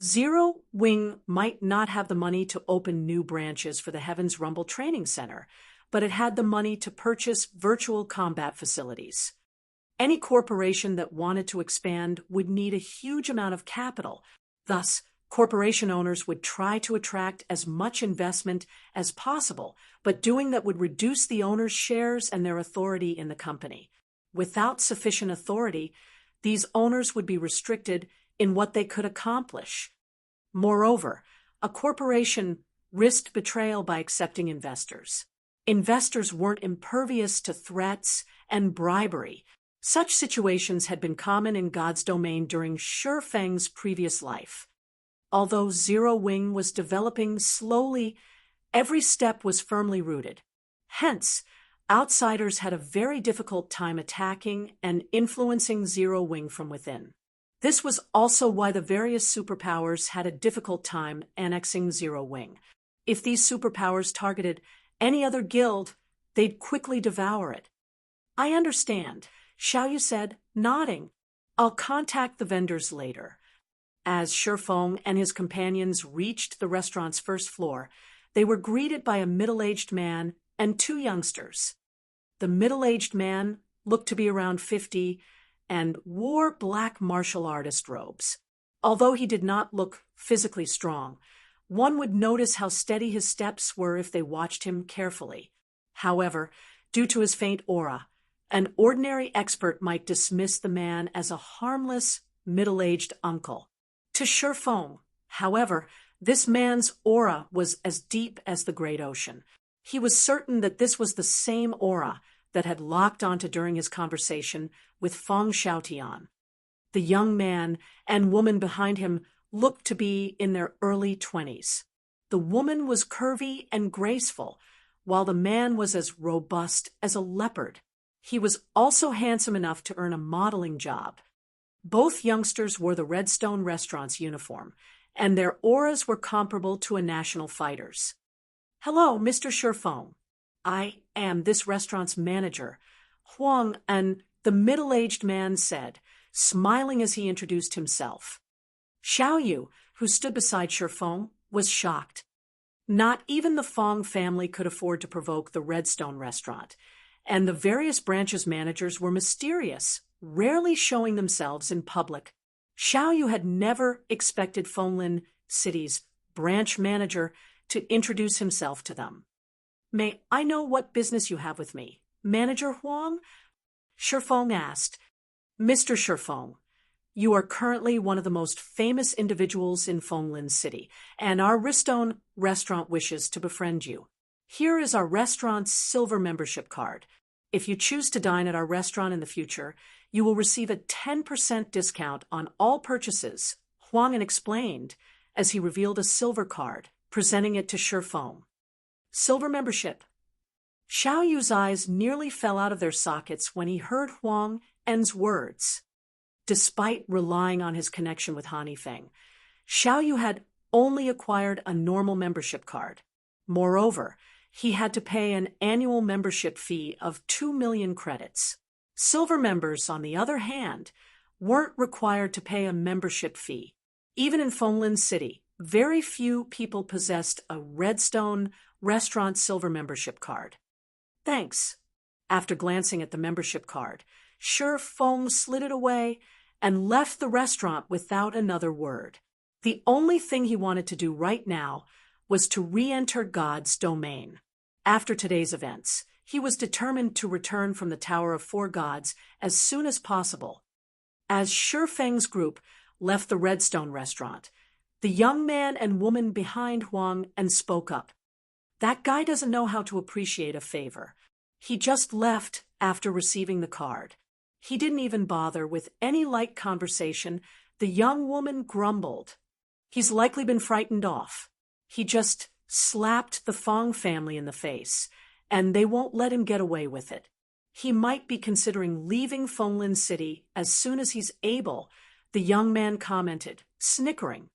Zero Wing might not have the money to open new branches for the Heaven's Rumble Training Center, but it had the money to purchase virtual combat facilities. Any corporation that wanted to expand would need a huge amount of capital. Thus, corporation owners would try to attract as much investment as possible, but doing that would reduce the owners' shares and their authority in the company. Without sufficient authority, these owners would be restricted in what they could accomplish. Moreover, a corporation risked betrayal by accepting investors. Investors weren't impervious to threats and bribery. Such situations had been common in God's domain during Shi Feng's previous life. Although Zero Wing was developing slowly, every step was firmly rooted. Hence, outsiders had a very difficult time attacking and influencing Zero Wing from within. This was also why the various superpowers had a difficult time annexing Zero Wing. If these superpowers targeted any other guild, they'd quickly devour it. I understand, Xiaoyu said, nodding. I'll contact the vendors later. As Shi Feng and his companions reached the restaurant's first floor, they were greeted by a middle-aged man and two youngsters. The middle-aged man looked to be around 50 and wore black martial artist robes. Although he did not look physically strong, one would notice how steady his steps were if they watched him carefully. However, due to his faint aura, an ordinary expert might dismiss the man as a harmless, middle-aged uncle. To Shi Feng, however, this man's aura was as deep as the great ocean. He was certain that this was the same aura that had locked onto during his conversation with Feng Xiaotian. The young man and woman behind him looked to be in their early 20s. The woman was curvy and graceful, while the man was as robust as a leopard. He was also handsome enough to earn a modeling job. Both youngsters wore the Redstone Restaurant's uniform, and their auras were comparable to a national fighter's. Hello, Mr. Shi Feng. I am this restaurant's manager, Huang, and the middle-aged man said, smiling as he introduced himself. Xiaoyu, who stood beside Shi Feng, was shocked. Not even the Feng family could afford to provoke the Redstone Restaurant, and the various branches' managers were mysterious, rarely showing themselves in public. Xiaoyu had never expected Fenglin City's branch manager to introduce himself to them. May I know what business you have with me, Manager Huang? Shi Feng asked. Mr. Shi Feng, you are currently one of the most famous individuals in Fenglin City, and our Redstone restaurant wishes to befriend you. Here is our restaurant's silver membership card. If you choose to dine at our restaurant in the future, you will receive a 10% discount on all purchases, Huang explained as he revealed a silver card, presenting it to Shi Feng. Silver membership. Xiaoyu's eyes nearly fell out of their sockets when he heard Huang's words. Despite relying on his connection with Hanifeng, Xiaoyu had only acquired a normal membership card. Moreover, he had to pay an annual membership fee of 2 million credits. Silver members, on the other hand, weren't required to pay a membership fee. Even in Fenglin City, very few people possessed a Redstone restaurant silver membership card. Thanks. After glancing at the membership card, Shi Feng slid it away and left the restaurant without another word. The only thing he wanted to do right now was to re-enter God's domain. After today's events, he was determined to return from the Tower of Four Gods as soon as possible. As Shi Feng's group left the Redstone restaurant, the young man and woman behind Huang spoke up. That guy doesn't know how to appreciate a favor. He just left after receiving the card. He didn't even bother with any light conversation. The young woman grumbled. He's likely been frightened off. He just slapped the Fong family in the face, and they won't let him get away with it. He might be considering leaving Fonglin City as soon as he's able, the young man commented, snickering.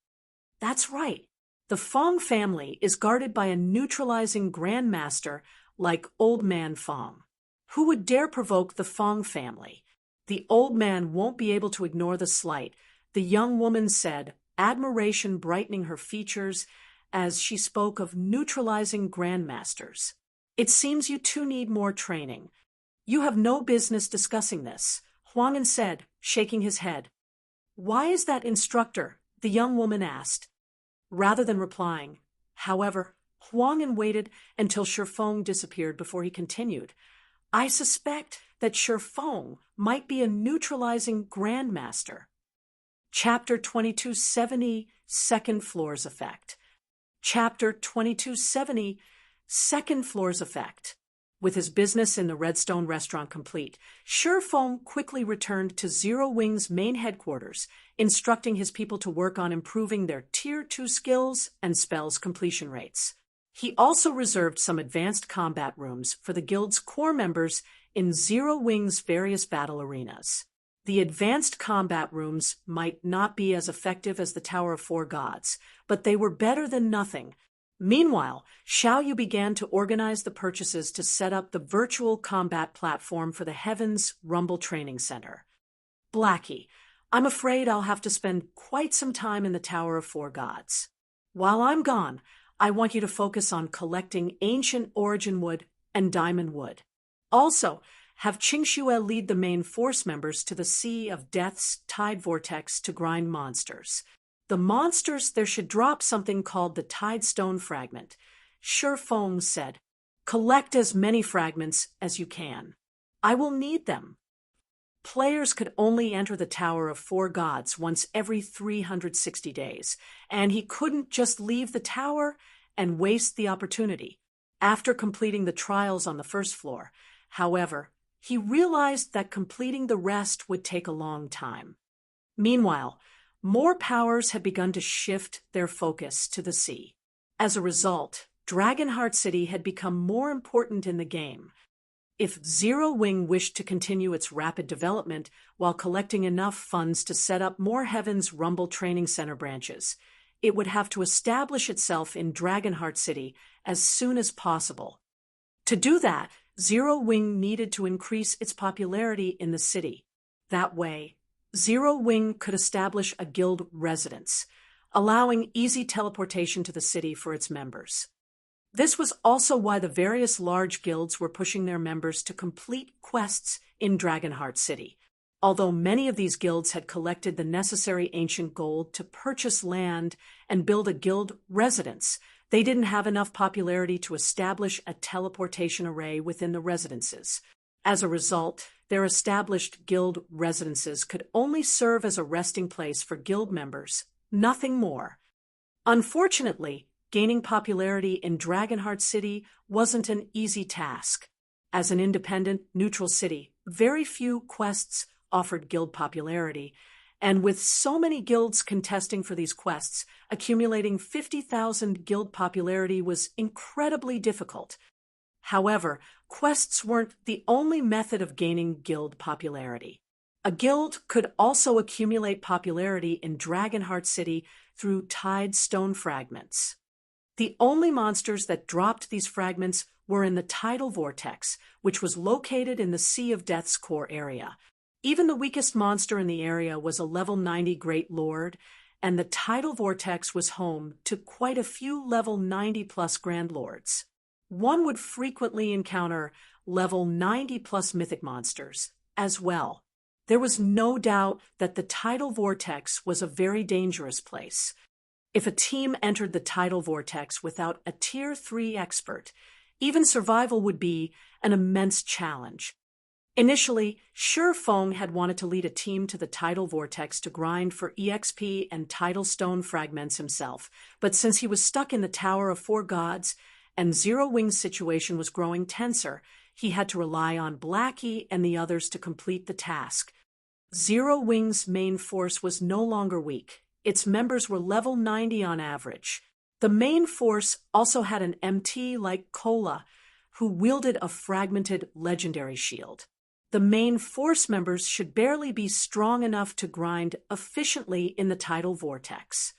That's right. The Fong family is guarded by a neutralizing grandmaster like Old Man Fong. Who would dare provoke the Fong family? The old man won't be able to ignore the slight, the young woman said, admiration brightening her features as she spoke of neutralizing grandmasters. It seems you two need more training. You have no business discussing this, Huang'an said, shaking his head. Why is that instructor? The young woman asked. Rather than replying, however, Huang'an waited until Shifeng disappeared before he continued. I suspect that Shifeng might be a neutralizing grandmaster. Chapter 2270, Second Floor's Effect. Chapter 2270, Second Floor's Effect. With his business in the Redstone restaurant complete, Shifeng quickly returned to Zero Wing's main headquarters, instructing his people to work on improving their Tier 2 skills and spells completion rates. He also reserved some advanced combat rooms for the guild's core members in Zero Wing's various battle arenas. The advanced combat rooms might not be as effective as the Tower of Four Gods, but they were better than nothing. Meanwhile, Xiaoyu began to organize the purchases to set up the virtual combat platform for the Heavens Rumble Training Center. Blackie, I'm afraid I'll have to spend quite some time in the Tower of Four Gods. While I'm gone, I want you to focus on collecting ancient origin wood and diamond wood. Also, have Qingxue lead the main force members to the Sea of Death's Tide Vortex to grind monsters. The monsters there should drop something called the Tide Stone Fragment. Shifeng said, collect as many fragments as you can. I will need them. Players could only enter the Tower of Four Gods once every 360 days, and he couldn't just leave the tower and waste the opportunity. After completing the trials on the first floor, however, he realized that completing the rest would take a long time. Meanwhile, more powers had begun to shift their focus to the sea. As a result, Dragonheart City had become more important in the game. If Zero Wing wished to continue its rapid development while collecting enough funds to set up more Heaven's Rumble Training Center branches, it would have to establish itself in Dragonheart City as soon as possible. To do that, Zero Wing needed to increase its popularity in the city. That way, Zero Wing could establish a guild residence, allowing easy teleportation to the city for its members. This was also why the various large guilds were pushing their members to complete quests in Dragonheart City. Although many of these guilds had collected the necessary ancient gold to purchase land and build a guild residence, they didn't have enough popularity to establish a teleportation array within the residences. As a result, their established guild residences could only serve as a resting place for guild members, nothing more. Unfortunately, gaining popularity in Dragonheart City wasn't an easy task. As an independent, neutral city, very few quests offered guild popularity, and with so many guilds contesting for these quests, accumulating 50,000 guild popularity was incredibly difficult. However, quests weren't the only method of gaining guild popularity. A guild could also accumulate popularity in Dragonheart City through Tide Stone Fragments. The only monsters that dropped these fragments were in the Tidal Vortex, which was located in the Sea of Death's core area. Even the weakest monster in the area was a level 90 Great Lord, and the Tidal Vortex was home to quite a few level 90-plus Grand Lords. One would frequently encounter level 90-plus mythic monsters as well. There was no doubt that the Tidal Vortex was a very dangerous place. If a team entered the Tidal Vortex without a Tier 3 expert, even survival would be an immense challenge. Initially, Shifeng had wanted to lead a team to the Tidal Vortex to grind for EXP and Tidal Stone Fragments himself, but since he was stuck in the Tower of Four Gods and Zero Wing's situation was growing tenser, he had to rely on Blackie and the others to complete the task. Zero Wing's main force was no longer weak. Its members were level 90 on average. The main force also had an MT like Kola, who wielded a fragmented legendary shield. The main force members should barely be strong enough to grind efficiently in the tidal vortex.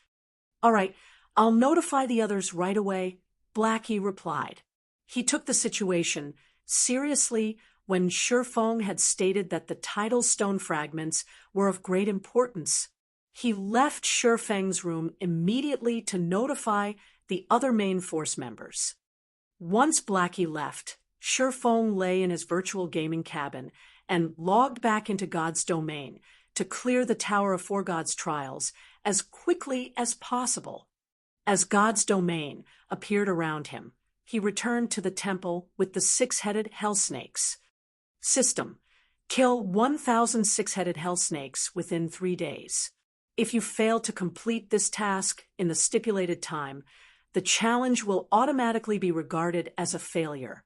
All right, I'll notify the others right away, Blackie replied. He took the situation seriously when Shifeng had stated that the tidal stone fragments were of great importance. He left Shifeng's room immediately to notify the other main force members. Once Blackie left, Shifeng lay in his virtual gaming cabin and logged back into God's domain to clear the Tower of Four Gods trials as quickly as possible. As God's domain appeared around him, he returned to the temple with the six-headed hell snakes. System: kill 1,000 six-headed hell snakes within 3 days. If you fail to complete this task in the stipulated time, the challenge will automatically be regarded as a failure.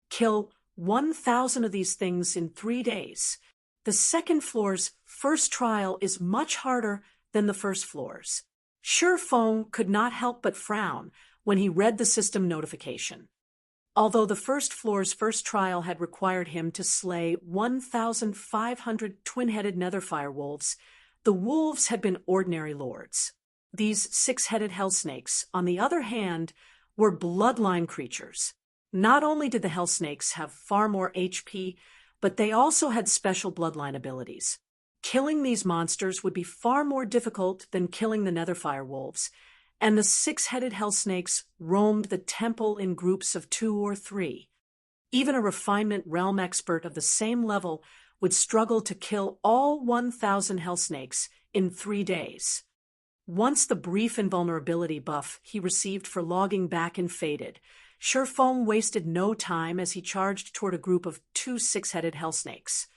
Kill 1,000 of these things in 3 days. The second floor's first trial is much harder than the first floor's. Shifeng could not help but frown when he read the system notification. Although the first floor's first trial had required him to slay 1,500 twin-headed netherfire wolves, the wolves had been ordinary lords. These six-headed hell snakes, on the other hand, were bloodline creatures. Not only did the hell snakes have far more HP, but they also had special bloodline abilities. Killing these monsters would be far more difficult than killing the netherfire wolves, and the six-headed hell snakes roamed the temple in groups of 2 or 3. Even a refinement realm expert of the same level would struggle to kill all 1,000 hell snakes in 3 days. Once the brief invulnerability buff he received for logging back in faded, Shifeng wasted no time as he charged toward a group of 2 six-headed hell snakes.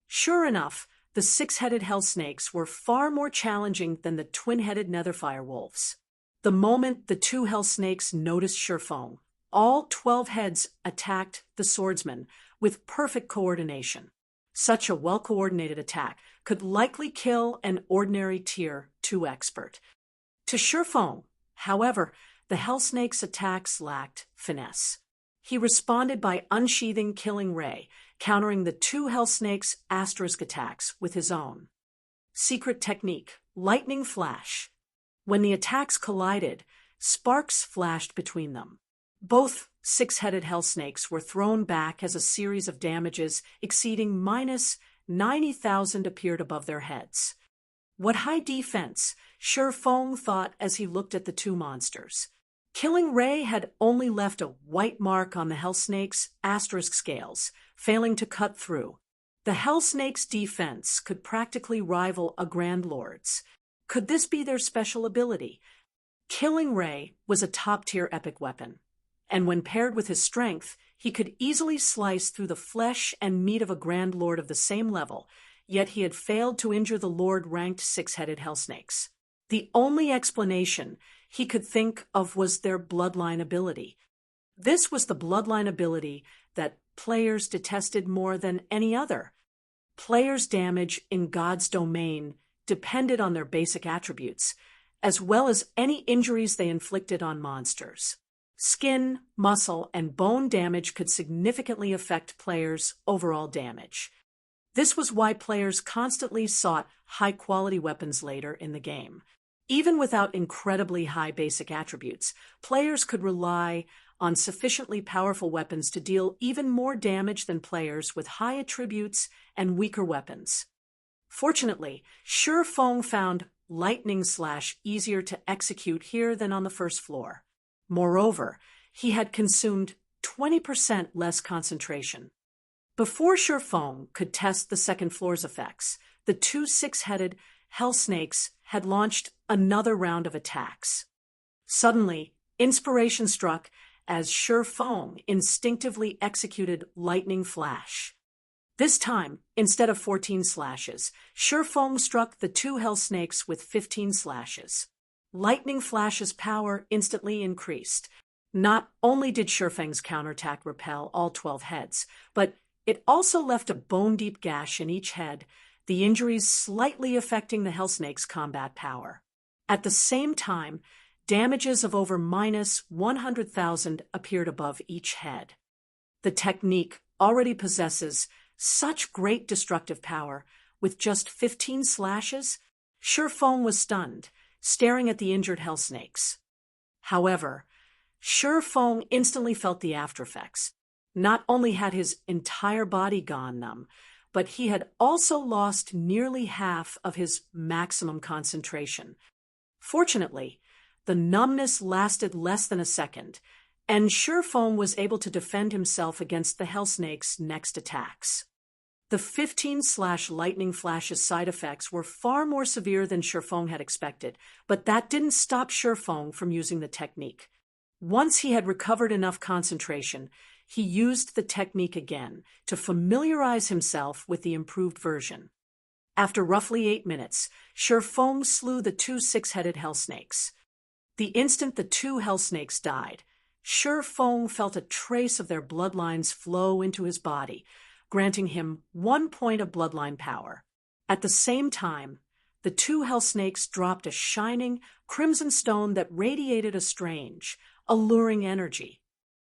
Sure enough, the six-headed hell snakes were far more challenging than the twin-headed netherfire wolves. The moment the 2 hell snakes noticed Shifeng, all 12 heads attacked the swordsman with perfect coordination. Such a well-coordinated attack could likely kill an ordinary Tier 2 expert. To Shifeng, however, the hell snake's attacks lacked finesse. He responded by unsheathing Killing Ray, countering the 2 hell snakes' asterisk attacks with his own. Secret technique: lightning flash. When the attacks collided, sparks flashed between them. Both six-headed hell snakes were thrown back as a series of damages exceeding minus 90,000 appeared above their heads. What high defense, Shifeng thought as he looked at the 2 monsters. Killing Ray had only left a white mark on the hell snake's asterisk scales, failing to cut through. The hell snake's defense could practically rival a Grand Lord's. Could this be their special ability? Killing Ray was a top-tier epic weapon, and when paired with his strength, he could easily slice through the flesh and meat of a Grand Lord of the same level, yet he had failed to injure the Lord-ranked six-headed hell snakes. The only explanation he could think of was their bloodline ability. This was the bloodline ability that players detested more than any other. Players' damage in God's domain depended on their basic attributes, as well as any injuries they inflicted on monsters. Skin, muscle, and bone damage could significantly affect players' overall damage. This was why players constantly sought high-quality weapons later in the game. Even without incredibly high basic attributes, players could rely on sufficiently powerful weapons to deal even more damage than players with high attributes and weaker weapons. Fortunately, Shifeng found lightning slash easier to execute here than on the first floor. Moreover, he had consumed 20% less concentration. Before Shifeng could test the second floor's effects, the 2 six-headed hell snakes had launched another round of attacks. Suddenly, inspiration struck as Shifeng instinctively executed Lightning Flash. This time, instead of 14 slashes, Shifeng struck the 2 hell snakes with 15 slashes. Lightning Flash's power instantly increased. Not only did Shifeng's counterattack repel all 12 heads, but it also left a bone-deep gash in each head the injuries slightly affecting the Hellsnake's combat power. At the same time, damages of over -100,000 appeared above each head. The technique already possesses such great destructive power. With just 15 slashes, Shifeng was stunned, staring at the injured Hellsnakes. However, Shifeng instantly felt the aftereffects. Not only had his entire body gone numb, but he had also lost nearly half of his maximum concentration. Fortunately, the numbness lasted less than a second, and Shifeng was able to defend himself against the Hellsnake's next attacks. The 15-lightning flash's side effects were far more severe than Shifeng had expected, but that didn't stop Shifeng from using the technique. Once he had recovered enough concentration, he used the technique again to familiarize himself with the improved version. After roughly 8 minutes, Shifeng slew the 2 6-headed Hellsnakes. The instant the 2 Hellsnakes died, Shifeng felt a trace of their bloodlines flow into his body, granting him 1 point of bloodline power. At the same time, the 2 Hellsnakes dropped a shining, crimson stone that radiated a strange, alluring energy.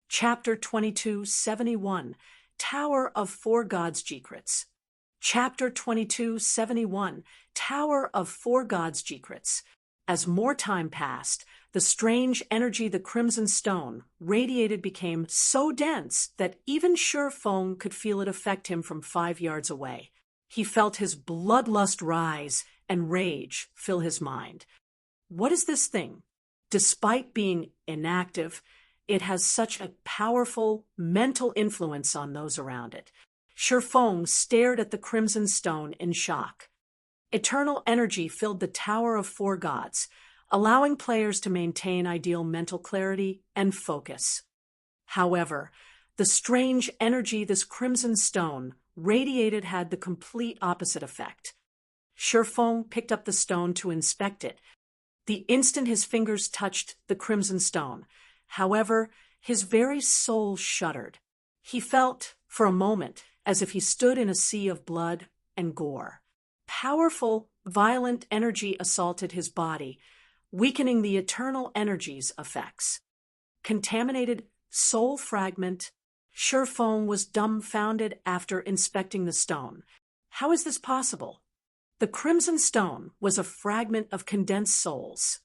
Chapter 2271, Tower of 4 Gods' Secrets. Chapter 2271, Tower of 4 Gods' Secrets. As more time passed, the strange energy the Crimson Stone radiated became so dense that even Shifeng could feel it affect him from 5 yards away. He felt his bloodlust rise and rage fill his mind. What is this thing? Despite being inactive, it has such a powerful mental influence on those around it. Shifeng stared at the Crimson Stone in shock. Eternal energy filled the Tower of 4 Gods, allowing players to maintain ideal mental clarity and focus. However, the strange energy this Crimson Stone radiated had the complete opposite effect. Shifeng picked up the stone to inspect it. The instant his fingers touched the Crimson Stone, however, his very soul shuddered. He felt, for a moment, as if he stood in a sea of blood and gore. Powerful, violent energy assaulted his body, weakening the eternal energy's effects. Contaminated soul fragment. Shifeng was dumbfounded after inspecting the stone. How is this possible? The Crimson Stone was a fragment of condensed souls.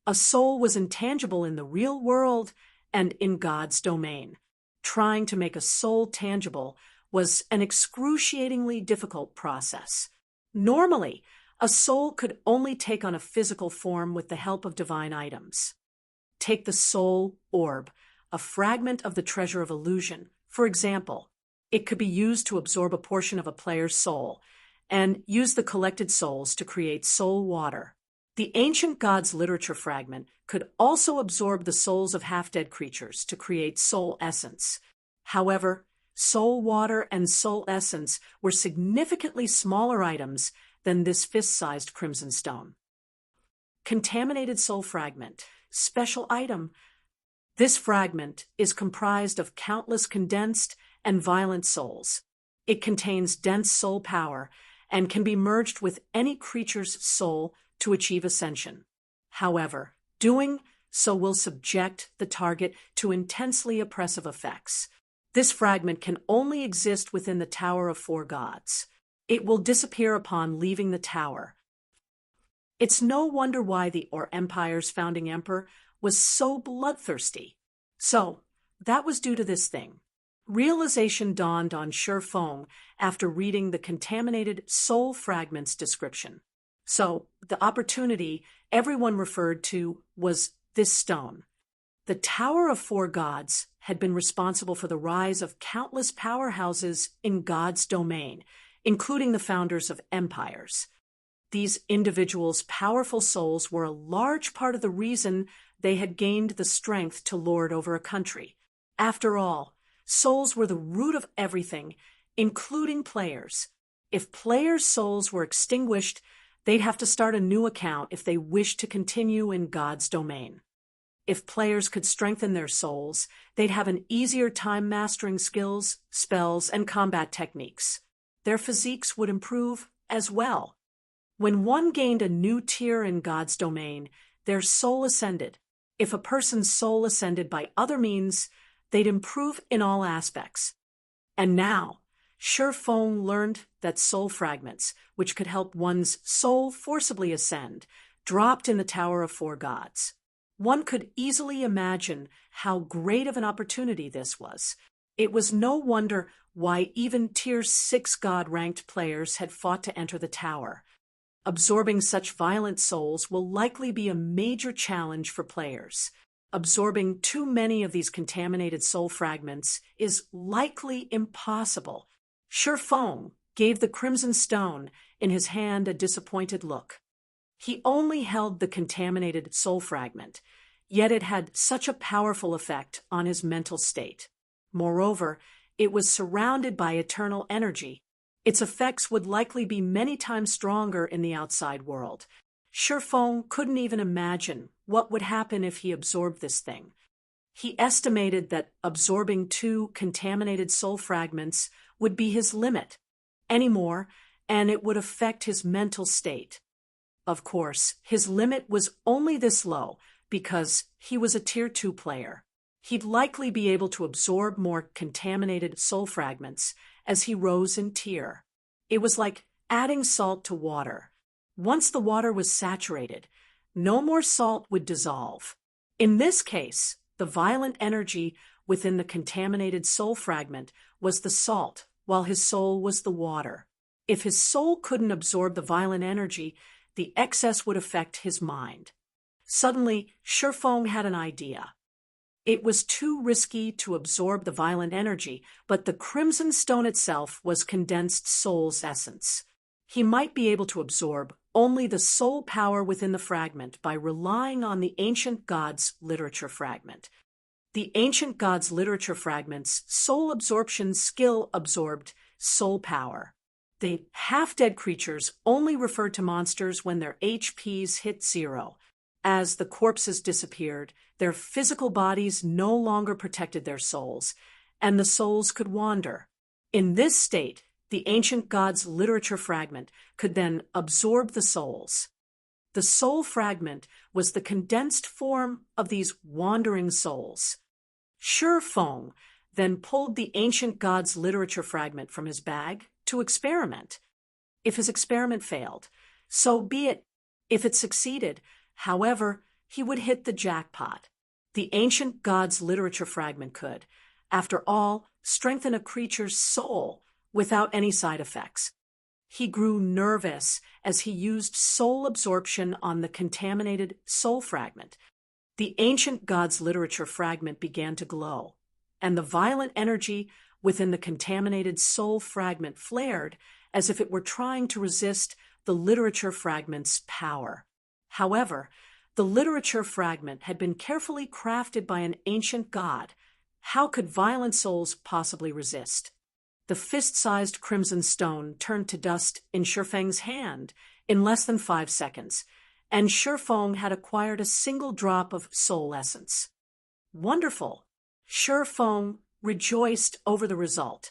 A soul was intangible in the real world and in God's domain. Trying to make a soul tangible was an excruciatingly difficult process. Normally, a soul could only take on a physical form with the help of divine items. Take the soul orb, a fragment of the treasure of illusion. For example, it could be used to absorb a portion of a player's soul, and use the collected souls to create soul water. The ancient gods' literature fragment could also absorb the souls of half-dead creatures to create soul essence. However, soul water and soul essence were significantly smaller items than this fist-sized Crimson Stone. Contaminated soul fragment, special item. This fragment is comprised of countless condensed and violent souls. It contains dense soul power and can be merged with any creature's soul to achieve ascension. However, doing so will subject the target to intensely oppressive effects. This fragment can only exist within the Tower of 4 Gods. It will disappear upon leaving the tower. It's no wonder why the Empire's founding emperor was so bloodthirsty. So, that was due to this thing. Realization dawned on Shifeng after reading the contaminated soul fragment's description. So, the opportunity everyone referred to was this stone. The Tower of 4 Gods had been responsible for the rise of countless powerhouses in God's domain, including the founders of empires. These individuals' powerful souls were a large part of the reason they had gained the strength to lord over a country. After all, souls were the root of everything, including players. If players' souls were extinguished, they'd have to start a new account if they wished to continue in God's domain. If players could strengthen their souls, they'd have an easier time mastering skills, spells, and combat techniques. Their physiques would improve as well. When one gained a new tier in God's domain, their soul ascended. If a person's soul ascended by other means, they'd improve in all aspects. And now, Feng learned that soul fragments, which could help one's soul forcibly ascend, dropped in the Tower of Four Gods. One could easily imagine how great of an opportunity this was. It was no wonder why even Tier 6 God-ranked players had fought to enter the tower. Absorbing such violent souls will likely be a major challenge for players. Absorbing too many of these contaminated soul fragments is likely impossible. Feng gave the Crimson Stone in his hand a disappointed look. He only held the contaminated soul fragment, yet it had such a powerful effect on his mental state. Moreover, it was surrounded by eternal energy. Its effects would likely be many times stronger in the outside world. Feng couldn't even imagine what would happen if he absorbed this thing. He estimated that absorbing 2 contaminated soul fragments would be his limit. Any more, and it would affect his mental state. Of course, his limit was only this low because he was a Tier 2 player. He'd likely be able to absorb more contaminated soul fragments as he rose in tier. It was like adding salt to water. Once the water was saturated, no more salt would dissolve. In this case, the violent energy within the contaminated soul fragment was the salt, while his soul was the water. If his soul couldn't absorb the violent energy, the excess would affect his mind. Suddenly, Feng had an idea. It was too risky to absorb the violent energy, but the Crimson Stone itself was condensed soul's essence. He might be able to absorb only the soul power within the fragment by relying on the Ancient Gods literature fragment. The Ancient Gods literature fragment's soul absorption skill absorbed soul power. The half-dead creatures only referred to monsters when their HPs hit 0. As the corpses disappeared, their physical bodies no longer protected their souls, and the souls could wander. In this state, the Ancient Gods literature fragment could then absorb the souls. The soul fragment was the condensed form of these wandering souls. Feng then pulled the Ancient Gods literature fragment from his bag to experiment. If his experiment failed, so be it. If it succeeded, however, he would hit the jackpot. The Ancient Gods literature fragment could, after all, strengthen a creature's soul without any side effects. He grew nervous as he used soul absorption on the contaminated soul fragment. The Ancient Gods literature fragment began to glow, and the violent energy within the contaminated soul fragment flared as if it were trying to resist the literature fragment's power. However, the literature fragment had been carefully crafted by an ancient god. How could violent souls possibly resist? The fist-sized Crimson Stone turned to dust in Feng's hand in less than 5 seconds, and Feng had acquired a single drop of soul essence. Wonderful! Feng rejoiced over the result.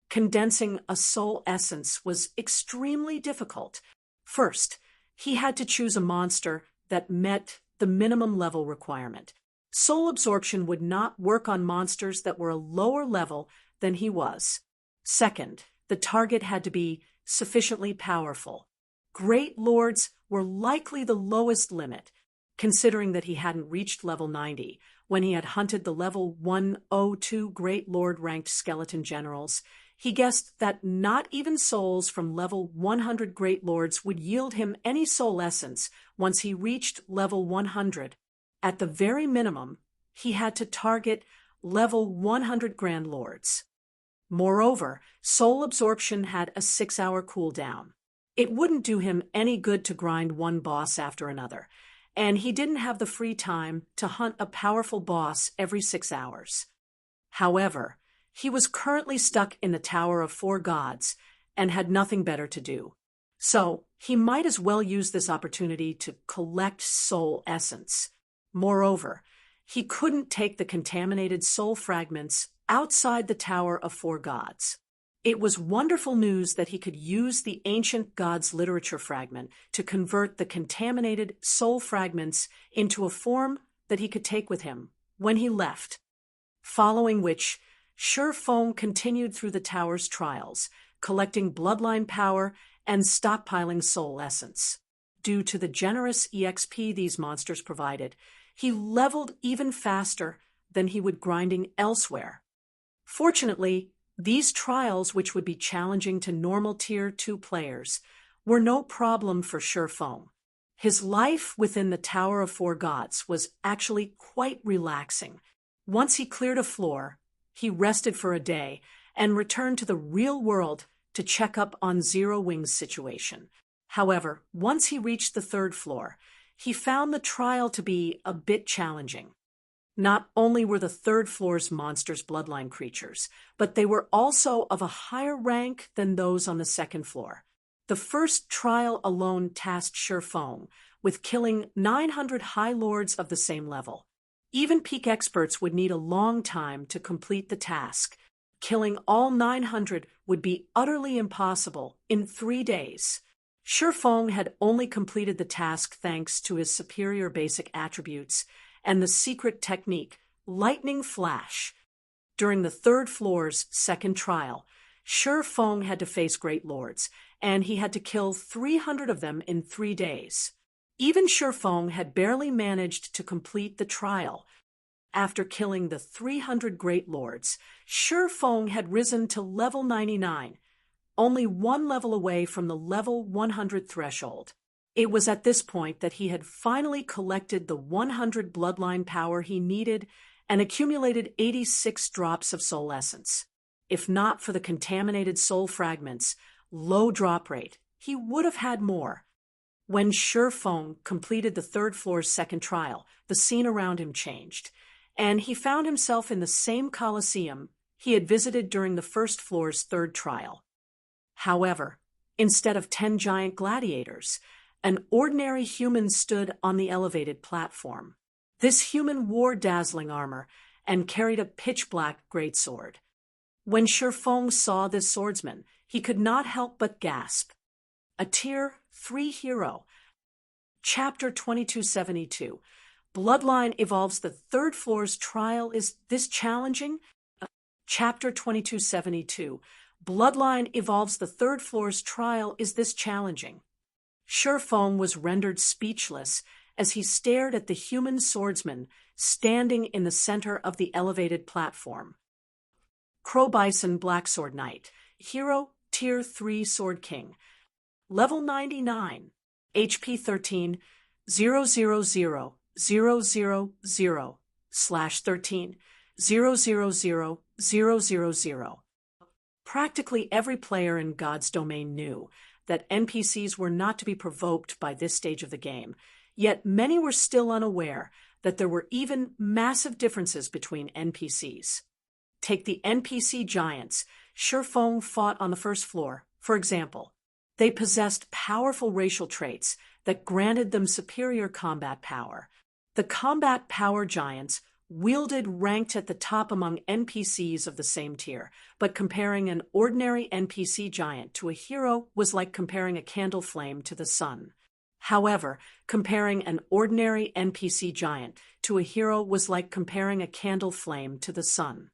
Condensing a soul essence was extremely difficult. First, he had to choose a monster that met the minimum level requirement. Soul absorption would not work on monsters that were a lower level than he was. Second, the target had to be sufficiently powerful. Great Lords were likely the lowest limit, considering that he hadn't reached level 90 when he had hunted the level 102 Great Lord-ranked skeleton generals. He guessed that not even souls from level 100 Great Lords would yield him any soul essence once he reached level 100. At the very minimum, he had to target level 100 Grand Lords. Moreover, soul absorption had a 6-hour cooldown. It wouldn't do him any good to grind one boss after another, and he didn't have the free time to hunt a powerful boss every 6 hours. However, he was currently stuck in the Tower of Four Gods and had nothing better to do. So he might as well use this opportunity to collect soul essence. Moreover, he couldn't take the contaminated soul fragments outside the Tower of Four Gods. It was wonderful news that he could use the ancient gods' literature fragment to convert the contaminated soul fragments into a form that he could take with him when he left. Following which, Shi Feng continued through the tower's trials, collecting bloodline power and stockpiling soul essence. Due to the generous EXP these monsters provided, he leveled even faster than he would grinding elsewhere. Fortunately, these trials, which would be challenging to normal Tier 2 players, were no problem for Shi Feng. His life within the Tower of Four Gods was actually quite relaxing. Once he cleared a floor, he rested for a day and returned to the real world to check up on Zero Wing's situation. However, once he reached the third floor, he found the trial to be a bit challenging. Not only were the third floor's monsters bloodline creatures, but they were also of a higher rank than those on the second floor. The first trial alone tasked Shi Feng with killing 900 High Lords of the same level. Even peak experts would need a long time to complete the task. Killing all 900 would be utterly impossible in 3 days. Shi Feng had only completed the task thanks to his superior basic attributes and the secret technique, Lightning Flash. During the third floor's second trial, Shi Feng had to face Great Lords, and he had to kill 300 of them in 3 days. Even Shi Feng had barely managed to complete the trial. After killing the 300 Great Lords, Shi Feng had risen to level 99, only 1 level away from the level 100 threshold. It was at this point that he had finally collected the 100 bloodline power he needed and accumulated 86 drops of soul essence. If not for the contaminated soul fragments, low drop rate, he would have had more. When Shi Feng completed the third floor's second trial, the scene around him changed, and he found himself in the same coliseum he had visited during the first floor's third trial. However, instead of 10 giant gladiators, an ordinary human stood on the elevated platform. This human wore dazzling armor and carried a pitch-black greatsword. When Shi Feng saw this swordsman, he could not help but gasp. A Tier 3 hero. Chapter 2272. Bloodline evolves the third floor's trial. Is this challenging? Chapter 2272. Bloodline evolves the third floor's trial. Is this challenging? Shi Feng was rendered speechless as he stared at the human swordsman standing in the center of the elevated platform. Crow Bison Blacksword Knight, Hero, Tier 3 Sword King, Level 99, HP 13, 000/13, 000/000. Practically every player in God's domain knew that NPCs were not to be provoked by this stage of the game, yet many were still unaware that there were even massive differences between NPCs. Take the NPC giants Shi Feng fought on the first floor, for example. They possessed powerful racial traits that granted them superior combat power. The combat power giants wielded ranked at the top among NPCs of the same tier, but comparing an ordinary NPC giant to a hero was like comparing a candle flame to the sun. However, comparing an ordinary NPC giant to a hero was like comparing a candle flame to the sun.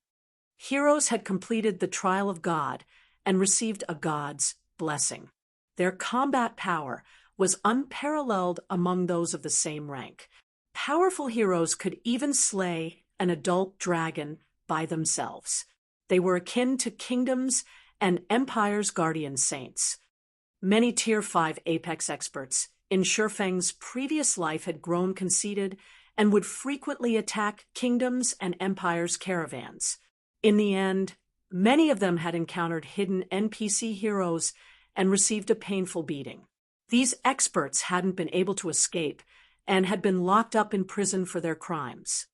Heroes had completed the trial of God and received a god's blessing. Their combat power was unparalleled among those of the same rank. Powerful heroes could even slay an adult dragon by themselves. They were akin to kingdoms and empires' guardian saints. Many Tier 5 Apex experts in Shi Feng's previous life had grown conceited and would frequently attack kingdoms and empires' caravans. In the end, many of them had encountered hidden NPC heroes and received a painful beating. These experts hadn't been able to escape and had been locked up in prison for their crimes.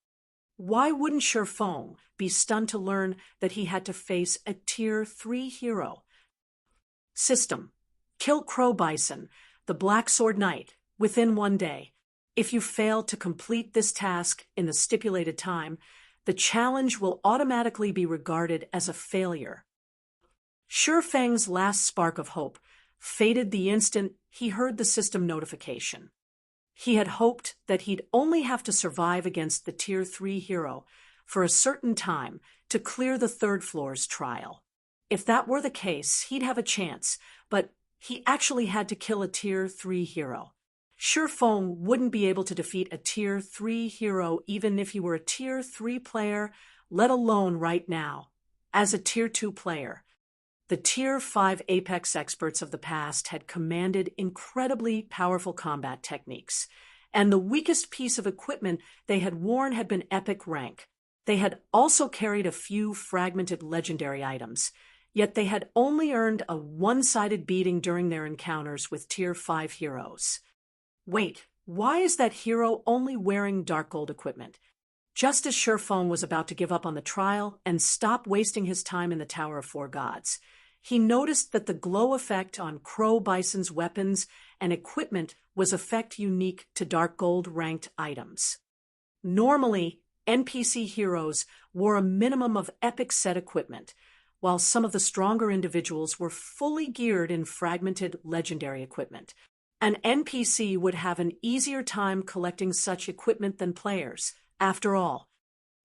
Why wouldn't Shi Feng be stunned to learn that he had to face a Tier 3 hero? System: kill Crow Bison, the Black Sword Knight, within 1 day. If you fail to complete this task in the stipulated time, the challenge will automatically be regarded as a failure. Shi Feng's last spark of hope faded the instant he heard the system notification. He had hoped that he'd only have to survive against the Tier 3 hero for a certain time to clear the third floor's trial. If that were the case, he'd have a chance, but he actually had to kill a Tier 3 hero. Shi Feng wouldn't be able to defeat a Tier 3 hero even if he were a Tier 3 player, let alone right now, as a Tier 2 player. The Tier 5 Apex experts of the past had commanded incredibly powerful combat techniques, and the weakest piece of equipment they had worn had been epic rank. They had also carried a few fragmented legendary items, yet they had only earned a one-sided beating during their encounters with Tier 5 heroes. Wait, why is that hero only wearing dark gold equipment? Just as Shi Feng was about to give up on the trial and stop wasting his time in the Tower of Four Gods, he noticed that the glow effect on Crow Bison's weapons and equipment was effect unique to dark gold ranked items. Normally, NPC heroes wore a minimum of epic set equipment, while some of the stronger individuals were fully geared in fragmented legendary equipment. An NPC would have an easier time collecting such equipment than players, after all.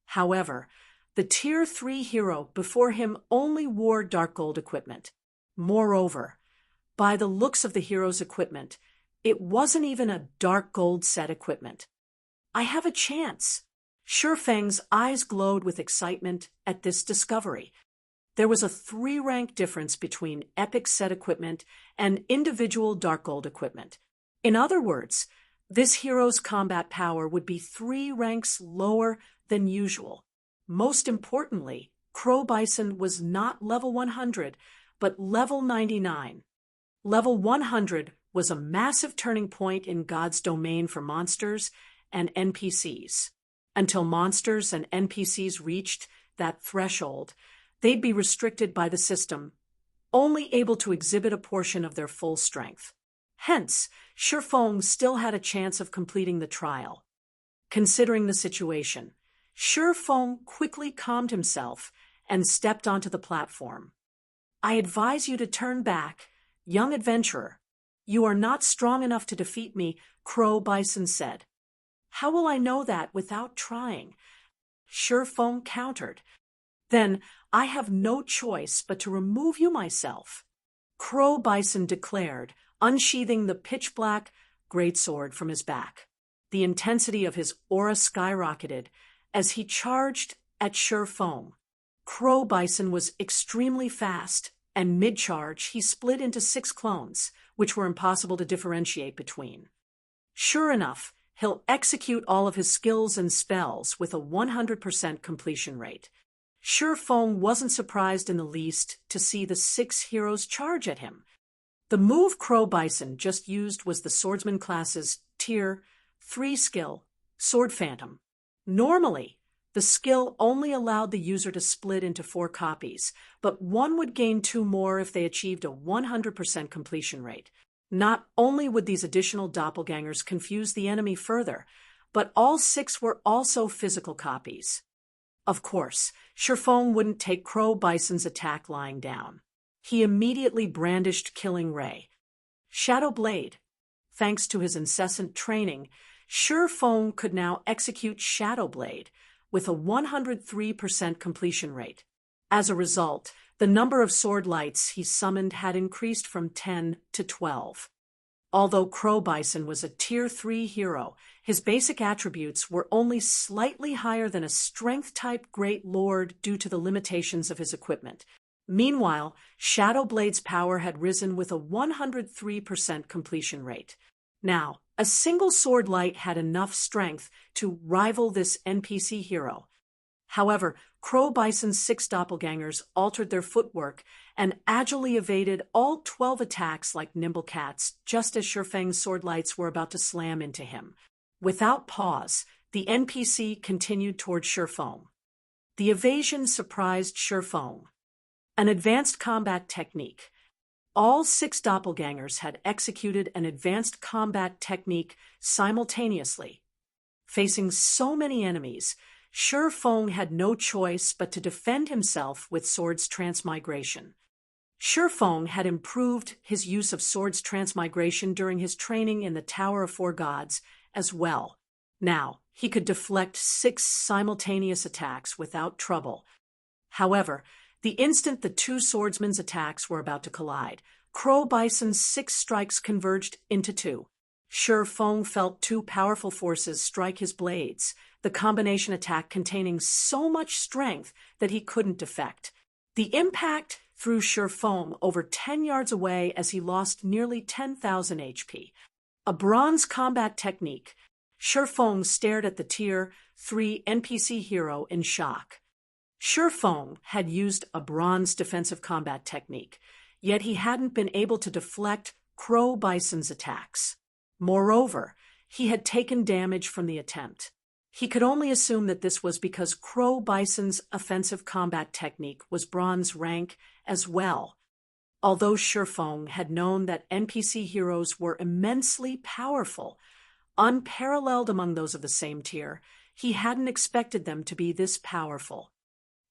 However, the Tier 3 hero before him only wore dark gold equipment. Moreover, by the looks of the hero's equipment, it wasn't even a dark gold set equipment. I have a chance. Shi Feng's eyes glowed with excitement at this discovery. There was a 3-rank difference between epic set equipment and individual dark gold equipment. In other words, this hero's combat power would be 3 ranks lower than usual. Most importantly, Crow Bison was not level 100, but level 99. Level 100 was a massive turning point in God's domain for monsters and NPCs. Until monsters and NPCs reached that threshold, they'd be restricted by the system, only able to exhibit a portion of their full strength. Hence, Shi Feng still had a chance of completing the trial. Considering the situation, Shi Feng quickly calmed himself and stepped onto the platform. I advise you to turn back, young adventurer. You are not strong enough to defeat me, Crow Bison said. How will I know that without trying? Shi Feng countered. Then I have no choice but to remove you myself, Crow Bison declared, unsheathing the pitch-black greatsword from his back. The intensity of his aura skyrocketed as he charged at Shi Feng. Crow Bison was extremely fast, and mid-charge he split into 6 clones, which were impossible to differentiate between. Sure enough, he'll execute all of his skills and spells with a 100% completion rate. Shi Feng wasn't surprised in the least to see the 6 heroes charge at him. The move Crow Bison just used was the Swordsman class's Tier 3 skill, Sword Phantom. Normally, the skill only allowed the user to split into 4 copies, but one would gain 2 more if they achieved a 100% completion rate. Not only would these additional doppelgangers confuse the enemy further, but all 6 were also physical copies. Of course, Shi Feng wouldn't take Crow Bison's attack lying down. He immediately brandished Killing Ray. Shadow Blade. Thanks to his incessant training, Shi Feng could now execute Shadow Blade with a 103% completion rate. As a result, the number of sword lights he summoned had increased from 10 to 12. Although Crow Bison was a Tier 3 hero, his basic attributes were only slightly higher than a Strength-type Great Lord due to the limitations of his equipment. Meanwhile, Shadow Blade's power had risen with a 103% completion rate. Now, a single sword light had enough strength to rival this NPC hero. However, Crow Bison's 6 doppelgangers altered their footwork and agilely evaded all 12 attacks like nimble cats just as Shi Feng's sword lights were about to slam into him. Without pause, the NPC continued toward Shi Feng. The evasion surprised Shi Feng. An advanced combat technique. All 6 doppelgangers had executed an advanced combat technique simultaneously. Facing so many enemies, Shi Feng had no choice but to defend himself with sword's transmigration. Shifeng had improved his use of swords transmigration during his training in the Tower of Four Gods as well. Now, he could deflect 6 simultaneous attacks without trouble. However, the instant the two swordsmen's attacks were about to collide, Crow Bison's 6 strikes converged into 2. Shifeng felt 2 powerful forces strike his blades, the combination attack containing so much strength that he couldn't defect. The impact threw Shifeng over 10 yards away as he lost nearly 10,000 HP. A bronze combat technique. Shifeng stared at the Tier 3 NPC hero in shock. Shifeng had used a bronze defensive combat technique, yet he hadn't been able to deflect Crow Bison's attacks. Moreover, he had taken damage from the attempt. He could only assume that this was because Crow Bison's offensive combat technique was bronze rank as well. Although Shifeng had known that NPC heroes were immensely powerful, unparalleled among those of the same tier, he hadn't expected them to be this powerful.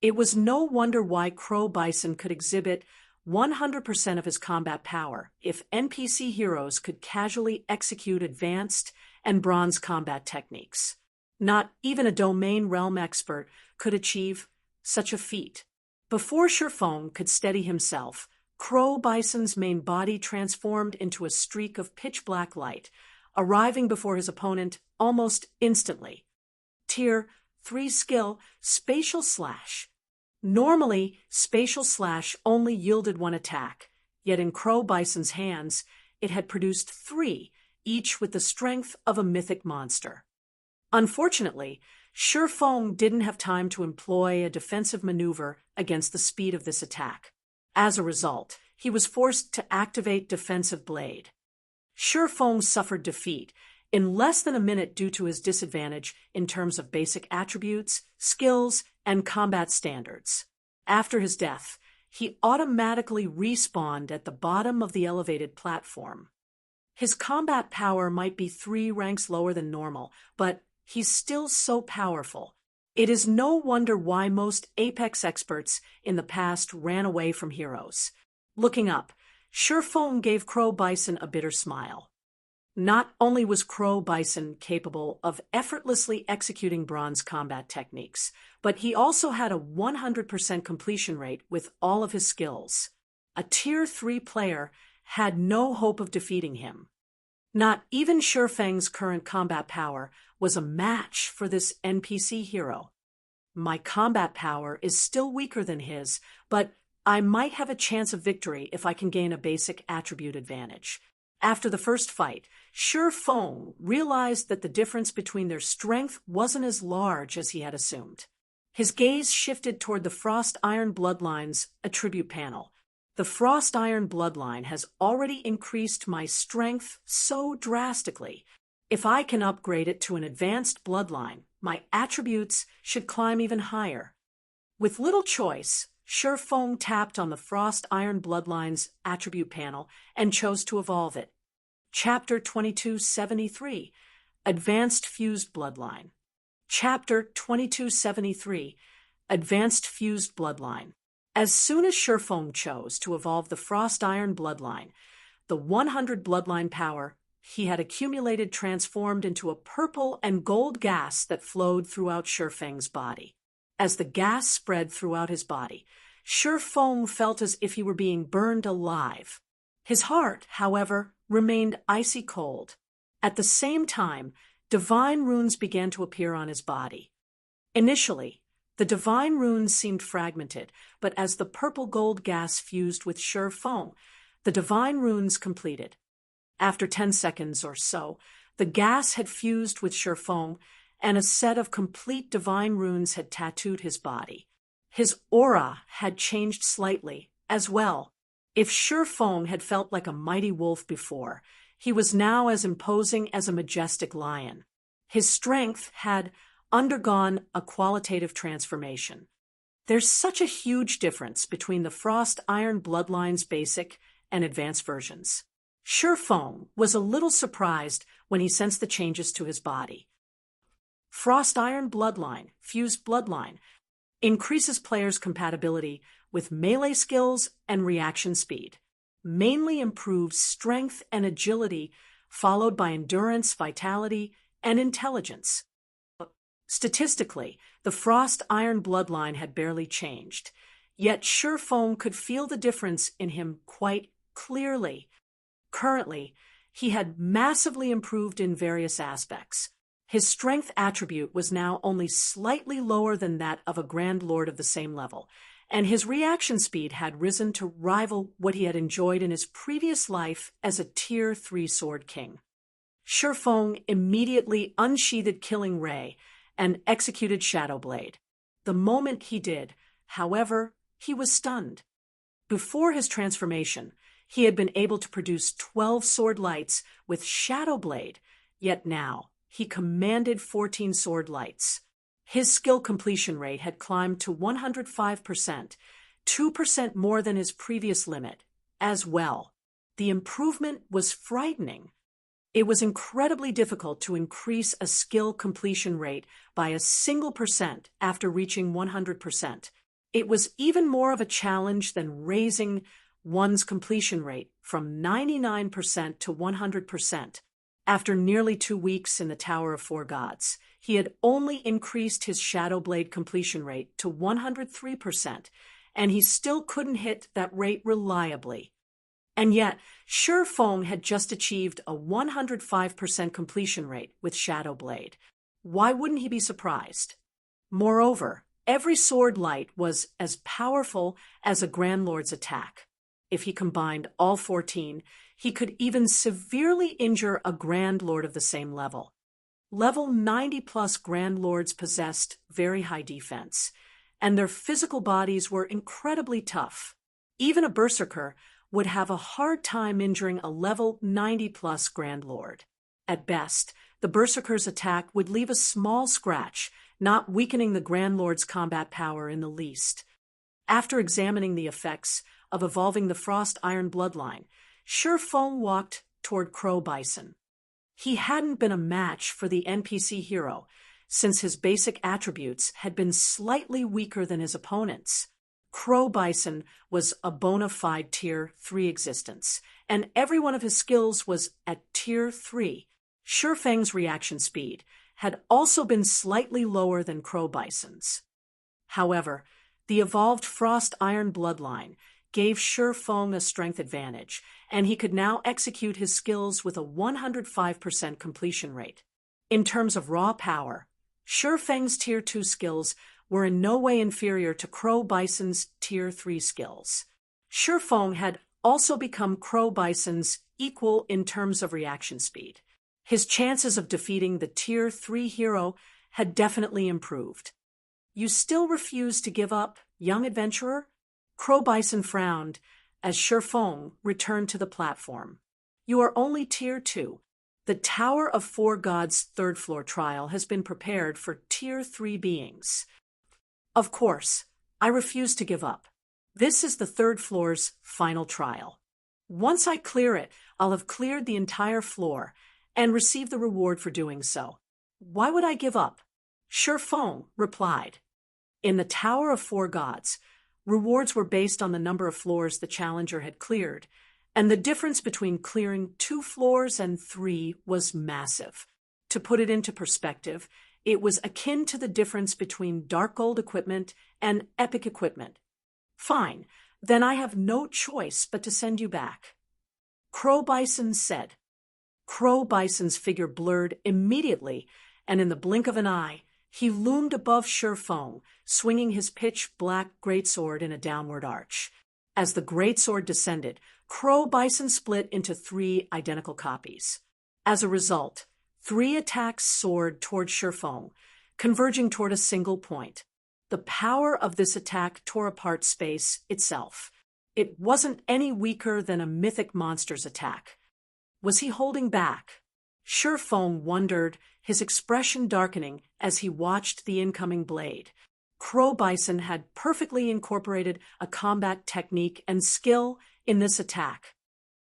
It was no wonder why Crow Bison could exhibit 100% of his combat power if NPC heroes could casually execute advanced and bronze combat techniques. Not even a domain realm expert could achieve such a feat. Before Shifeng could steady himself, Crow Bison's main body transformed into a streak of pitch-black light, arriving before his opponent almost instantly. Tier 3 skill, Spatial Slash. Normally, Spatial Slash only yielded 1 attack, yet in Crow Bison's hands, it had produced 3, each with the strength of a mythic monster. Unfortunately, Shifeng didn't have time to employ a defensive maneuver against the speed of this attack. As a result, he was forced to activate Defensive Blade. Shifeng suffered defeat in less than a minute due to his disadvantage in terms of basic attributes, skills, and combat standards. After his death, he automatically respawned at the bottom of the elevated platform. His combat power might be 3 ranks lower than normal, but he's still so powerful. It is no wonder why most Apex experts in the past ran away from heroes. Looking up, Shifeng gave Crow Bison a bitter smile. Not only was Crow Bison capable of effortlessly executing bronze combat techniques, but he also had a 100% completion rate with all of his skills. A Tier 3 player had no hope of defeating him. Not even Shifeng's current combat power was a match for this NPC hero. My combat power is still weaker than his, but I might have a chance of victory if I can gain a basic attribute advantage. After the first fight, Shifeng realized that the difference between their strength wasn't as large as he had assumed. His gaze shifted toward the Frost Iron Bloodline's attribute panel. The Frost Iron Bloodline has already increased my strength so drastically. If I can upgrade it to an advanced bloodline, my attributes should climb even higher. With little choice, Shifeng tapped on the Frost Iron Bloodline's attribute panel and chose to evolve it. Chapter 2273, Advanced Fused Bloodline. Chapter 2273, Advanced Fused Bloodline. As soon as Shifeng chose to evolve the Frost Iron Bloodline, the 100 bloodline power he had accumulated transformed into a purple and gold gas that flowed throughout Shifeng's body. As the gas spread throughout his body, Shifeng felt as if he were being burned alive. His heart, however, remained icy cold. At the same time, divine runes began to appear on his body. Initially, the divine runes seemed fragmented, but as the purple-gold gas fused with Shifeng, the divine runes completed. After 10 seconds or so, the gas had fused with Shifeng, and a set of complete divine runes had tattooed his body. His aura had changed slightly, as well. If Shifeng had felt like a mighty wolf before, he was now as imposing as a majestic lion. His strength had undergone a qualitative transformation. There's such a huge difference between the Frost Iron Bloodline's basic and advanced versions. Shifeng was a little surprised when he sensed the changes to his body. Frost Iron Bloodline, Fused Bloodline. increases players' compatibility with melee skills and reaction speed, mainly improves strength and agility, followed by endurance, vitality, and intelligence. Statistically, the Frost Iron bloodline had barely changed, yet Shurfeng could feel the difference in him quite clearly. Currently, he had massively improved in various aspects. His strength attribute was now only slightly lower than that of a Grand Lord of the same level, and his reaction speed had risen to rival what he had enjoyed in his previous life as a Tier 3 Sword King. Shurfeng immediately unsheathed Killing Ray and executed Shadow Blade. The moment he did, however, he was stunned. Before his transformation, he had been able to produce 12 sword lights with Shadow Blade, yet now he commanded 14 sword lights. His skill completion rate had climbed to 105%, 2% more than his previous limit, as well. The improvement was frightening. It was incredibly difficult to increase a skill completion rate by a single percent after reaching 100%. It was even more of a challenge than raising one's completion rate from 99% to 100%. After nearly 2 weeks in the Tower of Four Gods, he had only increased his Shadow Blade completion rate to 103%, and he still couldn't hit that rate reliably. And yet, Shurfeng had just achieved a 105% completion rate with Shadow Blade. Why wouldn't he be surprised? Moreover, every sword light was as powerful as a Grand Lord's attack. If he combined all 14, he could even severely injure a Grand Lord of the same level. Level 90-plus Grand Lords possessed very high defense, and their physical bodies were incredibly tough. Even a Berserker would have a hard time injuring a level 90-plus Grand Lord. At best, the Berserker's attack would leave a small scratch, not weakening the Grand Lord's combat power in the least. After examining the effects of evolving the Frost Iron bloodline, Shurfeng walked toward Crow Bison. He hadn't been a match for the NPC hero, since his basic attributes had been slightly weaker than his opponents. Crow Bison was a bona fide Tier 3 existence, and every one of his skills was at Tier 3. Shurfeng's reaction speed had also been slightly lower than Crow Bison's. However, the evolved Frost Iron bloodline gave Shurfeng a strength advantage, and he could now execute his skills with a 105% completion rate. In terms of raw power, Shurfeng's Tier 2 skills were in no way inferior to Crow Bison's Tier 3 skills. Shurfeng had also become Crow Bison's equal in terms of reaction speed. His chances of defeating the Tier 3 hero had definitely improved. "You still refuse to give up, young adventurer?" Crow Bison frowned as Shurfeng returned to the platform. "You are only Tier 2. The Tower of Four Gods' third-floor trial has been prepared for Tier 3 beings." "Of course, I refuse to give up. This is the third floor's final trial. Once I clear it, I'll have cleared the entire floor and receive the reward for doing so. Why would I give up?" Shurfeng replied. In the Tower of Four Gods, rewards were based on the number of floors the challenger had cleared, and the difference between clearing 2 floors and 3 was massive. To put it into perspective, it was akin to the difference between dark gold equipment and epic equipment. "Fine, then I have no choice but to send you back," Crow Bison said. Crow Bison's figure blurred immediately, and in the blink of an eye, he loomed above Shurfeng, swinging his pitch-black greatsword in a downward arch. As the greatsword descended, Crow Bison split into 3 identical copies. As a result, 3 attacks soared toward Shurfeng, converging toward a single point. The power of this attack tore apart space itself. It wasn't any weaker than a mythic monster's attack. Was he holding back? Shurfeng wondered, his expression darkening as he watched the incoming blade. Crow Bison had perfectly incorporated a combat technique and skill in this attack.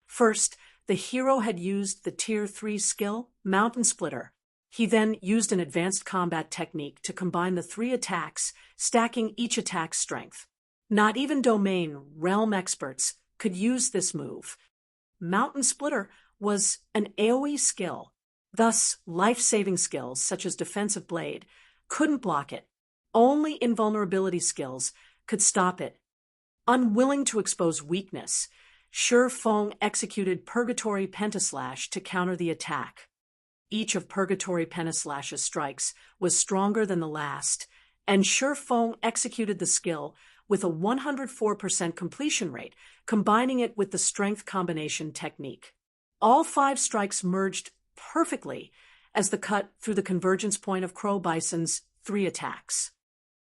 First, the hero had used the Tier 3 skill, Mountain Splitter. He then used an advanced combat technique to combine the 3 attacks, stacking each attack's strength. Not even domain realm experts could use this move. Mountain Splitter was an AoE skill. Thus, life-saving skills such as Defensive Blade couldn't block it. Only invulnerability skills could stop it. Unwilling to expose weakness, Shi Feng executed Purgatory Pentaslash to counter the attack. Each of Purgatory Pentaslash's strikes was stronger than the last, and Shi Feng executed the skill with a 104% completion rate, combining it with the strength combination technique. All 5 strikes merged perfectly as the cut through the convergence point of Crow Bison's 3 attacks.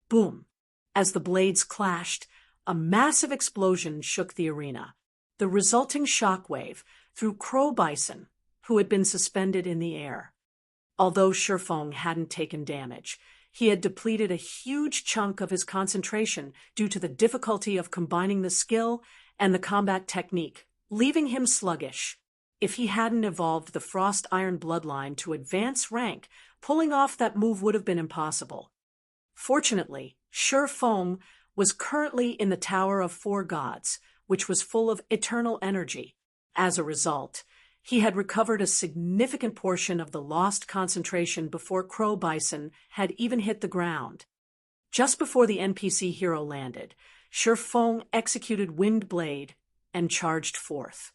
Boom! As the blades clashed, a massive explosion shook the arena. The resulting shockwave threw Crow Bison, who had been suspended in the air. Although Shi Feng hadn't taken damage, he had depleted a huge chunk of his concentration due to the difficulty of combining the skill and the combat technique, leaving him sluggish. If he hadn't evolved the Frost Iron bloodline to advance rank, pulling off that move would have been impossible. Fortunately, Shi Feng was currently in the Tower of 4 Gods, which was full of eternal energy. As a result, he had recovered a significant portion of the lost concentration before Crow Bison had even hit the ground. Just before the NPC hero landed, Shi Feng executed Wind Blade and charged forth.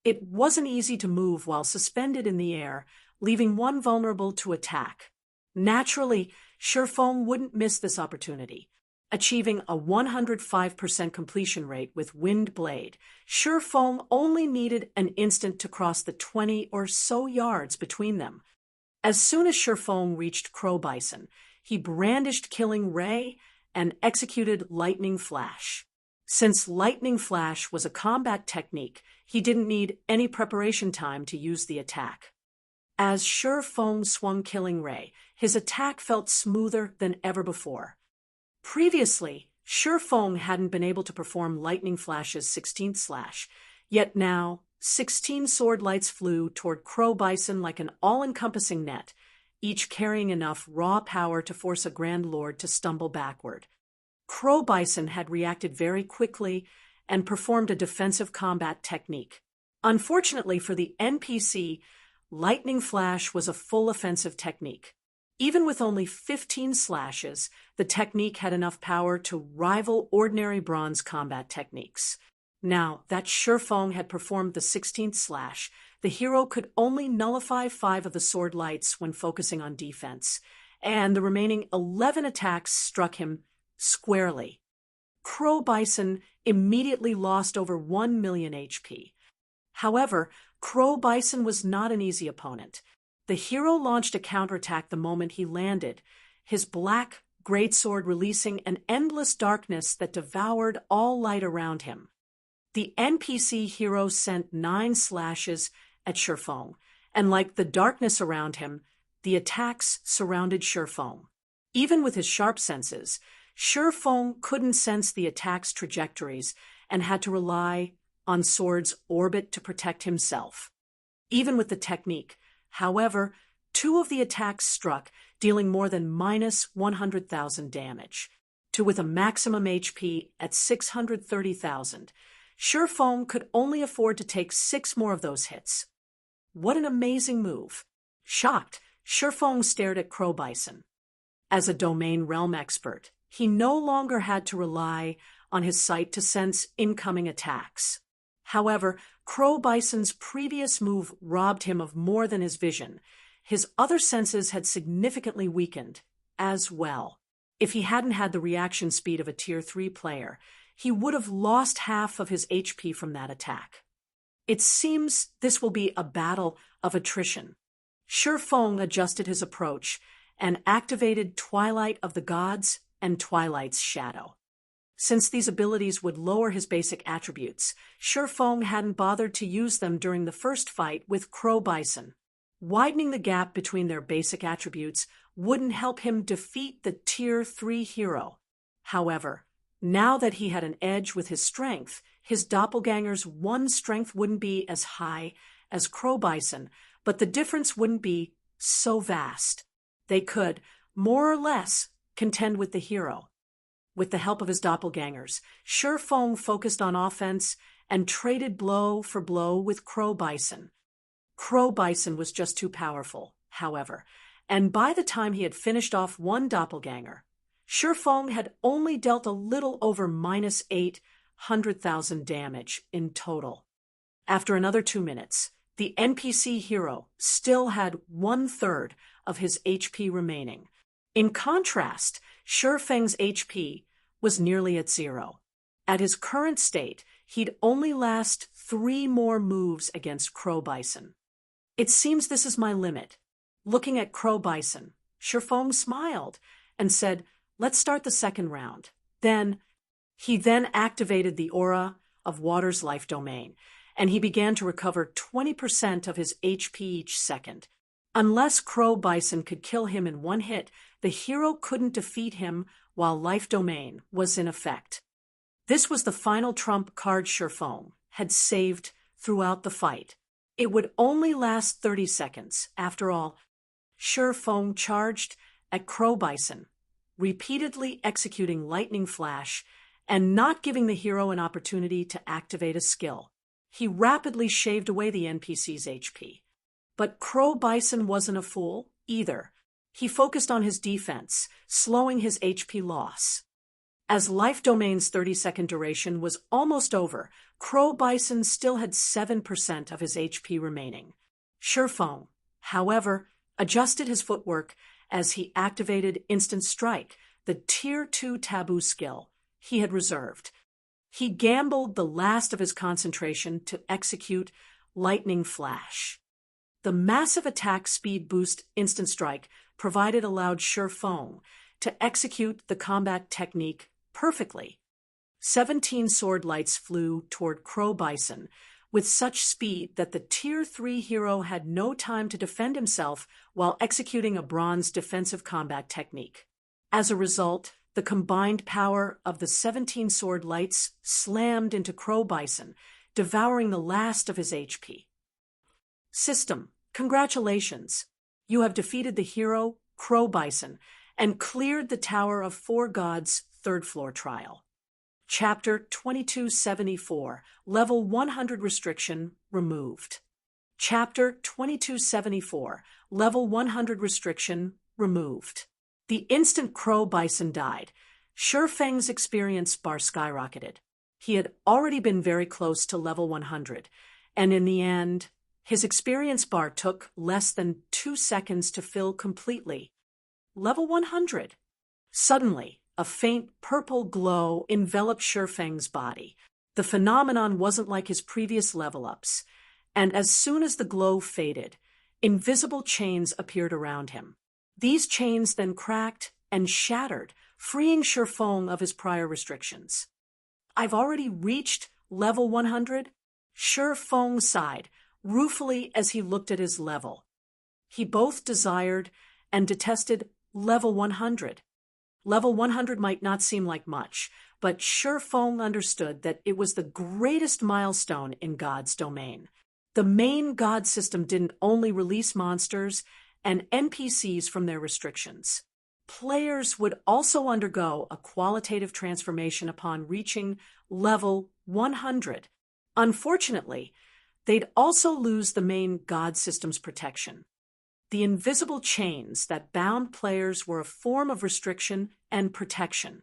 It wasn't easy to move while suspended in the air, leaving one vulnerable to attack. Naturally, Shi Feng wouldn't miss this opportunity. Achieving a 105% completion rate with Wind Blade, Shi Feng only needed an instant to cross the 20 or so yards between them. As soon as Shi Feng reached Crow Bison, he brandished Killing Ray and executed Lightning Flash. Since Lightning Flash was a combat technique, he didn't need any preparation time to use the attack. As Shi Feng swung Killing Ray, his attack felt smoother than ever before. Previously, Shi Feng hadn't been able to perform Lightning Flash's 16th slash, yet now 16 sword lights flew toward Crow Bison like an all-encompassing net, each carrying enough raw power to force a Grand Lord to stumble backward. Crow Bison had reacted very quickly and performed a defensive combat technique. Unfortunately for the NPC, Lightning Flash was a full offensive technique. Even with only 15 slashes, the technique had enough power to rival ordinary bronze combat techniques. Now that Shi Feng had performed the 16th slash, the hero could only nullify 5 of the sword lights when focusing on defense, and the remaining 11 attacks struck him squarely. Crow Bison immediately lost over 1 million HP. However, Crow Bison was not an easy opponent. The hero launched a counterattack the moment he landed, his black greatsword releasing an endless darkness that devoured all light around him. The NPC hero sent 9 slashes at Shi Feng, and like the darkness around him, the attacks surrounded Shi Feng. Even with his sharp senses, Shi Feng couldn't sense the attack's trajectories and had to rely on Sword's orbit to protect himself. Even with the technique, however, 2 of the attacks struck, dealing more than minus 100,000 damage. With a maximum HP at 630,000, Shi Feng could only afford to take 6 more of those hits. What an amazing move! Shocked, Shi Feng stared at Crow Bison. As a domain realm expert, he no longer had to rely on his sight to sense incoming attacks. However, Crow Bison's previous move robbed him of more than his vision. His other senses had significantly weakened as well. If he hadn't had the reaction speed of a Tier 3 player, he would have lost half of his HP from that attack. It seems this will be a battle of attrition. Shi Feng adjusted his approach and activated Twilight of the Gods and Twilight's Shadow. Since these abilities would lower his basic attributes, Shi Feng hadn't bothered to use them during the first fight with Crow Bison. Widening the gap between their basic attributes wouldn't help him defeat the Tier 3 hero. However, now that he had an edge with his strength, his doppelganger's 1 strength wouldn't be as high as Crow Bison, but the difference wouldn't be so vast. They could, more or less, contend with the hero. With the help of his doppelgangers, Feng focused on offense and traded blow for blow with Crow Bison. Crow Bison was just too powerful, however, and by the time he had finished off one doppelganger, Feng had only dealt a little over minus 800,000 damage in total. After another 2 minutes, the NPC hero still had 1/3 of his HP remaining. In contrast, Feng's HP was nearly at 0. At his current state, he'd only last 3 more moves against Crow Bison. It seems this is my limit. Looking at Crow Bison, Feng smiled and said, "Let's start the second round." He then activated the aura of Water's life domain, and he began to recover 20% of his HP each second. Unless Crow Bison could kill him in one hit, the hero couldn't defeat him while life domain was in effect. This was the final trump card Feng had saved throughout the fight. It would only last 30 seconds. After all, Feng charged at Crow Bison, repeatedly executing Lightning Flash and not giving the hero an opportunity to activate a skill. He rapidly shaved away the NPC's HP. But Crow Bison wasn't a fool either. He focused on his defense, slowing his HP loss. As Life Domain's 30-second duration was almost over, Crow Bison still had 7% of his HP remaining. Feng, however, adjusted his footwork as he activated Instant Strike, the Tier 2 taboo skill he had reserved. He gambled the last of his concentration to execute Lightning Flash. The massive attack speed boost Instant Strike provided allowed Feng to execute the combat technique perfectly. 17 sword lights flew toward Crow Bison with such speed that the Tier 3 hero had no time to defend himself while executing a bronze defensive combat technique. As a result, the combined power of the 17 sword lights slammed into Crow Bison, devouring the last of his HP. System, congratulations! You have defeated the hero, Crow Bison, and cleared the Tower of Four Gods' third-floor trial. Chapter 2274, Level 100 Restriction Removed. Chapter 2274, Level 100 Restriction Removed. The instant Crow Bison died, Feng's experience bar skyrocketed. He had already been very close to level 100, and in the end, his experience bar took less than 2 seconds to fill completely. Level 100. Suddenly, a faint purple glow enveloped Feng's body. The phenomenon wasn't like his previous level-ups, and as soon as the glow faded, invisible chains appeared around him. These chains then cracked and shattered, freeing Feng of his prior restrictions. "I've already reached level 100? Feng sighed, ruefully as he looked at his level. He both desired and detested level 100. Level 100 might not seem like much, but Feng understood that it was the greatest milestone in God's domain. The main God system didn't only release monsters and NPCs from their restrictions. Players would also undergo a qualitative transformation upon reaching level 100. Unfortunately, they'd also lose the main God system's protection. The invisible chains that bound players were a form of restriction and protection.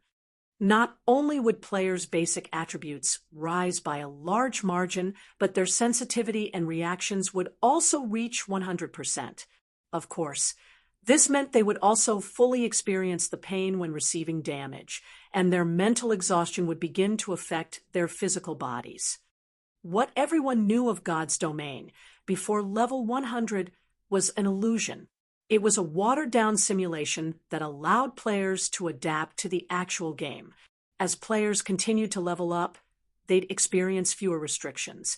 Not only would players' basic attributes rise by a large margin, but their sensitivity and reactions would also reach 100%. Of course, this meant they would also fully experience the pain when receiving damage, and their mental exhaustion would begin to affect their physical bodies. What everyone knew of God's domain before level 100 was an illusion. It was a watered-down simulation that allowed players to adapt to the actual game. As players continued to level up, they'd experience fewer restrictions.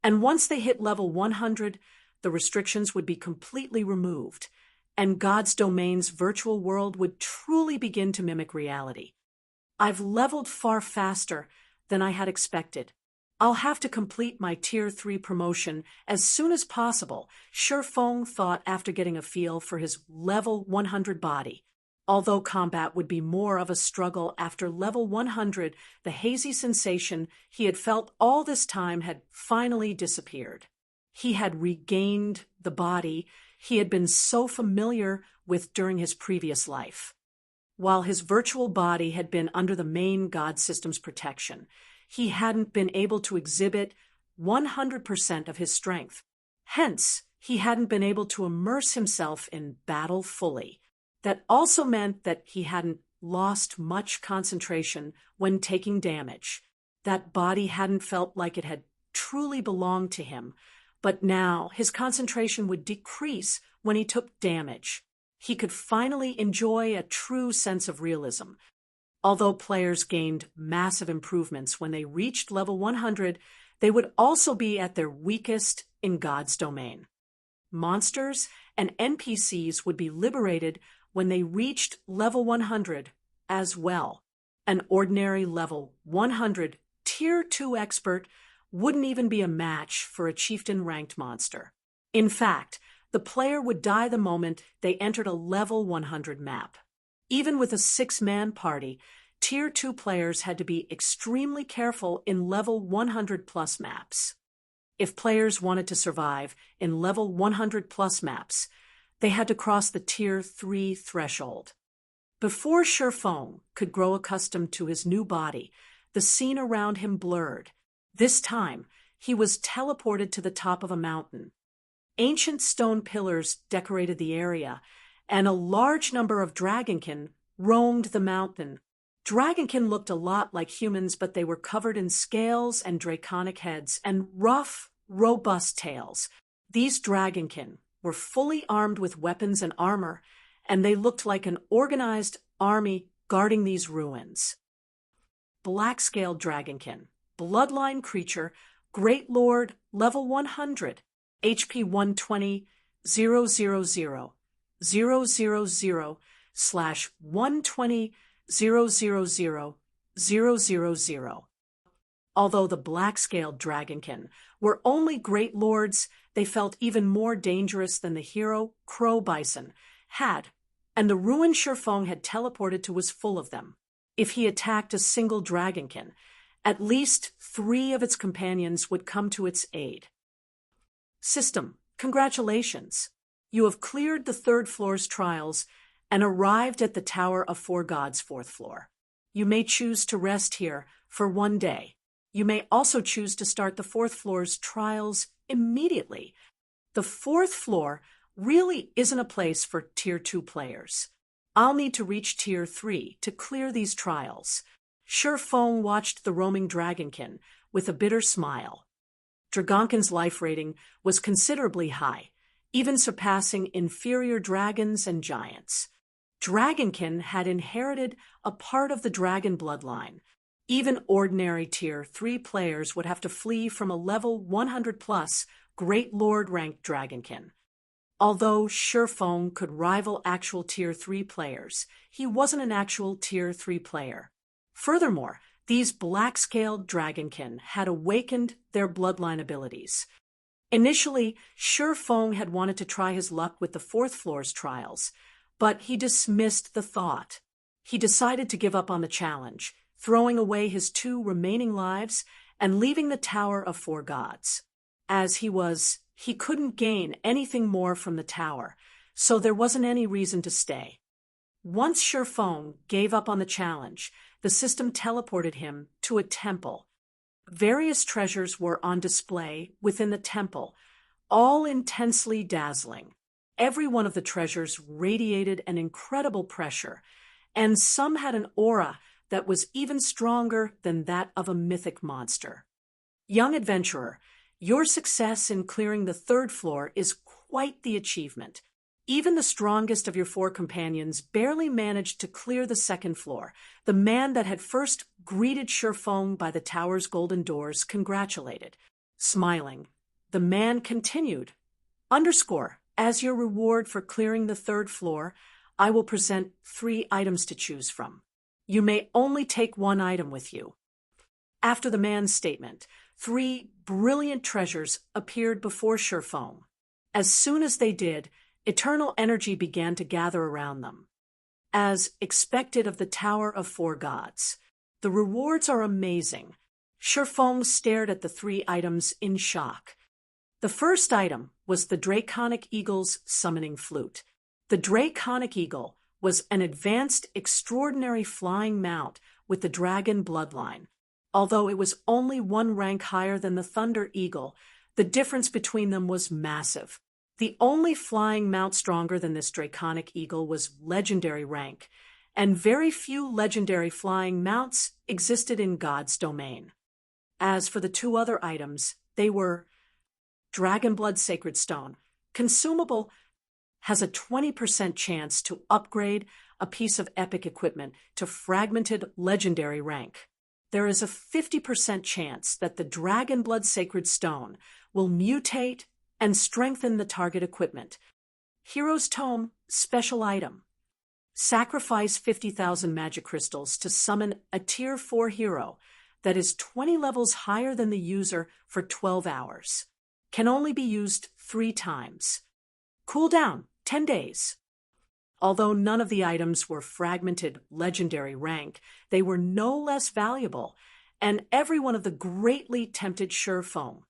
And once they hit level 100, the restrictions would be completely removed, and God's domain's virtual world would truly begin to mimic reality. "I've leveled far faster than I had expected," I'll have to complete my Tier 3 promotion as soon as possible, Shifeng thought after getting a feel for his level 100 body. Although combat would be more of a struggle after level 100, the hazy sensation he had felt all this time had finally disappeared. He had regained the body he had been so familiar with during his previous life. While his virtual body had been under the main god system's protection, he hadn't been able to exhibit 100% of his strength. Hence, he hadn't been able to immerse himself in battle fully. That also meant that he hadn't lost much concentration when taking damage. That body hadn't felt like it had truly belonged to him, but now his concentration would decrease when he took damage. He could finally enjoy a true sense of realism. Although players gained massive improvements when they reached level 100, they would also be at their weakest in God's domain. Monsters and NPCs would be liberated when they reached level 100 as well. An ordinary level 100 Tier 2 expert wouldn't even be a match for a chieftain-ranked monster. In fact, the player would die the moment they entered a level 100 map. Even with a 6-man party, Tier 2 players had to be extremely careful in level 100+ maps. If players wanted to survive in level 100+ maps, they had to cross the Tier 3 threshold. Before Shifeng could grow accustomed to his new body, the scene around him blurred. This time, he was teleported to the top of a mountain. Ancient stone pillars decorated the area, and a large number of dragonkin roamed the mountain. Dragonkin looked a lot like humans, but they were covered in scales and draconic heads and rough, robust tails. These dragonkin were fully armed with weapons and armor, and they looked like an organized army guarding these ruins. Black-scaled dragonkin, bloodline creature, Great Lord, level 100, HP 120, 000, 000/120, 000. Although the black-scaled dragonkin were only great lords, they felt even more dangerous than the hero Crow Bison had, and the ruin Shifeng had teleported to was full of them. If he attacked a single dragonkin, at least 3 of its companions would come to its aid. System, congratulations! You have cleared the 3rd floor's trials and arrived at the Tower of 4 Gods' 4th floor. You may choose to rest here for 1 day. You may also choose to start the 4th floor's trials immediately. The 4th floor really isn't a place for Tier 2 players. I'll need to reach Tier 3 to clear these trials. Shifeng watched the roaming dragonkin with a bitter smile. Dragonkin's life rating was considerably high, even surpassing inferior dragons and giants. Dragonkin had inherited a part of the dragon bloodline. Even ordinary Tier 3 players would have to flee from a level 100+ Great Lord-ranked dragonkin. Although Shifeng could rival actual Tier 3 players, he wasn't an actual Tier 3 player. Furthermore, these black-scaled dragonkin had awakened their bloodline abilities. Initially, Shifeng had wanted to try his luck with the 4th floor's trials, but he dismissed the thought. He decided to give up on the challenge, throwing away his 2 remaining lives and leaving the Tower of 4 Gods. As he couldn't gain anything more from the tower, so there wasn't any reason to stay. Once Shifeng gave up on the challenge, the system teleported him to a temple. Various treasures were on display within the temple, all intensely dazzling. Every one of the treasures radiated an incredible pressure, and some had an aura that was even stronger than that of a mythic monster. Young adventurer, your success in clearing the 3rd floor is quite the achievement. Even the strongest of your 4 companions barely managed to clear the 2nd floor. The man that had first greeted Shifeng by the tower's golden doors congratulated. Smiling, the man continued, As your reward for clearing the 3rd floor, I will present 3 items to choose from. You may only take 1 item with you. After the man's statement, 3 brilliant treasures appeared before Sherfong. As soon as they did, eternal energy began to gather around them. As expected of the Tower of 4 Gods, the rewards are amazing. Sherfong stared at the 3 items in shock. The first item was the Draconic Eagle's summoning flute. The Draconic Eagle was an advanced, extraordinary flying mount with the dragon bloodline. Although it was only 1 rank higher than the Thunder Eagle, the difference between them was massive. The only flying mount stronger than this Draconic Eagle was legendary rank, and very few legendary flying mounts existed in God's domain. As for the 2 other items, they were Dragonblood Sacred Stone. Consumable, has a 20% chance to upgrade a piece of epic equipment to fragmented legendary rank. There is a 50% chance that the Dragonblood Sacred Stone will mutate and strengthen the target equipment. Hero's Tome, special item. Sacrifice 50,000 magic crystals to summon a Tier 4 hero that is 20 levels higher than the user for 12 hours. Can only be used 3 times. Cooldown, 10 days. Although none of the items were fragmented legendary rank, they were no less valuable, and every one of them greatly tempted Sherfong.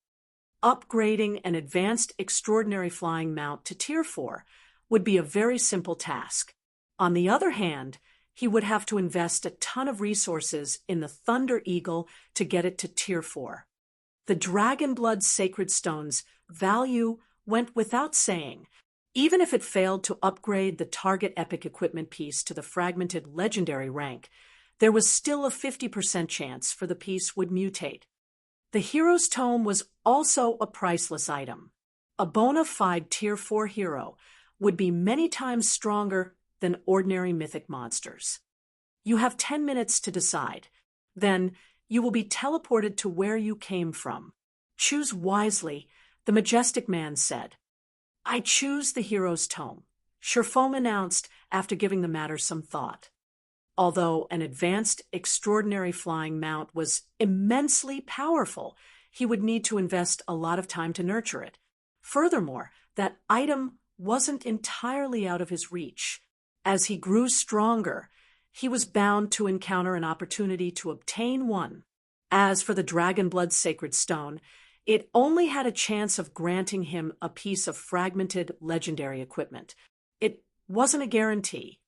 Upgrading an advanced extraordinary flying mount to Tier 4 would be a very simple task. On the other hand, he would have to invest a ton of resources in the Thunder Eagle to get it to Tier 4. The Dragonblood Sacred Stone's value went without saying. Even if it failed to upgrade the target epic equipment piece to the fragmented legendary rank, there was still a 50% chance for the piece would mutate. The Hero's Tome was also a priceless item. A bona fide Tier 4 hero would be many times stronger than ordinary mythic monsters. You have 10 minutes to decide. Then, you will be teleported to where you came from. Choose wisely, the majestic man said. I choose the Hero's Tome, Sherfong announced after giving the matter some thought. Although an advanced, extraordinary flying mount was immensely powerful, he would need to invest a lot of time to nurture it. Furthermore, that item wasn't entirely out of his reach. As he grew stronger, he was bound to encounter an opportunity to obtain one. As for the Dragonblood Sacred Stone, it only had a chance of granting him a piece of fragmented legendary equipment. It wasn't a guarantee.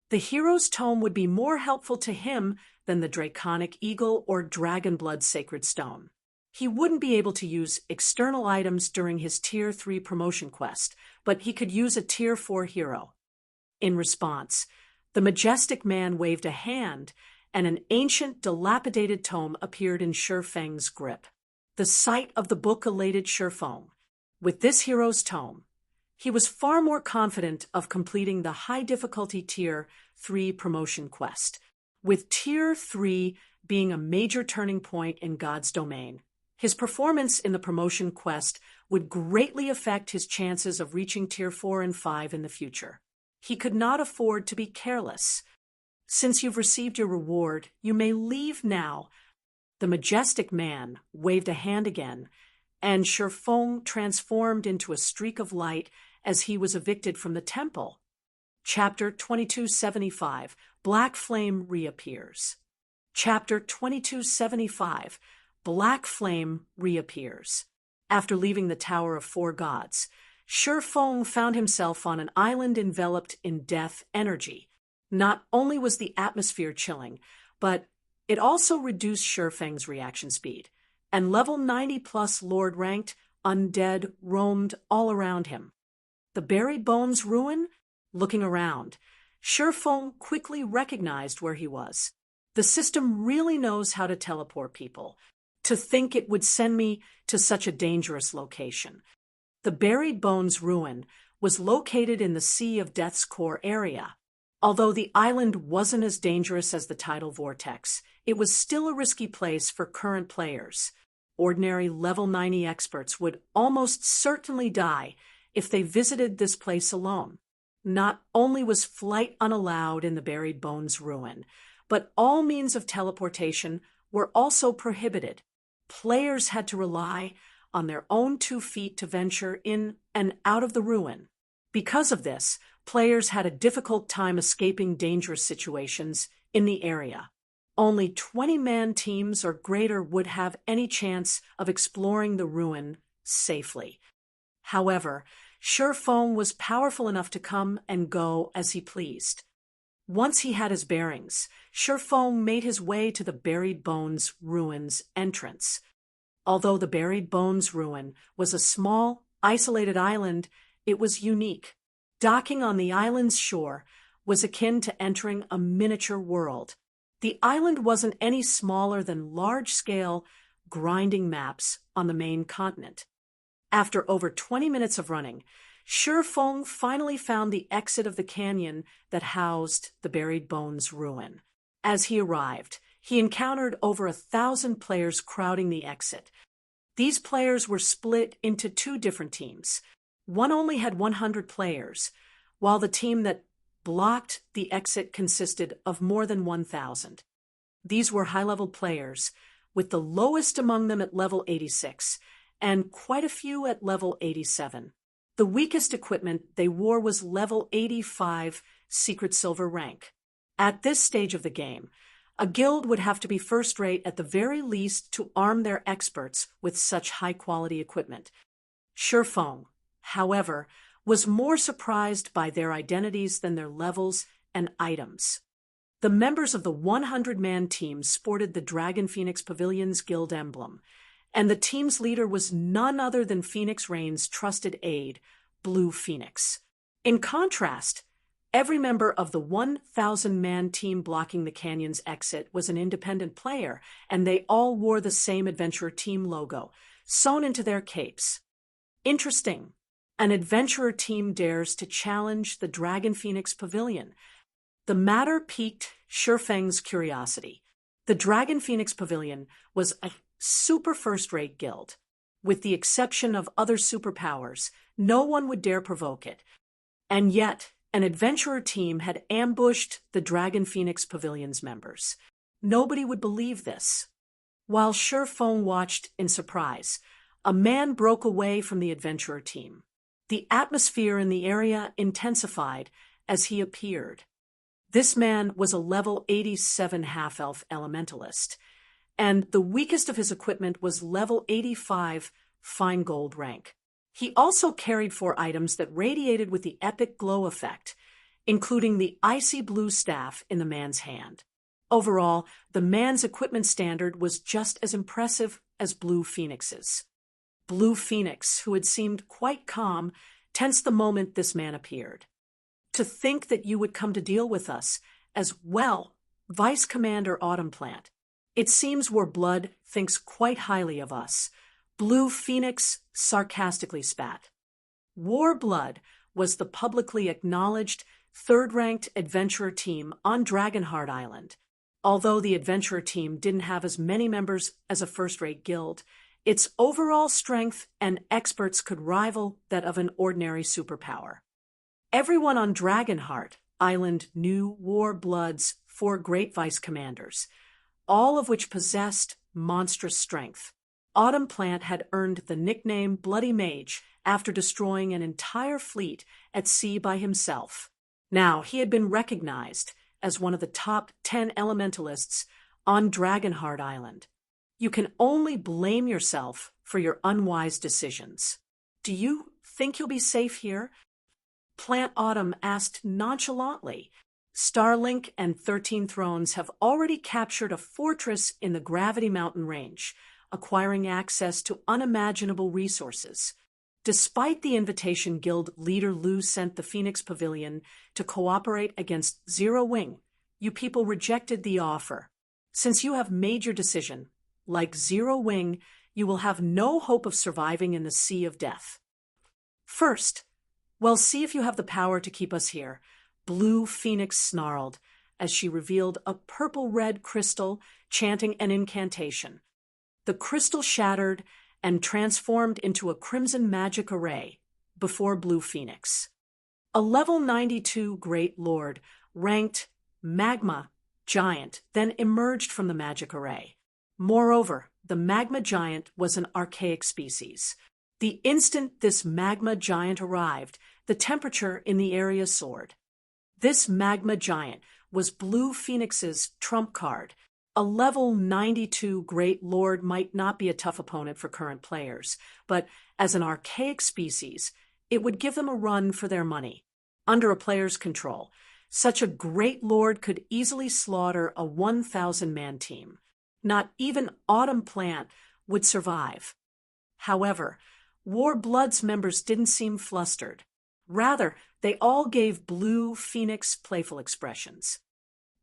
The Hero's Tome would be more helpful to him than the Draconic Eagle or Dragonblood Sacred Stone. He wouldn't be able to use external items during his Tier 3 promotion quest, but he could use a Tier 4 hero. In response, the majestic man waved a hand, and an ancient, dilapidated tome appeared in Sherfeng's grip. The sight of the book elated Sherfong. With this Hero's Tome, he was far more confident of completing the high-difficulty Tier 3 promotion quest, with Tier 3 being a major turning point in God's domain. His performance in the promotion quest would greatly affect his chances of reaching Tier 4 and 5 in the future. He could not afford to be careless. Since you've received your reward, you may leave now. The majestic man waved a hand again, and Sherfong transformed into a streak of light as he was evicted from the temple. Chapter 2275, Black Flame reappears. Chapter 2275, Black Flame reappears. After leaving the Tower of 4 Gods, Sherfong found himself on an island enveloped in death energy. Not only was the atmosphere chilling, but it also reduced Sherfeng's reaction speed, and level 90-plus Lord-ranked undead roamed all around him. The Buried Bones ruin? Looking around, Sherfong quickly recognized where he was. The system really knows how to teleport people. To think it would send me to such a dangerous location. The Buried Bones ruin was located in the Sea of Death's core area. Although the island wasn't as dangerous as the tidal vortex, it was still a risky place for current players. Ordinary level 90 experts would almost certainly die if they visited this place alone. Not only was flight unallowed in the Buried Bones ruin, but all means of teleportation were were also prohibited. Players had to rely on their own 2 feet to venture in and out of the ruin. Because of this, players had a difficult time escaping dangerous situations in the area. Only 20-man teams or greater would have any chance of exploring the ruin safely. However, Feng was powerful enough to come and go as he pleased. Once he had his bearings, Feng made his way to the Buried Bones Ruins entrance. Although the Buried Bones Ruin was a small, isolated island, it was unique. Docking on the island's shore was akin to entering a miniature world. The island wasn't any smaller than large-scale, grinding maps on the main continent. After over 20 minutes of running, Feng finally found the exit of the canyon that housed the Buried Bones Ruin. As he arrived, he encountered over 1,000 players crowding the exit. These players were split into 2 different teams. One only had 100 players, while the team that blocked the exit consisted of more than 1,000. These were high-level players, with the lowest among them at level 86, and quite a few at level 87. The weakest equipment they wore was level 85 Secret Silver rank. At this stage of the game, a guild would have to be first-rate at the very least to arm their experts with such high-quality equipment. Feng, however, was more surprised by their identities than their levels and items. The members of the 100-man team sported the Dragon Phoenix Pavilion's guild emblem, and the team's leader was none other than Phoenix Rain's trusted aide, Blue Phoenix. In contrast, every member of the 1,000-man team blocking the canyon's exit was an independent player, and they all wore the same adventurer team logo, sewn into their capes. Interesting. An adventurer team dares to challenge the Dragon Phoenix Pavilion. The matter piqued Feng's curiosity. The Dragon Phoenix Pavilion was a super first-rate guild. With the exception of other superpowers, no one would dare provoke it. And yet, an adventurer team had ambushed the Dragon Phoenix Pavilion's members. Nobody would believe this. While Feng watched in surprise, a man broke away from the adventurer team. The atmosphere in the area intensified as he appeared. This man was a level 87 half-elf elementalist, and the weakest of his equipment was level 85 fine gold rank. He also carried 4 items that radiated with the epic glow effect, including the icy blue staff in the man's hand. Overall, the man's equipment standard was just as impressive as Blue Phoenix's. Blue Phoenix, who had seemed quite calm, tensed the moment this man appeared. To think that you would come to deal with us as well, Vice Commander Autumn Plant. It seems Warblood thinks quite highly of us. Blue Phoenix sarcastically spat. Warblood was the publicly acknowledged 3rd-ranked adventurer team on Dragonheart Island. Although the adventurer team didn't have as many members as a first-rate guild, its overall strength and experts could rival that of an ordinary superpower. Everyone on Dragonheart Island knew Warblood's 4 great vice commanders, all of which possessed monstrous strength. Autumn Plant had earned the nickname Bloody Mage after destroying an entire fleet at sea by himself. Now, he had been recognized as one of the top 10 elementalists on Dragonheart Island. You can only blame yourself for your unwise decisions. Do you think you'll be safe here? Plant Autumn asked nonchalantly. Starlink and 13 Thrones have already captured a fortress in the Gravity Mountain Range, acquiring access to unimaginable resources. Despite the invitation Guild leader Lu sent the Phoenix Pavilion to cooperate against Zero Wing, you people rejected the offer. Since you have made your decision, like Zero Wing, you will have no hope of surviving in the Sea of Death. First, well, see if you have the power to keep us here, Blue Phoenix snarled as she revealed a purple-red crystal chanting an incantation. The crystal shattered and transformed into a crimson magic array before Blue Phoenix. A level 92 Great Lord, ranked Magma Giant, then emerged from the magic array. Moreover, the magma giant was an archaic species. The instant this magma giant arrived, the temperature in the area soared. This magma giant was Blue Phoenix's trump card. A level 92 Great Lord might not be a tough opponent for current players, but as an archaic species, it would give them a run for their money. Under a player's control, such a Great Lord could easily slaughter a 1,000-man team. Not even Autumn Plant would survive. However, War Blood's members didn't seem flustered. Rather, they all gave Blue Phoenix playful expressions.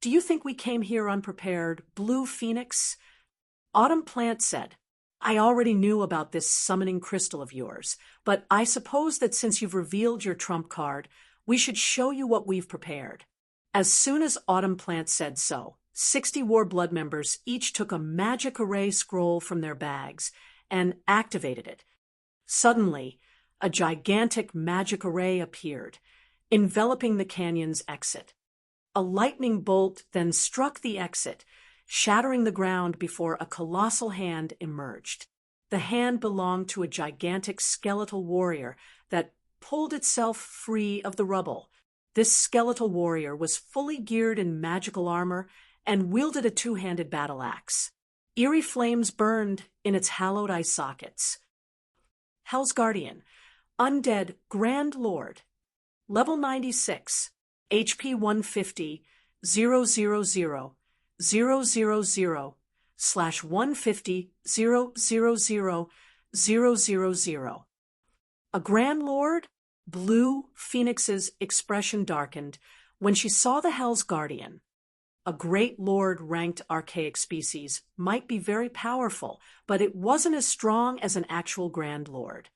"Do you think we came here unprepared, Blue Phoenix?" Autumn Plant said, "I already knew about this summoning crystal of yours, but I suppose that since you've revealed your trump card, we should show you what we've prepared." As soon as Autumn Plant said so, 60 War Blood members each took a magic array scroll from their bags and activated it. Suddenly, a gigantic magic array appeared, enveloping the canyon's exit. A lightning bolt then struck the exit, shattering the ground before a colossal hand emerged. The hand belonged to a gigantic skeletal warrior that pulled itself free of the rubble. This skeletal warrior was fully geared in magical armor and wielded a two-handed battle axe. Eerie flames burned in its hallowed eye sockets. Hell's Guardian, Undead Grand Lord, Level 96, HP 150, 000, 000/150, 000, 000. A Grand Lord? Blue Phoenix's expression darkened when she saw the Hell's Guardian. A Great Lord ranked archaic species might be very powerful, but it wasn't as strong as an actual Grand Lord.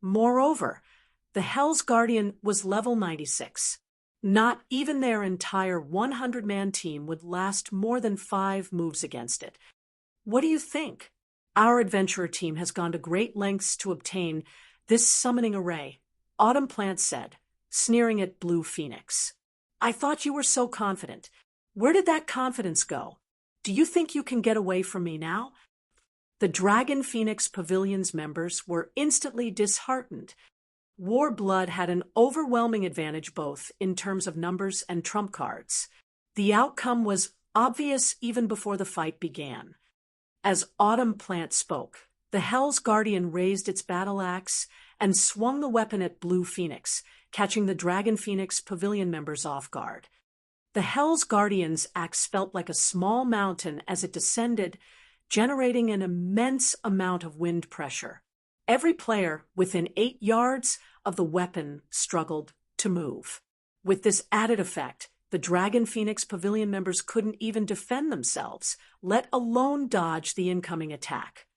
Moreover, the Hell's Guardian was level 96. Not even their entire 100-man team would last more than 5 moves against it. What do you think? Our adventurer team has gone to great lengths to obtain this summoning array, Autumn Plant said, sneering at Blue Phoenix. "I thought you were so confident. Where did that confidence go? Do you think you can get away from me now?" The Dragon Phoenix Pavilion's members were instantly disheartened. War Blood had an overwhelming advantage both in terms of numbers and trump cards. The outcome was obvious even before the fight began. As Autumn Plant spoke, the Hell's Guardian raised its battle axe and swung the weapon at Blue Phoenix, catching the Dragon Phoenix Pavilion members off guard. The Hell's Guardian's axe felt like a small mountain as it descended, generating an immense amount of wind pressure. Every player within 8 yards of the weapon struggled to move. With this added effect, the Dragon Phoenix Pavilion members couldn't even defend themselves, let alone dodge the incoming attack.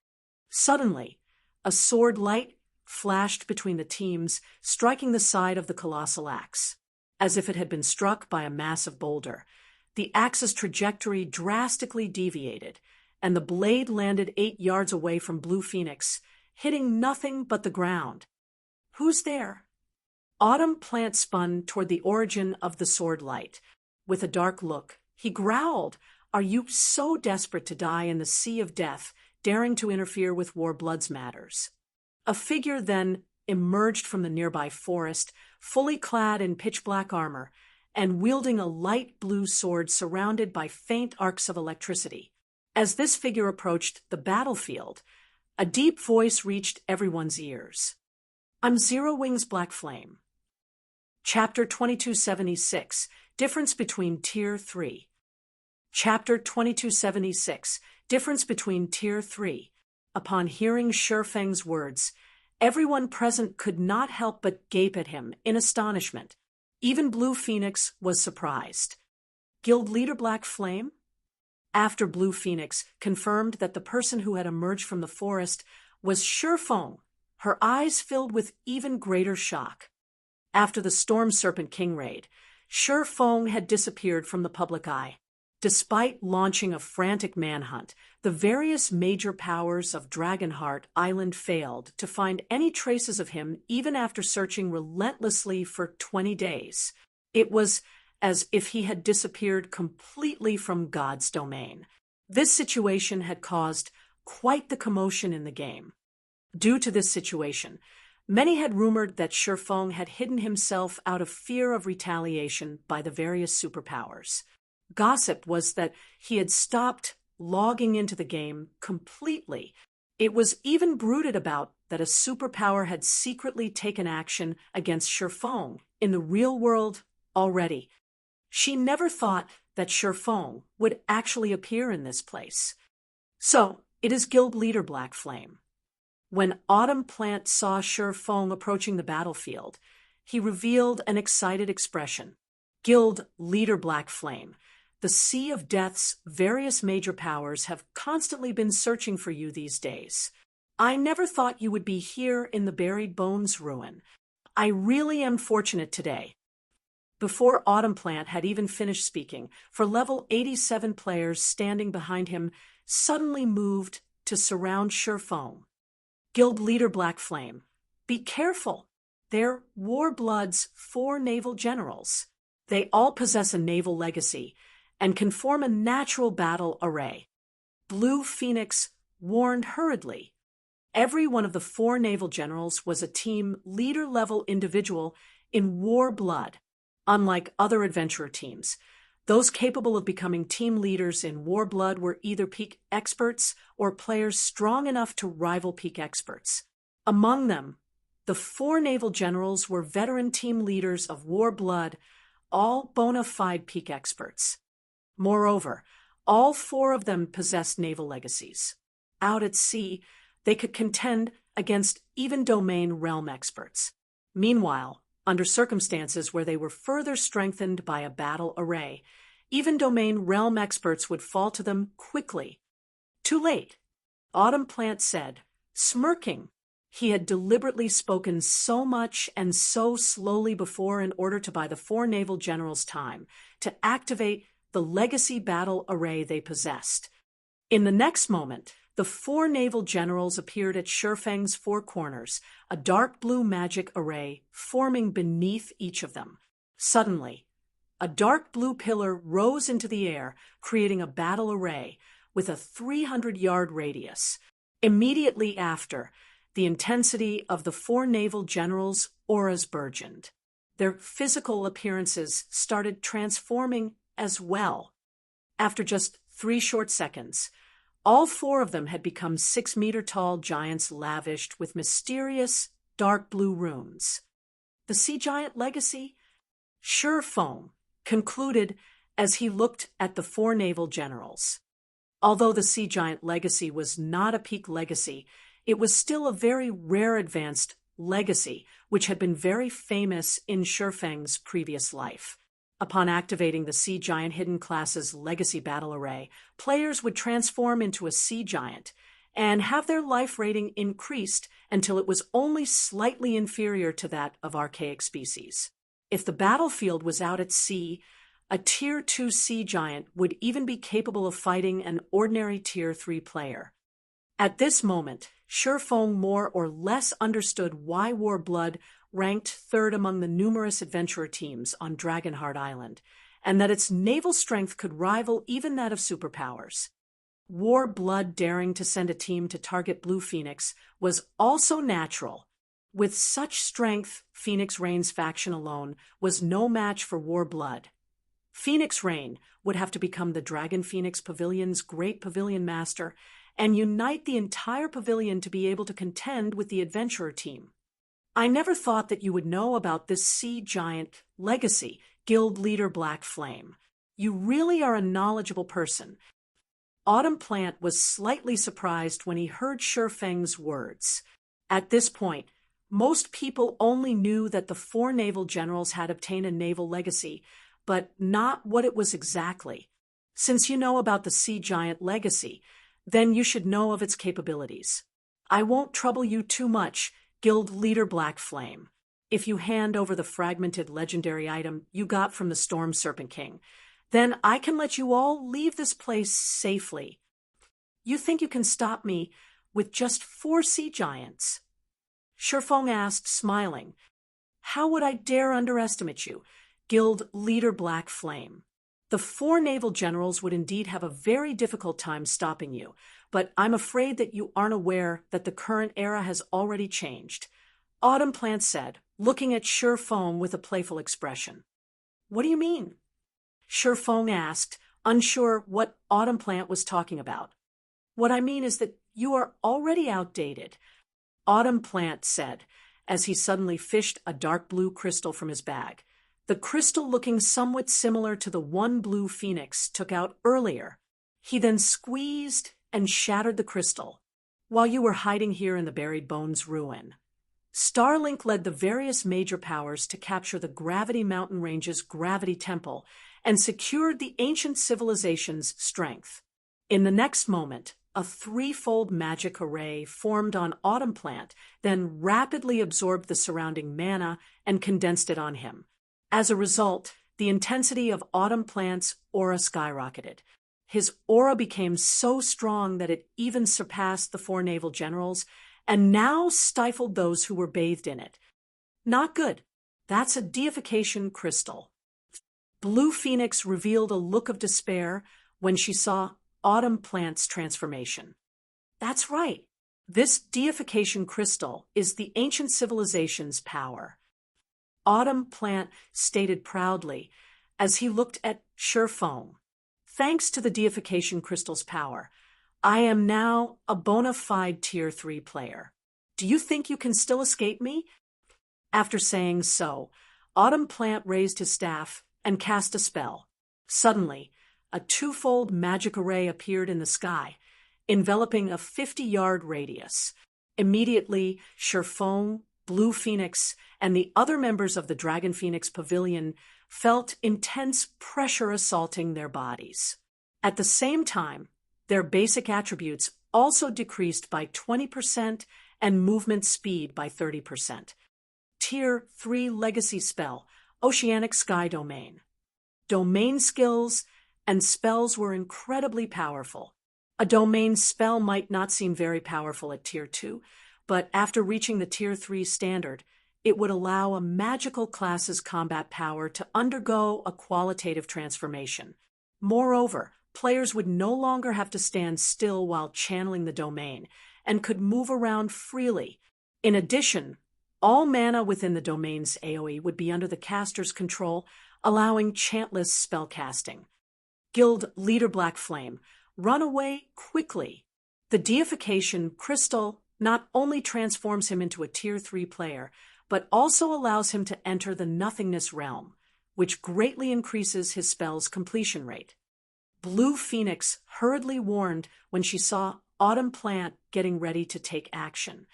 Suddenly, a sword light flashed between the teams, striking the side of the colossal axe. As if it had been struck by a massive boulder, the axe's trajectory drastically deviated, and the blade landed 8 yards away from Blue Phoenix, hitting nothing but the ground. "Who's there?" Autumn Plant spun toward the origin of the sword light. With a dark look, he growled, "Are you so desperate to die in the sea of death, daring to interfere with War Blood's matters?" A figure then emerged from the nearby forest, fully clad in pitch-black armor, and wielding a light blue sword surrounded by faint arcs of electricity. As this figure approached the battlefield, a deep voice reached everyone's ears. "I'm Zero Wings Black Flame." Chapter 2276, Difference Between Tier 3. Chapter 2276, Difference Between Tier 3. Upon hearing Shurfeng's words, everyone present could not help but gape at him in astonishment. Even Blue Phoenix was surprised. Guild Leader Black Flame? After Blue Phoenix confirmed that the person who had emerged from the forest was Shurfeng, her eyes filled with even greater shock. After the Storm Serpent King raid, Shurfeng had disappeared from the public eye. Despite launching a frantic manhunt, the various major powers of Dragonheart Island failed to find any traces of him even after searching relentlessly for 20 days. It was as if he had disappeared completely from God's domain. This situation had caused quite the commotion in the game. Due to this situation, many had rumored that Shifeng had hidden himself out of fear of retaliation by the various superpowers. Gossip was that he had stopped logging into the game completely. It was even bruited about that a superpower had secretly taken action against Shifeng in the real world already. She never thought that Shifeng would actually appear in this place. So, it is Guild Leader Black Flame. When Autumn Plant saw Shifeng approaching the battlefield, he revealed an excited expression. Guild Leader Black Flame, the Sea of Death's various major powers have constantly been searching for you these days. I never thought you would be here in the Buried Bones ruin. I really am fortunate today. Before Autumn Plant had even finished speaking, for level 87 players standing behind him suddenly moved to surround Shifeng. Guild Leader Black Flame, be careful. They're Warblood's 4 naval generals. They all possess a naval legacy and can form a natural battle array. Blue Phoenix warned hurriedly. Every one of the 4 naval generals was a team leader-level individual in Warblood. Unlike other adventurer teams, those capable of becoming team leaders in Warblood were either peak experts or players strong enough to rival peak experts. Among them, the 4 naval generals were veteran team leaders of Warblood, all bona fide peak experts. Moreover, all 4 of them possessed naval legacies. Out at sea, they could contend against even domain realm experts. Meanwhile, under circumstances where they were further strengthened by a battle array, even domain realm experts would fall to them quickly. Too late, Autumn Plant said, smirking. He had deliberately spoken so much and so slowly before in order to buy the 4 naval generals time to activate the legacy battle array they possessed. In the next moment, the 4 naval generals appeared at Shifeng's 4 corners, a dark blue magic array forming beneath each of them. Suddenly, a dark blue pillar rose into the air, creating a battle array with a 300-yard radius. Immediately after, the intensity of the 4 naval generals' auras burgeoned. Their physical appearances started transforming as well. After just 3 short seconds, all 4 of them had become 6-meter-tall giants lavished with mysterious dark blue runes. The Sea Giant Legacy? Shifeng concluded as he looked at the 4 naval generals. Although the Sea Giant Legacy was not a peak legacy, it was still a very rare advanced legacy, which had been very famous in Shifeng's previous life. Upon activating the Sea Giant Hidden Class's Legacy Battle Array, players would transform into a Sea Giant and have their life rating increased until it was only slightly inferior to that of archaic species. If the battlefield was out at sea, a Tier 2 Sea Giant would even be capable of fighting an ordinary Tier 3 player. At this moment, Shifeng more or less understood why Warblood ranked 3rd among the numerous adventurer teams on Dragonheart Island, and that its naval strength could rival even that of superpowers. Warblood daring to send a team to target Blue Phoenix was also natural. With such strength, Phoenix Rain's faction alone was no match for Warblood. Phoenix Rain would have to become the Dragon Phoenix Pavilion's great pavilion master and unite the entire pavilion to be able to contend with the adventurer team. I never thought that you would know about this Sea Giant Legacy, Guild Leader Black Flame. You really are a knowledgeable person. Autumn Plant was slightly surprised when he heard Shifeng's words. At this point, most people only knew that the 4 naval generals had obtained a naval legacy, but not what it was exactly. Since you know about the Sea Giant Legacy, then you should know of its capabilities. I won't trouble you too much, Guild Leader Black Flame. If you hand over the fragmented legendary item you got from the Storm Serpent King, then I can let you all leave this place safely. You think you can stop me with just 4 sea giants? Shifeng asked, smiling. How would I dare underestimate you, Guild Leader Black Flame? The 4 naval generals would indeed have a very difficult time stopping you, but I'm afraid that you aren't aware that the current era has already changed. Autumn Plant said, looking at Sure Fong with a playful expression. What do you mean? Sure Fong asked, unsure what Autumn Plant was talking about. What I mean is that you are already outdated, Autumn Plant said, as he suddenly fished a dark blue crystal from his bag. The crystal looking somewhat similar to the one blue phoenix took out earlier. He then squeezed and shattered the crystal, while you were hiding here in the Buried Bones ruin. Starlink led the various major powers to capture the Gravity Mountain Range's Gravity Temple and secured the ancient civilization's strength. In the next moment, a threefold magic array formed on Autumn Plant, then rapidly absorbed the surrounding mana and condensed it on him. As a result, the intensity of Autumn Plant's aura skyrocketed. His aura became so strong that it even surpassed the 4 naval generals, and now stifled those who were bathed in it. Not good. That's a deification crystal. Blue Phoenix revealed a look of despair when she saw Autumn Plant's transformation. That's right. This deification crystal is the ancient civilization's power. Autumn Plant stated proudly as he looked at Sure Fong. Thanks to the deification crystal's power, I am now a bona fide Tier 3 player. Do you think you can still escape me? After saying so, Autumn Plant raised his staff and cast a spell. Suddenly, a twofold magic array appeared in the sky, enveloping a 50-yard radius. Immediately, Sure Fong, Blue Phoenix, and the other members of the Dragon Phoenix Pavilion felt intense pressure assaulting their bodies. At the same time, their basic attributes also decreased by 20% and movement speed by 30%. Tier 3 Legacy Spell, Oceanic Sky Domain. Domain skills and spells were incredibly powerful. A domain spell might not seem very powerful at Tier 2, but after reaching the Tier 3 standard, it would allow a magical class's combat power to undergo a qualitative transformation. Moreover, players would no longer have to stand still while channeling the domain, and could move around freely. In addition, all mana within the domain's AoE would be under the caster's control, allowing chantless spellcasting. Guild Leader Black Flame, run away quickly. The deification crystal not only transforms him into a Tier 3 player, but also allows him to enter the Nothingness realm, which greatly increases his spell's completion rate. Blue Phoenix hurriedly warned when she saw Autumn Plant getting ready to take action.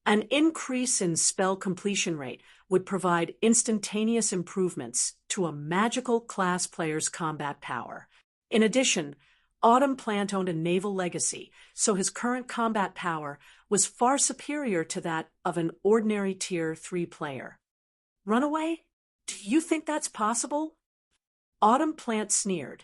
An increase in spell completion rate would provide instantaneous improvements to a magical class player's combat power. In addition, Autumn Plant owned a naval legacy, so his current combat power was far superior to that of an ordinary Tier 3 player. Runaway? Do you think that's possible? Autumn Plant sneered.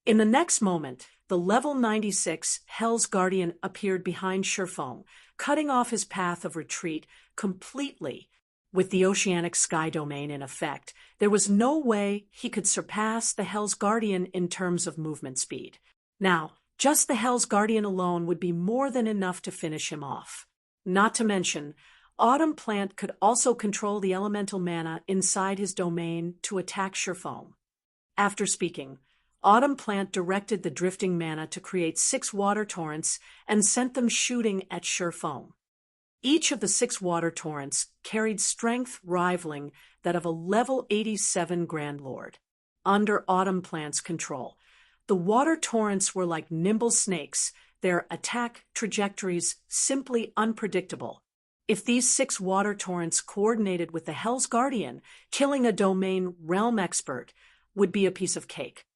In the next moment, the level 96 Hell's Guardian appeared behind Sure Fong, cutting off his path of retreat completely. With the Oceanic Sky Domain in effect, there was no way he could surpass the Hell's Guardian in terms of movement speed. Now, just the Hell's Guardian alone would be more than enough to finish him off. Not to mention, Autumn Plant could also control the elemental mana inside his domain to attack Sure Fong. After speaking, Autumn Plant directed the drifting mana to create 6 water torrents and sent them shooting at Sure Fong. Each of the 6 water torrents carried strength rivaling that of a level 87 Grand Lord. Under Autumn Plant's control, the water torrents were like nimble snakes, their attack trajectories simply unpredictable. If these 6 water torrents coordinated with the Hell's Guardian, killing a domain realm expert would be a piece of cake.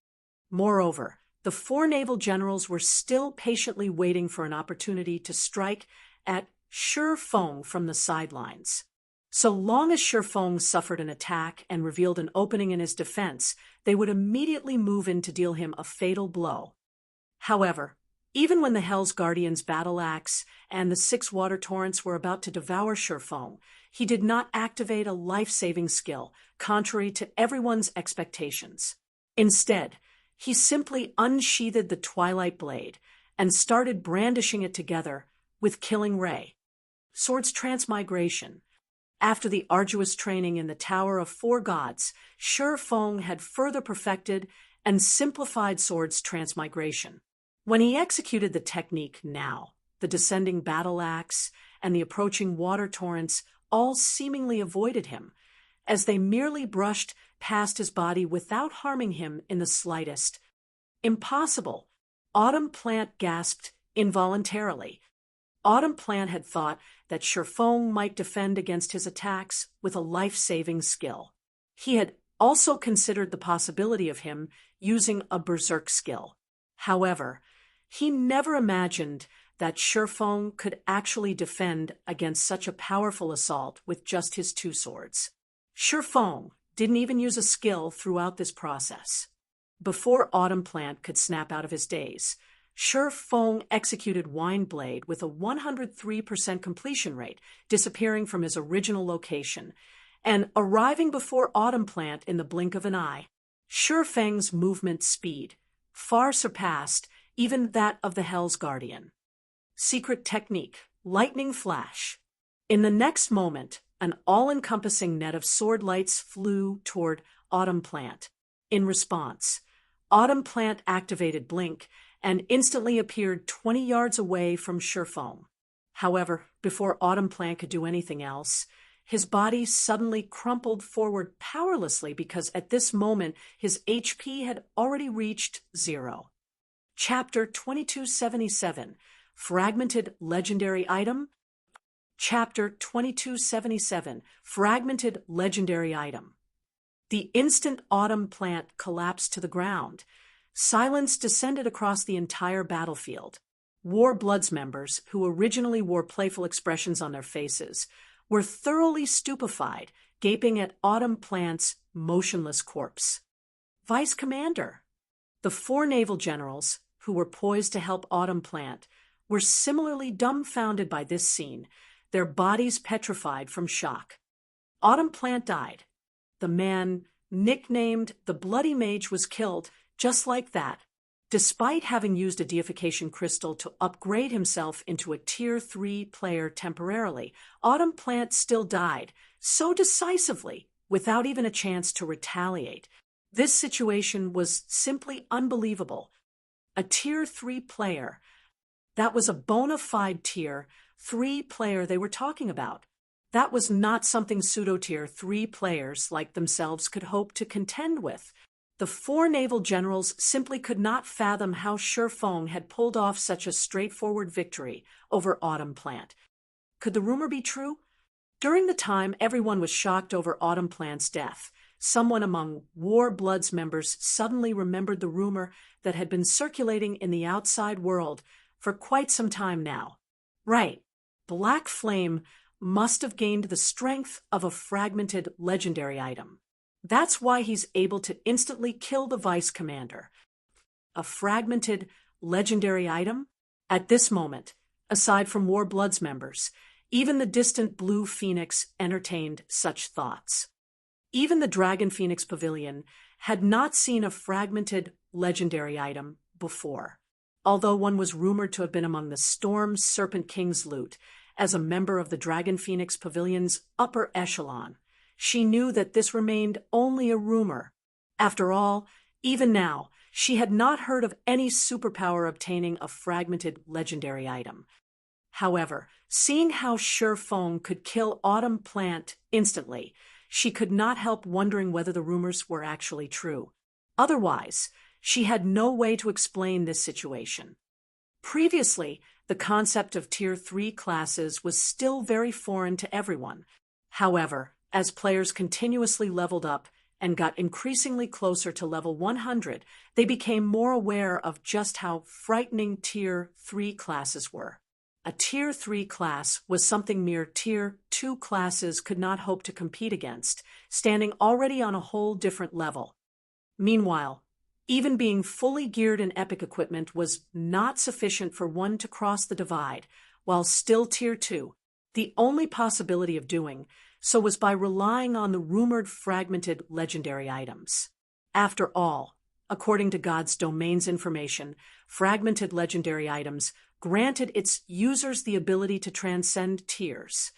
Moreover, the 4 naval generals were still patiently waiting for an opportunity to strike at Sure Fong from the sidelines. So long as Sure Fong suffered an attack and revealed an opening in his defense, they would immediately move in to deal him a fatal blow. However, even when the Hell's Guardian's battle axe and the 6 water torrents were about to devour Sure Fong, he did not activate a life-saving skill, contrary to everyone's expectations. Instead, He simply unsheathed the Twilight Blade and started brandishing it together with Killing Ray. Swords Transmigration. After the arduous training in the Tower of Four Gods, Shi Feng had further perfected and simplified Swords Transmigration. When he executed the technique now, the descending battle axe and the approaching water torrents all seemingly avoided him, as they merely brushed past his body without harming him in the slightest. Impossible! Autumn Plant gasped involuntarily. Autumn Plant had thought that Shi Feng might defend against his attacks with a life-saving skill. He had also considered the possibility of him using a berserk skill. However, he never imagined that Shi Feng could actually defend against such a powerful assault with just his two swords. Shi Feng didn't even use a skill throughout this process. Before Autumn Plant could snap out of his daze, Shi Feng executed Wind Blade with a 103% completion rate, disappearing from his original location, and arriving before Autumn Plant in the blink of an eye. Shi Feng's movement speed far surpassed even that of the Hell's Guardian. Secret technique, Lightning Flash. In the next moment, an all-encompassing net of sword lights flew toward Autumn Plant. In response, Autumn Plant activated Blink and instantly appeared 20 yards away from Shi Feng. However, before Autumn Plant could do anything else, his body suddenly crumpled forward powerlessly because at this moment his HP had already reached 0. Chapter 2277, Fragmented Legendary Item. Chapter 2277, Fragmented Legendary Item. The instant Autumn Plant collapsed to the ground, silence descended across the entire battlefield. War Bloods members, who originally wore playful expressions on their faces, were thoroughly stupefied, gaping at Autumn Plant's motionless corpse. Vice Commander. The 4 naval generals, who were poised to help Autumn Plant, were similarly dumbfounded by this scene, their bodies petrified from shock. Autumn Plant died. The man, nicknamed the Bloody Mage, was killed just like that. Despite having used a deification crystal to upgrade himself into a Tier 3 player temporarily, Autumn Plant still died, so decisively, without even a chance to retaliate. This situation was simply unbelievable. A Tier 3 player. That was a bona fide Tier 3 player they were talking about. That was not something pseudo-Tier 3 players like themselves could hope to contend with. The 4 naval generals simply could not fathom how Shi Feng had pulled off such a straightforward victory over Autumn Plant. Could the rumor be true? During the time everyone was shocked over Autumn Plant's death, someone among War Bloods members suddenly remembered the rumor that had been circulating in the outside world for quite some time now. Right, Black Flame must have gained the strength of a fragmented legendary item. That's why he's able to instantly kill the Vice Commander. A fragmented legendary item? At this moment, aside from War Bloods members, even the distant Blue Phoenix entertained such thoughts. Even the Dragon Phoenix Pavilion had not seen a fragmented legendary item before, although one was rumored to have been among the Storm Serpent King's loot as a member of the Dragon Phoenix Pavilion's upper echelon. She knew that this remained only a rumor. After all, even now, she had not heard of any superpower obtaining a fragmented legendary item. However, seeing how Shi Feng could kill Autumn Plant instantly, she could not help wondering whether the rumors were actually true. Otherwise, she had no way to explain this situation. Previously, the concept of Tier 3 classes was still very foreign to everyone. However, as players continuously leveled up and got increasingly closer to level 100, they became more aware of just how frightening Tier 3 classes were. A Tier 3 class was something mere Tier 2 classes could not hope to compete against, standing already on a whole different level. Meanwhile, even being fully geared in epic equipment was not sufficient for one to cross the divide, while still Tier 2. The only possibility of doing so was by relying on the rumored fragmented legendary items. After all, according to God's domain's information, fragmented legendary items granted its users the ability to transcend tiers.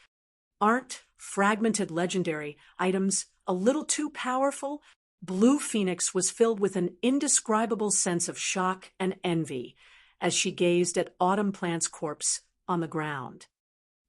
Aren't fragmented legendary items a little too powerful? Blue Phoenix was filled with an indescribable sense of shock and envy as she gazed at Autumn Plant's corpse on the ground.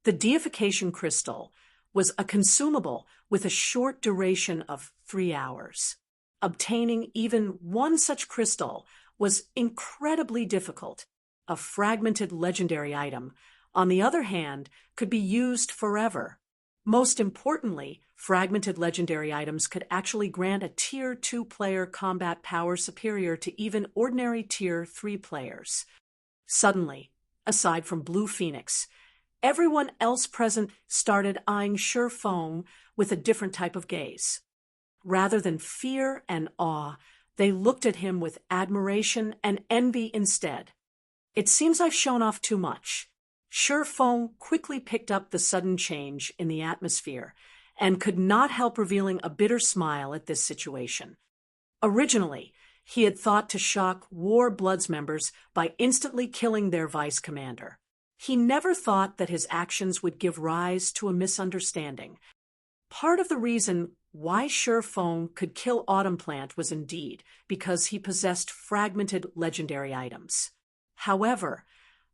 The deification crystal was a consumable with a short duration of 3 hours. Obtaining even one such crystal was incredibly difficult. A fragmented legendary item, on the other hand, could be used forever. Most importantly, fragmented legendary items could actually grant a Tier 2 player combat power superior to even ordinary Tier 3 players. Suddenly, aside from Blue Phoenix, everyone else present started eyeing Sure Feng with a different type of gaze. Rather than fear and awe, they looked at him with admiration and envy instead. It seems I've shown off too much. Sure Feng quickly picked up the sudden change in the atmosphere and could not help revealing a bitter smile at this situation. Originally, he had thought to shock War Bloods members by instantly killing their vice commander. He never thought that his actions would give rise to a misunderstanding. Part of the reason why Sure Feng could kill Autumn Plant was indeed because he possessed fragmented legendary items. However,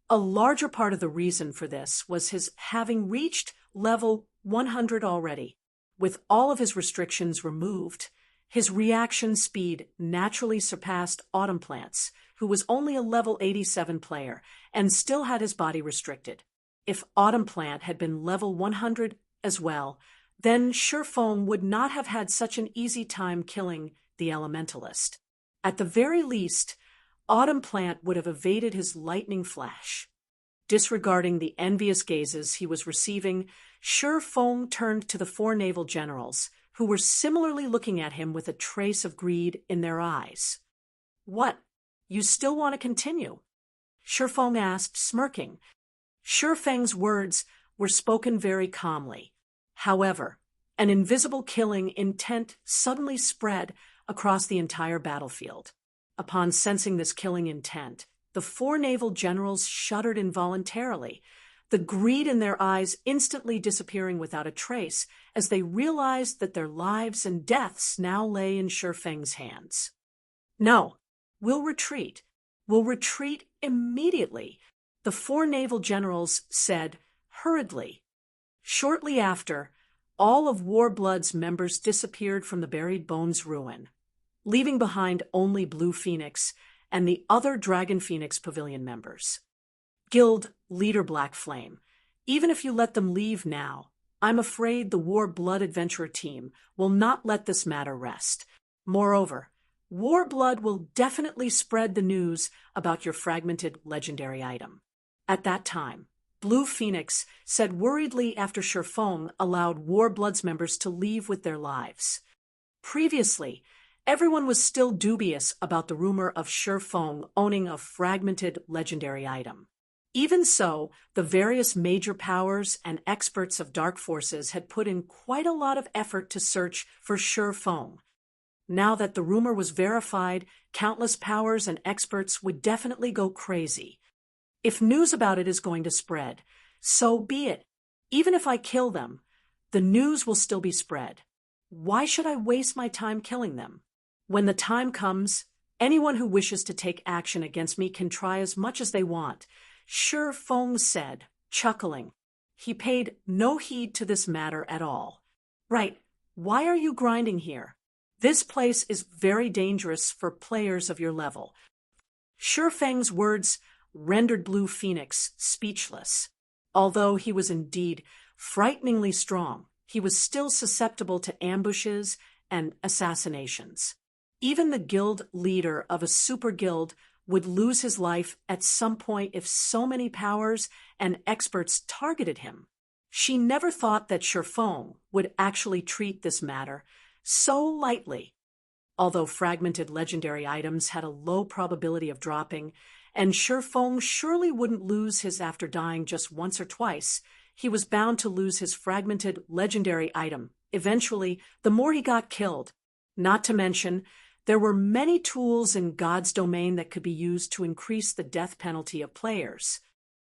a larger part of the reason for this was his having reached level 100 already. With all of his restrictions removed, his reaction speed naturally surpassed Autumn Plant's, who was only a level 87 player and still had his body restricted. If Autumn Plant had been level 100 as well, then Sure Feng would not have had such an easy time killing the Elementalist. At the very least, Autumn Plant would have evaded his lightning flash. Disregarding the envious gazes he was receiving, Sure Feng turned to the 4 naval generals, who were similarly looking at him with a trace of greed in their eyes. "What? You still want to continue?" Sure Feng asked, smirking. Sure Feng's words were spoken very calmly. However, an invisible killing intent suddenly spread across the entire battlefield. Upon sensing this killing intent, the 4 naval generals shuddered involuntarily, the greed in their eyes instantly disappearing without a trace as they realized that their lives and deaths now lay in Sure Feng's hands. "No, we'll retreat. We'll retreat immediately," the 4 naval generals said hurriedly. Shortly after, all of War Blood's members disappeared from the Buried Bones ruin, leaving behind only Blue Phoenix and the other Dragon Phoenix Pavilion members. Guild Leader Black Flame, even if you let them leave now, I'm afraid the War Blood Adventurer team will not let this matter rest. Moreover, War Blood will definitely spread the news about your fragmented legendary item. At that time, Blue Phoenix said worriedly after Sure Feng allowed War Blood's members to leave with their lives. Previously, everyone was still dubious about the rumor of Sure Feng owning a fragmented legendary item. Even so, the various major powers and experts of dark forces had put in quite a lot of effort to search for Sure Feng. Now that the rumor was verified, countless powers and experts would definitely go crazy. If news about it is going to spread, so be it. Even if I kill them, the news will still be spread. Why should I waste my time killing them? When the time comes, anyone who wishes to take action against me can try as much as they want, Sure Feng said, chuckling. He paid no heed to this matter at all. "Right, why are you grinding here? This place is very dangerous for players of your level." Sure Feng's words rendered Blue Phoenix speechless. Although he was indeed frighteningly strong, he was still susceptible to ambushes and assassinations. Even the guild leader of a super guild would lose his life at some point if so many powers and experts targeted him. She never thought that Sure Feng would actually treat this matter so lightly. Although fragmented legendary items had a low probability of dropping, and Sure Feng surely wouldn't lose his after dying just once or twice, he was bound to lose his fragmented legendary item. Eventually, the more he got killed. Not to mention, There were many tools in God's domain that could be used to increase the death penalty of players.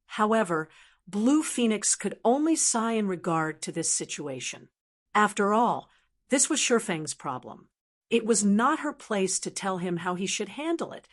However, Blue Phoenix could only sigh in regard to this situation. After all, this was Shifeng's problem. It was not her place to tell him how he should handle it.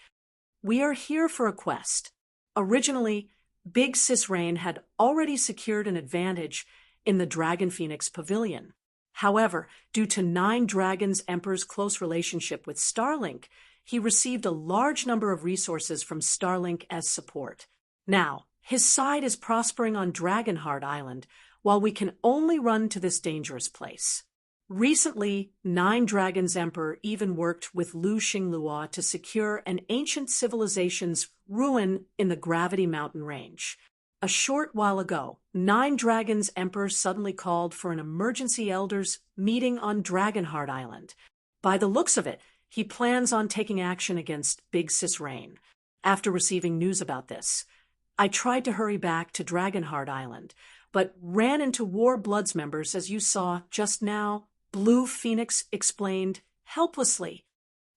We are here for a quest. Originally, Big Sis Rain had already secured an advantage in the Dragon Phoenix Pavilion. However, due to Nine Dragons Emperor's close relationship with Starlink, he received a large number of resources from Starlink as support. Now, his side is prospering on Dragonheart Island, while we can only run to this dangerous place. Recently, Nine Dragons Emperor even worked with Lu Xinglua to secure an ancient civilization's ruin in the Gravity Mountain Range. A short while ago, Nine Dragons Emperor suddenly called for an emergency elders meeting on Dragonheart Island. By the looks of it, he plans on taking action against Big Sis Rain. After receiving news about this, I tried to hurry back to Dragonheart Island, but ran into War Bloods members as you saw just now, Blue Phoenix explained helplessly.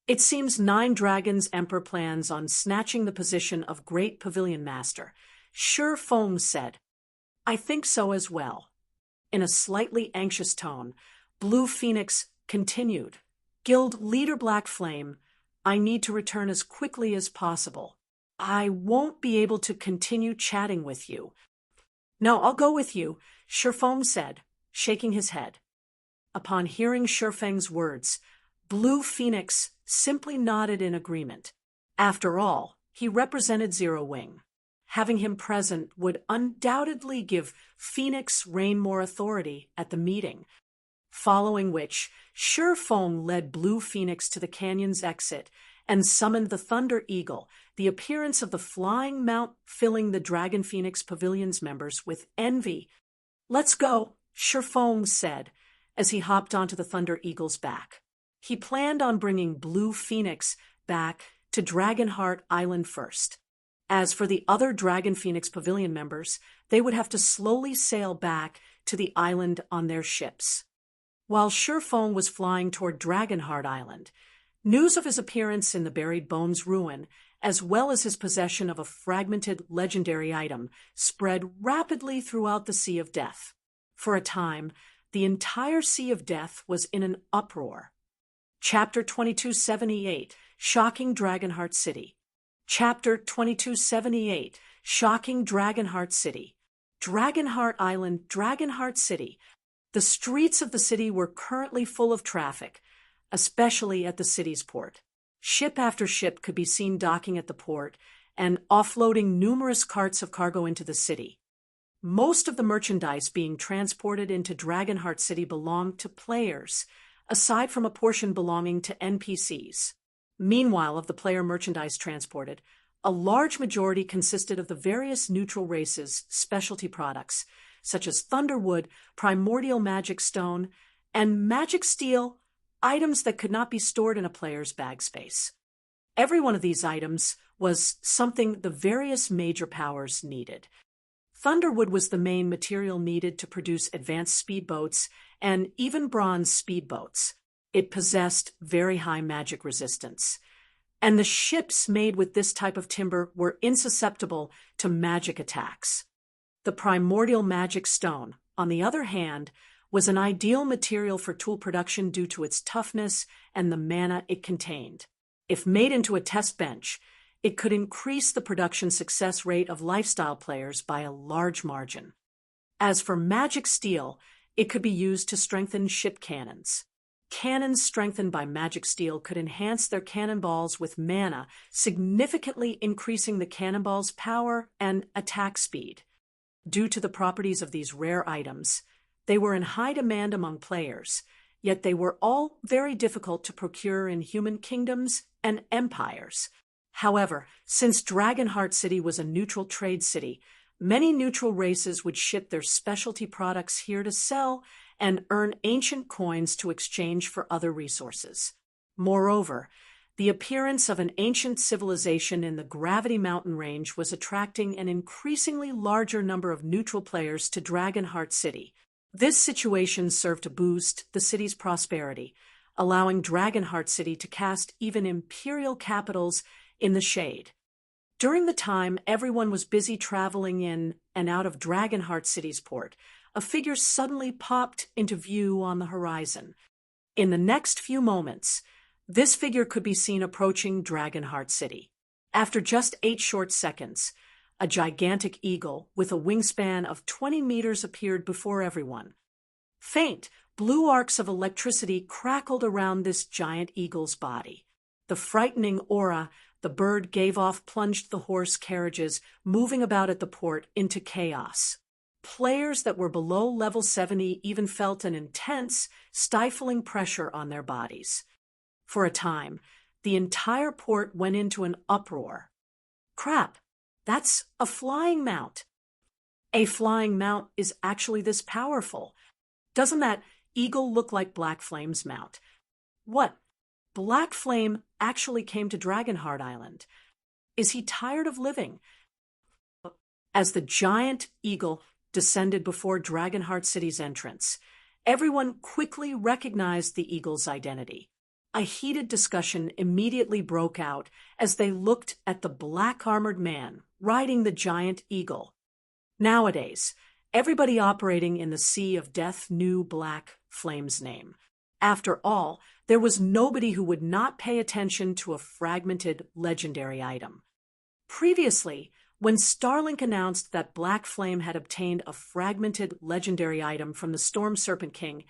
It seems Nine Dragons Emperor plans on snatching the position of Great Pavilion Master. Shifeng said. I think so as well. In a slightly anxious tone, Blue Phoenix continued. Guild Leader Black Flame, I need to return as quickly as possible. I won't be able to continue chatting with you. No, I'll go with you, Shifeng said, shaking his head. Upon hearing Shifeng's words, Blue Phoenix simply nodded in agreement. After all, he represented Zero Wing. Having him present would undoubtedly give Phoenix Rain more authority at the meeting, following which Shifeng led Blue Phoenix to the canyon's exit and summoned the Thunder Eagle, the appearance of the flying mount filling the Dragon Phoenix Pavilion's members with envy. Let's go, Shifeng said, as he hopped onto the Thunder Eagle's back. He planned on bringing Blue Phoenix back to Dragonheart Island first. As for the other Dragon Phoenix Pavilion members, they would have to slowly sail back to the island on their ships. While Shifeng was flying toward Dragonheart Island, news of his appearance in the Buried Bones ruin, as well as his possession of a fragmented legendary item, spread rapidly throughout the Sea of Death. For a time, the entire Sea of Death was in an uproar. Chapter 2278, Shocking Dragonheart City. Chapter 2278, Shocking Dragonheart City. Dragonheart Island, Dragonheart City. The streets of the city were currently full of traffic, especially at the city's port. Ship after ship could be seen docking at the port and offloading numerous carts of cargo into the city. Most of the merchandise being transported into Dragonheart City belonged to players, aside from a portion belonging to NPCs. Meanwhile, of the player merchandise transported, a large majority consisted of the various neutral races' specialty products, such as Thunderwood, Primordial Magic Stone, and Magic Steel, items that could not be stored in a player's bag space. Every one of these items was something the various major powers needed. Thunderwood was the main material needed to produce advanced speedboats and even bronze speedboats. It possessed very high magic resistance, and the ships made with this type of timber were insusceptible to magic attacks. The Primordial Magic Stone, on the other hand, was an ideal material for tool production due to its toughness and the mana it contained. If made into a test bench, it could increase the production success rate of lifestyle players by a large margin. As for Magic Steel, it could be used to strengthen ship cannons. Cannons strengthened by magic steel could enhance their cannonballs with mana, significantly increasing the cannonball's power and attack speed. Due to the properties of these rare items, they were in high demand among players, yet they were all very difficult to procure in human kingdoms and empires. However, since Dragonheart City was a neutral trade city, many neutral races would ship their specialty products here to sell and earn ancient coins to exchange for other resources. Moreover, the appearance of an ancient civilization in the Gravity Mountain Range was attracting an increasingly larger number of neutral players to Dragonheart City. This situation served to boost the city's prosperity, allowing Dragonheart City to cast even imperial capitals in the shade. During the time everyone was busy traveling in and out of Dragonheart City's port, a figure suddenly popped into view on the horizon. In the next few moments, this figure could be seen approaching Dragonheart City. After just 8 short seconds, a gigantic eagle with a wingspan of 20 meters appeared before everyone. Faint, blue arcs of electricity crackled around this giant eagle's body. The frightening aura the bird gave off plunged the horse carriages moving about at the port into chaos. Players that were below level 70 even felt an intense, stifling pressure on their bodies. For a time, the entire port went into an uproar. Crap, that's a flying mount. A flying mount is actually this powerful. Doesn't that eagle look like Black Flame's mount? What? Black Flame actually came to Dragonheart Island. Is he tired of living? As the giant eagle descended before Dragonheart City's entrance, everyone quickly recognized the eagle's identity. A heated discussion immediately broke out as they looked at the black-armored man riding the giant eagle. Nowadays, everybody operating in the Sea of Death knew Black Flame's name. After all, there was nobody who would not pay attention to a fragmented legendary item. Previously, when Starlink announced that Black Flame had obtained a fragmented legendary item from the Storm Serpent King,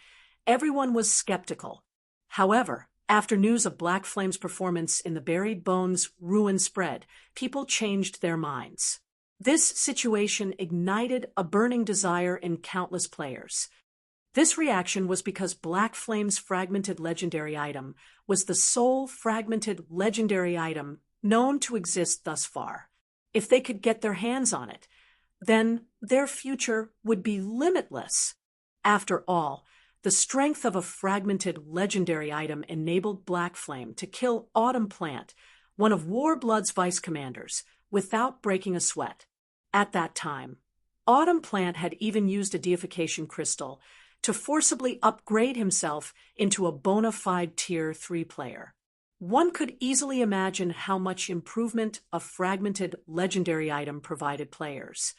everyone was skeptical. However, after news of Black Flame's performance in the Buried Bones ruin spread, people changed their minds. This situation ignited a burning desire in countless players. This reaction was because Black Flame's fragmented legendary item was the sole fragmented legendary item known to exist thus far. If they could get their hands on it, then their future would be limitless. After all, the strength of a fragmented legendary item enabled Black Flame to kill Autumn Plant, one of Warblood's vice commanders, without breaking a sweat. At that time, Autumn Plant had even used a deification crystal to forcibly upgrade himself into a bona fide Tier 3 player. One could easily imagine how much improvement a fragmented legendary item provided players.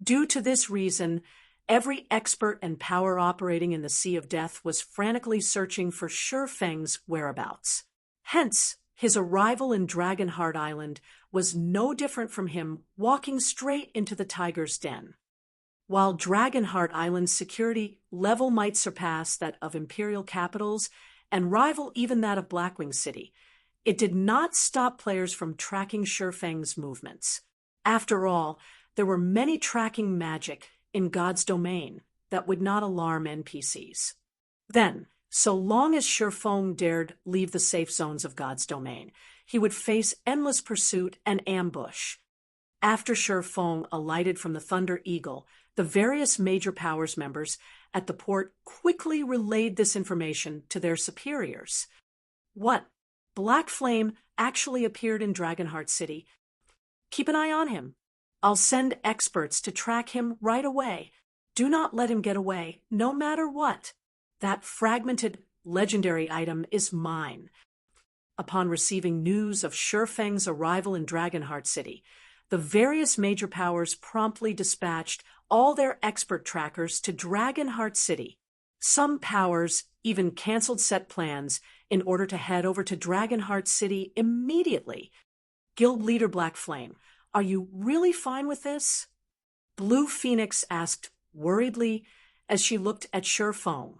Due to this reason, every expert and power operating in the Sea of Death was frantically searching for Shurfeng's whereabouts. Hence, his arrival in Dragonheart Island was no different from him walking straight into the tiger's den. While Dragonheart Island's security level might surpass that of Imperial capitals and rival even that of Blackwing City, it did not stop players from tracking Shurfeng's movements. After all, there were many tracking magic in God's domain that would not alarm NPCs. Then, so long as Shurfeng dared leave the safe zones of God's domain, he would face endless pursuit and ambush. After Shurfeng alighted from the Thunder Eagle, the various major powers members at the port quickly relayed this information to their superiors. What? Black Flame actually appeared in Dragonheart City. Keep an eye on him. I'll send experts to track him right away. Do not let him get away, no matter what. That fragmented legendary item is mine. Upon receiving news of Shurfeng's arrival in Dragonheart City, the various major powers promptly dispatched all their expert trackers to Dragonheart City. Some powers even canceled set plans in order to head over to Dragonheart City immediately. Guild leader Black Flame, are you really fine with this? Blue Phoenix asked worriedly as she looked at Shurfeng.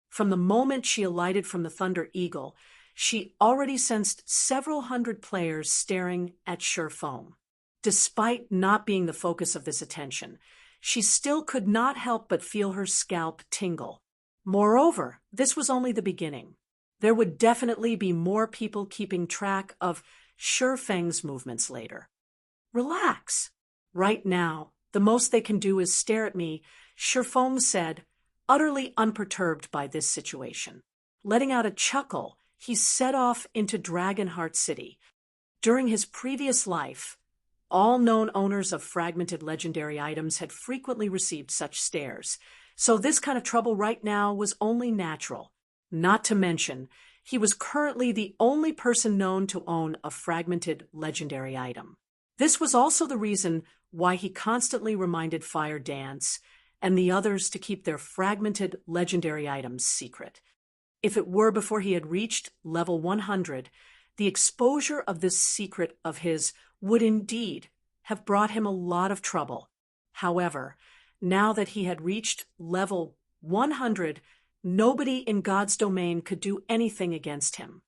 From the moment she alighted from the Thunder Eagle, she already sensed several hundred players staring at Shurfeng. Despite not being the focus of this attention, she still could not help but feel her scalp tingle. Moreover, this was only the beginning. There would definitely be more people keeping track of Shurfeng's movements later. Relax. Right now, the most they can do is stare at me, Shurfeng said, utterly unperturbed by this situation. Letting out a chuckle, he set off into Dragonheart City. During his previous life, all known owners of fragmented legendary items had frequently received such stares, so this kind of trouble right now was only natural. Not to mention, he was currently the only person known to own a fragmented legendary item. This was also the reason why he constantly reminded Fire Dance and the others to keep their fragmented legendary items secret. If it were before he had reached level 100, the exposure of this secret of his would indeed have brought him a lot of trouble. However, now that he had reached level 100, nobody in God's domain could do anything against him.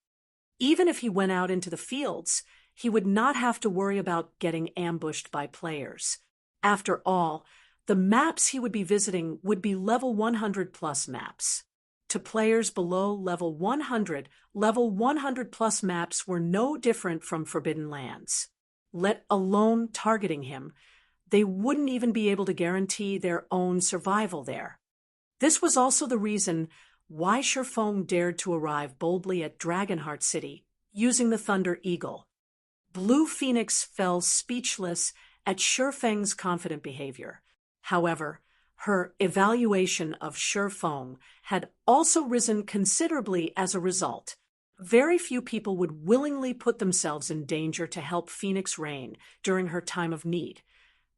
Even if he went out into the fields, he would not have to worry about getting ambushed by players. After all, the maps he would be visiting would be level 100 plus maps. To players below level 100 plus maps were no different from Forbidden Lands. Let alone targeting him, they wouldn't even be able to guarantee their own survival there. This was also the reason why Shurfeng dared to arrive boldly at Dragonheart City, using the Thunder Eagle. Blue Phoenix fell speechless at Shurfeng's confident behavior. However, her evaluation of Shurfeng had also risen considerably as a result. Very few people would willingly put themselves in danger to help Phoenix reign during her time of need,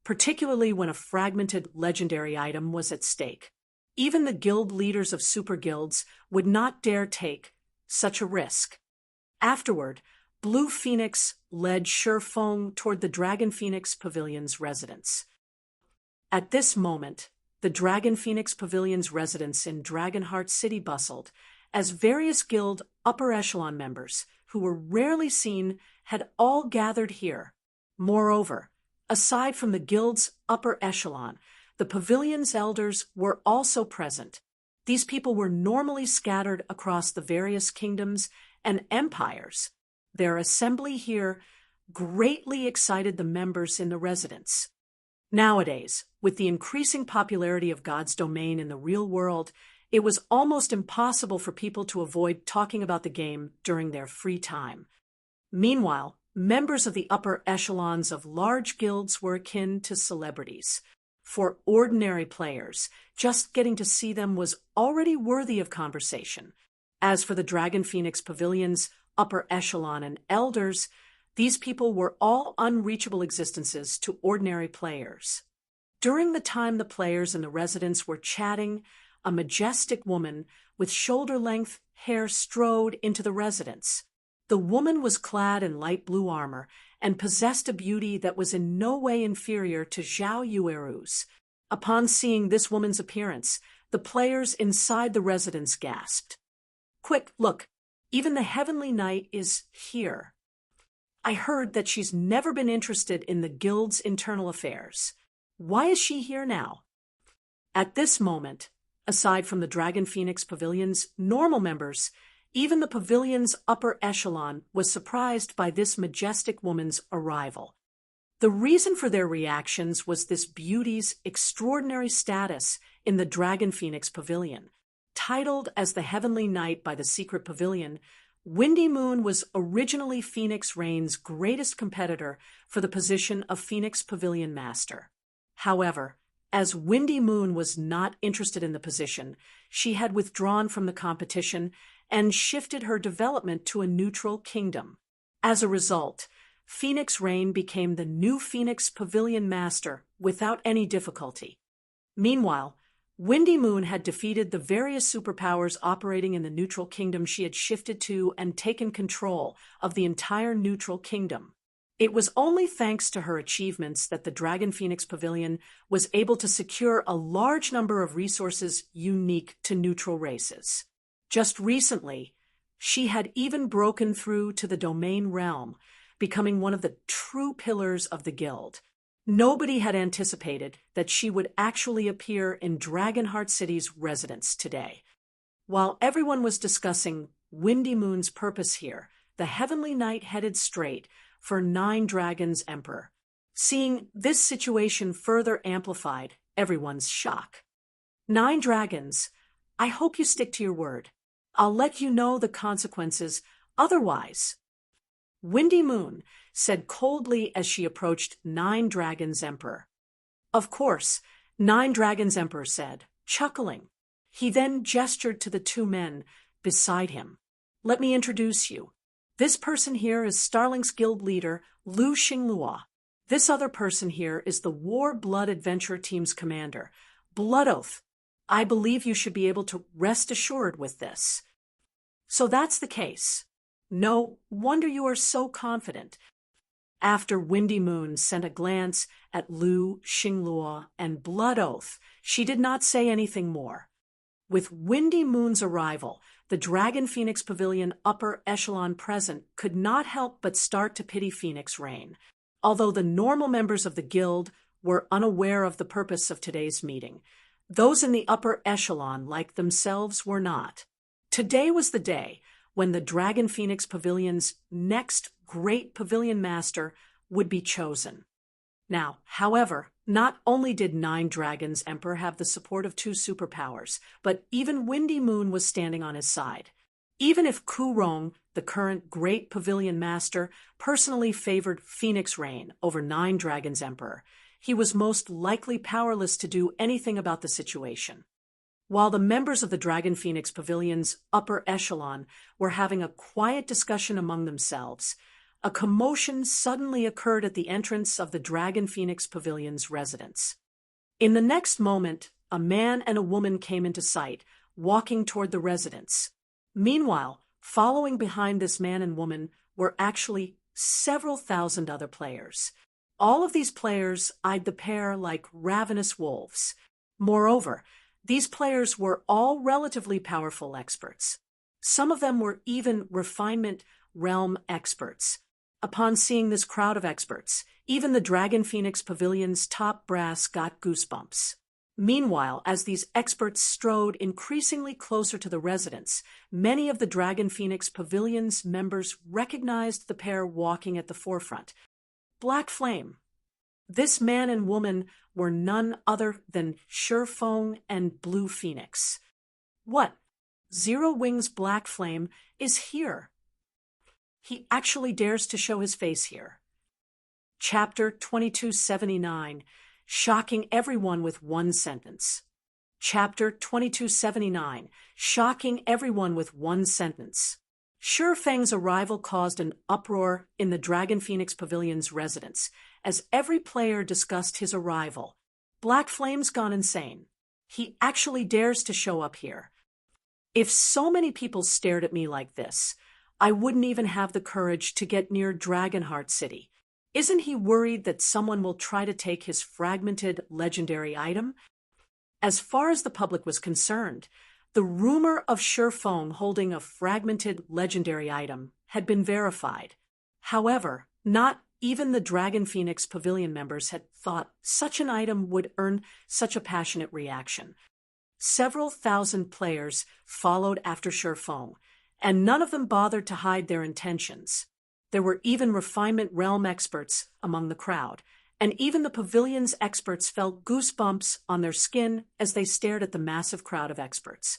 particularly when a fragmented legendary item was at stake. Even the guild leaders of super guilds would not dare take such a risk. Afterward, Blue Phoenix led Shurfeng toward the Dragon Phoenix Pavilion's residence. At this moment, the Dragon Phoenix Pavilion's residence in Dragonheart City bustled, as various guild upper echelon members, who were rarely seen, had all gathered here. Moreover, aside from the guild's upper echelon, the pavilion's elders were also present. These people were normally scattered across the various kingdoms and empires. Their assembly here greatly excited the members in the residence. Nowadays, with the increasing popularity of God's domain in the real world, it was almost impossible for people to avoid talking about the game during their free time. Meanwhile, members of the upper echelons of large guilds were akin to celebrities. For ordinary players, just getting to see them was already worthy of conversation. As for the Dragon Phoenix Pavilion's upper echelon and elders, these people were all unreachable existences to ordinary players. During the time the players in the residence were chatting, a majestic woman with shoulder-length hair strode into the residence. The woman was clad in light blue armor and possessed a beauty that was in no way inferior to Zhao Yueru's. Upon seeing this woman's appearance, the players inside the residence gasped. "Quick, look, even the Heavenly Knight is here. I heard that she's never been interested in the guild's internal affairs. Why is she here now?" At this moment, aside from the Dragon Phoenix Pavilion's normal members, even the pavilion's upper echelon was surprised by this majestic woman's arrival. The reason for their reactions was this beauty's extraordinary status in the Dragon Phoenix Pavilion. Titled as the Heavenly Knight by the Secret Pavilion, Windy Moon was originally Phoenix Reign's greatest competitor for the position of Phoenix Pavilion Master. However, as Windy Moon was not interested in the position, she had withdrawn from the competition and shifted her development to a neutral kingdom. As a result, Phoenix Reign became the new Phoenix Pavilion Master without any difficulty. Meanwhile, Windy Moon had defeated the various superpowers operating in the neutral kingdom she had shifted to and taken control of the entire neutral kingdom. It was only thanks to her achievements that the Dragon Phoenix Pavilion was able to secure a large number of resources unique to neutral races. Just recently, she had even broken through to the domain realm, becoming one of the true pillars of the guild. Nobody had anticipated that she would actually appear in Dragonheart City's residence today. While everyone was discussing Windy Moon's purpose here, the Heavenly Knight headed straight for 9 Dragons Emperor. Seeing this situation further amplified everyone's shock. 9 Dragons, I hope you stick to your word. I'll let you know the consequences otherwise. Windy Moon said coldly as she approached 9 Dragons Emperor. Of course, 9 Dragons Emperor said, chuckling. He then gestured to the 2 men beside him. Let me introduce you. This person here is Starling's guild leader, Lu Xinglua. This other person here is the War Blood Adventure Team's commander, Blood Oath. I believe you should be able to rest assured with this. So that's the case. No wonder you are so confident. After Windy Moon sent a glance at Lu Xinglua and Blood Oath, she did not say anything more. With Windy Moon's arrival, the Dragon Phoenix Pavilion upper echelon present could not help but start to pity Phoenix Rain, although the normal members of the guild were unaware of the purpose of today's meeting. Those in the upper echelon, like themselves, were not. Today was the day when the Dragon Phoenix Pavilion's next great pavilion master would be chosen. Now, however, not only did Nine Dragons Emperor have the support of two superpowers, but even Windy Moon was standing on his side. Even if Kurong, the current great pavilion master, personally favored Phoenix Rain over Nine Dragons Emperor, he was most likely powerless to do anything about the situation. While the members of the Dragon Phoenix Pavilion's upper echelon were having a quiet discussion among themselves, a commotion suddenly occurred at the entrance of the Dragon Phoenix Pavilion's residence. In the next moment, a man and a woman came into sight, walking toward the residence. Meanwhile, following behind this man and woman were actually several thousand other players. All of these players eyed the pair like ravenous wolves. Moreover, these players were all relatively powerful experts. Some of them were even refinement realm experts. Upon seeing this crowd of experts, even the Dragon Phoenix Pavilion's top brass got goosebumps. Meanwhile, as these experts strode increasingly closer to the residence, many of the Dragon Phoenix Pavilion's members recognized the pair walking at the forefront. Black Flame. This man and woman were none other than Shifeng and Blue Phoenix. What? Zero Wings Black Flame is here. He actually dares to show his face here. Chapter 2279, Shocking Everyone with One Sentence. Chapter 2279, Shocking Everyone with One Sentence. Shifeng's arrival caused an uproar in the Dragon Phoenix Pavilion's residence, as every player discussed his arrival. Black Flame's gone insane. He actually dares to show up here. If so many people stared at me like this, I wouldn't even have the courage to get near Dragonheart City. Isn't he worried that someone will try to take his fragmented legendary item? As far as the public was concerned, the rumor of Shifeng holding a fragmented legendary item had been verified. However, not even the Dragon Phoenix Pavilion members had thought such an item would earn such a passionate reaction. Several thousand players followed after Shifeng, and none of them bothered to hide their intentions. There were even refinement realm experts among the crowd, and even the pavilion's experts felt goosebumps on their skin as they stared at the massive crowd of experts.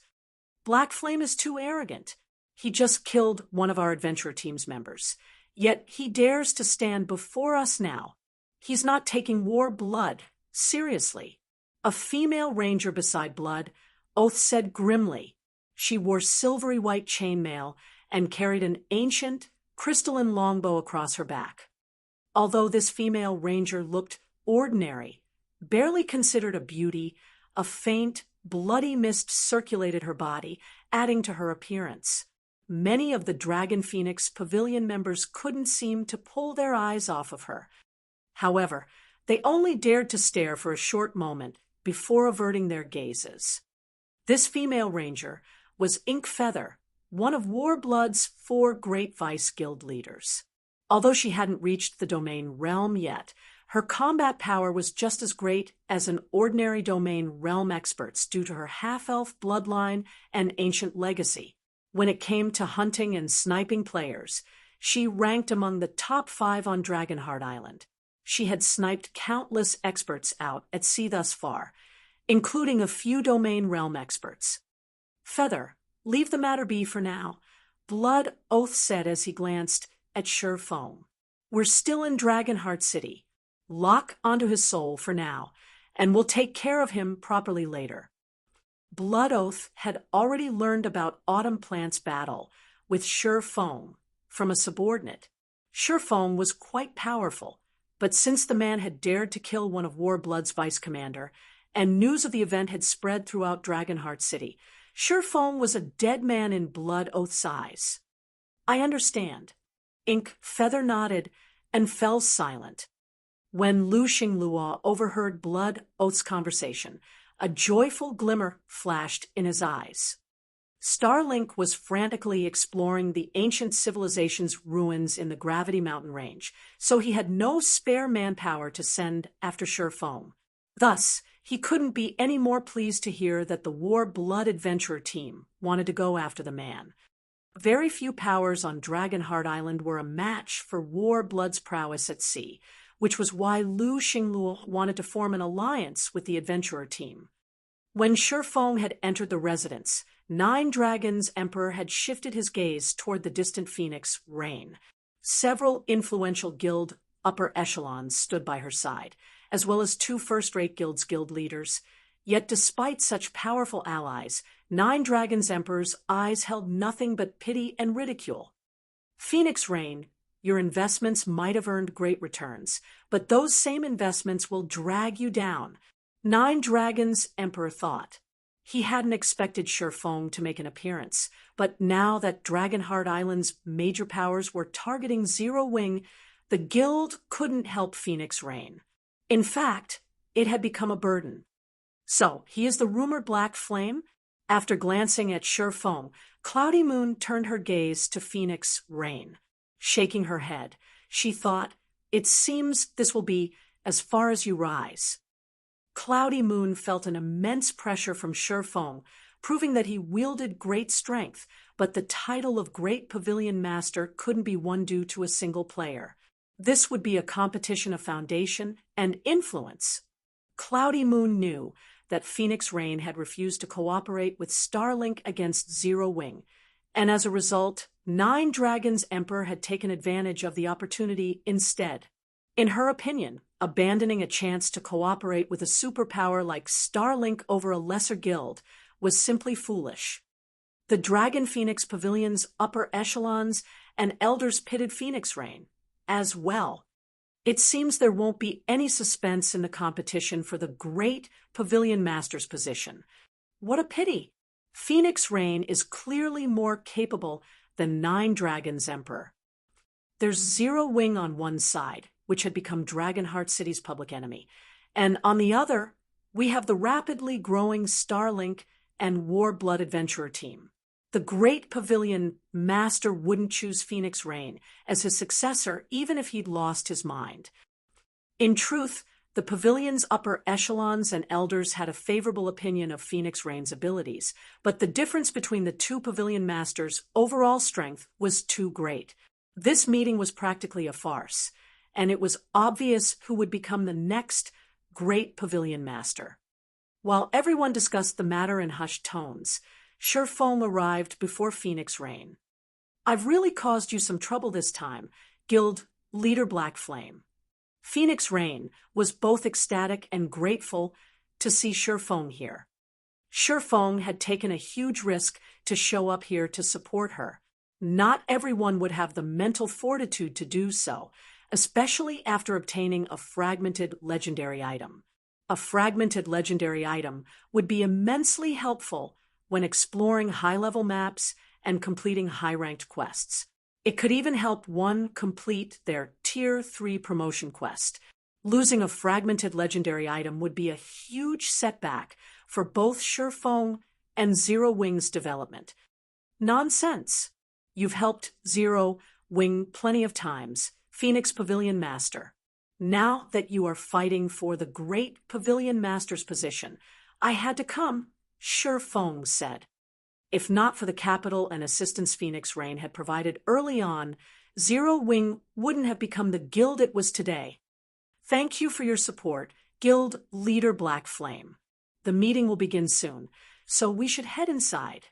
Black Flame is too arrogant. He just killed one of our adventure team's members. Yet he dares to stand before us now. He's not taking War Blood seriously. A female ranger beside Blood Oath said grimly. She wore silvery white chainmail and carried an ancient, crystalline longbow across her back. Although this female ranger looked ordinary, barely considered a beauty, a faint, bloody mist circulated her body, adding to her appearance. Many of the Dragon Phoenix Pavilion members couldn't seem to pull their eyes off of her. However, they only dared to stare for a short moment before averting their gazes. This female ranger was Ink Feather, one of Warblood's 4 great vice guild leaders. Although she hadn't reached the domain realm yet, her combat power was just as great as an ordinary domain realm expert's due to her half-elf bloodline and ancient legacy. When it came to hunting and sniping players, she ranked among the top 5 on Dragonheart Island. She had sniped countless experts out at sea thus far, including a few domain realm experts. Feather, leave the matter be for now, Blood Oath said as he glanced at Shifeng. We're still in Dragonheart City. Lock onto his soul for now, and we'll take care of him properly later. Blood Oath had already learned about Autumn Plant's battle with Shi Feng from a subordinate. Shi Feng was quite powerful, but since the man had dared to kill one of Warblood's vice commander, and news of the event had spread throughout Dragonheart City, Shi Feng was a dead man in Blood Oath's eyes. I understand. Ink feather nodded and fell silent. When Lu Xinglua overheard Blood Oath's conversation, a joyful glimmer flashed in his eyes. Starlink was frantically exploring the ancient civilization's ruins in the Gravity Mountain Range, so he had no spare manpower to send after Shi Feng. Thus, he couldn't be any more pleased to hear that the War Blood Adventurer team wanted to go after the man. Very few powers on Dragonheart Island were a match for War Blood's prowess at sea, which was why Lu Xinglua wanted to form an alliance with the adventurer team. When Shi Feng had entered the residence, Nine Dragons' Emperor had shifted his gaze toward the distant phoenix, Rain. Several influential guild upper echelons stood by her side, as well as two first-rate guild leaders. Yet despite such powerful allies, Nine Dragons' Emperor's eyes held nothing but pity and ridicule. Phoenix Rain, your investments might have earned great returns, but those same investments will drag you down. Nine Dragons' Emperor thought. He hadn't expected Shi Feng to make an appearance, but now that Dragonheart Island's major powers were targeting Zero Wing, the guild couldn't help Phoenix Rain. In fact, it had become a burden. So, he is the rumored Black Flame? After glancing at Shi Feng, Cloudy Moon turned her gaze to Phoenix Rain. Shaking her head, she thought, it seems this will be as far as you rise. Cloudy Moon felt an immense pressure from Shi Feng, proving that he wielded great strength, but the title of Great Pavilion Master couldn't be won due to a single player. This would be a competition of foundation and influence. Cloudy Moon knew that Phoenix Rain had refused to cooperate with Starlink against Zero Wing, and as a result, Nine Dragons' Emperor had taken advantage of the opportunity instead. In her opinion, abandoning a chance to cooperate with a superpower like Starlink over a lesser guild was simply foolish. The Dragon Phoenix Pavilion's upper echelons and elders pitted Phoenix Rain as well. It seems there won't be any suspense in the competition for the Great Pavilion Master's position. What a pity! Phoenix Rain is clearly more capable than Nine Dragons' Emperor. There's Zero Wing on one side, which had become Dragonheart City's public enemy, and on the other, we have the rapidly growing Starlink and War Blood Adventurer team. The Great Pavilion Master wouldn't choose Phoenix Rain as his successor even if he'd lost his mind. In truth, the pavilion's upper echelons and elders had a favorable opinion of Phoenix Rain's abilities, but the difference between the two pavilion masters' overall strength was too great. This meeting was practically a farce, and it was obvious who would become the next Great Pavilion Master. While everyone discussed the matter in hushed tones, Shi Feng arrived before Phoenix Rain. I've really caused you some trouble this time, Guild Leader Black Flame. Phoenix Rain was both ecstatic and grateful to see Shi Feng here. Shi Feng had taken a huge risk to show up here to support her. Not everyone would have the mental fortitude to do so, especially after obtaining a fragmented legendary item. A fragmented legendary item would be immensely helpful when exploring high-level maps and completing high-ranked quests. It could even help one complete their Tier 3 promotion quest. Losing a fragmented legendary item would be a huge setback for both Shi Feng and Zero Wing's development. Nonsense. You've helped Zero Wing plenty of times, Phoenix Pavilion Master. Now that you are fighting for the Great Pavilion Master's position, I had to come, Shi Feng said. If not for the capital and assistance Phoenix Rain had provided early on, Zero Wing wouldn't have become the guild it was today. Thank you for your support, Guild Leader Black Flame. The meeting will begin soon, so we should head inside.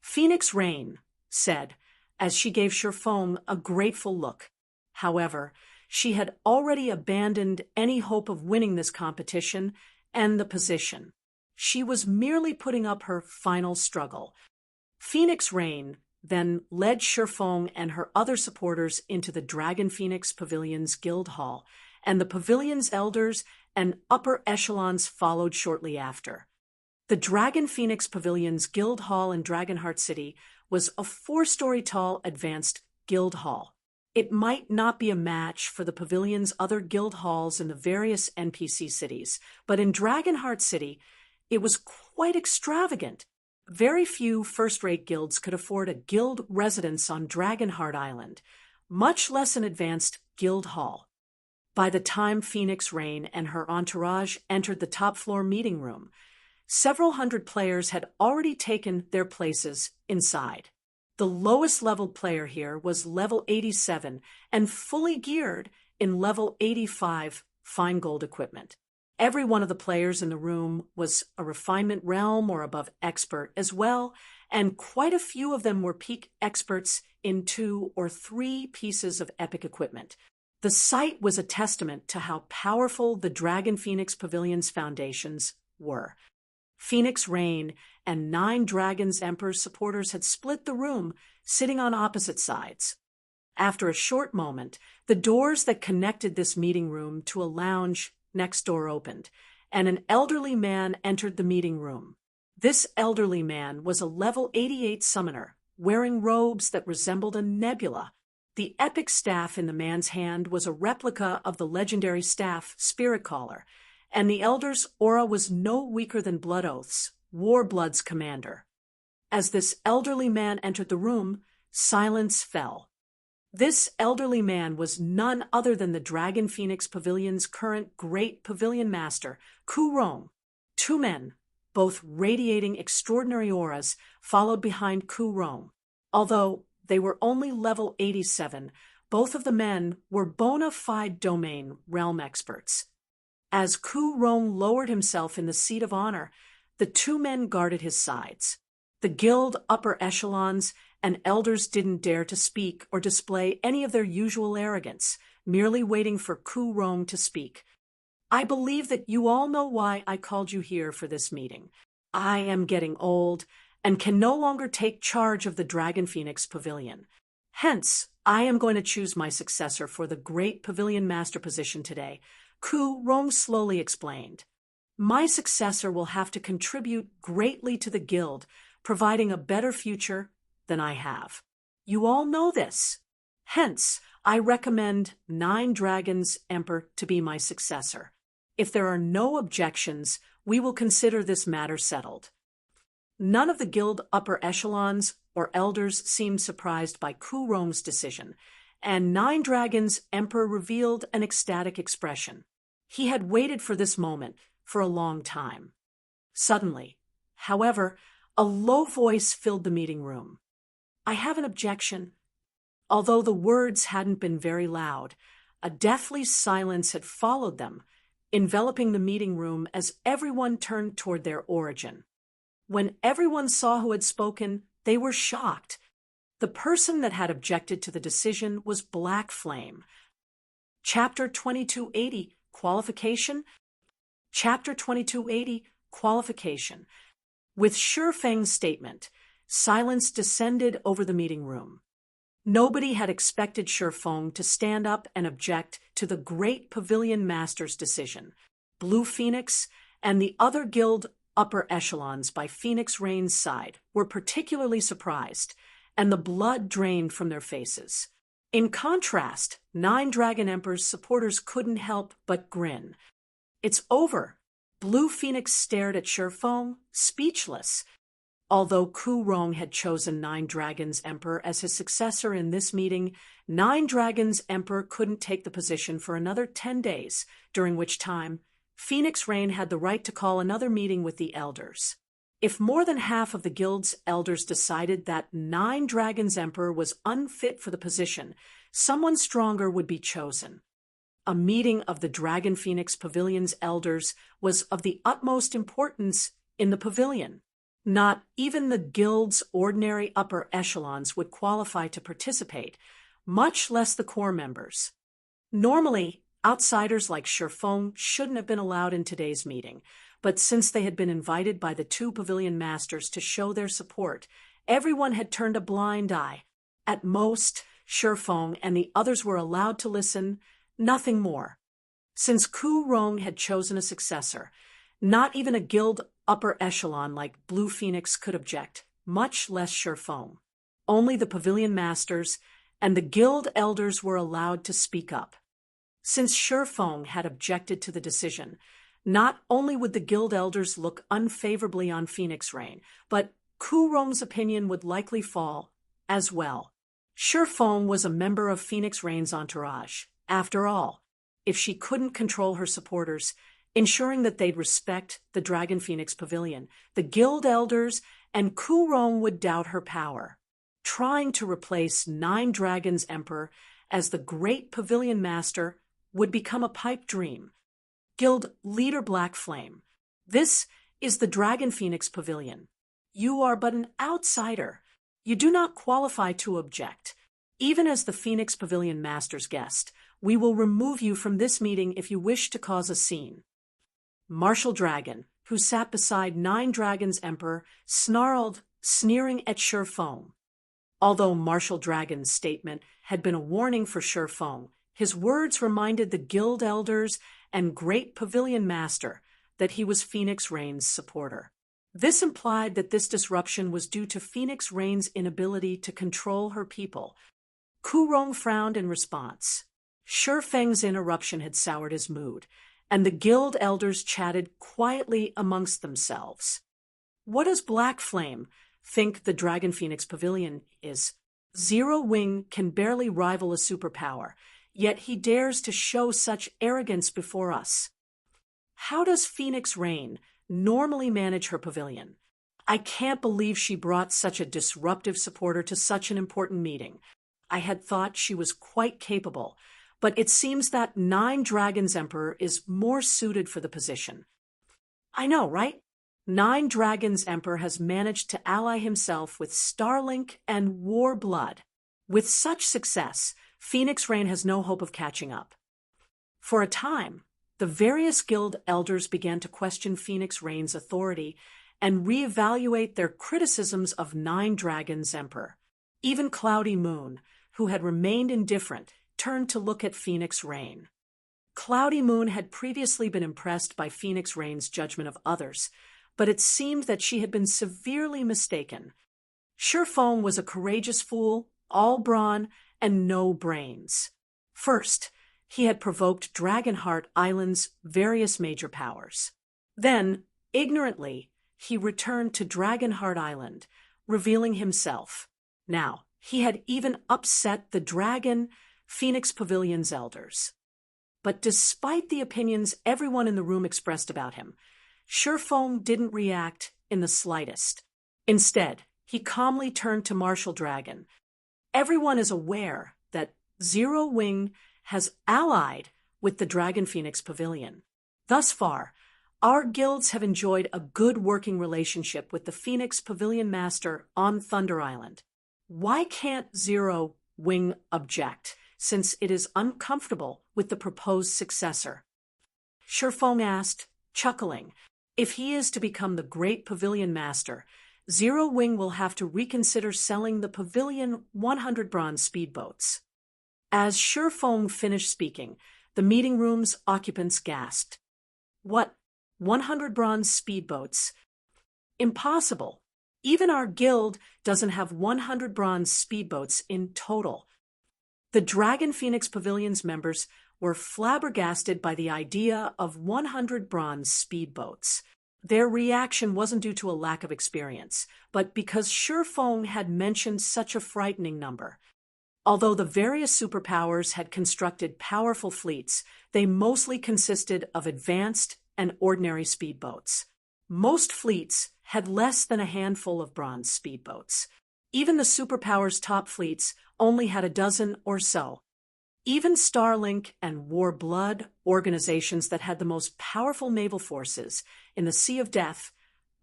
Phoenix Rain said, as she gave Shi Feng a grateful look. However, she had already abandoned any hope of winning this competition and the position. She was merely putting up her final struggle. Phoenix Rain then led Shifeng and her other supporters into the Dragon Phoenix Pavilion's guild hall, and the pavilion's elders and upper echelons followed shortly after. The Dragon Phoenix Pavilion's guild hall in Dragonheart City was a 4-story tall advanced guild hall. It might not be a match for the pavilion's other guild halls in the various NPC cities, but in Dragonheart City, it was quite extravagant. Very few first-rate guilds could afford a guild residence on Dragonheart Island, much less an advanced guild hall. By the time Phoenix Rain and her entourage entered the top-floor meeting room, several hundred players had already taken their places inside. The lowest-level player here was level 87 and fully geared in level 85 fine gold equipment. Every one of the players in the room was a refinement realm or above expert as well, and quite a few of them were peak experts in 2 or 3 pieces of epic equipment. The sight was a testament to how powerful the Dragon Phoenix Pavilion's foundations were. Phoenix Rain and 9 Dragons Emperor's supporters had split the room, sitting on opposite sides. After a short moment, the doors that connected this meeting room to a lounge next door opened, and an elderly man entered the meeting room. This elderly man was a level 88 summoner, wearing robes that resembled a nebula. The epic staff in the man's hand was a replica of the legendary staff Spirit Caller, and the elder's aura was no weaker than Blood Oath's, Warblood's commander. As this elderly man entered the room, silence fell. This elderly man was none other than the Dragon Phoenix Pavilion's current Great Pavilion Master, Ku Rong. 2 men, both radiating extraordinary auras, followed behind Ku Rong. Although they were only level 87, both of the men were bona fide domain realm experts. As Ku Rong lowered himself in the seat of honor, the 2 men guarded his sides. The guild upper echelons and elders didn't dare to speak or display any of their usual arrogance, merely waiting for Ku Rong to speak. I believe that you all know why I called you here for this meeting. I am getting old and can no longer take charge of the Dragon Phoenix Pavilion. Hence, I am going to choose my successor for the Great Pavilion Master position today, Ku Rong slowly explained. My successor will have to contribute greatly to the guild, providing a better future than I have. You all know this. Hence, I recommend 9 Dragons Emperor to be my successor. If there are no objections, we will consider this matter settled. None of the guild upper echelons or elders seemed surprised by Ku Rong's decision, and 9 Dragons Emperor revealed an ecstatic expression. He had waited for this moment for a long time. Suddenly, however, a low voice filled the meeting room. I have an objection. Although the words hadn't been very loud, a deathly silence had followed them, enveloping the meeting room as everyone turned toward their origin. When everyone saw who had spoken, they were shocked. The person that had objected to the decision was Black Flame. Chapter 2280, Qualification? Chapter 2280, Qualification. With Shifeng's statement, silence descended over the meeting room. Nobody had expected Shifeng to stand up and object to the Great Pavilion Master's decision. Blue Phoenix and the other guild upper echelons by Phoenix Rain's side were particularly surprised, and the blood drained from their faces. In contrast, 9 Dragon Emperor's supporters couldn't help but grin. It's over. Blue Phoenix stared at Shifeng, speechless. Although Ku Rong had chosen 9 Dragons Emperor as his successor in this meeting, 9 Dragons Emperor couldn't take the position for another 10 days, during which time Phoenix Rain had the right to call another meeting with the elders. If more than half of the guild's elders decided that 9 Dragons Emperor was unfit for the position, someone stronger would be chosen. A meeting of the Dragon Phoenix Pavilion's elders was of the utmost importance in the pavilion. Not even the guild's ordinary upper echelons would qualify to participate, much less the core members. Normally, outsiders like Shifeng shouldn't have been allowed in today's meeting, but since they had been invited by the 2 pavilion masters to show their support, everyone had turned a blind eye. At most, Shifeng and the others were allowed to listen, nothing more. Since Ku Rong had chosen a successor, not even a guild upper echelon like Blue Phoenix could object, much less Shifeng. Only the pavilion masters and the guild elders were allowed to speak up. Since Shifeng had objected to the decision, not only would the guild elders look unfavorably on Phoenix Rain, but Ku Rong's opinion would likely fall as well. Shifeng was a member of Phoenix Rain's entourage. After all, if she couldn't control her supporters, ensuring that they'd respect the Dragon Phoenix Pavilion, the guild elders and Ku Rong would doubt her power. Trying to replace Nine Dragons Emperor as the great pavilion master would become a pipe dream. Guild leader Black Flame, this is the Dragon Phoenix Pavilion. You are but an outsider. You do not qualify to object. Even as the Phoenix Pavilion Master's guest, we will remove you from this meeting if you wish to cause a scene. Martial Dragon, who sat beside Nine Dragons Emperor, snarled, sneering at Shifeng. Although Martial Dragon's statement had been a warning for Shifeng, his words reminded the guild elders and great pavilion master that he was Phoenix Rain's supporter. This implied that this disruption was due to Phoenix Rain's inability to control her people. Ku Rong frowned in response. Shifeng's interruption had soured his mood, and the guild elders chatted quietly amongst themselves. What does Black Flame think the Dragon Phoenix Pavilion is? Zero Wing can barely rival a superpower, yet he dares to show such arrogance before us. How does Phoenix Rain normally manage her pavilion? I can't believe she brought such a disruptive supporter to such an important meeting. I had thought she was quite capable, but it seems that Nine Dragons Emperor is more suited for the position. I know, right? Nine Dragons Emperor has managed to ally himself with Starlink and Warblood. With such success, Phoenix Rain has no hope of catching up. For a time, the various guild elders began to question Phoenix Rain's authority and reevaluate their criticisms of Nine Dragons Emperor. Even Cloudy Moon, who had remained indifferent, turned to look at Phoenix Rain. Cloudy Moon had previously been impressed by Phoenix Rain's judgment of others, but it seemed that she had been severely mistaken. Shifeng was a courageous fool, all brawn and no brains. First, he had provoked Dragonheart Island's various major powers. Then, ignorantly, he returned to Dragonheart Island, revealing himself. Now, he had even upset the Dragon Phoenix Pavilion's elders. But despite the opinions everyone in the room expressed about him, Shifeng didn't react in the slightest. Instead, he calmly turned to Martial Dragon. Everyone is aware that Zero Wing has allied with the Dragon Phoenix Pavilion. Thus far, our guilds have enjoyed a good working relationship with the Phoenix Pavilion Master on Thunder Island. Why can't Zero Wing object, since it is uncomfortable with the proposed successor? Shifeng asked, chuckling. If he is to become the great pavilion master, Zero Wing will have to reconsider selling the pavilion 100 bronze speedboats. As Shifeng finished speaking, the meeting room's occupants gasped. What? 100 bronze speedboats? Impossible. Even our guild doesn't have 100 bronze speedboats in total. The Dragon Phoenix Pavilion's members were flabbergasted by the idea of 100 bronze speedboats. Their reaction wasn't due to a lack of experience, but because Shifeng had mentioned such a frightening number. Although the various superpowers had constructed powerful fleets, they mostly consisted of advanced and ordinary speedboats. Most fleets had less than a handful of bronze speedboats. Even the superpowers' top fleets only had a dozen or so. Even Starlink and Warblood, organizations that had the most powerful naval forces in the Sea of Death,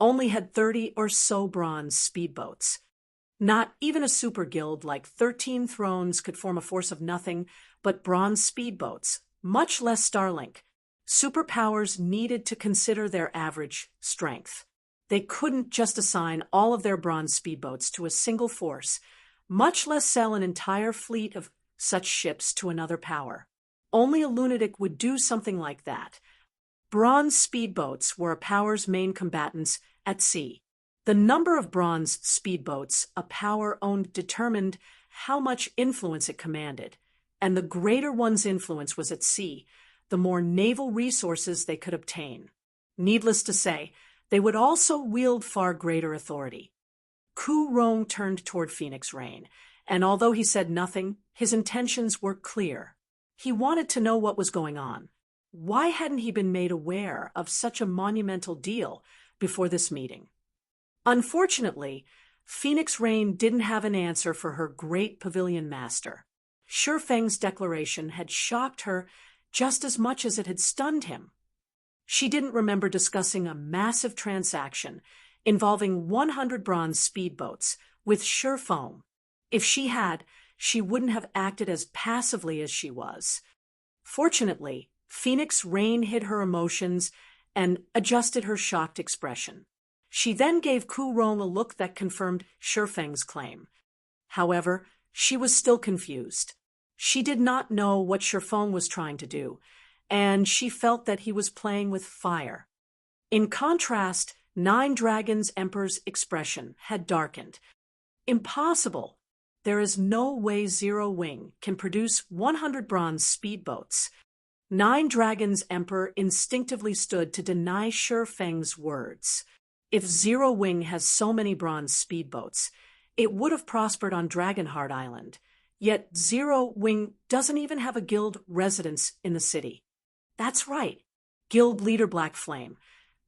only had 30 or so bronze speedboats. Not even a super guild like 13 Thrones could form a force of nothing but bronze speedboats, much less Starlink. Superpowers needed to consider their average strength. They couldn't just assign all of their bronze speedboats to a single force, much less sell an entire fleet of such ships to another power. Only a lunatic would do something like that. Bronze speedboats were a power's main combatants at sea. The number of bronze speedboats a power owned determined how much influence it commanded, and the greater one's influence was at sea, the more naval resources they could obtain. Needless to say, they would also wield far greater authority. Ku Rong turned toward Phoenix Rain, and although he said nothing, his intentions were clear. He wanted to know what was going on. Why hadn't he been made aware of such a monumental deal before this meeting? Unfortunately, Phoenix Rain didn't have an answer for her great pavilion master. Shifeng's declaration had shocked her just as much as it had stunned him. She didn't remember discussing a massive transaction involving 100 bronze speedboats with Shifeng. If she had, she wouldn't have acted as passively as she was. Fortunately, Phoenix Rain hid her emotions and adjusted her shocked expression. She then gave Ku Rong a look that confirmed Shifeng's claim. However, she was still confused. She did not know what Shifeng was trying to do, and she felt that he was playing with fire. In contrast, Nine Dragons Emperor's expression had darkened. Impossible! There is no way Zero Wing can produce 100 bronze speedboats. Nine Dragons Emperor instinctively stood to deny Shifeng's words. If Zero Wing has so many bronze speedboats, it would have prospered on Dragonheart Island. Yet Zero Wing doesn't even have a guild residence in the city. That's right, guild leader Black Flame.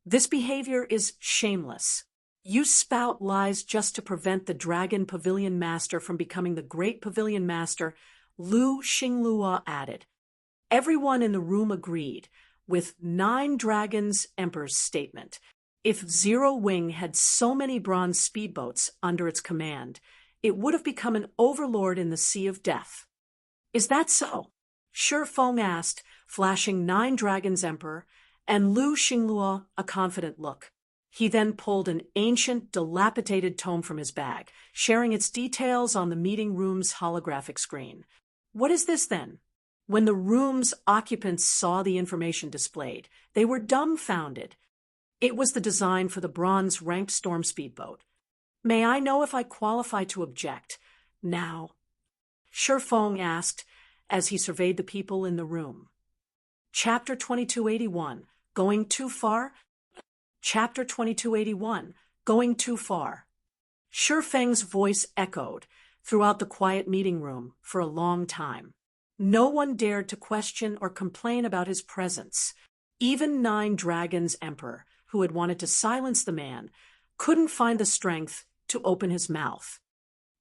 This behavior is shameless. You spout lies just to prevent the Dragon Pavilion Master from becoming the Great Pavilion Master, Lu Xinglua added. Everyone in the room agreed with Nine Dragons Emperor's statement. If Zero Wing had so many bronze speedboats under its command, it would have become an overlord in the Sea of Death. Is that so? Shifeng asked, flashing Nine Dragons Emperor and Lu Xinglua a confident look. He then pulled an ancient, dilapidated tome from his bag, sharing its details on the meeting room's holographic screen. What is this, then? When the room's occupants saw the information displayed, they were dumbfounded. It was the design for the bronze-ranked storm speedboat. May I know if I qualify to object? Now, Shifeng asked as he surveyed the people in the room. Chapter 2281, Going Too Far? Chapter 2281, Going Too Far. Shifeng's voice echoed throughout the quiet meeting room for a long time. No one dared to question or complain about his presence. Even Nine Dragons Emperor, who had wanted to silence the man, couldn't find the strength to open his mouth.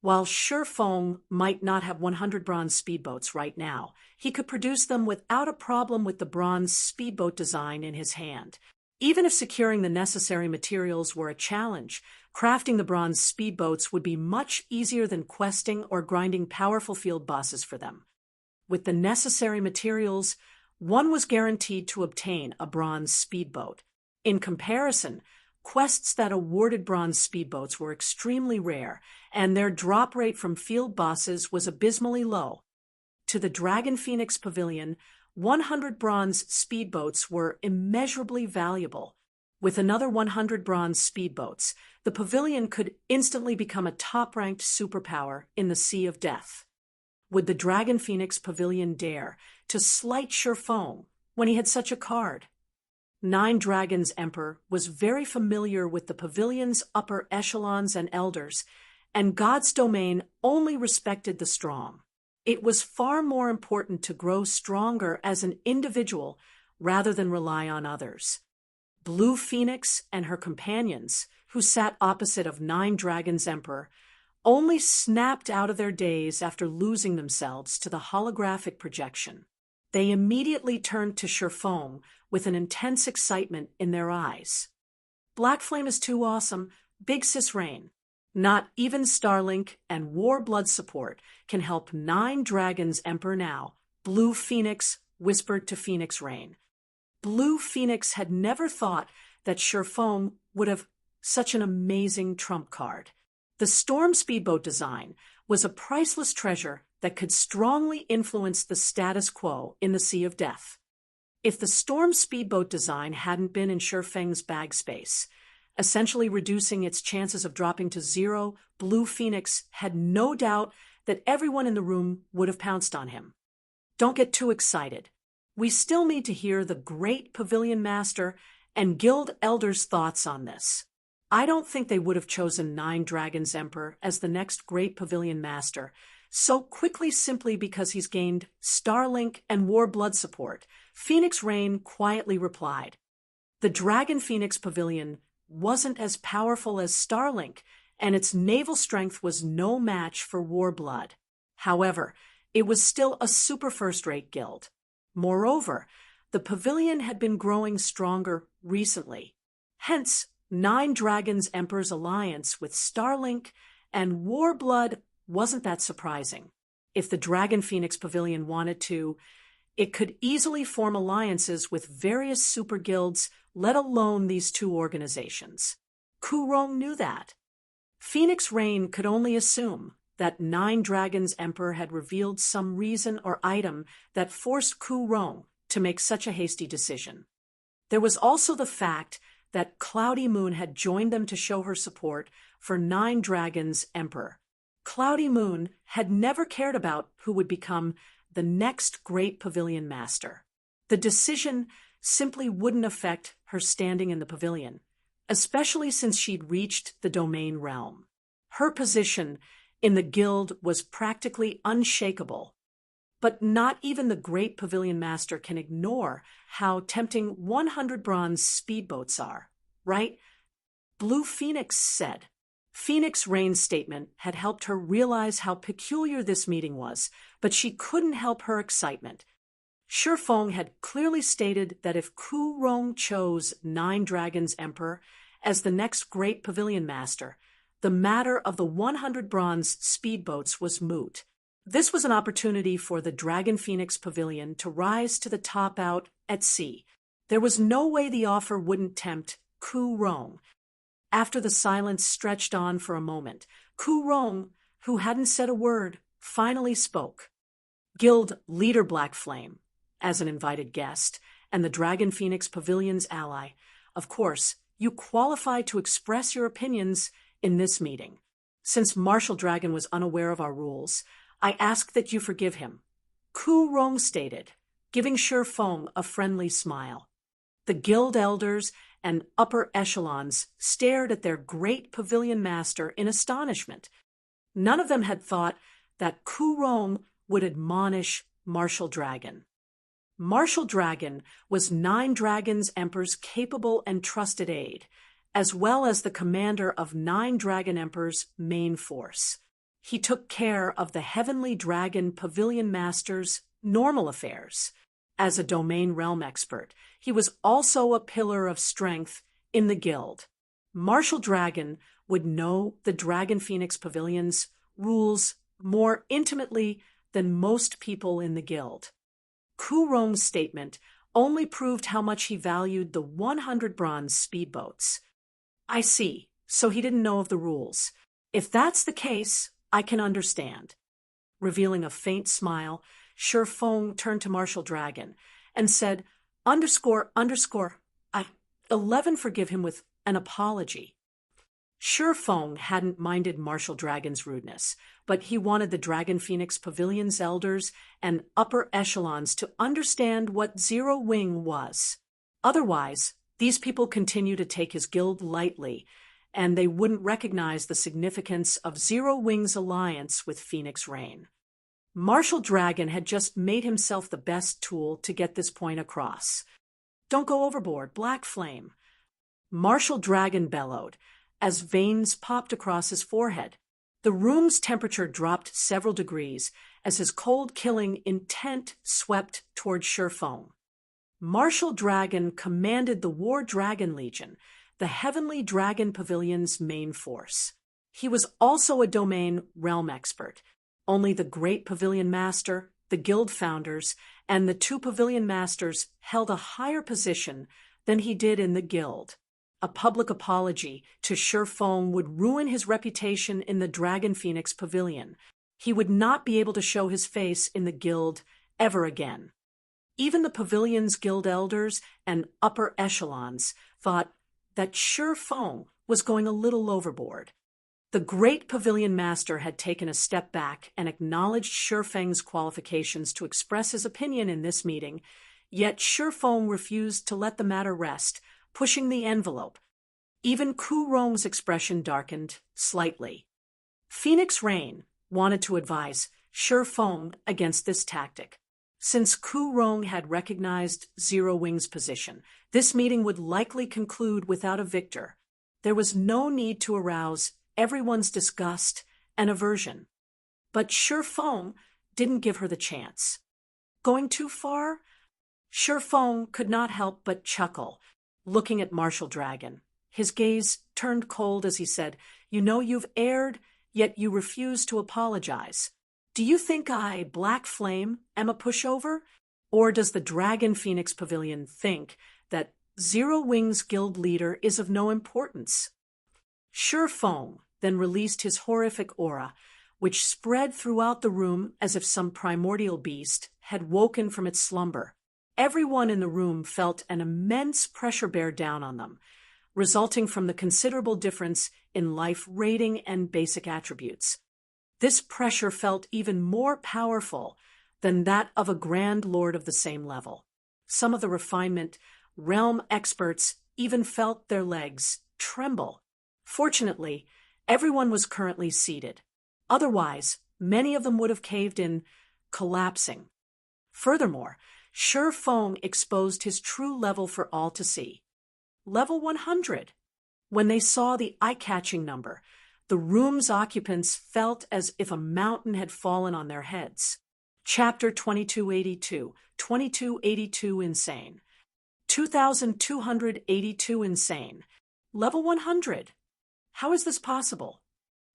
While Shifeng might not have 100 bronze speedboats right now, he could produce them without a problem with the bronze speedboat design in his hand. Even if securing the necessary materials were a challenge, crafting the bronze speedboats would be much easier than questing or grinding powerful field bosses for them. With the necessary materials, one was guaranteed to obtain a bronze speedboat. In comparison, quests that awarded bronze speedboats were extremely rare, and their drop rate from field bosses was abysmally low. To the Dragon Phoenix Pavilion, 100 bronze speedboats were immeasurably valuable. With another 100 bronze speedboats, the pavilion could instantly become a top-ranked superpower in the Sea of Death. Would the Dragon Phoenix Pavilion dare to slight Shifeng when he had such a card? Nine Dragons Emperor was very familiar with the pavilion's upper echelons and elders, and God's domain only respected the strong. It was far more important to grow stronger as an individual rather than rely on others. Blue Phoenix and her companions, who sat opposite of Nine Dragons Emperor, only snapped out of their daze after losing themselves to the holographic projection. They immediately turned to Shifeng with an intense excitement in their eyes. Black Flame is too awesome, Big Sis Rain. Not even Starlink and Warblood support can help Nine Dragons Emperor now, Blue Phoenix whispered to Phoenix Rain. Blue Phoenix had never thought that Shifeng would have such an amazing trump card. The Storm speedboat design was a priceless treasure that could strongly influence the status quo in the Sea of Death. If the Storm speedboat design hadn't been in Shifeng's bag space, essentially reducing its chances of dropping to zero, Blue Phoenix had no doubt that everyone in the room would have pounced on him. Don't get too excited. We still need to hear the great Pavilion Master and Guild Elder's thoughts on this. I don't think they would have chosen Nine Dragons Emperor as the next great Pavilion Master so quickly simply because he's gained Starlink and Warblood support. Phoenix Rain quietly replied. The Dragon Phoenix Pavilion wasn't as powerful as Starlink, and its naval strength was no match for Warblood. However, it was still a super first-rate guild. Moreover, the pavilion had been growing stronger recently. Hence, Nine Dragons Emperor's alliance with Starlink and Warblood wasn't that surprising. If the Dragon Phoenix Pavilion wanted to, it could easily form alliances with various super guilds, let alone these two organizations. Ku Rong knew that. Phoenix Rain could only assume that Nine Dragons Emperor had revealed some reason or item that forced Ku Rong to make such a hasty decision. There was also the fact that Cloudy Moon had joined them to show her support for Nine Dragons Emperor. Cloudy Moon had never cared about who would become the next great Pavilion Master. The decision simply wouldn't affect her standing in the pavilion, especially since she'd reached the domain realm. Her position in the guild was practically unshakable. But not even the great Pavilion Master can ignore how tempting 100 bronze speedboats are, right? Blue Phoenix said. Phoenix Rain's statement had helped her realize how peculiar this meeting was, but she couldn't help her excitement. Shifeng had clearly stated that if Ku Rong chose Nine Dragons Emperor as the next great Pavilion Master, the matter of the 100 bronze speedboats was moot. This was an opportunity for the Dragon Phoenix Pavilion to rise to the top out at sea. There was no way the offer wouldn't tempt Ku Rong. After the silence stretched on for a moment, Ku Rong, who hadn't said a word, finally spoke. Guild Leader Black Flame, as an invited guest, and the Dragon Phoenix Pavilion's ally, of course, you qualify to express your opinions in this meeting. Since Martial Dragon was unaware of our rules, I ask that you forgive him. Ku Rong stated, giving Shifeng a friendly smile. The guild elders and upper echelons stared at their great pavilion master in astonishment. None of them had thought that Ku Rong would admonish Martial Dragon. Martial Dragon was Nine Dragons Emperor's capable and trusted aide, as well as the commander of Nine Dragon Emperor's main force. He took care of the Heavenly Dragon Pavilion Master's normal affairs. As a domain realm expert, he was also a pillar of strength in the guild. Martial Dragon would know the Dragon Phoenix Pavilion's rules more intimately than most people in the guild. Ku Rong's statement only proved how much he valued the 100 bronze speedboats. I see, so he didn't know of the rules. If that's the case, I can understand. Revealing a faint smile, Shifeng turned to Martial Dragon and said, I 11 forgive him with an apology. Shifeng hadn't minded Martial Dragon's rudeness, but he wanted the Dragon Phoenix Pavilion's elders and upper echelons to understand what Zero Wing was. Otherwise, these people continue to take his guild lightly, and they wouldn't recognize the significance of Zero Wing's alliance with Phoenix Rain. Martial Dragon had just made himself the best tool to get this point across. Don't go overboard, Black Flame. Martial Dragon bellowed, as veins popped across his forehead. The room's temperature dropped several degrees as his cold-killing intent swept toward Shifeng. Martial Dragon commanded the War Dragon Legion, the Heavenly Dragon Pavilion's main force. He was also a domain realm expert. Only the Great Pavilion Master, the guild founders, and the two Pavilion Masters held a higher position than he did in the guild. a public apology to Shifeng would ruin his reputation in the Dragon Phoenix Pavilion. He would not be able to show his face in the guild ever again. Even the pavilion's guild elders and upper echelons thought that Shifeng was going a little overboard. The great pavilion master had taken a step back and acknowledged Shifeng's qualifications to express his opinion in this meeting, yet Shifeng refused to let the matter rest, pushing the envelope. Even Ku Rong's expression darkened slightly. Phoenix Rain wanted to advise Shifeng against this tactic. Since Ku Rong had recognized Zero Wing's position, this meeting would likely conclude without a victor. There was no need to arouse everyone's disgust and aversion. But Shifeng didn't give her the chance. Going too far? Shifeng could not help but chuckle, looking at Martial Dragon. His gaze turned cold as he said, "You know you've erred, yet you refuse to apologize. Do you think I, Black Flame, am a pushover? Or does the Dragon Phoenix Pavilion think that Zero Wing's guild leader is of no importance?" Shifeng then released his horrific aura, which spread throughout the room as if some primordial beast had woken from its slumber. Everyone in the room felt an immense pressure bear down on them, resulting from the considerable difference in life rating and basic attributes. This pressure felt even more powerful than that of a grand lord of the same level. Some of the refinement realm experts even felt their legs tremble. Fortunately, everyone was currently seated. Otherwise, many of them would have caved in, collapsing. Furthermore, Shifeng exposed his true level for all to see. Level 100. When they saw the eye-catching number, the room's occupants felt as if a mountain had fallen on their heads. Chapter 2282, 2282 Insane. 2282 Insane. Level 100. How is this possible?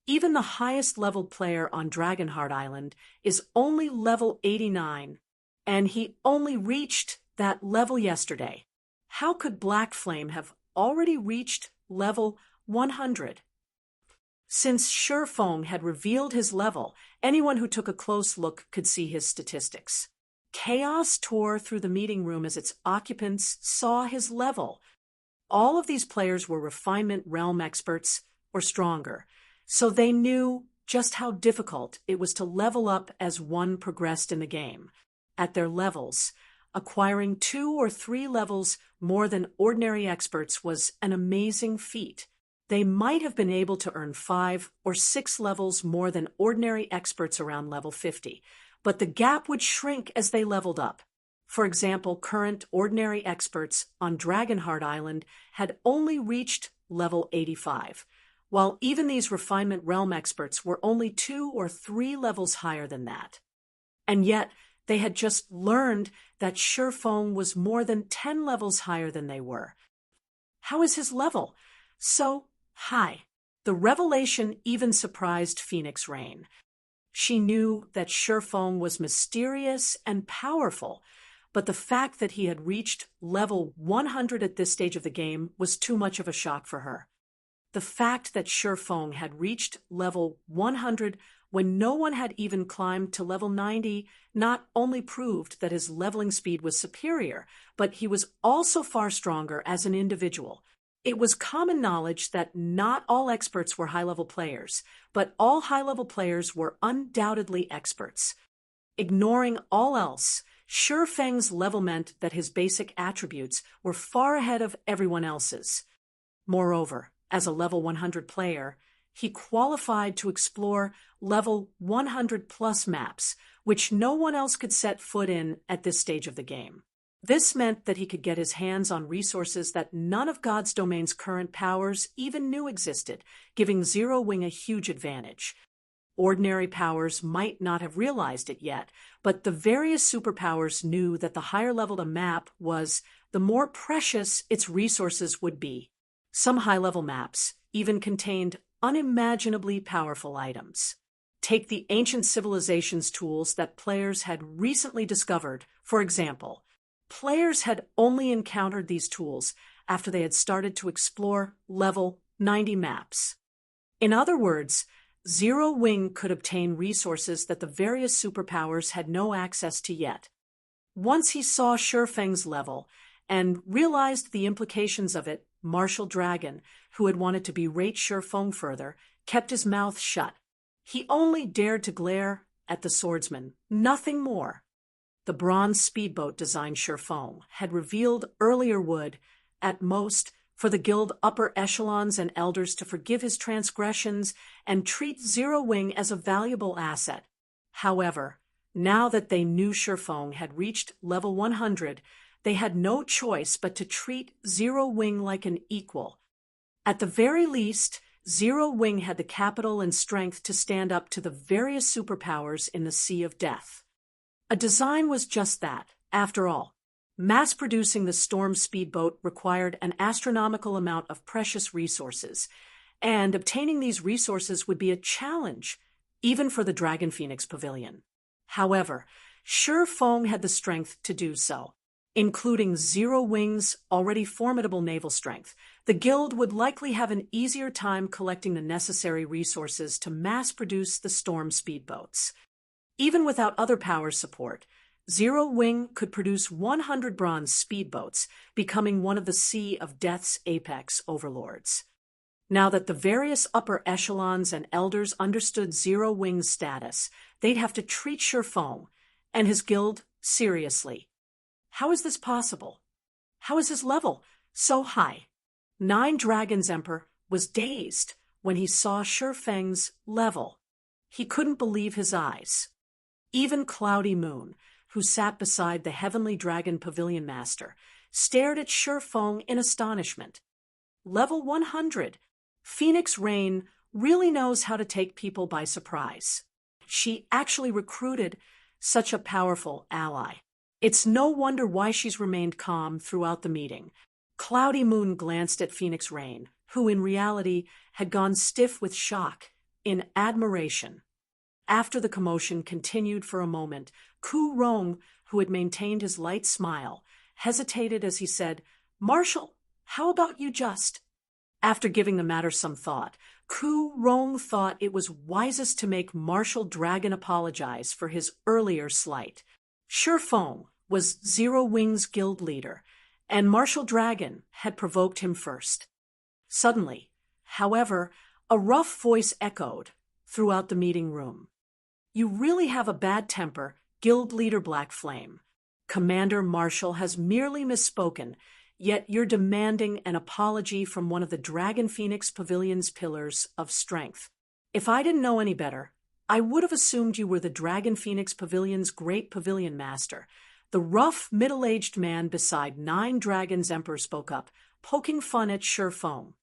Even the highest level player on Dragonheart Island is only level 89, and he only reached that level yesterday. How could Black Flame have already reached level 100? Since Shifeng had revealed his level, anyone who took a close look could see his statistics. Chaos tore through the meeting room as its occupants saw his level. All of these players were refinement realm experts or stronger, so they knew just how difficult it was to level up as one progressed in the game. At their levels, acquiring 2 or 3 levels more than ordinary experts was an amazing feat. They might have been able to earn 5 or 6 levels more than ordinary experts around level 50, but the gap would shrink as they leveled up. For example, current ordinary experts on Dragonheart Island had only reached level 85, while even these refinement realm experts were only 2 or 3 levels higher than that. And yet, they had just learned that Shifeng was more than 10 levels higher than they were. How is his level so high? The revelation even surprised Phoenix Rain. She knew that Shifeng was mysterious and powerful, but the fact that he had reached level 100 at this stage of the game was too much of a shock for her. The fact that Shifeng had reached level 100 when no one had even climbed to level 90 not only proved that his leveling speed was superior, but he was also far stronger as an individual. It was common knowledge that not all experts were high-level players, but all high-level players were undoubtedly experts. Ignoring all else, Shifeng's level meant that his basic attributes were far ahead of everyone else's. Moreover, as a level 100 player, he qualified to explore level 100 plus maps, which no one else could set foot in at this stage of the game. This meant that he could get his hands on resources that none of God's Domain's current powers even knew existed, giving Zero Wing a huge advantage. Ordinary powers might not have realized it yet, but the various superpowers knew that the higher level a map was, the more precious its resources would be. Some high-level maps even contained unimaginably powerful items. Take the ancient civilizations tools that players had recently discovered. For example, players had only encountered these tools after they had started to explore level 90 maps. In other words, Zero Wing could obtain resources that the various superpowers had no access to yet. Once he saw Shifeng's level and realized the implications of it, Martial Dragon, who had wanted to berate Shifeng further, kept his mouth shut. He only dared to glare at the swordsman, nothing more. The bronze speedboat designed Shifeng had revealed earlier would, at most, for the guild upper echelons and elders to forgive his transgressions and treat Zero Wing as a valuable asset. However, now that they knew Shifeng had reached level 100, they had no choice but to treat Zero Wing like an equal. At the very least, Zero Wing had the capital and strength to stand up to the various superpowers in the Sea of Death. A design was just that, after all. Mass-producing the Storm speedboat required an astronomical amount of precious resources, and obtaining these resources would be a challenge, even for the Dragon Phoenix Pavilion. However, Shifeng had the strength to do so. Including Zero Wing's already formidable naval strength, the guild would likely have an easier time collecting the necessary resources to mass-produce the Storm speedboats. Even without other powers' support, Zero Wing could produce 100 bronze speedboats, becoming one of the Sea of Death's apex overlords. Now that the various upper echelons and elders understood Zero Wing's status, they'd have to treat Shifeng and his guild seriously. How is this possible? How is his level so high? Nine Dragons Emperor was dazed when he saw Shifeng's level. He couldn't believe his eyes. Even Cloudy Moon, who sat beside the Heavenly Dragon Pavilion Master, stared at Shifeng in astonishment. Level 100. Phoenix Rain really knows how to take people by surprise. She actually recruited such a powerful ally. It's no wonder why she's remained calm throughout the meeting. Cloudy Moon glanced at Phoenix Rain, who in reality had gone stiff with shock, in admiration. After the commotion continued for a moment, Ku Rong, who had maintained his light smile, hesitated as he said, "Marshal, how about you just?" After giving the matter some thought, Ku Rong thought it was wisest to make Marshal Dragon apologize for his earlier slight. Shifeng was Zero Wing's guild leader, and Marshal Dragon had provoked him first. Suddenly, however, a rough voice echoed throughout the meeting room. "You really have a bad temper, Guild Leader Black Flame. Commander Marshal has merely misspoken, yet you're demanding an apology from one of the Dragon Phoenix Pavilion's pillars of strength. If I didn't know any better, I would have assumed you were the Dragon Phoenix Pavilion's great pavilion master." The rough, middle-aged man beside Nine Dragons Emperor spoke up, poking fun at Shifeng.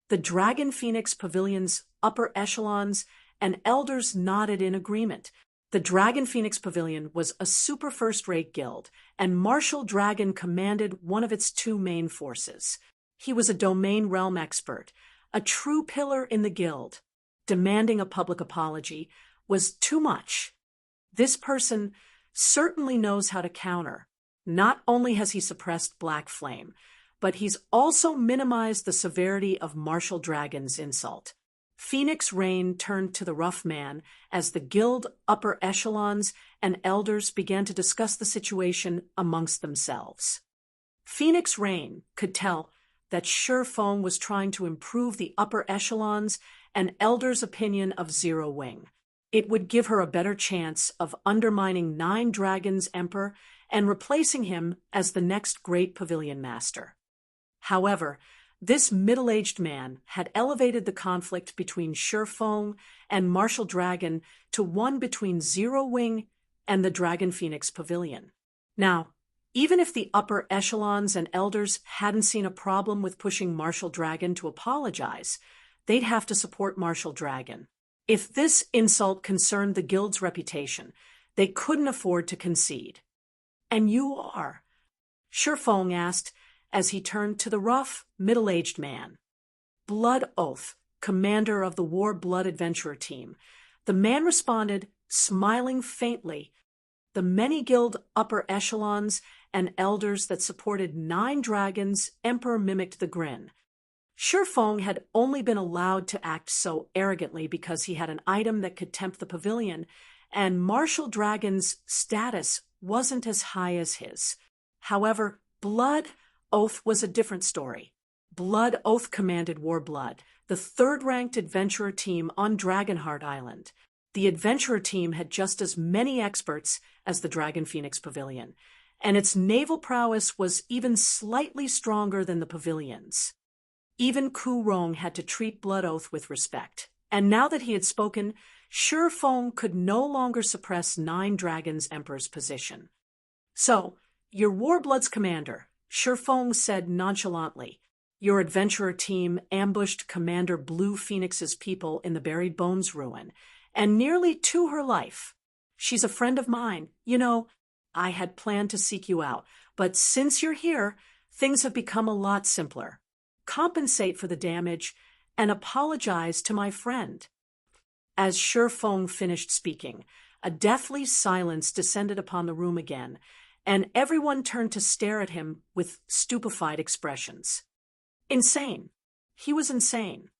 The Dragon Phoenix Pavilion's upper echelons and elders nodded in agreement. The Dragon Phoenix Pavilion was a super first-rate guild, and Marshal Dragon commanded one of its two main forces. He was a domain realm expert, a true pillar in the guild. Demanding a public apology was too much. This person certainly knows how to counter. Not only has he suppressed Black Flame, but he's also minimized the severity of Marshal Dragon's insult. Phoenix Rain turned to the rough man as the guild upper echelons and elders began to discuss the situation amongst themselves. Phoenix Rain could tell that Shifeng was trying to improve the upper echelons and elders' opinion of Zero Wing. It would give her a better chance of undermining Nine Dragons Emperor and replacing him as the next great pavilion master. However, this middle-aged man had elevated the conflict between Shifeng and Marshal Dragon to one between Zero Wing and the Dragon Phoenix Pavilion. Now, even if the upper echelons and elders hadn't seen a problem with pushing Marshal Dragon to apologize, they'd have to support Marshal Dragon. If this insult concerned the guild's reputation, they couldn't afford to concede. "And you are?" Shifeng asked as he turned to the rough, middle-aged man. "Blood Oath, commander of the War Blood Adventurer team." The man responded, smiling faintly. The many guild upper echelons and elders that supported 9 dragons, Emperor mimicked the grin. Shi Feng had only been allowed to act so arrogantly because he had an item that could tempt the pavilion, and Martial Dragon's status wasn't as high as his. However, Blood Oath was a different story. Blood Oath commanded Warblood, the 3rd-ranked adventurer team on Dragonheart Island. The adventurer team had just as many experts as the Dragon Phoenix Pavilion, and its naval prowess was even slightly stronger than the pavilion's. Even Ku Rong had to treat Blood Oath with respect, and now that he had spoken, Shi Feng could no longer suppress 9 Dragons Emperor's position. "So, you're Warblood's commander," Shi Feng said nonchalantly. "Your adventurer team ambushed Commander Blue Phoenix's people in the Buried Bones ruin, and nearly to her life. She's a friend of mine. You know, I had planned to seek you out, but since you're here, things have become a lot simpler. Compensate for the damage and apologize to my friend." As Shi Feng finished speaking, a deathly silence descended upon the room again, and everyone turned to stare at him with stupefied expressions. Insane. He was insane.